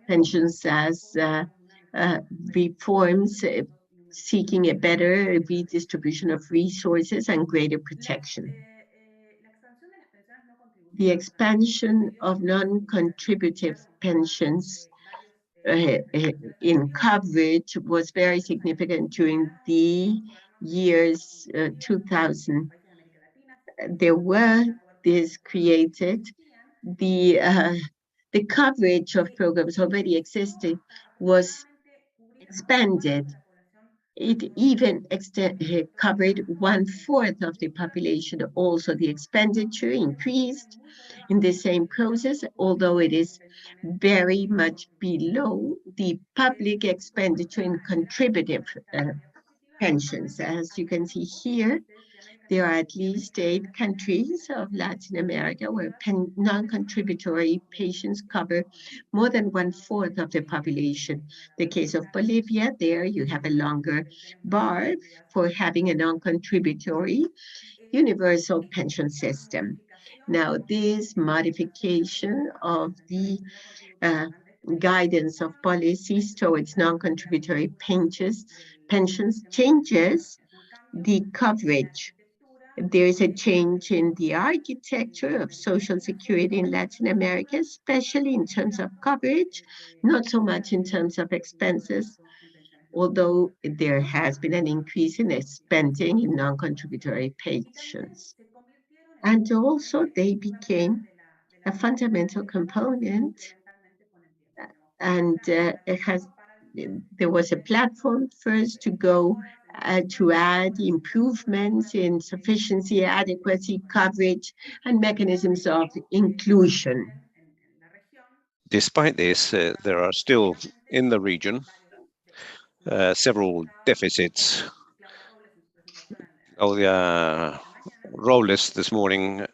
pensions as reforms seeking a better redistribution of resources and greater protection. The expansion of non-contributive pensions in coverage was very significant during the years 2000. This created the coverage of programs already existing was expanded. It even covered 1/4 of the population. Also, the expenditure increased in the same process, although it is very much below the public expenditure in contributive pensions. As you can see here, there are at least 8 countries of Latin America where non-contributory pensions cover more than 1/4 of the population. The case of Bolivia, there you have a longer bar for having a non-contributory universal pension system. Now, this modification of the guidance of policies towards non-contributory pensions changes the coverage. There is a change in the architecture of social security in Latin America, especially in terms of coverage, not so much in terms of expenses, although there has been an increase in spending in non-contributory pensions. And also they became a fundamental component, and there was a platform first to go to add improvements in sufficiency, adequacy, coverage, and mechanisms of inclusion. Despite this, there are still in the region several deficits. Claudia Robles this morning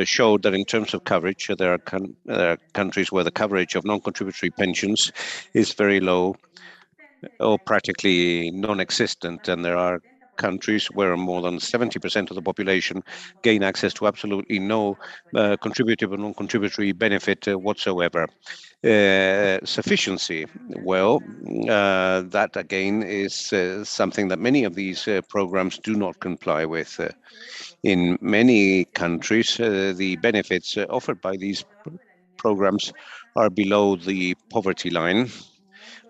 showed that in terms of coverage, there are countries where the coverage of non-contributory pensions is very low or practically non-existent, and there are countries where more than 70% of the population gain access to absolutely no contributive or non-contributory benefit whatsoever. Sufficiency, well, that again is something that many of these programs do not comply with. In many countries, the benefits offered by these programs are below the poverty line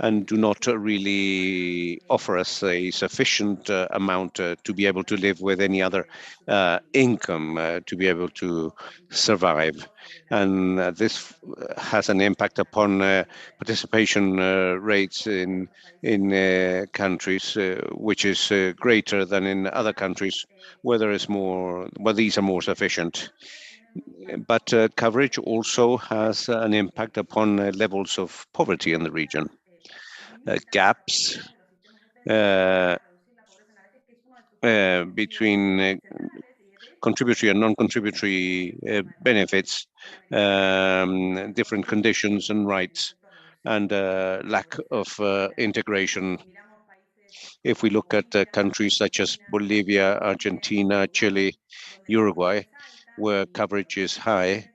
and do not really offer us a sufficient amount to be able to live with any other income to be able to survive. And this has an impact upon participation rates in countries, which is greater than in other countries where there is more, where these are more sufficient. But coverage also has an impact upon levels of poverty in the region. Gaps between contributory and non-contributory benefits, different conditions and rights, and lack of integration. If we look at countries such as Bolivia, Argentina, Chile, Uruguay, where coverage is high,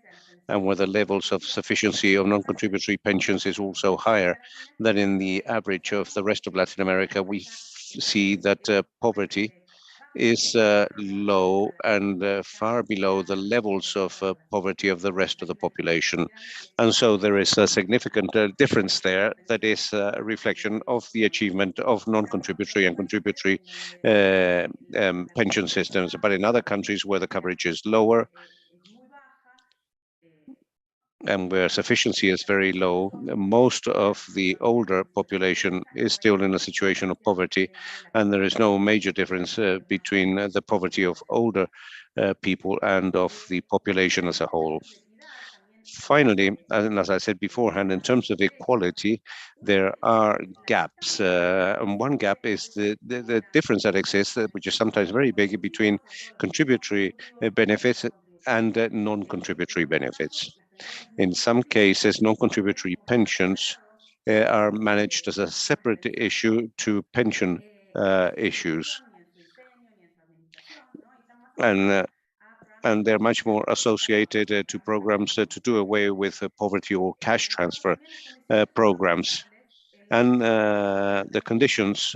and where the levels of sufficiency of non-contributory pensions is also higher than in the average of the rest of Latin America, we see that poverty is low and far below the levels of poverty of the rest of the population. And so there is a significant difference there that is a reflection of the achievement of non-contributory and contributory pension systems. But in other countries where the coverage is lower, and where sufficiency is very low, most of the older population is still in a situation of poverty, and there is no major difference between the poverty of older people and of the population as a whole. Finally, and as I said beforehand, in terms of equality, there are gaps. And one gap is the difference that exists, which is sometimes very big, between contributory benefits and non-contributory benefits. In some cases, non-contributory pensions are managed as a separate issue to pension issues. And they're much more associated to programs to do away with poverty or cash transfer programs. And the conditions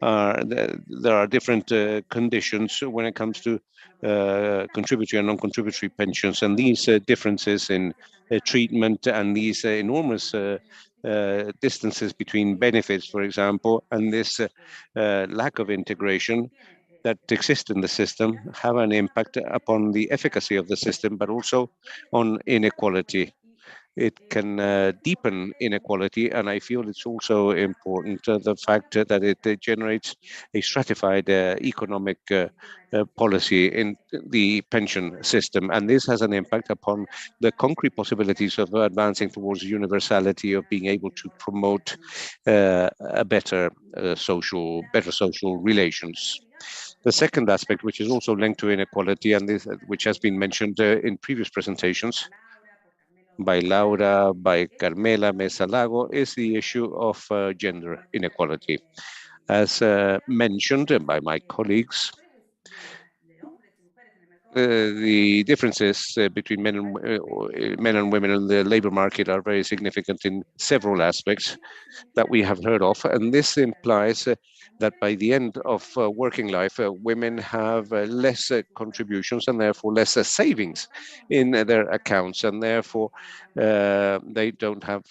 are, there are different conditions when it comes to contributory and non-contributory pensions, and these differences in treatment and these enormous distances between benefits, for example, and this lack of integration that exist in the system have an impact upon the efficacy of the system, but also on inequality. It can deepen inequality, and I feel it's also important the fact that it generates a stratified economic policy in the pension system, and this has an impact upon the concrete possibilities of advancing towards universality, of being able to promote better social relations. The second aspect, which is also linked to inequality, and this, which has been mentioned in previous presentations by Laura, by Carmela Mesa Lago, is the issue of gender inequality. As mentioned by my colleagues, the differences between men and women in the labor market are very significant in several aspects that we have heard of, and this implies that by the end of working life, women have less contributions and therefore less savings in their accounts, and therefore they don't have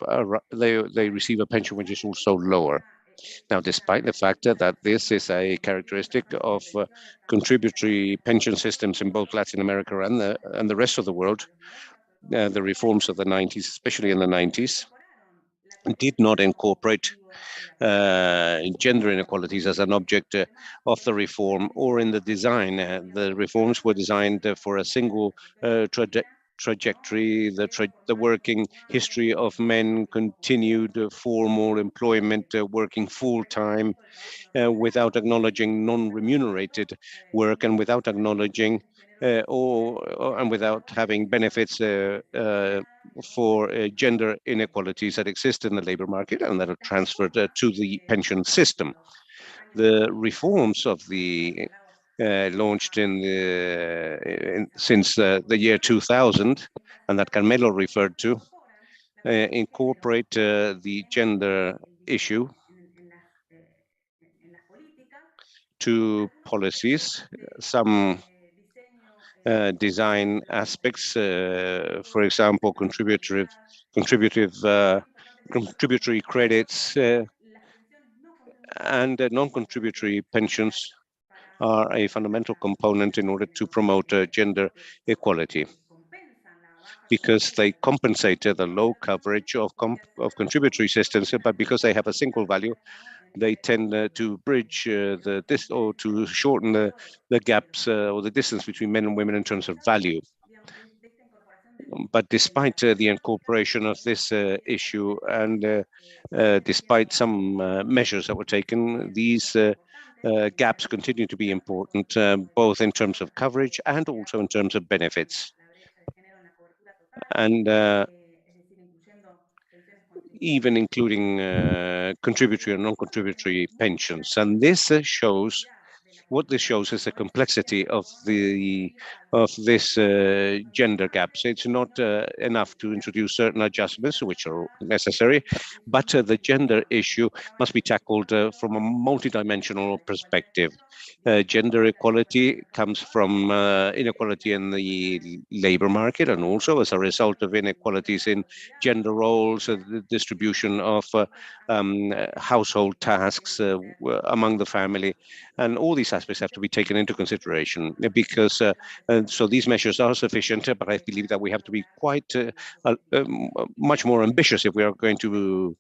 they receive a pension which is also lower. Now, despite the fact that this is a characteristic of contributory pension systems in both Latin America and the rest of the world, the reforms of the 90s, especially in the 90s, did not incorporate gender inequalities as an object of the reform or in the design. The reforms were designed for a single trajectory. The working history of men continued formal employment, working full-time, without acknowledging non-remunerated work and without acknowledging and without having benefits for gender inequalities that exist in the labor market and that are transferred to the pension system. The reforms of the launched since the year 2000, and that Carmelo referred to, incorporate the gender issue to policies, some design aspects, for example, contributory credits and non-contributory pensions are a fundamental component in order to promote gender equality, because they compensate the low coverage of contributory systems, but because they have a single value, they tend to bridge or to shorten the gaps or the distance between men and women in terms of value. But despite the incorporation of this issue and despite some measures that were taken, these gaps continue to be important, both in terms of coverage and also in terms of benefits. And even including contributory and non-contributory pensions. And this shows, what this shows is the complexity of this gender gap. So it's not enough to introduce certain adjustments, which are necessary, but the gender issue must be tackled from a multidimensional perspective. Gender equality comes from inequality in the labor market, and also as a result of inequalities in gender roles, the distribution of household tasks among the family, and all these aspects have to be taken into consideration, because so these measures are sufficient, but I believe that we have to be quite much more ambitious if we are going to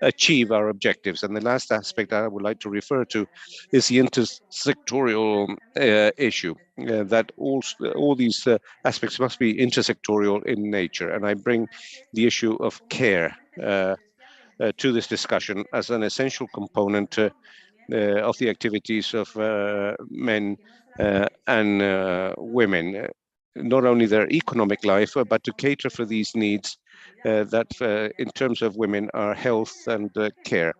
achieve our objectives. And the last aspect I would like to refer to is the intersectorial issue, that all these aspects must be intersectorial in nature. And I bring the issue of care to this discussion as an essential component of the activities of men and women, not only their economic life, but to cater for these needs that in terms of women are health and care.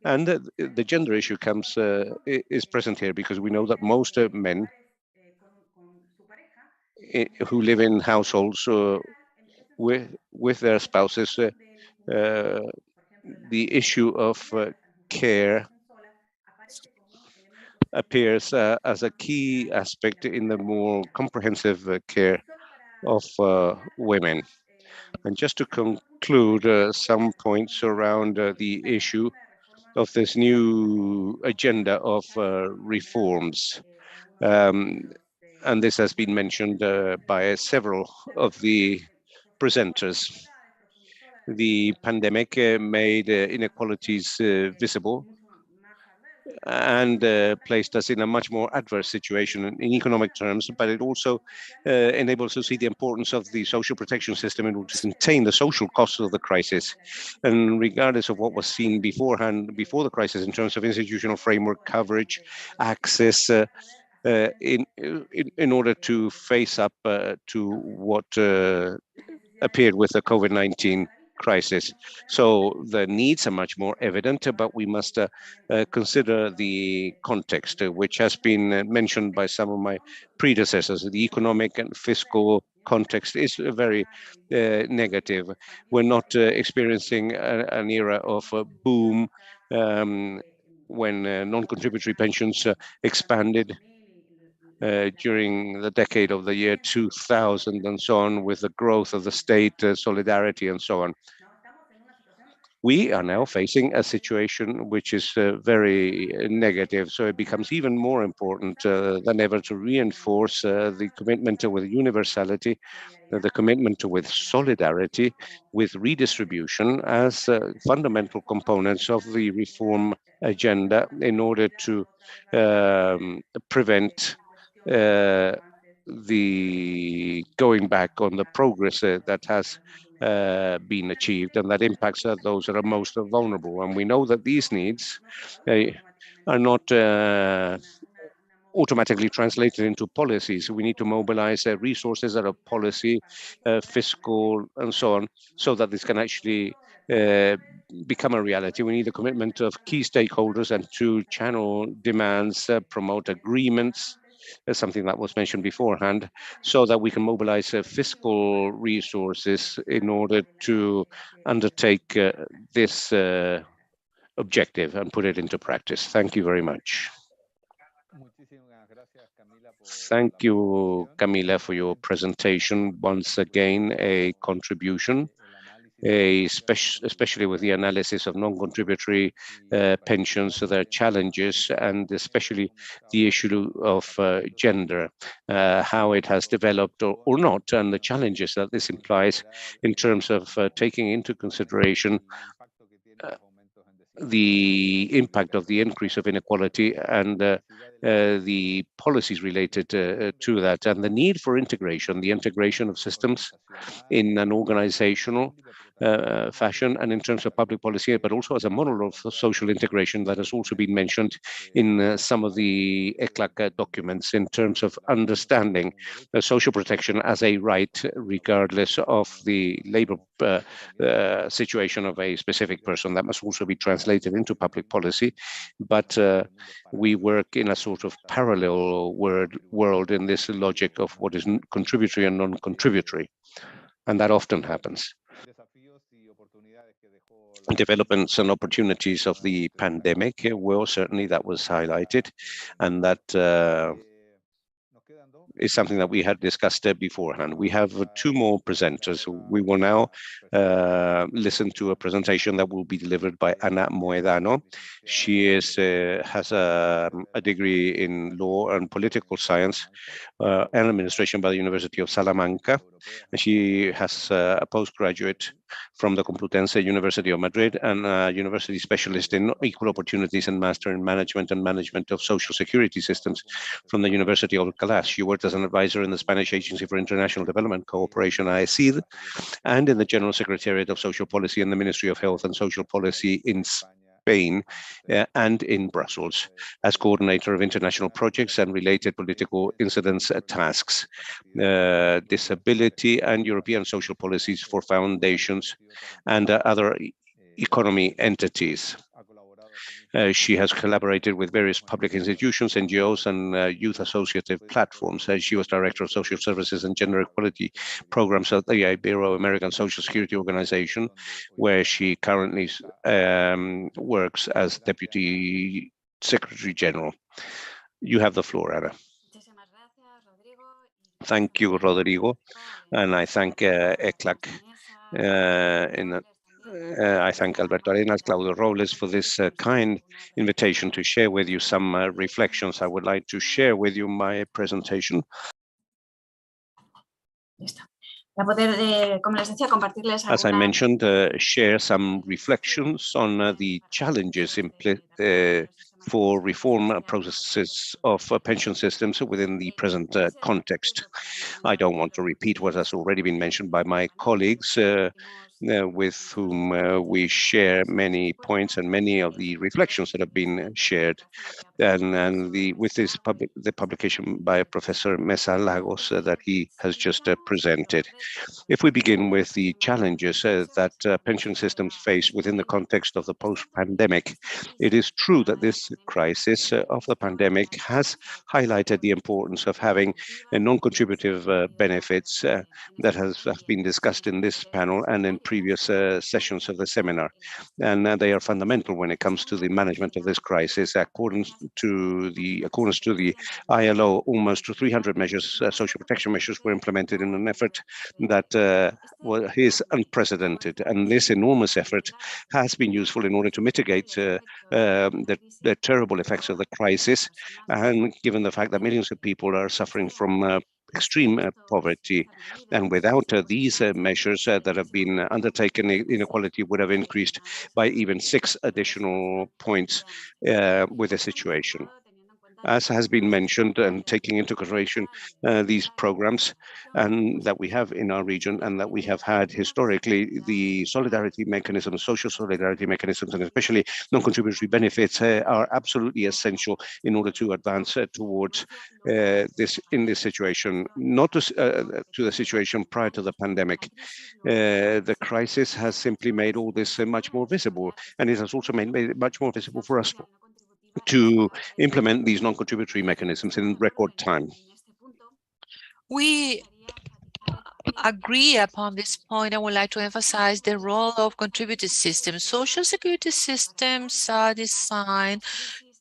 And the gender issue is present here because we know that most men who live in households with their spouses, the issue of care appears as a key aspect in the more comprehensive care of women. And just to conclude some points around the issue of this new agenda of reforms. And this has been mentioned by several of the presenters. The pandemic made inequalities visible and placed us in a much more adverse situation in economic terms, but it also enables us to see the importance of the social protection system in order to contain the social costs of the crisis. And regardless of what was seen beforehand, before the crisis, in terms of institutional framework, coverage, access, in order to face up to what appeared with the COVID-19 crisis. So the needs are much more evident, but we must consider the context, which has been mentioned by some of my predecessors. The economic and fiscal context is very negative. We're not experiencing an era of a boom when non-contributory pensions expanded during the decade of the year 2000 and so on, with the growth of the state, solidarity and so on. We are now facing a situation which is very negative, so it becomes even more important than ever to reinforce the commitment with universality, the commitment with solidarity, with redistribution as fundamental components of the reform agenda in order to prevent the going back on the progress that has been achieved and that impacts those that are most vulnerable. And we know that these needs are not automatically translated into policies. We need to mobilize resources that are policy, fiscal, and so on, so that this can actually become a reality. We need the commitment of key stakeholders and to channel demands, promote agreements, something that was mentioned beforehand, so that we can mobilize fiscal resources in order to undertake this objective and put it into practice. Thank you very much. Thank you, Camila, for your presentation. Once again, a contribution, especially with the analysis of non-contributory pensions, so their challenges, and especially the issue of gender, how it has developed or not, and the challenges that this implies in terms of taking into consideration the impact of the increase of inequality and the policies related to that, and the need for integration, the integration of systems in an organizational fashion and in terms of public policy, but also as a model of social integration that has also been mentioned in some of the ECLAC documents in terms of understanding social protection as a right, regardless of the labor situation of a specific person. That must also be translated into public policy, but we work in a sort of parallel world in this logic of what is contributory and non-contributory, and that often happens. Developments and opportunities of the pandemic, well, certainly that was highlighted, and that is something that we had discussed beforehand. We have two more presenters. We will now listen to a presentation that will be delivered by Ana Moedano. She has a degree in law and political science and administration by the University of Salamanca. And she has a postgraduate from the Complutense University of Madrid and a university specialist in equal opportunities and master in management and management of social security systems from the University of Alcalá. She worked as an advisor in the Spanish Agency for International Development Cooperation, AECID, and in the General Secretariat of Social Policy in the Ministry of Health and Social Policy in Spain and in Brussels as coordinator of international projects and related political incidents tasks, disability and European social policies for foundations and other economy entities. She has collaborated with various public institutions, NGOs, and youth associative platforms. She was Director of Social Services and Gender Equality Programs at the Ibero-American Social Security Organization, where she currently works as Deputy Secretary General. You have the floor, Ana. Thank you, Rodrigo, and I thank ECLAC I thank Alberto Arenas, Claudio Robles for this kind invitation to share with you some reflections. I would like to share with you my presentation. As I mentioned, share some reflections on the challenges for reform processes of pension systems within the present context. I don't want to repeat what has already been mentioned by my colleagues, with whom we share many points and many of the reflections that have been shared. And with this the publication by Professor Mesa Lagos that he has just presented. If we begin with the challenges that pension systems face within the context of the post-pandemic, it is true that this crisis of the pandemic has highlighted the importance of having non-contributive benefits that have been discussed in this panel and in previous sessions of the seminar. And they are fundamental when it comes to the management of this crisis. According to the ILO, almost 300 measures, social protection measures, were implemented in an effort that is unprecedented. And this enormous effort has been useful in order to mitigate the terrible effects of the crisis, and given the fact that millions of people are suffering from extreme poverty. And without these measures that have been undertaken, inequality would have increased by even 6 additional points with the situation. as has been mentioned, and taking into consideration these programs and that we have in our region and that we have had historically, the solidarity mechanisms, social solidarity mechanisms, and especially non-contributory benefits are absolutely essential in order to advance towards this situation, not to the situation prior to the pandemic. The crisis has simply made all this much more visible, and it has also made it much more visible for us to implement these non-contributory mechanisms in record time. We agree upon this point. I would like to emphasize the role of contributed systems. Social security systems are designed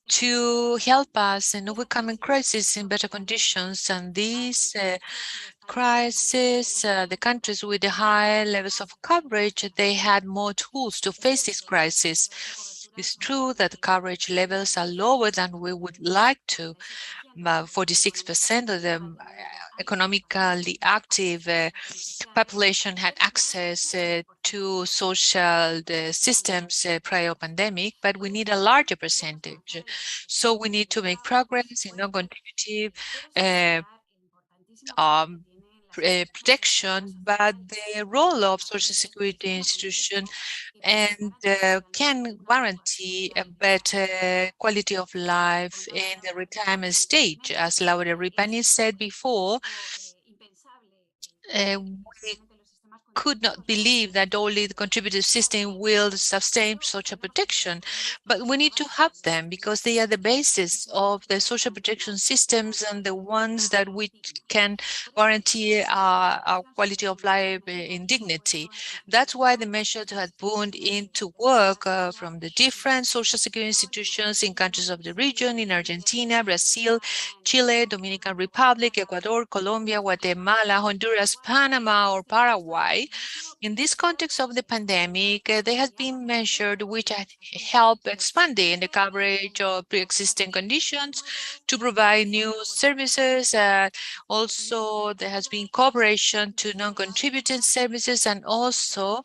to help us in overcoming crises in better conditions, and these crisis, the countries with the high levels of coverage, they had more tools to face this crisis. It's true that the coverage levels are lower than we would like to. 46% of the economically active population had access to social systems prior pandemic, but we need a larger percentage. So we need to make progress in non-contributive protection, but the role of Social Security institution and can guarantee a better quality of life in the retirement stage. As Laura Ripani said before, we could not believe that only the contributive system will sustain social protection, but we need to have them because they are the basis of the social protection systems and the ones that we can guarantee our quality of life in dignity. That's why the measures have put into work from the different social security institutions in countries of the region, in Argentina, Brazil, Chile, Dominican Republic, Ecuador, Colombia, Guatemala, Honduras, Panama, or Paraguay. In this context of the pandemic, there has been measured which help expanding the coverage of pre-existing conditions to provide new services. Also, there has been cooperation to non-contributing services, and also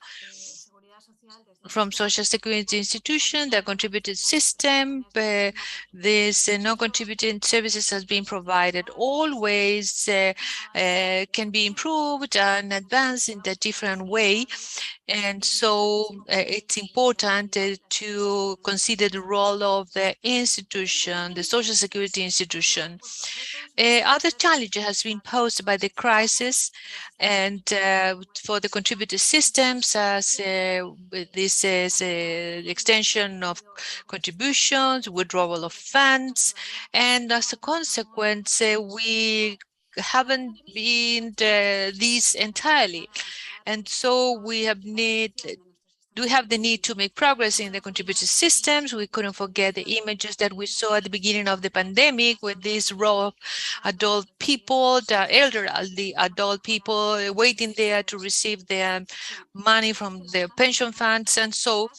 from Social Security institution, the contributed system. This non-contributing services has been provided. Always can be improved and advanced in a different way. And so it's important to consider the role of the institution, the Social Security institution. Other challenges has been posed by the crisis, and for the contributed systems, as this is the extension of contributions, withdrawal of funds, and as a consequence, we haven't been these entirely. And so we have the need to make progress in the contributed systems. We couldn't forget the images that we saw at the beginning of the pandemic with this row of adult people, the elderly adult people waiting there to receive their money from their pension funds. And so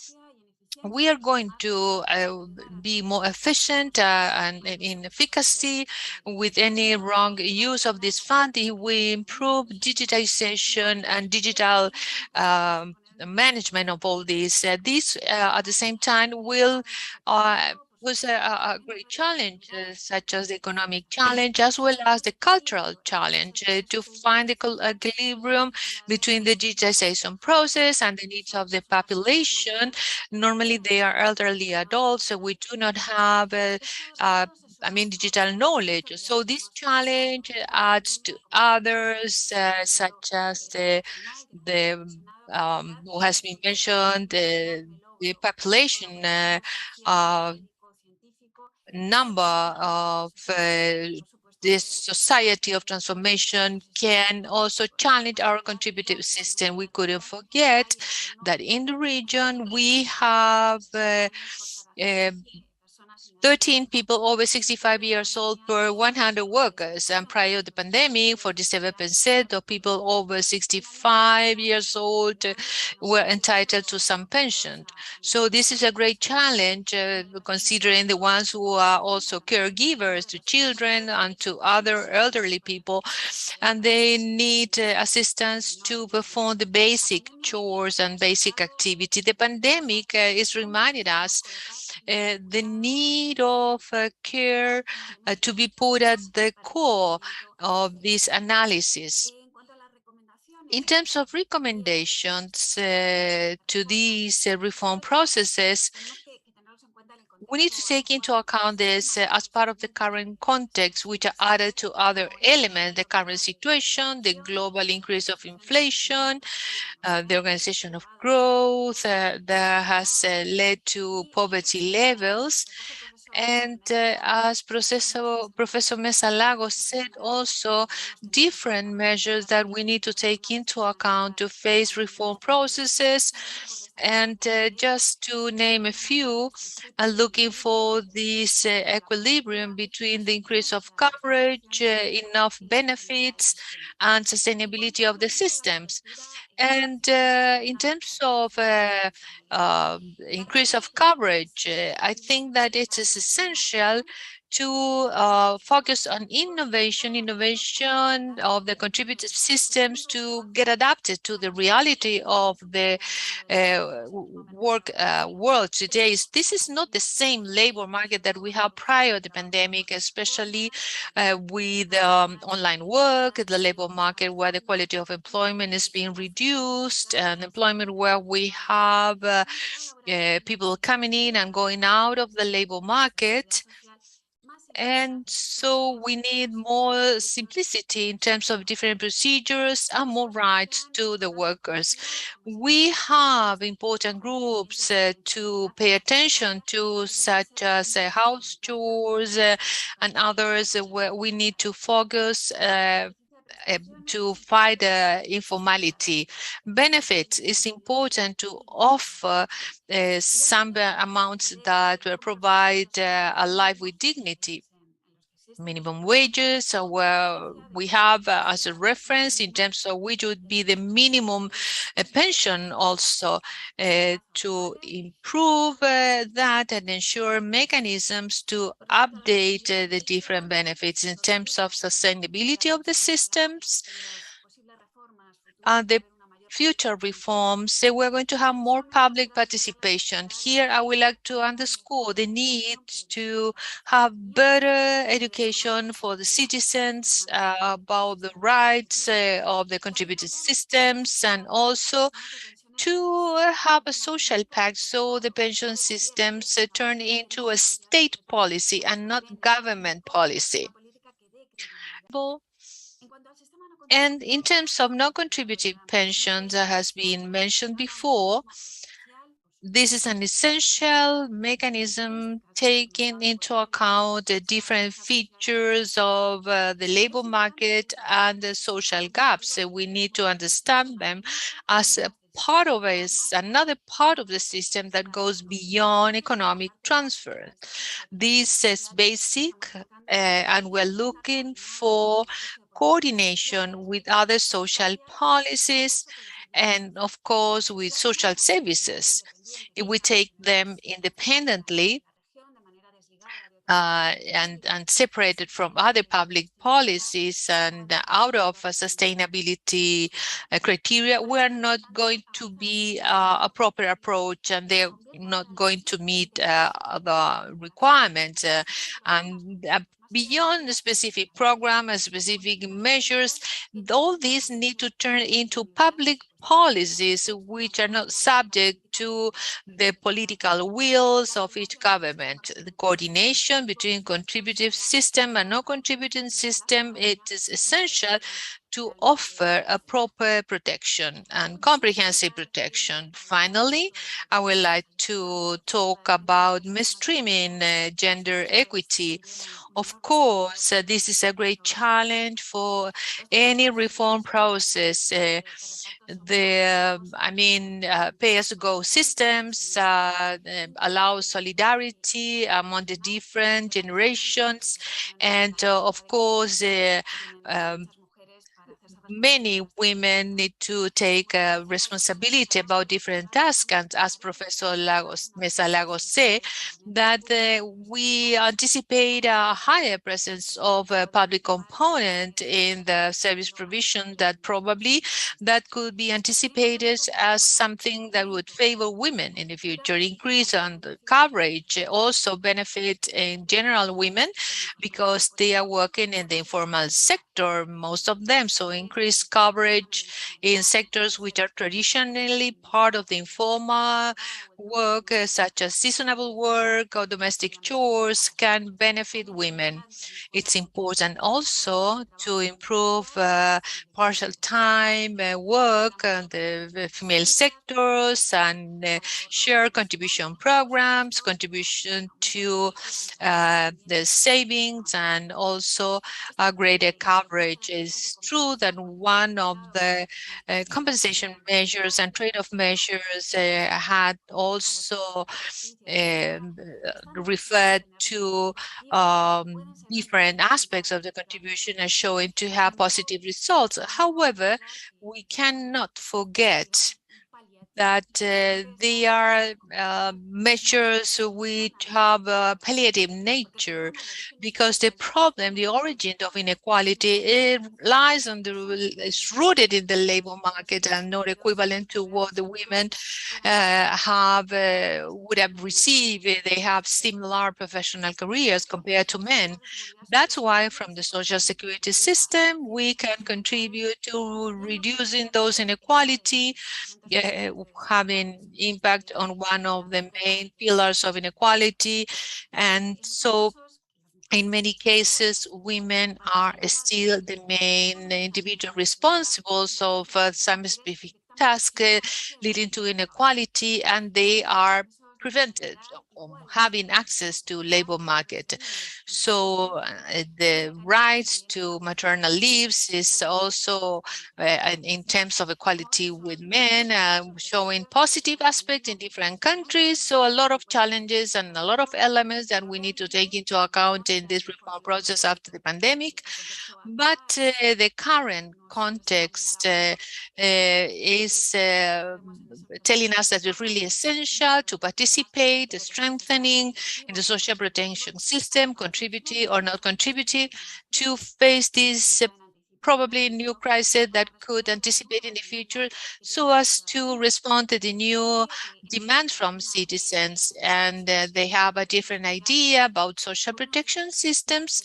we are going to be more efficient and in efficacy with any wrong use of this fund if we improve digitization and digital management of all these. This, at the same time, will was a great challenge, such as the economic challenge, as well as the cultural challenge, to find the equilibrium between the digitization process and the needs of the population. Normally, they are elderly adults, so we do not have digital knowledge. So this challenge adds to others, such as who has been mentioned, the population number of this society of transformation can also challenge our contributive system. We couldn't forget that in the region we have 13 people over 65 years old per 100 workers, and prior to the pandemic, 47% of people over 65 years old were entitled to some pension. So this is a great challenge, considering the ones who are also caregivers to children and to other elderly people, and they need assistance to perform the basic chores and basic activity. The pandemic is reminding us the need need of care to be put at the core of this analysis. In terms of recommendations to these reform processes, we need to take into account this as part of the current context, which are added to other elements, the current situation, the global increase of inflation, the organization of growth that has led to poverty levels. And as Professor Mesa Lagos said, also different measures that we need to take into account to face reform processes. And just to name a few, looking for this equilibrium between the increase of coverage, enough benefits, and sustainability of the systems. And in terms of increase of coverage, I think that it is essential to focus on innovation of the contributive systems to get adapted to the reality of the work world today. This is not the same labor market that we had prior to the pandemic, especially with online work, the labor market where the quality of employment is being reduced, and employment where we have people coming in and going out of the labor market. And so we need more simplicity in terms of different procedures and more rights to the workers. We have important groups to pay attention to, such as house chores and others where we need to focus to fight informality. Benefits is important to offer some amounts that provide a life with dignity. Minimum wages, where we have as a reference in terms of which would be the minimum pension also to improve that and ensure mechanisms to update the different benefits in terms of sustainability of the systems. The future reforms, we're going to have more public participation. Here, I would like to underscore the need to have better education for the citizens about the rights of the contributed systems, and also to have a social pact so the pension systems turn into a state policy and not government policy. And in terms of non-contributive pensions, that has been mentioned before, this is an essential mechanism taking into account the different features of the labor market and the social gaps. So we need to understand them as a part of another part of the system that goes beyond economic transfer. This is basic, and we're looking for coordination with other social policies and, of course, with social services. If we take them independently and separated from other public policies and out of sustainability criteria, we're not going to be a proper approach, and they're not going to meet the requirements. Beyond the specific program and specific measures, all these need to turn into public policies which are not subject to the political wills of each government. The coordination between contributive system and non-contributing system, it is essential to offer a proper protection and comprehensive protection. Finally, I would like to talk about mainstreaming gender equity. Of course, this is a great challenge for any reform process. Pay-as-you-go systems allow solidarity among the different generations, and of course, many women need to take responsibility about different tasks. And as Professor Mesa Lagos said, that we anticipate a higher presence of a public component in the service provision that probably that could be anticipated as something that would favor women in the future. Increase on the coverage also benefit in general women because they are working in the informal sector, most of them. So increased coverage in sectors which are traditionally part of the informal work, such as seasonal work or domestic chores, can benefit women. It's important also to improve partial time work in the female sectors and share contribution programs, contribution to the savings, and also a greater coverage. It's true that one of the compensation measures and trade-off measures had also referred to different aspects of the contribution as showing to have positive results. However, we cannot forget that they are measures which have a palliative nature, because the problem, the origin of inequality, it lies on it's rooted in the labor market and not equivalent to what the women would have received if they have similar professional careers compared to men. That's why from the social security system, we can contribute to reducing those inequality, having impact on one of the main pillars of inequality. And so in many cases, women are still the main individual responsible for some specific task leading to inequality, and they are prevented from having access to labor market. So the rights to maternal leaves is also in terms of equality with men, showing positive aspect in different countries. So a lot of challenges and a lot of elements that we need to take into account in this reform process after the pandemic. But the current context is telling us that it's really essential to participate, strengthening in the social protection system, contributing or not contributing to face this probably new crisis that could anticipate in the future, so as to respond to the new demands from citizens. And they have a different idea about social protection systems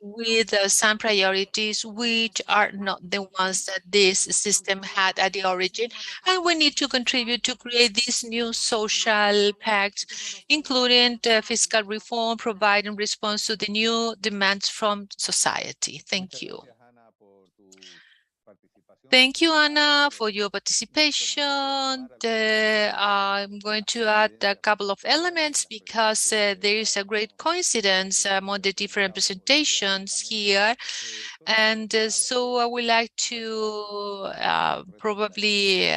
with some priorities which are not the ones that this system had at the origin. And we need to contribute to create this new social pact, including fiscal reform, providing response to the new demands from society. Thank you. Thank you, Anna, for your participation. I'm going to add a couple of elements because there is a great coincidence among the different presentations here. And so I would like to probably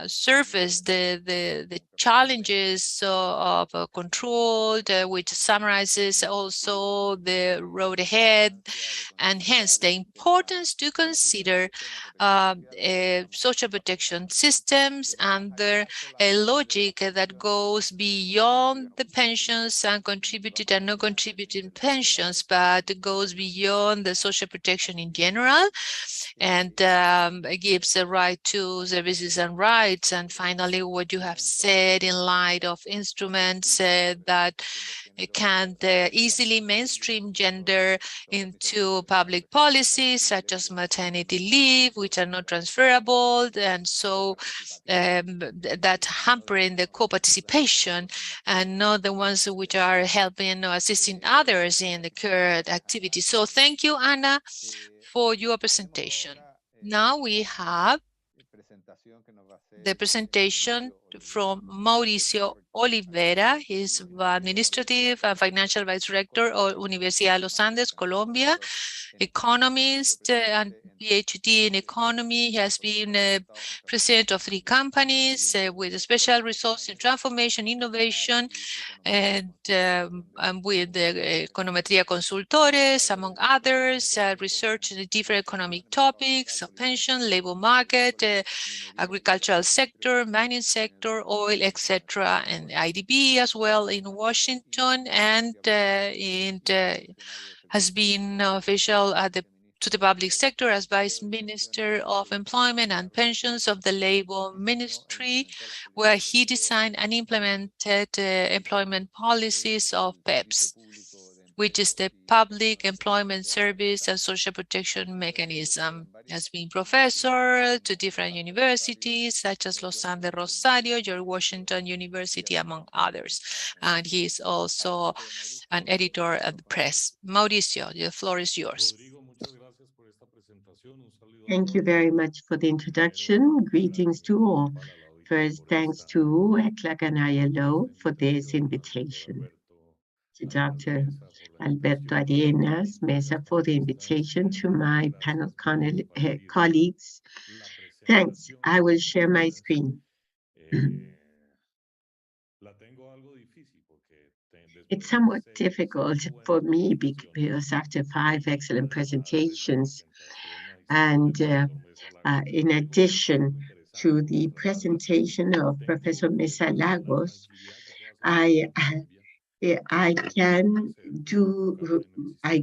surface the challenges of control, which summarizes also the road ahead, and hence the importance to consider social protection systems under a logic that goes beyond the pensions and contributed and non contributing pensions, but goes beyond the social protection in general, and gives a right to services and rights. And finally, what you have said in light of instruments that can easily mainstream gender into public policies, such as maternity leave, which are not transferable, and so that hampering the co-participation and not the ones which are helping or assisting others in the care activity. So thank you, Anna, for your presentation. Now we have the presentation from Mauricio Olivera. He's Administrative and Financial Vice Director of Universidad de los Andes, Colombia, economist and PhD in economy. He has been president of 3 companies with special results in transformation, innovation, and with the Econometria Consultores, among others, research in different economic topics, pension, labor market, agricultural sector, mining sector, oil, etc., and IDB as well in Washington, and has been official to the public sector as Vice Minister of Employment and Pensions of the Labor Ministry, where he designed and implemented employment policies of PEPS, which is the Public Employment Service and Social Protection Mechanism. Has been professor to different universities such as Los Andes Rosario, George Washington University, among others. And he is also an editor at the press. Mauricio, the floor is yours. Thank you very much for the introduction. Greetings to all. First, thanks to ECLAC and ILO for this invitation. To Dr. Alberto Arenas Mesa for the invitation, to my panel colleagues. Thanks. I will share my screen. It's somewhat difficult for me because after 5 excellent presentations, and in addition to the presentation of Professor Mesa Lagos, I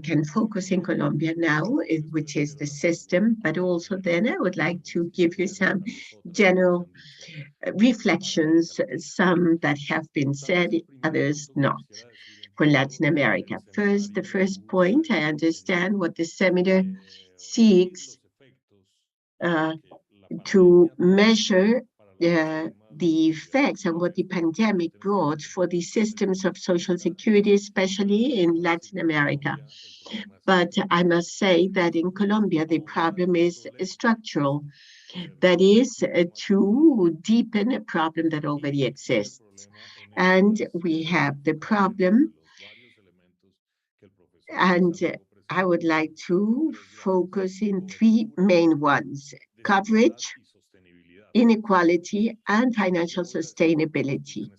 can focus in Colombia now, which is the system, but also then I would like to give you some general reflections, some that have been said, others not, for Latin America. First, the first point, I understand what the seminar seeks to measure the effects and what the pandemic brought for the systems of social security, especially in Latin America. But I must say that in Colombia, the problem is structural. That is to deepen a problem that already exists. And we have the problem, and I would like to focus in 3 main ones: coverage, inequality, and financial sustainability.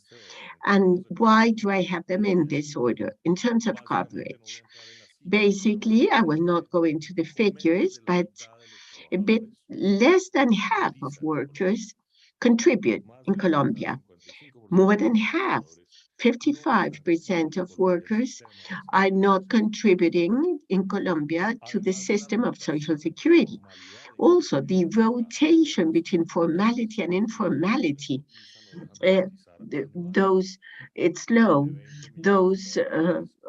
And why do I have them in this order? In terms of coverage, basically, I will not go into the figures, but a bit less than half of workers contribute in Colombia. More than half, 55% of workers are not contributing in Colombia to the system of social security. Also, the rotation between formality and informality, it's low. Those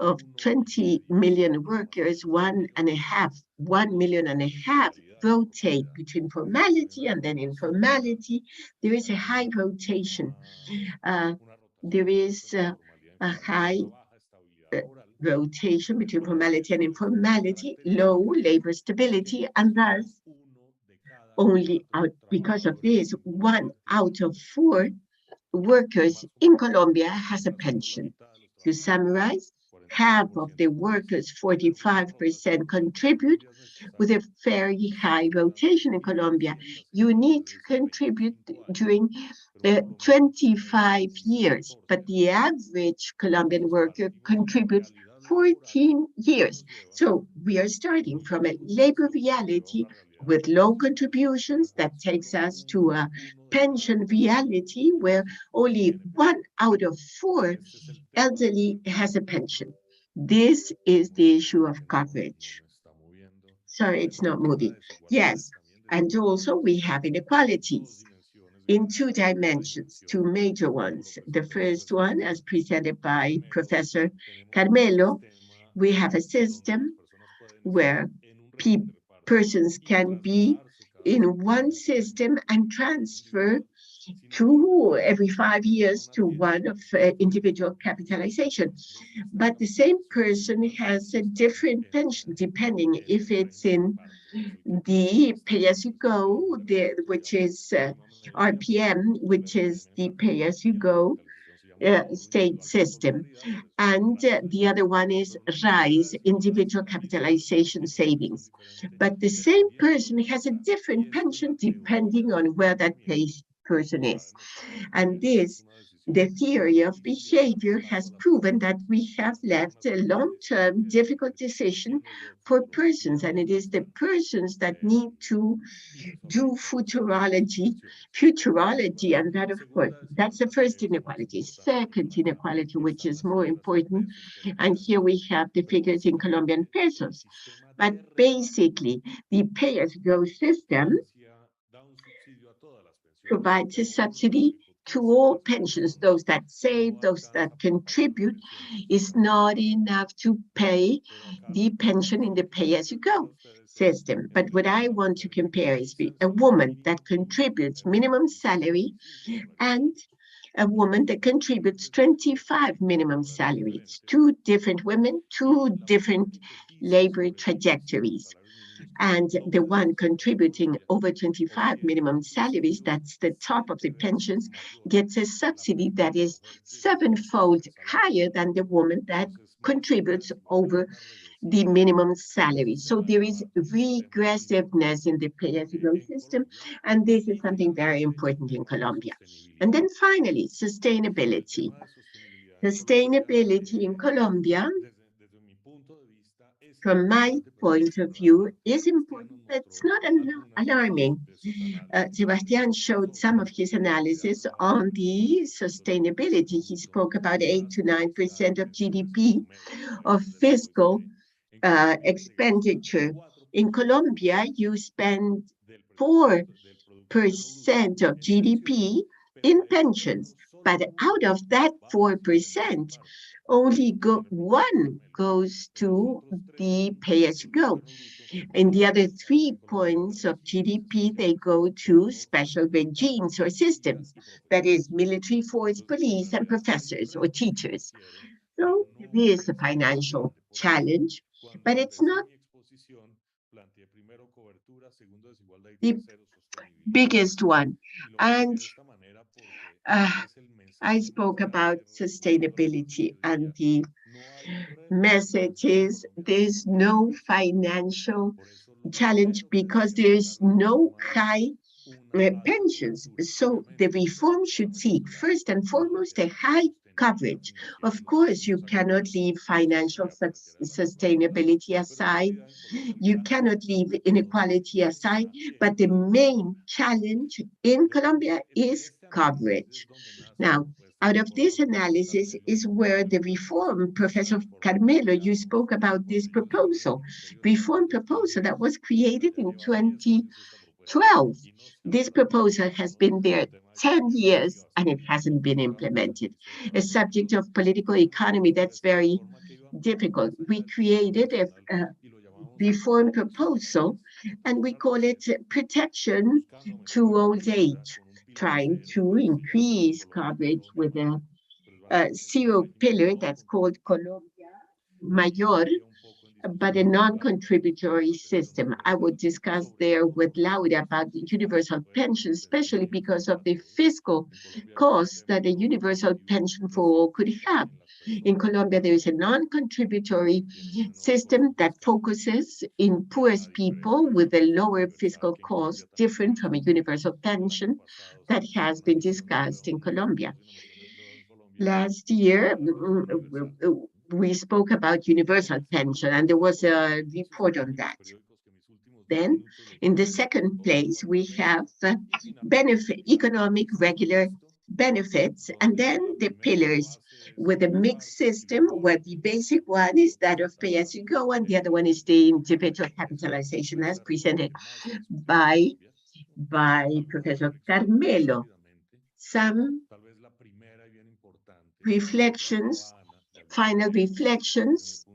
of 20 million workers, 1.5 million rotate between formality and then informality. There is a high rotation. There is a high rotation between formality and informality, low labor stability, and thus because of this, 1 out of 4 workers in Colombia has a pension. To summarize, half of the workers, 45%, contribute with a very high rotation in Colombia. You need to contribute during 25 years, but the average Colombian worker contributes 14 years. So we are starting from a labor reality with low contributions that takes us to a pension reality where only 1 out of 4 elderly has a pension. This is the issue of coverage. Sorry, it's not moving. Yes, and also we have inequalities in 2 dimensions, 2 major ones. The first one, as presented by Professor Carmelo, we have a system where persons can be in one system and transfer to every 5 years to one of individual capitalization. But the same person has a different pension depending if it's in the pay-as-you-go, which is RPM, which is the pay-as-you-go state system. And the other one is RISE, individual capitalization savings. But the same person has a different pension depending on where that person is. And this, the theory of behavior has proven that we have left a long-term difficult decision for persons, and it is the persons that need to do futurology, and that, of course, that's the first inequality. Second inequality, which is more important, and here we have the figures in Colombian pesos. But basically, the pay-as-you-go system provides a subsidy to all pensions, those that save, those that contribute. Is not enough to pay the pension in the pay-as-you-go system. But what I want to compare is a woman that contributes minimum salary and a woman that contributes 25 minimum salaries. Two different women, two different labor trajectories. And the one contributing over 25 minimum salaries, that's the top of the pensions, gets a subsidy that is 7-fold higher than the woman that contributes over the minimum salary. So there is regressiveness in the pay-as-you-go system, and this is something very important in Colombia. And then finally, sustainability. Sustainability in Colombia, from my point of view, is important, but it's not alarming. Sebastian showed some of his analysis on the sustainability. He spoke about 8 to 9% of GDP of fiscal expenditure. In Colombia, you spend 4% of GDP in pensions, but out of that 4%, only 1 goes to the pay-as-you-go. In the other 3 points of GDP, they go to special regimes or systems, that is military force, police, and professors or teachers. So it is a financial challenge, but it's not the biggest one. And I spoke about sustainability, and the message is there's no financial challenge because there's no high pensions. So the reform should seek, first and foremost, a high coverage. Of course, you cannot leave financial sustainability aside. You cannot leave inequality aside. But the main challenge in Colombia is coverage. Now, out of this analysis is where the reform, Professor Carmelo, you spoke about this proposal, reform proposal that was created in 2012. This proposal has been there 10 years and it hasn't been implemented. A subject of political economy that's very difficult. We created a reform proposal and we call it protection to old age, trying to increase coverage with a zero pillar that's called Colombia Mayor, but a non-contributory system. I would discuss there with Laura about the universal pension, especially because of the fiscal costs that a universal pension for all could have. In Colombia, there is a non-contributory system that focuses in poorest people with a lower fiscal cost, different from a universal pension that has been discussed in Colombia. Last year, we spoke about universal pension, and there was a report on that. Then, in the second place, we have economic regular benefits, and then the pillars with a mixed system where the basic one is that of pay-as-you-go, and the other one is the individual capitalization as presented by Professor Carmelo. Some reflections, final reflections,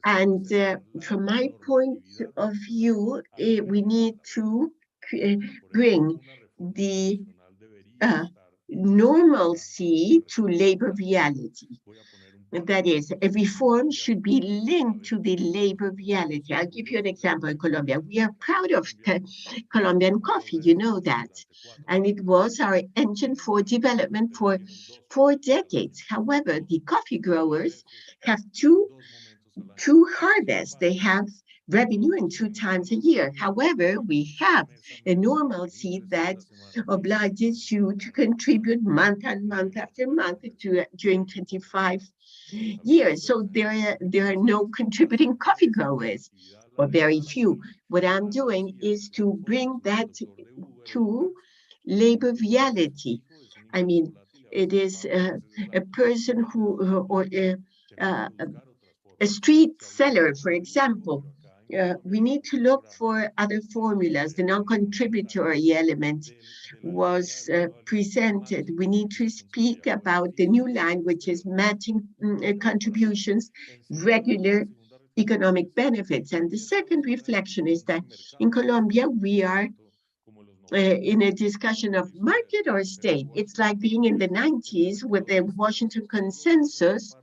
and from my point of view, we need to bring the normalcy to labor reality. That is, a reform should be linked to the labor reality. I'll give you an example in Colombia. We are proud of Colombian coffee, you know that. And it was our engine for development for 4 decades. However, the coffee growers have two harvests. They have revenue in 2 times a year. However, we have a normalcy that obliges you to contribute month and month after month during 25 years. So there are no contributing coffee growers, or very few. What I'm doing is to bring that to labor reality. I mean, it is a person who, or a street seller, for example. We need to look for other formulas. The non-contributory element was presented. We need to speak about the new line, which is matching contributions, regular economic benefits. And the second reflection is that in Colombia, we are in a discussion of market or state. It's like being in the 90s with the Washington Consensus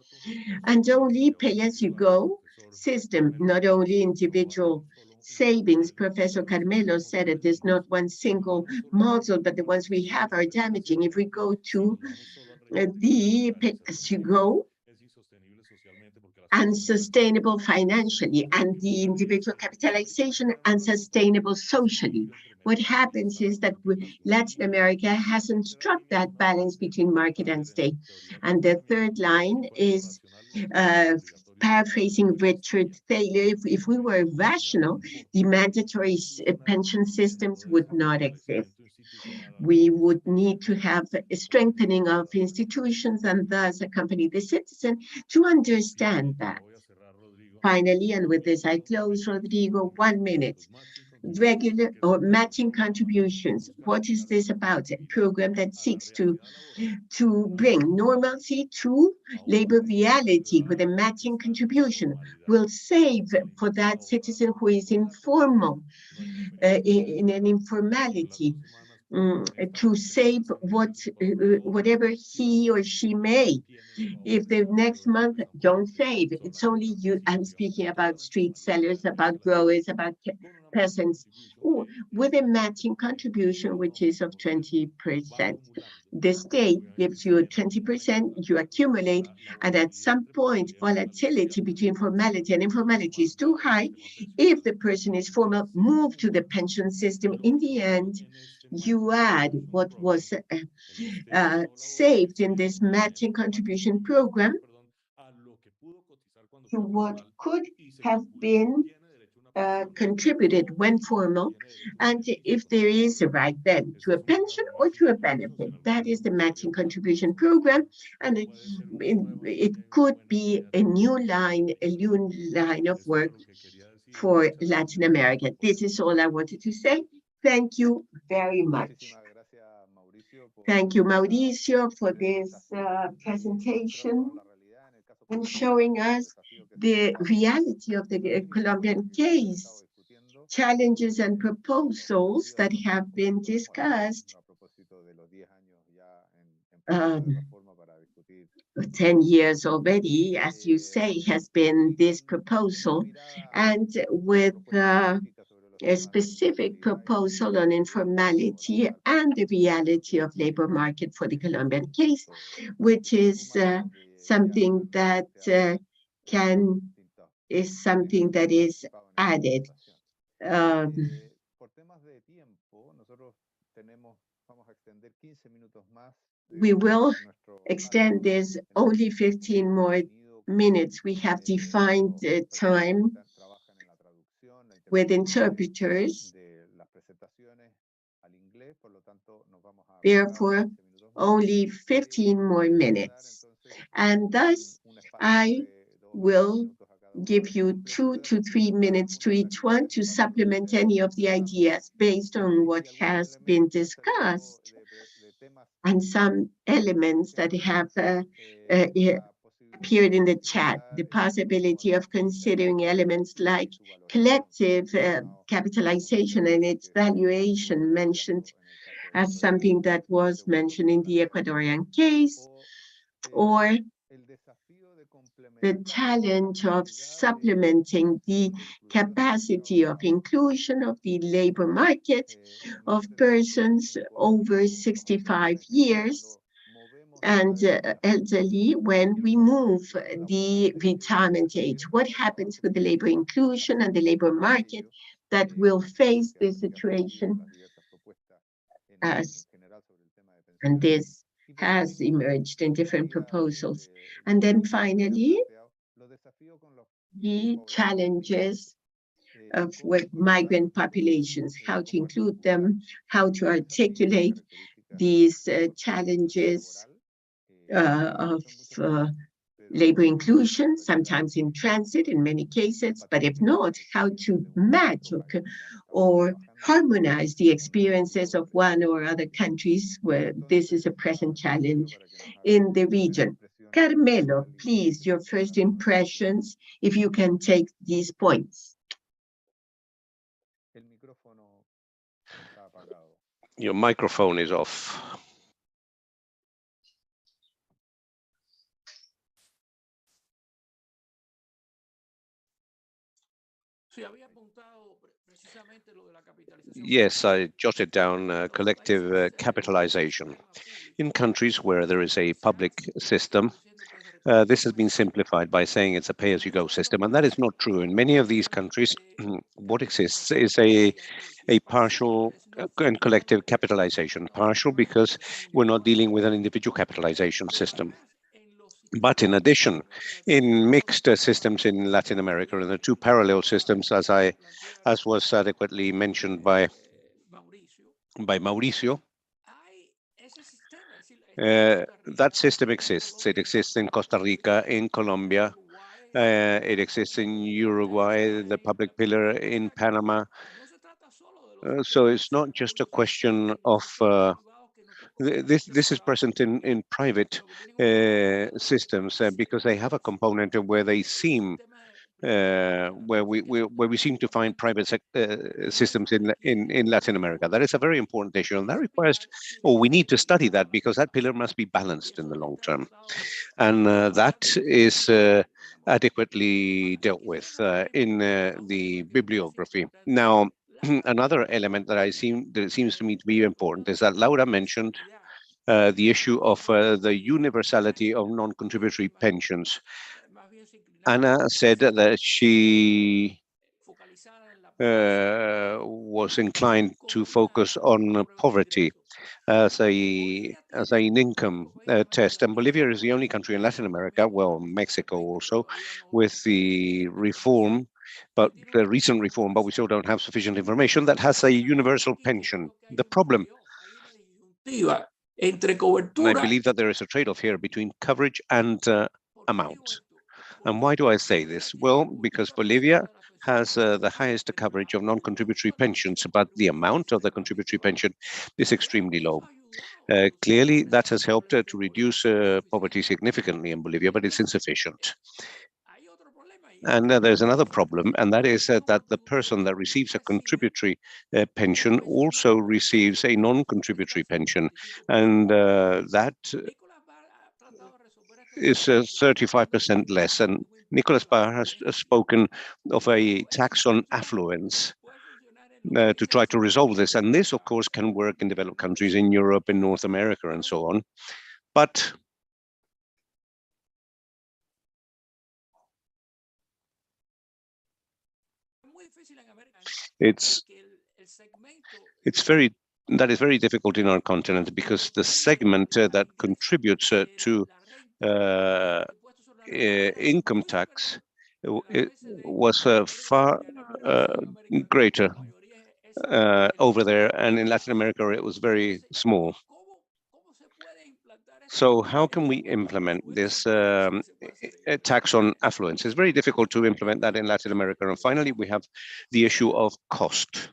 and only pay-as-you-go system, not only individual savings. Professor Carmelo said it, there's not one single model, but the ones we have are damaging. If we go to the pay-as-you-go, unsustainable financially, and the individual capitalization unsustainable socially. What happens is that Latin America hasn't struck that balance between market and state. And the third line is paraphrasing Richard Thaler, if we were rational, the mandatory pension systems would not exist. We would need to have a strengthening of institutions and thus accompany the citizen to understand that. Finally, and with this I close, Rodrigo, 1 minute. Regular or matching contributions. What is this about? A program that seeks to bring normalcy to labor reality with a matching contribution will save for that citizen who is informal, in an informality, to save whatever he or she may. If the next month don't save, it's only you. I'm speaking about street sellers, about growers, about peasants, with a matching contribution, which is of 20%. The state gives you 20%, you accumulate, and at some point, volatility between formality and informality is too high. If the person is formal, move to the pension system. In the end, you add what was saved in this matching contribution program to what could have been contributed when formal, and if there is a right then to a pension or to a benefit. That is the matching contribution program, and it could be a new line of work for Latin America. This is all I wanted to say. Thank you very much. Thank you, Mauricio, for this presentation and showing us the reality of the Colombian case, challenges and proposals that have been discussed. 10 years already, as you say, has been this proposal, and with a specific proposal on informality and the reality of labor market for the Colombian case, which is something that is something that is added. We will extend this only 15 more minutes. We have defined time with interpreters. Therefore, only 15 more minutes. And thus, I will give you 2 to 3 minutes to each one to supplement any of the ideas based on what has been discussed and some elements that have appeared in the chat. The possibility of considering elements like collective capitalization and its valuation mentioned as something that was mentioned in the Ecuadorian case, or the challenge of supplementing the capacity of inclusion of the labor market of persons over 65 years and elderly when we move the retirement age. What happens with the labor inclusion and the labor market that will face this situation and this has emerged in different proposals. And then finally, the challenges of migrant populations, how to include them, how to articulate these challenges of labor inclusion, sometimes in transit in many cases, but if not, how to match or harmonize the experiences of one or other countries where this is a present challenge in the region. Carmelo, please, your first impressions, if you can take these points. Your microphone is off. Yes, I jotted down collective capitalization. In countries where there is a public system, this has been simplified by saying it's a pay-as-you-go system, and that is not true. In many of these countries, what exists is a partial and collective capitalization. Partial because we're not dealing with an individual capitalization system. But in addition, in mixed systems in Latin America, and the two parallel systems, as was adequately mentioned by Mauricio, that system exists. It exists in Costa Rica, in Colombia, it exists in Uruguay, the public pillar in Panama. So it's not just a question of this is present in private systems because they have a component where they seem where we seem to find private systems in Latin America. That is a very important issue, and that requires, or we need to study that because that pillar must be balanced in the long term, and that is adequately dealt with in the bibliography. Now, another element that seems to me to be important is that Laura mentioned the issue of the universality of non-contributory pensions. Anna said that she was inclined to focus on poverty as an income test, and Bolivia is the only country in Latin America, well, Mexico also, with the reform, but the recent reform, but we still don't have sufficient information, that has a universal pension. The problem, and I believe that there is a trade-off here between coverage and amount. And why do I say this? Well, because Bolivia has the highest coverage of non-contributory pensions, but the amount of the contributory pension is extremely low. Clearly, that has helped to reduce poverty significantly in Bolivia, but it's insufficient. And there's another problem, and that is that the person that receives a contributory pension also receives a non-contributory pension, and that is 35% less. And Nicolas Barr has spoken of a tax on affluence to try to resolve this. And this, of course, can work in developed countries in Europe, in North America, and so on. But that is very difficult in our continent because the segment that contributes to income tax was far greater over there, and in Latin America it was very small. So how can we implement this tax on affluence? It's very difficult to implement that in Latin America. And finally, we have the issue of cost.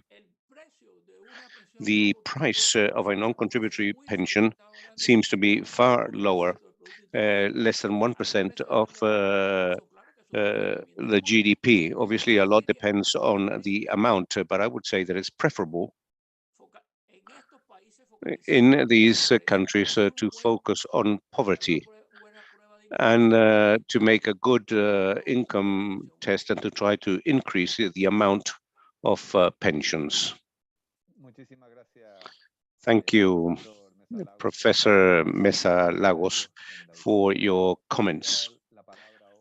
The price of a non-contributory pension seems to be far lower, less than 1% of the GDP. Obviously, a lot depends on the amount, but I would say that it's preferable in these countries to focus on poverty. and to make a good income test and to try to increase the amount of pensions. Thank you, Professor Mesa Lagos, for your comments.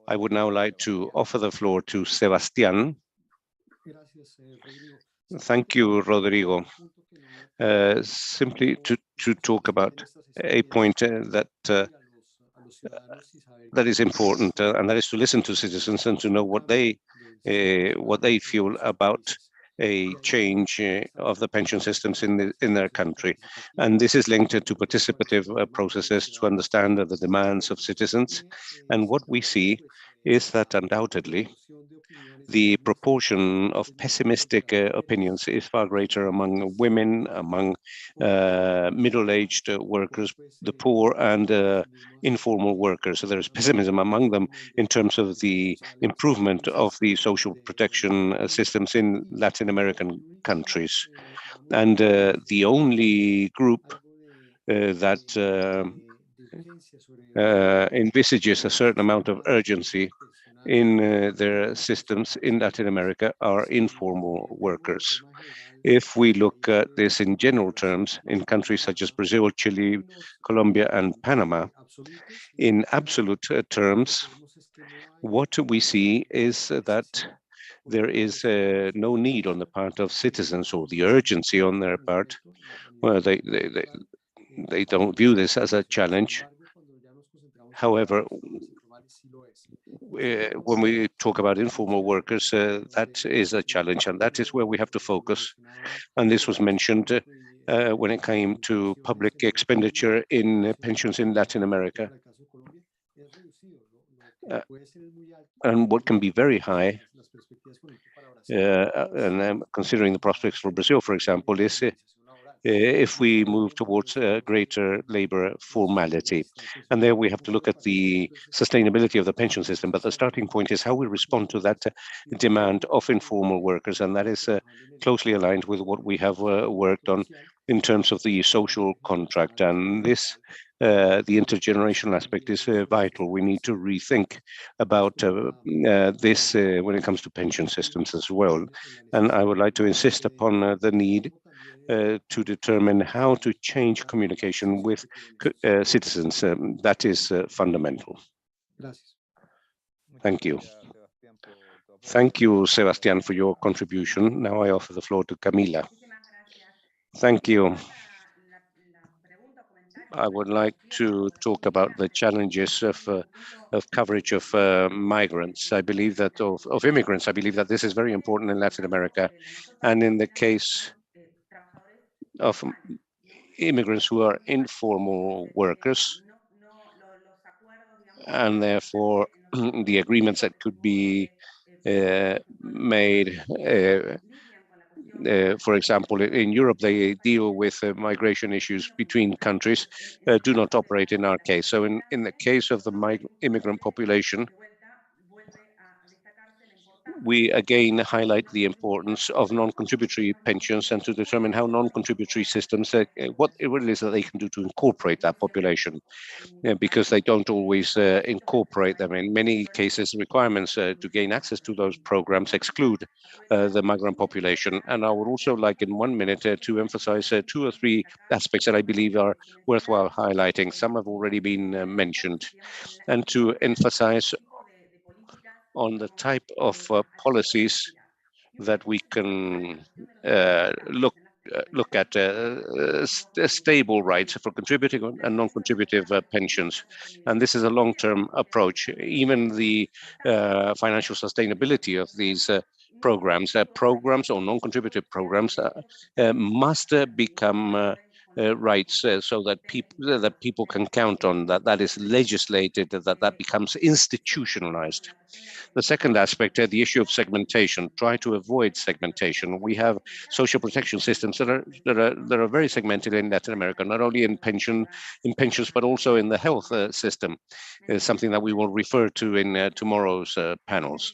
I would now like to offer the floor to Sebastián. Thank you, Rodrigo. Simply to talk about a point that is important, and that is to listen to citizens and to know what they feel about a change of the pension systems in their country. And this is linked to participative processes to understand the demands of citizens. And what we see is that undoubtedly the proportion of pessimistic opinions is far greater among women, among middle-aged workers, the poor, and informal workers. So there's pessimism among them in terms of the improvement of the social protection systems in Latin American countries. And the only group that envisages a certain amount of urgency in their systems in Latin America are informal workers. If we look at this in general terms, in countries such as Brazil, Chile, Colombia, and Panama, in absolute terms, what we see is that there is no need on the part of citizens, or the urgency on their part. Well, they don't view this as a challenge. However, when we talk about informal workers, that is a challenge, and that is where we have to focus. And this was mentioned when it came to public expenditure in pensions in Latin America. And what can be very high, and considering the prospects for Brazil, for example, is if we move towards greater labor formality. And there we have to look at the sustainability of the pension system, but the starting point is how we respond to that demand of informal workers, and that is closely aligned with what we have worked on in terms of the social contract. And this, the intergenerational aspect is vital. We need to rethink about this when it comes to pension systems as well. And I would like to insist upon the need to determine how to change communication with citizens. That is fundamental. Thank you. Thank you, Sebastián, for your contribution. Now I offer the floor to Camila. Thank you. I would like to talk about the challenges of coverage of migrants. I believe that of immigrants. I believe that this is very important in Latin America, and in the case of immigrants who are informal workers, and therefore the agreements that could be made. For example, in Europe, they deal with migration issues between countries, do not operate in our case. So in the case of the immigrant population, we again highlight the importance of non-contributory pensions and to determine how non-contributory systems, what it really is that they can do to incorporate that population, because they don't always incorporate them. In many cases, requirements to gain access to those programs exclude the migrant population. And I would also like in 1 minute to emphasize 2 or 3 aspects that I believe are worthwhile highlighting. Some have already been mentioned, and to emphasize on the type of policies that we can look at stable rights for contributing and non-contributive pensions. And this is a long-term approach. Even the financial sustainability of these programs or non-contributive programs must become rights so that people can count on, that is legislated, that becomes institutionalized. The second aspect, the issue of segmentation. Try to avoid segmentation. We have social protection systems that are very segmented in Latin America, not only in pensions, but also in the health system. It's something that we will refer to in tomorrow's panels.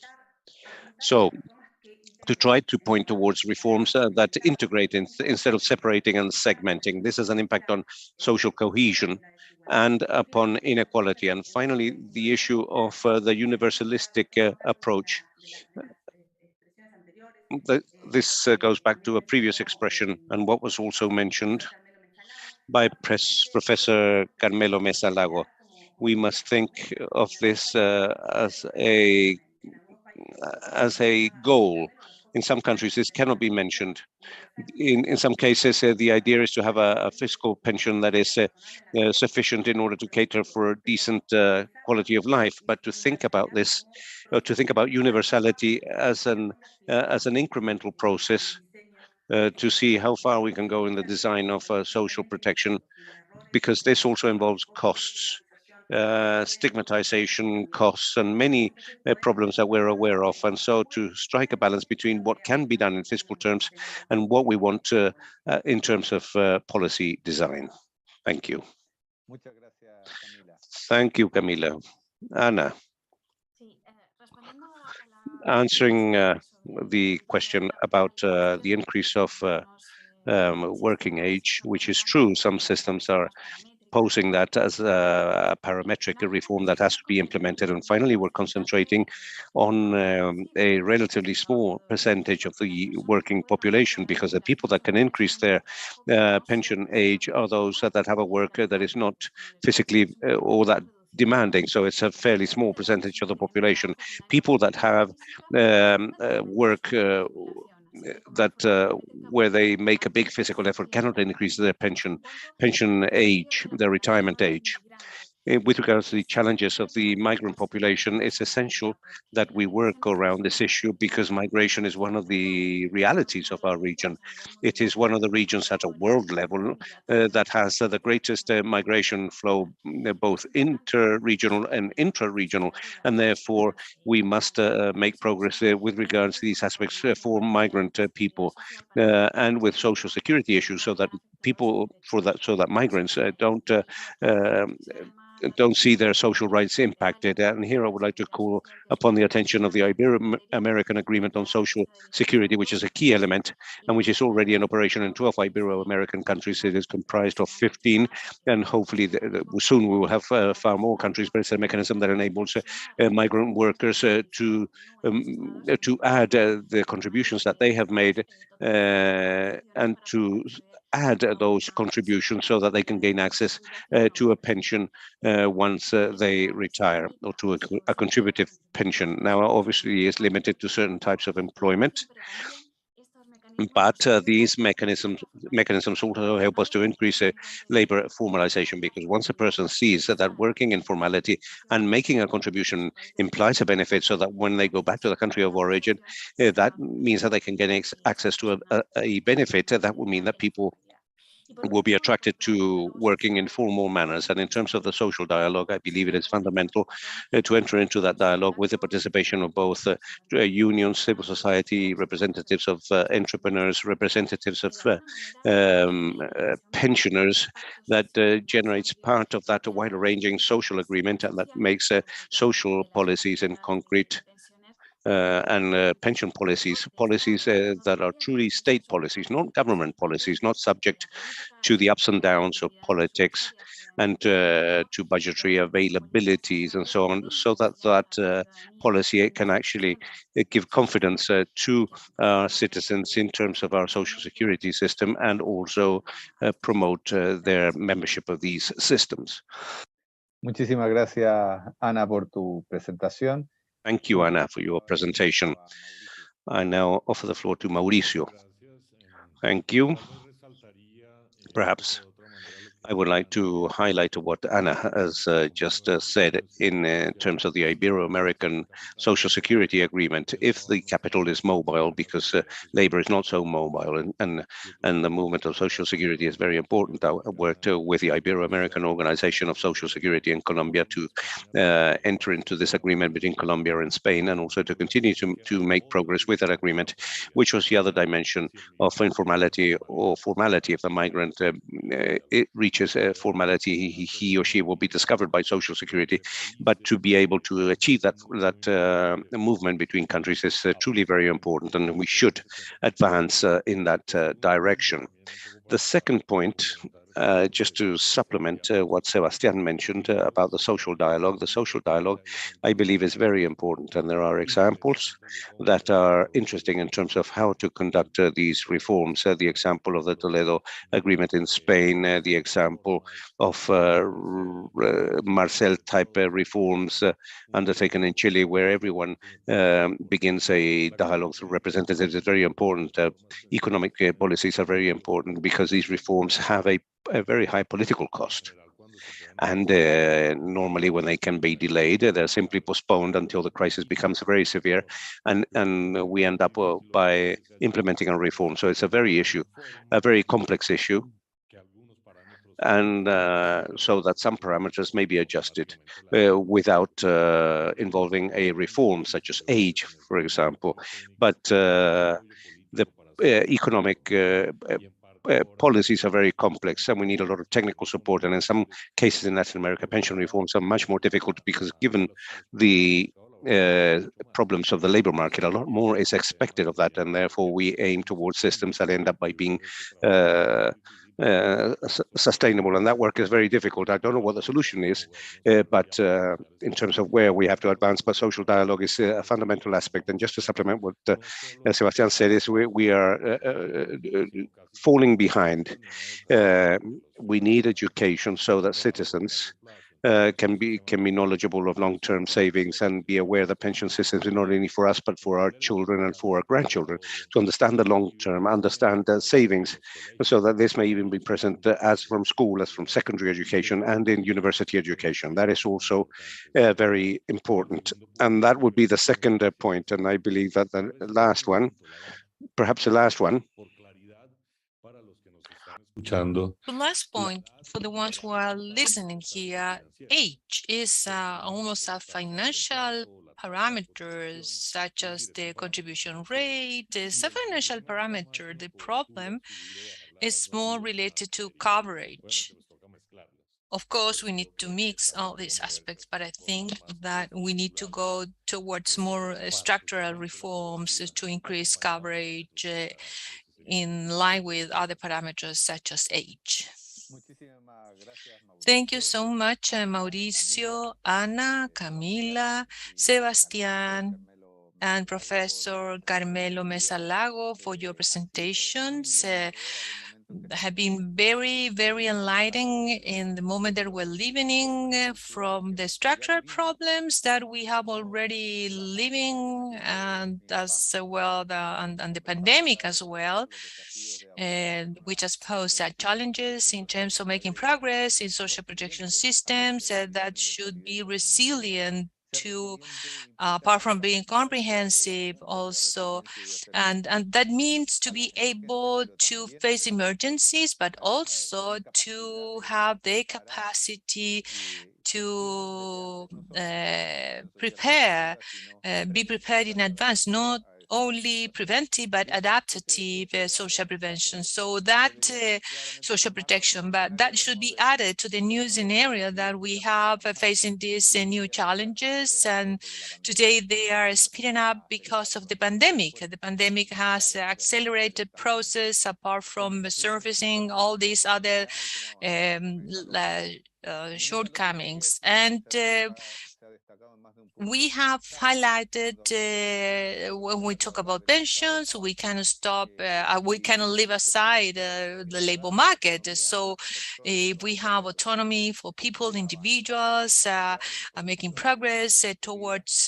So to try to point towards reforms that integrate instead of separating and segmenting. This has an impact on social cohesion and upon inequality. And finally, the issue of the universalistic approach. This goes back to a previous expression and what was also mentioned by Professor Carmelo Mesa Lago. We must think of this as a goal. In some countries, this cannot be mentioned. In some cases, the idea is to have a fiscal pension that is sufficient in order to cater for a decent quality of life. But to think about this, to think about universality as an incremental process, to see how far we can go in the design of social protection, because this also involves costs. Stigmatization costs and many problems that we're aware of. And so to strike a balance between what can be done in fiscal terms and what we want in terms of policy design. Thank you. Thank you, Camila. Ana. Answering the question about the increase of working age, which is true, some systems are posing that as a parametric reform that has to be implemented. And finally, we're concentrating on a relatively small percentage of the working population, because the people that can increase their pension age are those that have a work that is not physically or that demanding. So it's a fairly small percentage of the population. People that have work that where they make a big physical effort cannot increase their pension age, their retirement age. With regards to the challenges of the migrant population, it's essential that we work around this issue, because migration is one of the realities of our region. It is one of the regions at a world level that has the greatest migration flow, both inter-regional and intra-regional, and therefore we must make progress with regards to these aspects for migrant people and with social security issues, so that people so that migrants don't see their social rights impacted. And here I would like to call upon the attention of the Ibero-American Agreement on Social Security, which is a key element and which is already in operation in 12 Ibero-American countries. It is comprised of 15, and hopefully soon we will have far more countries, but it's a mechanism that enables migrant workers to add the contributions that they have made and to add those contributions so that they can gain access to a pension once they retire, or to a contributive pension. Now, obviously, is limited to certain types of employment, but these mechanisms also help us to increase labor formalization, because once a person sees that working in formality and making a contribution implies a benefit, so that when they go back to the country of origin, that means that they can get access to a benefit. That would mean that people will be attracted to working in formal manners. And in terms of the social dialogue, I believe it is fundamental to enter into that dialogue with the participation of both unions, civil society, representatives of entrepreneurs, representatives of pensioners, that generates part of that wider-ranging social agreement, and that makes social policies in concrete and pension policies that are truly state policies, not government policies, not subject to the ups and downs of politics and to budgetary availabilities and so on, so that policy can actually give confidence to citizens in terms of our social security system, and also promote their membership of these systems. Muchísimas gracias, Ana, por tu presentación. Thank you, Ana, for your presentation. I now offer the floor to Mauricio. Thank you. Perhaps I would like to highlight what Ana has just said in terms of the Ibero-American Social Security Agreement. If the capital is mobile, because labor is not so mobile, and the movement of Social Security is very important. I worked with the Ibero-American Organization of Social Security in Colombia to enter into this agreement between Colombia and Spain, and also to continue to make progress with that agreement, which was the other dimension of informality or formality of the migrant breaches formality, he or she will be discovered by Social Security. But to be able to achieve that movement between countries is truly very important, and we should advance in that direction. The second point, just to supplement what Sebastian mentioned about the social dialogue. The social dialogue, I believe, is very important, and there are examples that are interesting in terms of how to conduct these reforms. The example of the Toledo Agreement in Spain, the example of Marcel-type reforms undertaken in Chile, where everyone begins a dialogue through representatives, is very important. Economic policies are very important because these reforms have a very high political cost. And normally when they can be delayed, they're simply postponed until the crisis becomes very severe, and we end up by implementing a reform. So it's a very complex issue. And so that some parameters may be adjusted without involving a reform, such as age, for example. But the economic policies are very complex, and we need a lot of technical support. And in some cases in Latin America, pension reforms are much more difficult because, given the problems of the labor market, a lot more is expected of that, and therefore we aim towards systems that end up by being sustainable, and that work is very difficult. I don't know what the solution is, but in terms of where we have to advance, but social dialogue is a fundamental aspect. And just to supplement what Sebastian said, is we are falling behind. We need education so that citizens can be knowledgeable of long-term savings and be aware that pension systems are not only for us but for our children and for our grandchildren, to understand the long-term, understand the savings, so that this may even be present as from school, as from secondary education and in university education. That is also very important. And that would be the second point. And I believe that the last one, perhaps the last one, the last point for the ones who are listening here, age is almost a financial parameter, such as the contribution rate. It's a financial parameter. The problem is more related to coverage. Of course, we need to mix all these aspects, but I think that we need to go towards more structural reforms to increase coverage in line with other parameters such as age. Thank you so much, Mauricio, Ana, Camila, Sebastián, and Professor Carmelo Mesa Lago for your presentations. Have been very, very enlightening in the moment that we're living in, from the structural problems that we have already living, and as well and the pandemic as well, which has posed challenges in terms of making progress in social protection systems that should be resilient to, apart from being comprehensive also, and that means to be able to face emergencies, but also to have the capacity to be prepared in advance, not only preventive but adaptive social prevention. So that social protection, but that should be added to the new scenario that we have facing these new challenges. And today they are speeding up because of the pandemic. The pandemic has accelerated process, apart from surfacing all these other shortcomings. And we have highlighted when we talk about pensions, we cannot stop, we cannot leave aside the labor market. So if we have autonomy for people, individuals, making progress towards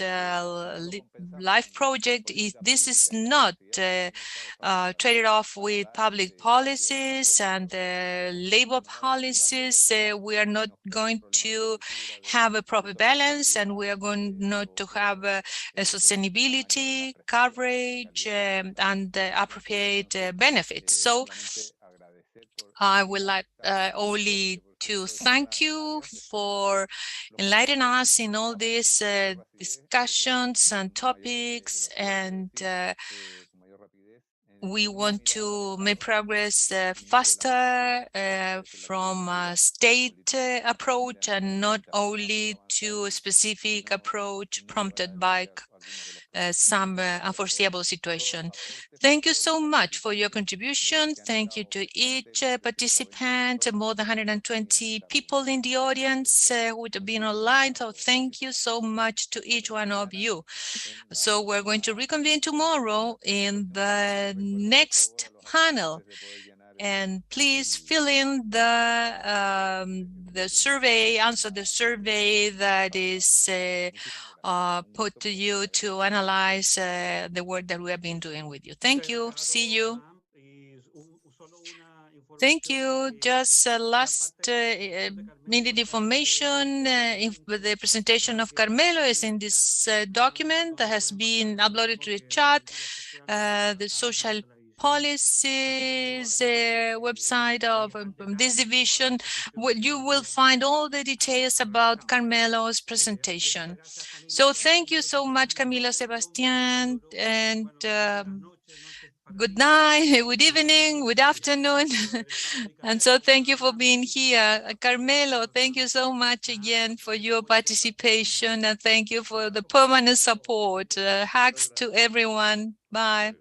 life project, if this is not traded off with public policies and labor policies, we are not going to have a proper balance, and we are going not to have a sustainability, coverage, and appropriate benefits. So I would like only to thank you for enlightening us in all these discussions and topics, and we want to make progress faster from a state approach and not only to a specific approach prompted by some unforeseeable situation. Thank you so much for your contribution. Thank you to each participant, more than 120 people in the audience who would have been online. So thank you so much to each one of you. So we're going to reconvene tomorrow in the next panel. And please fill in the survey, answer the survey that is put to you to analyze the work that we have been doing with you. Thank you. See you. Thank you. Just last minute information. If the presentation of Carmelo is in this document that has been uploaded to the chat. The social policies website of this division, you will find all the details about Carmelo's presentation. So thank you so much, Camila, Sebastian, and good night, good evening, good afternoon. And so thank you for being here. Carmelo, thank you so much again for your participation, and thank you for the permanent support. Hugs to everyone. Bye.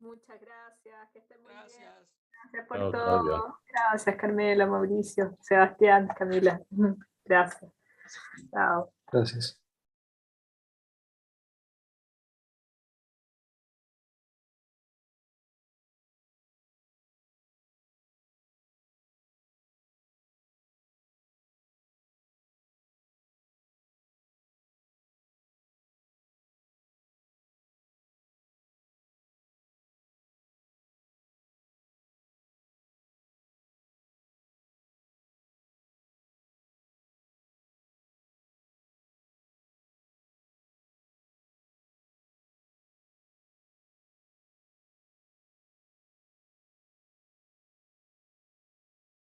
Muchas gracias, que estén muy bien. Gracias por Chao, todo. Claudia. Gracias, Carmela, Mauricio, Sebastián, Camila. Gracias. Chao. Gracias.